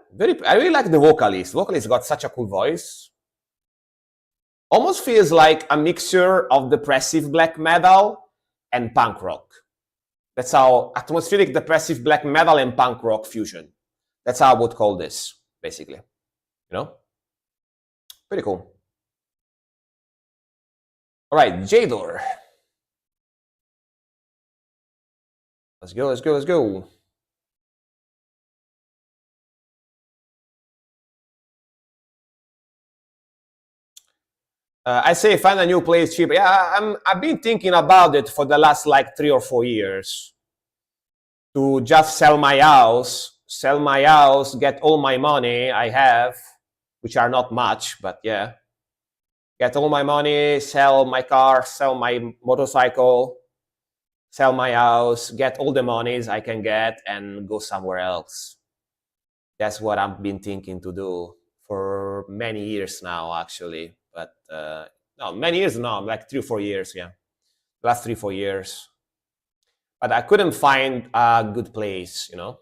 A: I really like the vocalist. Vocalist got such a cool voice. Almost feels like a mixture of depressive black metal and punk rock. That's how atmospheric depressive black metal and punk rock fusion. That's how I would call this, basically. You know? Pretty cool. All right, Jador. Let's go, let's go, let's go. I say find a new place cheap. Yeah, I've been thinking about it for the last like 3 or 4 years. To just sell my house, get all my money I have, which are not much, but yeah. Get all my money, sell my car, sell my motorcycle, sell my house, get all the monies I can get and go somewhere else. That's what I've been thinking to do for many years now, actually. But no, many years now, like 3 or 4 years, yeah. Last 3 4 years. But I couldn't find a good place, you know.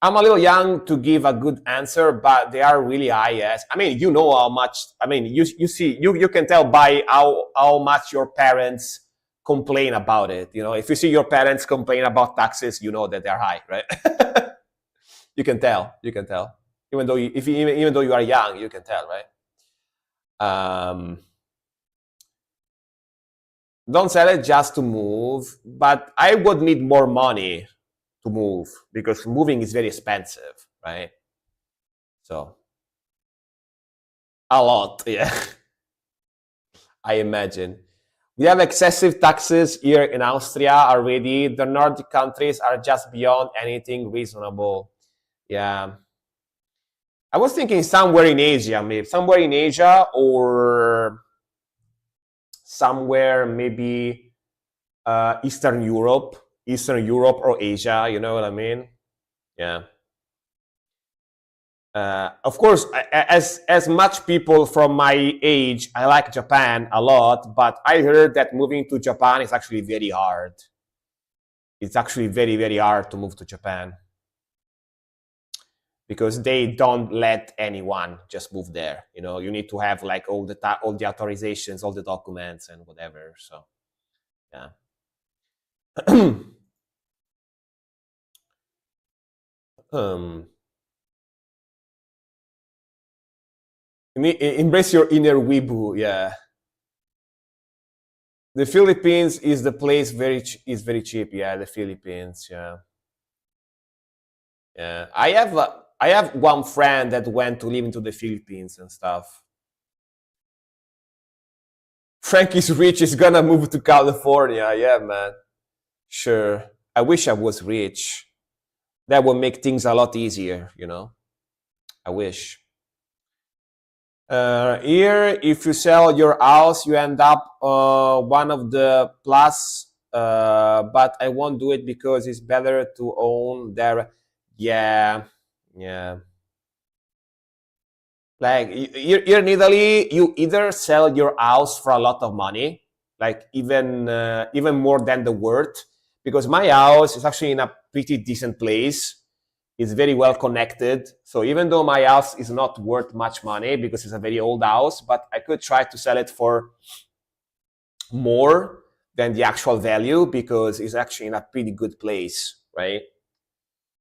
A: I'm a little young to give a good answer, but they are really high. Yes, I mean, you know how much. I mean, you see, you can tell by how much your parents complain about it. You know, if you see your parents complain about taxes, you know that they're high, right? You can tell. You can tell. Even though even though you are young, you can tell, right? don't sell it just to move, but I would need more money to move because moving is very expensive, right? So a lot, yeah. I imagine. We have excessive taxes here in Austria already. The Nordic countries are just beyond anything reasonable. Yeah. I was thinking somewhere in Asia, maybe somewhere in Asia or somewhere maybe Eastern Europe or Asia. You know what I mean? Yeah. Of course, as much people from my age, I like Japan a lot, but I heard that moving to Japan is actually very hard. It's actually very, very hard to move to Japan because they don't let anyone just move there. You know, you need to have like all the authorizations, all the documents, and whatever. So, yeah. um, Embrace your inner weebu. Yeah, the Philippines is the place is very cheap. Yeah, the Philippines. Yeah, yeah. I have one friend that went to live into the Philippines and stuff. Frank is rich. Is gonna move to California. Yeah, man. Sure. I wish I was rich. That would make things a lot easier. You know. I wish. Here, if you sell your house, you end up one of the plus. But I won't do it because it's better to own their. Yeah, yeah. Like here in Italy, you either sell your house for a lot of money, like even more than the worth, because my house is actually in a pretty decent place. It's very well connected. So even though my house is not worth much money because it's a very old house, but I could try to sell it for more than the actual value because it's actually in a pretty good place, right?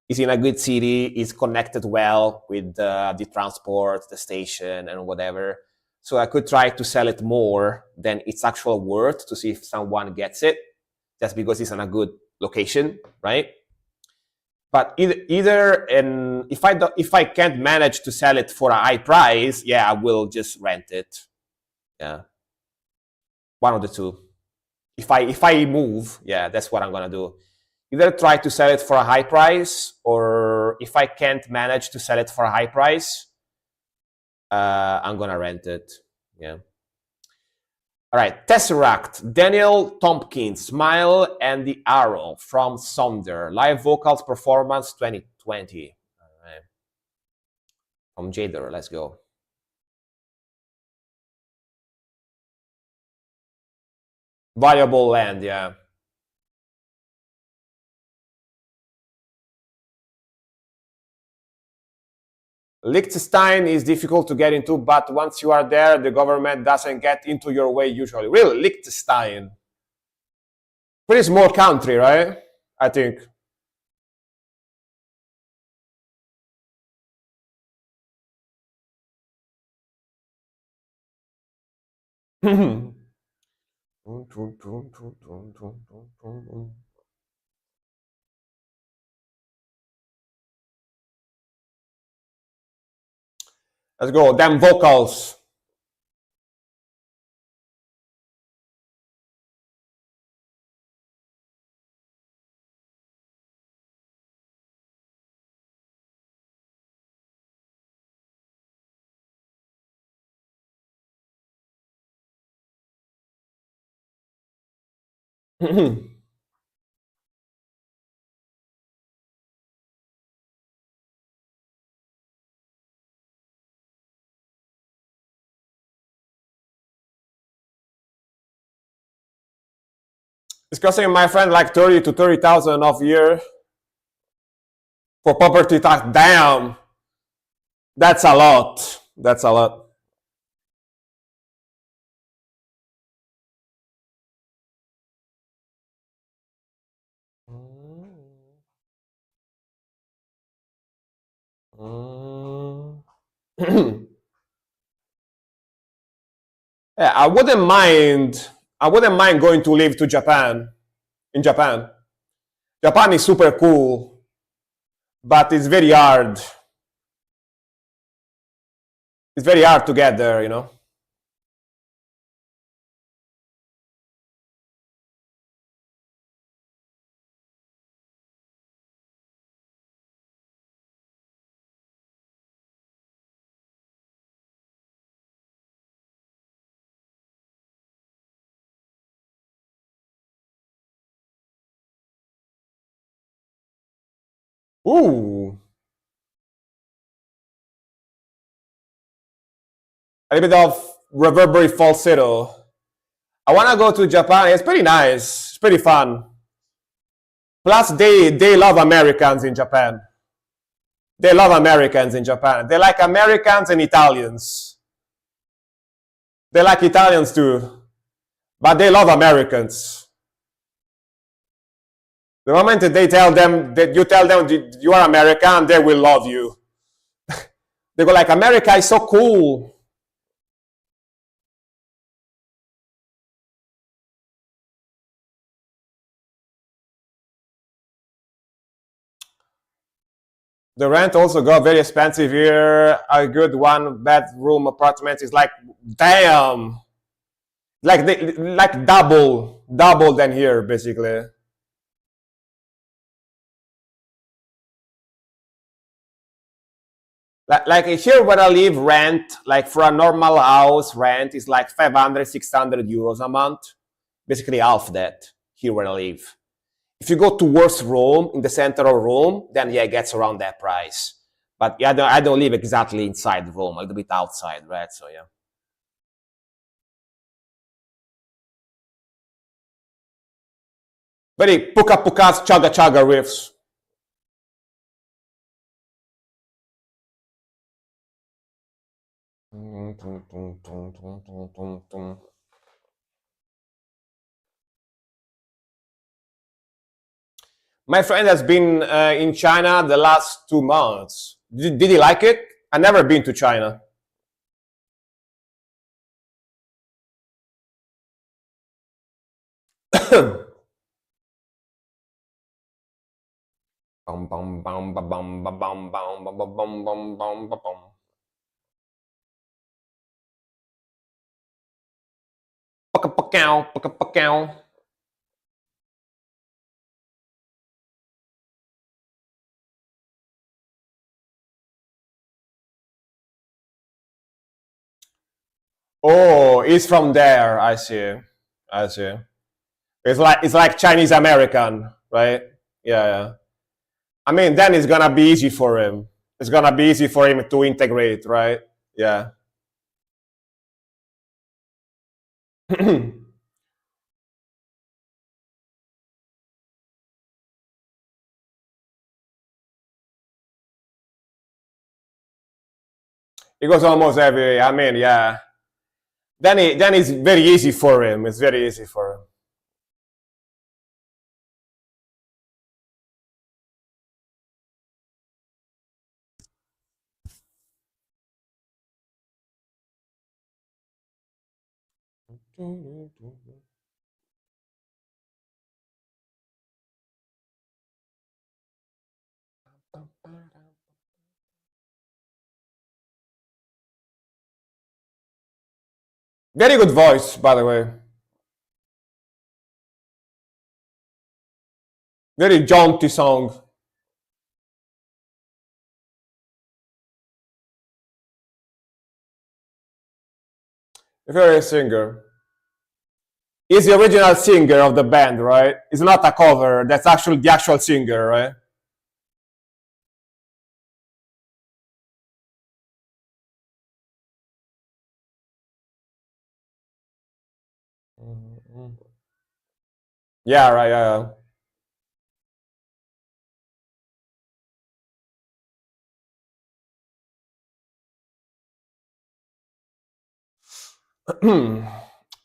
A: It's in a good city. It's connected well with the transport, the station, and whatever. So I could try to sell it more than its actual worth to see if someone gets it, just because it's in a good location, right? But either and if I can't manage to sell it for a high price, yeah, I will just rent it. Yeah, one of the two. If I move, yeah, that's what I'm gonna do. Either try to sell it for a high price, or if I can't manage to sell it for a high price, I'm gonna rent it. Yeah. All right, Tesseract, Daniel Tompkins, Smile and the Arrow from Sonder, live vocals performance 2020. All right. From Jader, let's go. Variable land, yeah. Liechtenstein is difficult to get into, but once you are there, the government doesn't get into your way usually. Really, Liechtenstein. Pretty small country, right? I think. Let's go. Damn vocals. It's costing my friend like 30 to 30,000 a year for property tax. Damn, that's a lot. That's a lot. Yeah, I wouldn't mind. I wouldn't mind going to live to Japan. In Japan, Japan is super cool, but it's very hard. It's very hard to get there, you know. Ooh, a little bit of reverberary falsetto. I want to go to Japan. It's pretty nice. It's pretty fun. Plus, they love Americans in Japan. They love Americans in Japan. They like Americans and Italians. They like Italians too, but they love Americans. The moment that they tell them that you tell them you are American, they will love you. They go like, America is so cool. The rent also got very expensive here. A good one bedroom apartment is like, damn, like double than here basically. Like here where I live, rent, like for a normal house, rent is like 500, 600 euros a month. Basically half that here where I live. If you go towards Rome, in the center of Rome, then yeah, it gets around that price. But yeah, I don't live exactly inside Rome, a little bit outside, right? So yeah. Very puka pukas, chaga chaga riffs. My friend has been in China the last 2 months. Did he like it? I've never been to China. Oh, he's from there. I see. I see. It's like Chinese American, right? Yeah, yeah. I mean, then it's gonna be easy for him. It's gonna be easy for him to integrate, right? Yeah. It goes almost every. I mean, yeah. Then it's very easy for him. It's very easy for him. Very good voice, by the way. Very jaunty song. Very singer. He's the original singer of the band, right? It's not a cover. That's actually the actual singer, right? Yeah, right. Yeah.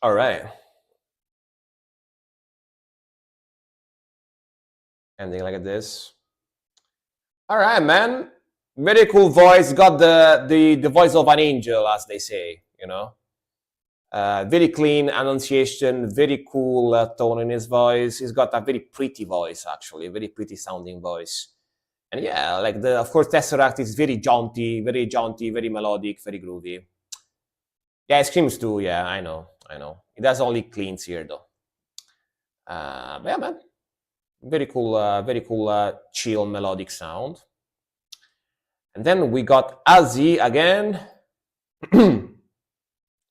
A: All right. Ending like this. All right, man. Very cool voice. Got the voice of an angel, as they say. You know. Very clean enunciation, very cool tone in his voice. He's got a very pretty voice, actually, very pretty sounding voice. And yeah, like of course, Tesseract is very jaunty, very melodic, very groovy. Yeah, it screams too. Yeah, I know. It does only cleans here though. But yeah, man, very cool, chill melodic sound. And then we got Azzy again.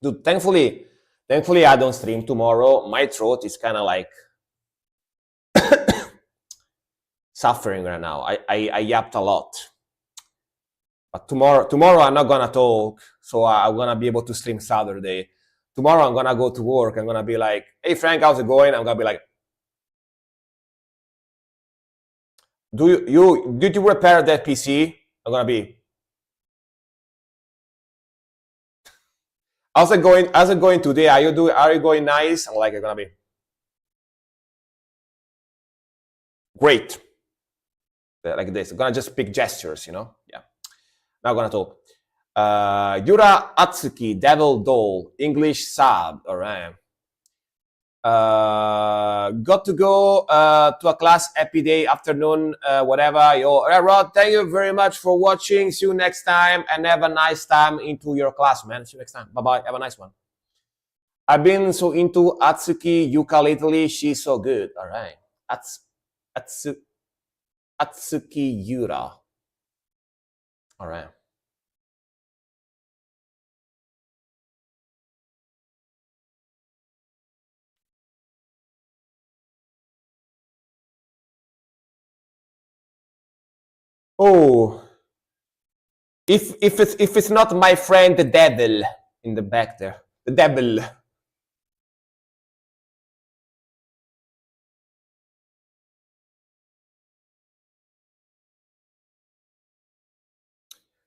A: Dude, thankfully I don't stream tomorrow. My throat is kind of like suffering right now. I yapped a lot. But tomorrow I'm not gonna talk, so I'm gonna be able to stream Saturday. Tomorrow I'm gonna go to work. I'm gonna be like, "Hey Frank, how's it going?" I'm gonna be like, did you repair that PC?" I'm gonna be, "How's it going? How's it going today? Are you going nice?" I'm like, I'm gonna be great, like this. I'm gonna just pick gestures, Yeah. Now I'm gonna talk. Yura Atsuki, Devil Doll, English sub. All right. Got to go to a class happy day afternoon, whatever. Yo, Rod, thank you very much for watching. See you next time and have a nice time into your class, man. See you next time. Bye-bye. Have a nice one. I've been so into Atsuki Yuka lately. She's so good. All right. Atsuki Yura. All right. Oh, if it's not my friend the devil in the back there, the devil.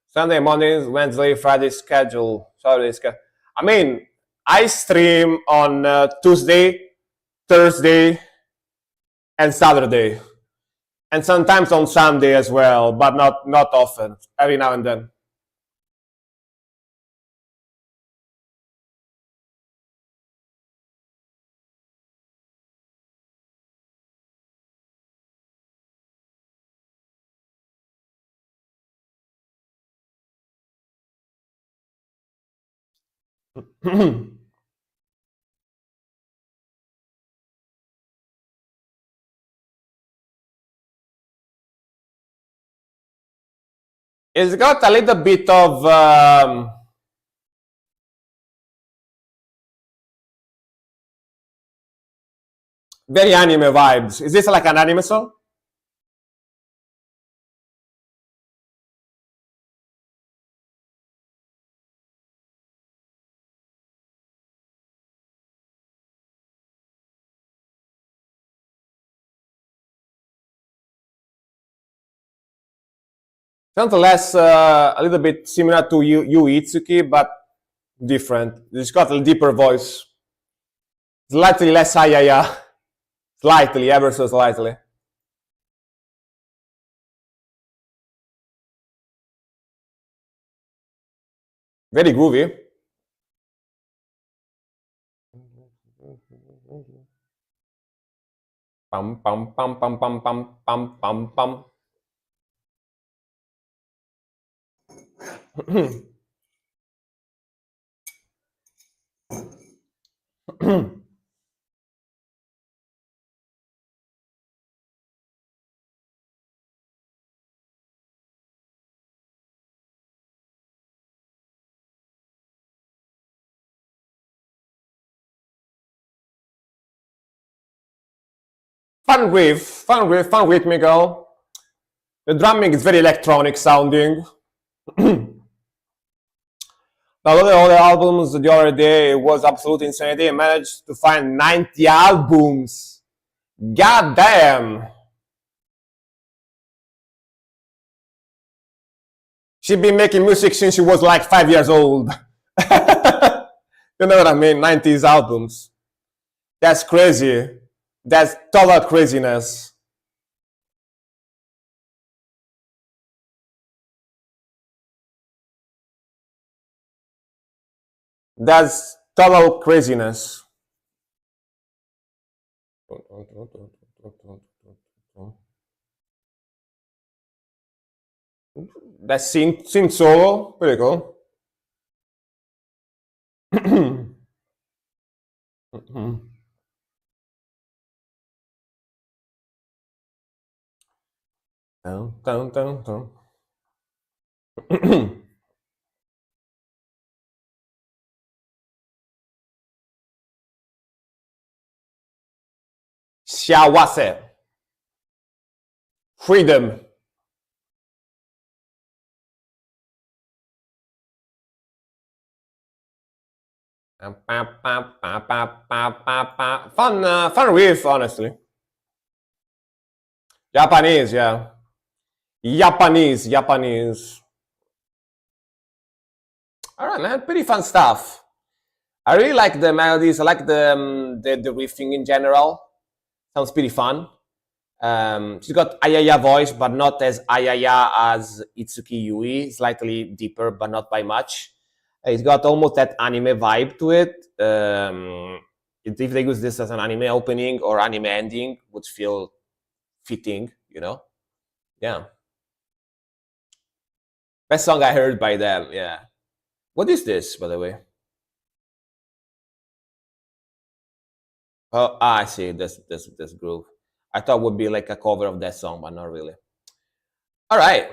A: Sunday mornings, Wednesday, Friday schedule. Saturday schedule. I mean, I stream on Tuesday, Thursday, and Saturday, and sometimes on Sunday as well, but not often. Every now and then. It's got a little bit of very anime vibes. Is this like an anime song? Nonetheless, a little bit similar to Yu Itsuki, but different. It's got a deeper voice. Slightly less ayaya. Slightly, ever so slightly. Very groovy. Pam pam pam pam pam pam pam pam pam. Fun riff, fun rhythmical. The drumming is very electronic sounding. Downloaded all the albums the other day. It was absolute insanity. I managed to find 90 albums. God damn. She's been making music since she was like 5 years old. You know what I mean? 90s albums. That's crazy. That's total craziness. That's Total craziness. That synth solo, pretty cool. Dun, dun, dun, dun. Xiaowase. Freedom. Fun riff, honestly. Japanese, yeah. Japanese. All right, man. Pretty fun stuff. I really like the melodies. I like the riffing in general. Sounds pretty fun. She's got Ayaya voice, but not as Ayaya as Itsuki Yui. Slightly deeper, but not by much. It's got almost that anime vibe to it. If they use this as an anime opening or anime ending, would feel fitting, you know? Yeah. Best song I heard by them, yeah. What is this, by the way? Oh, I see. This groove. I thought it would be like a cover of that song, but not really. All right.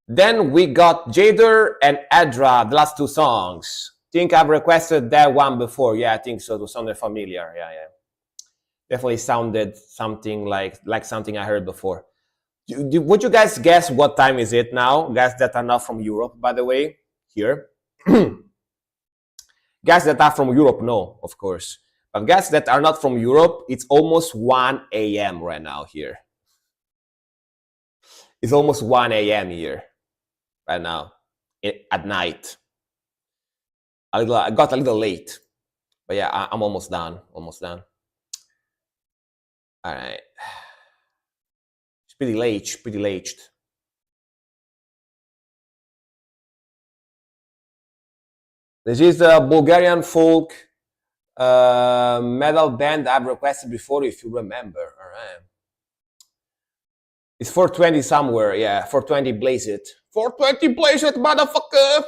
A: Then we got Jader and Edra, the last two songs. Think I've requested that one before. Yeah, I think so. It sounded familiar. Yeah. Definitely sounded something like something I heard before. Would you guys guess what time is it now? Guys that are not from Europe, by the way, here. Guys that are from Europe, no, of course. But guys that are not from Europe, it's almost 1 a.m. right now here. It's almost 1 a.m. here right now at night. I got a little late, but yeah, I'm almost done. Almost done. All right. It's pretty late. Pretty late. This is a Bulgarian folk metal band I've requested before, if you remember. All right. It's 420 somewhere. Yeah, 420 Blaze It. 420 Blaze It, motherfucker!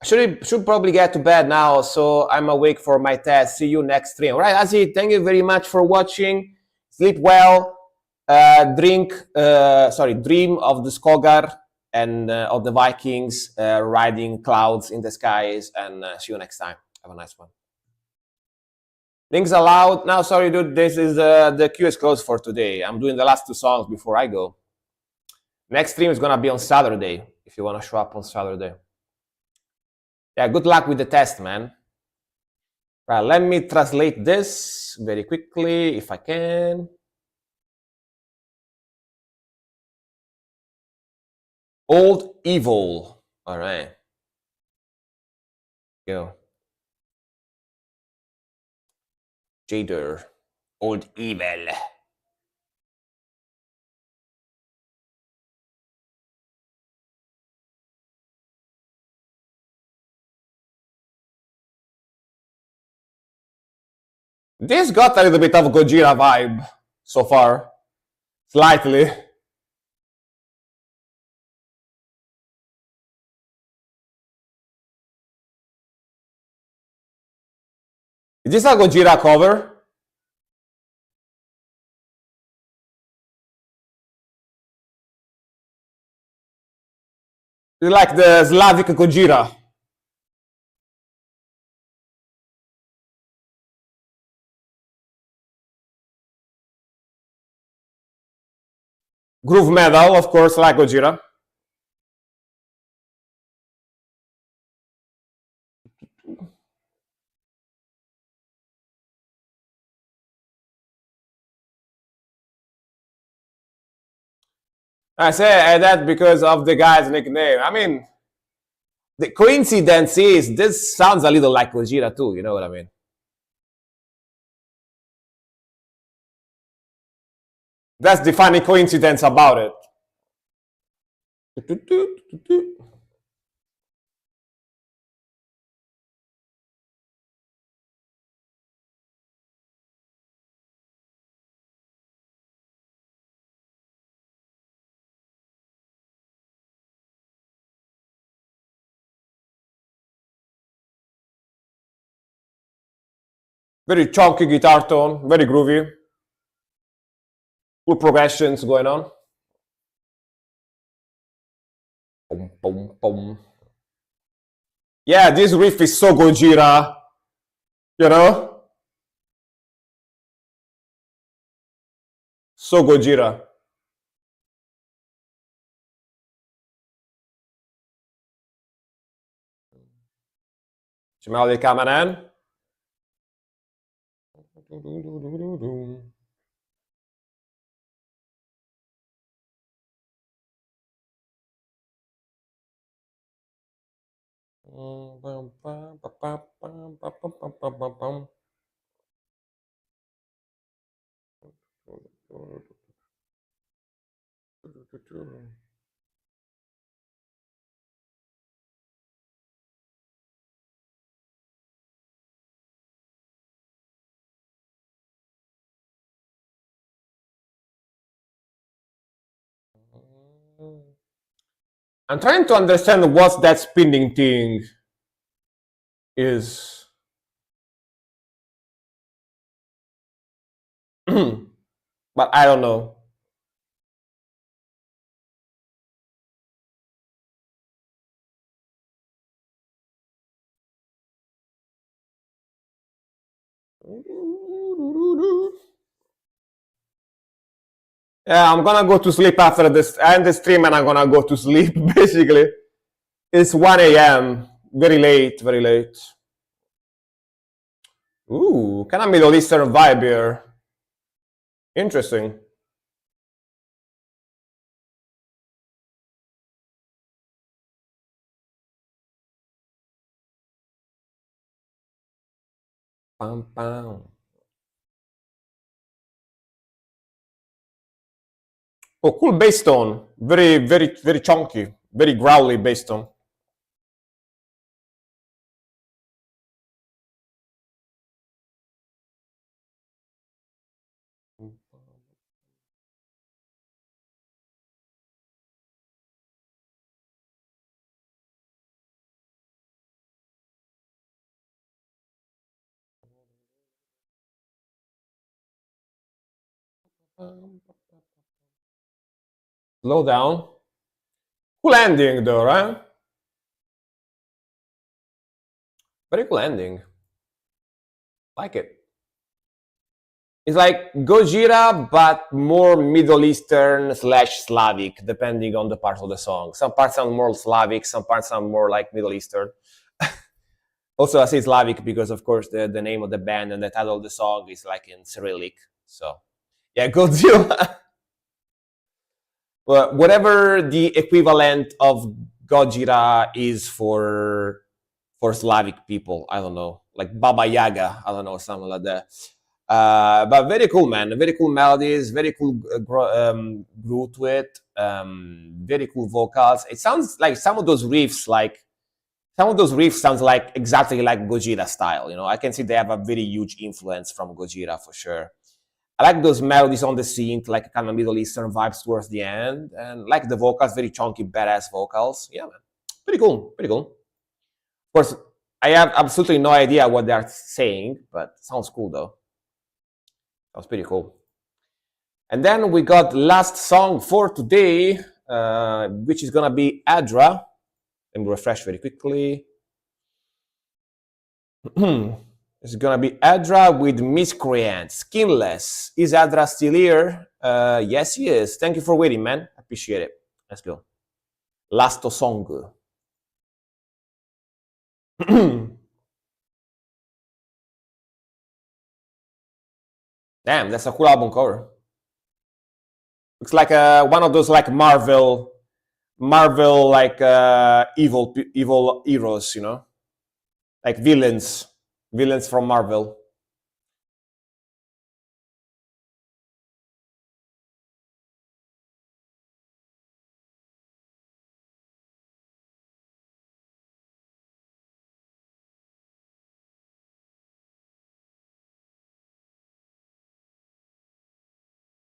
A: I should probably get to bed now, so I'm awake for my test. See you next stream. All right, Azi, thank you very much for watching. Sleep well. Dream of the Skogar and of the Vikings riding clouds in the skies, and see you next time. Have a nice one. Links allowed. Now, sorry, dude, this is the queue is closed for today. I'm doing the last two songs before I go. Next stream is gonna be on Saturday, if you want to show up on Saturday. Yeah, good luck with the test, man. Right, let me translate this very quickly, if I can. Old Evil. All right. Go. Jader. Old Evil. This got a little bit of Gojira vibe so far. Slightly. Is this a Gojira cover? You like the Slavic Gojira? Groove metal, of course, like Gojira. I say that because of the guy's nickname. I mean, the coincidence is this sounds a little like Gojira too, you know what I mean? That's the funny coincidence about it. Very chunky guitar tone, very groovy. Cool progressions going on. Boom, boom, boom. Yeah, this riff is so Gojira, you know? So Gojira. Melody coming in. I'm trying to understand what that spinning thing is. But I don't know. Yeah, I'm gonna go to sleep after this. I end the stream and I'm gonna go to sleep. Basically, it's 1 a.m. Very late, very late. Ooh, kind of Middle Eastern vibe here. Interesting. Pam, pam. Oh, cool bass tone. Very, very, very chunky. Very growly bass tone. Slow down. Cool ending though, right? Very cool ending. Like it. It's like Gojira, but more Middle Eastern slash Slavic, depending on the part of the song. Some parts sound more Slavic, some parts sound more like Middle Eastern. Also, I say Slavic because, of course, the name of the band and the title of the song is like in Cyrillic. So, yeah, Godzilla. Well, whatever the equivalent of Gojira is for Slavic people, I don't know, like Baba Yaga, I don't know, something like that. But very cool, man. Very cool melodies, very cool groove to it. Very cool vocals. It sounds like some of those riffs sounds like exactly like Gojira style. You know, I can see they have a very huge influence from Gojira for sure. I like those melodies on the synth, like kind of Middle Eastern vibes towards the end, and like the vocals, very chunky, badass vocals. Yeah, man, pretty cool, pretty cool. Of course, I have absolutely no idea what they're saying, but sounds cool though. Sounds pretty cool. And then we got last song for today, which is gonna be Adra. Let me refresh very quickly. It's gonna be Adra with Miscreant, Skinless. Is Adra still here? Yes, he is. Thank you for waiting, man. Appreciate it. Let's go. Last song. Damn, that's a cool album cover. Looks like one of those like Marvel like evil heroes, you know, like villains from Marvel.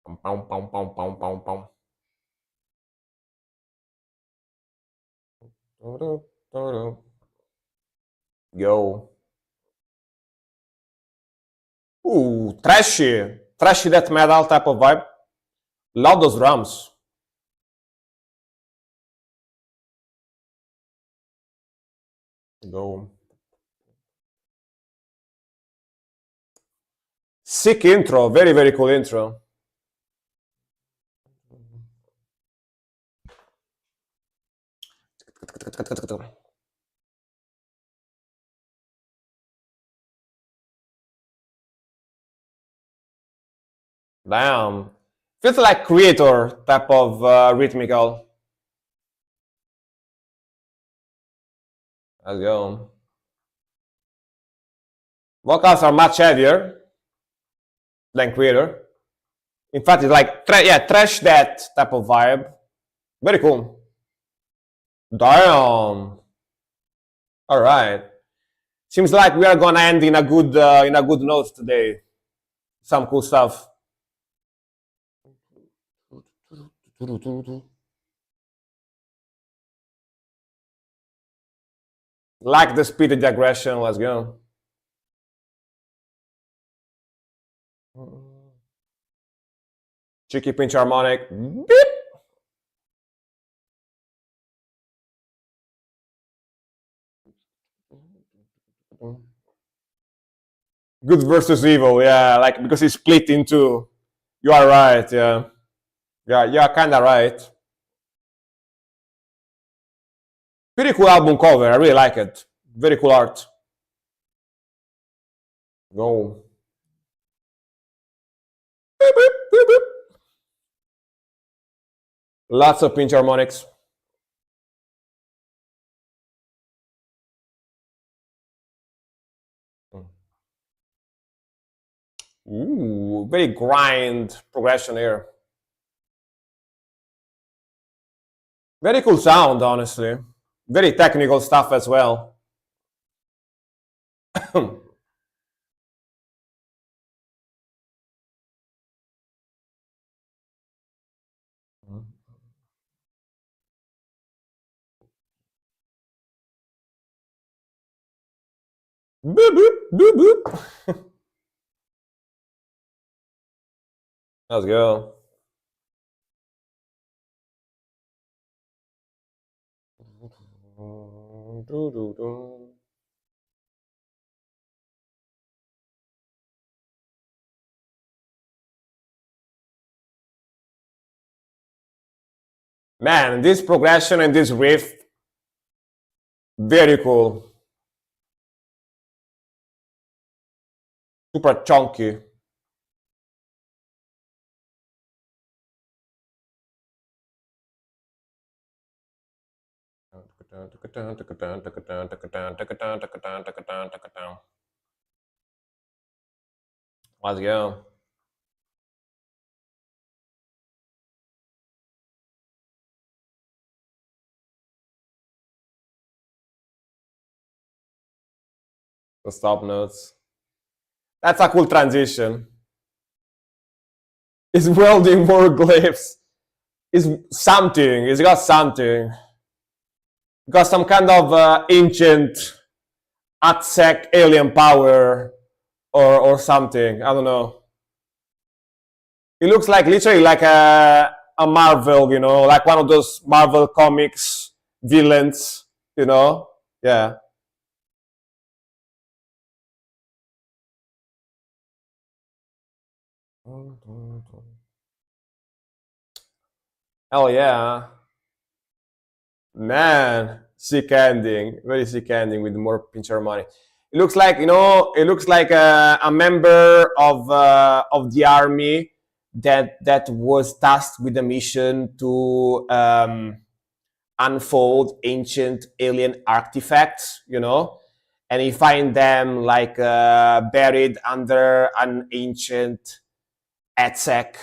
A: Pom, pom, pom, pom, pom, pom. Yo. Ooh, trashy death metal type of vibe. Love those drums. Go. Sick intro, very cool intro. Damn. Feels like creator type of rhythmical. Let's go. Vocals are much heavier than creator. In fact, it's like trash that type of vibe. Very cool. Damn. All right. Seems like we are gonna end in a good note today. Some cool stuff. Like the speed aggression. Let's go. Cheeky pinch harmonic. Beep. Good versus evil, yeah, like because it's split into. You are right, yeah. Yeah, you're kinda right. Pretty cool album cover, I really like it. Very cool art. Go. Beep, beep, beep, beep. Lots of pinch harmonics. Ooh, very grind progression here. Very cool sound, honestly. Very technical stuff as well. Boop, boop, boop, boop. Let's go. Man, this progression and this riff, very cool. Super chunky. Let's go. The stop notes. That's a cool transition. It's welding more glyphs. It's something. It's got something. Got some kind of ancient Aztec alien power or something. I don't know. It looks like literally like a Marvel, you know, like one of those Marvel comics villains, you know? Yeah. Hell yeah. Man, sick ending. Very sick ending with more pinch harmony. It looks like, you know, it looks like a member of the army that was tasked with the mission to unfold ancient alien artifacts, you know, and he find them like buried under an ancient Aztec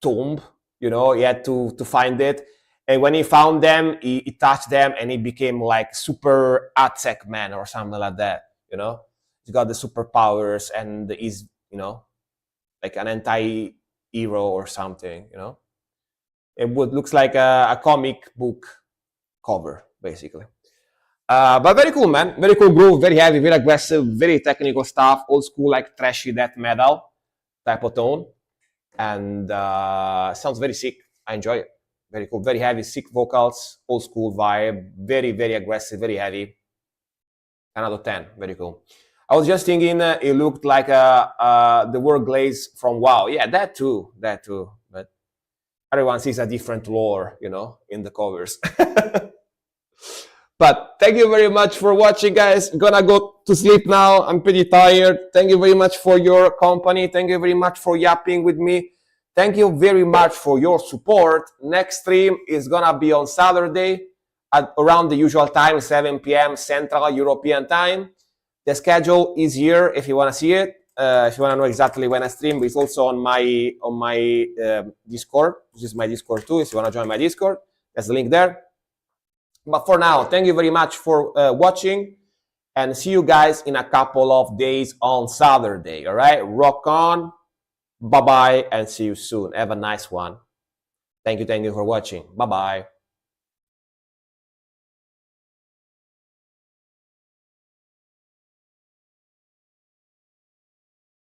A: tomb. You know, he had to find it, and when he found them, he touched them, and he became like super Aztec man or something like that. You know, he's got the superpowers, and he's, you know, like an anti-hero or something. You know, it looks like a comic book cover basically. But very cool, man. Very cool groove, very heavy, very aggressive, very technical stuff, old school, like trashy death metal type of tone. And sounds very sick. I enjoy it. Very cool, very heavy, sick vocals, old school vibe, very, very aggressive, very heavy. 10 out of 10, very cool. I was just thinking it looked like the word Glaze from WoW. Yeah, that too. But everyone sees a different lore, in the covers. But thank you very much for watching, guys. I'm gonna go to sleep now. I'm pretty tired. Thank you very much for your company. Thank you very much for yapping with me. Thank you very much for your support. Next stream is gonna be on Saturday at around the usual time, 7 p.m. Central European time. The schedule is here if you want to see it. If you want to know exactly when I stream, it's also on my Discord. This is my Discord too. If you want to join my Discord, there's the link there. But for now, thank you very much for watching, and see you guys in a couple of days on Saturday. All right, rock on. Bye bye, and see you soon. Have a nice one. Thank you for watching. Bye bye.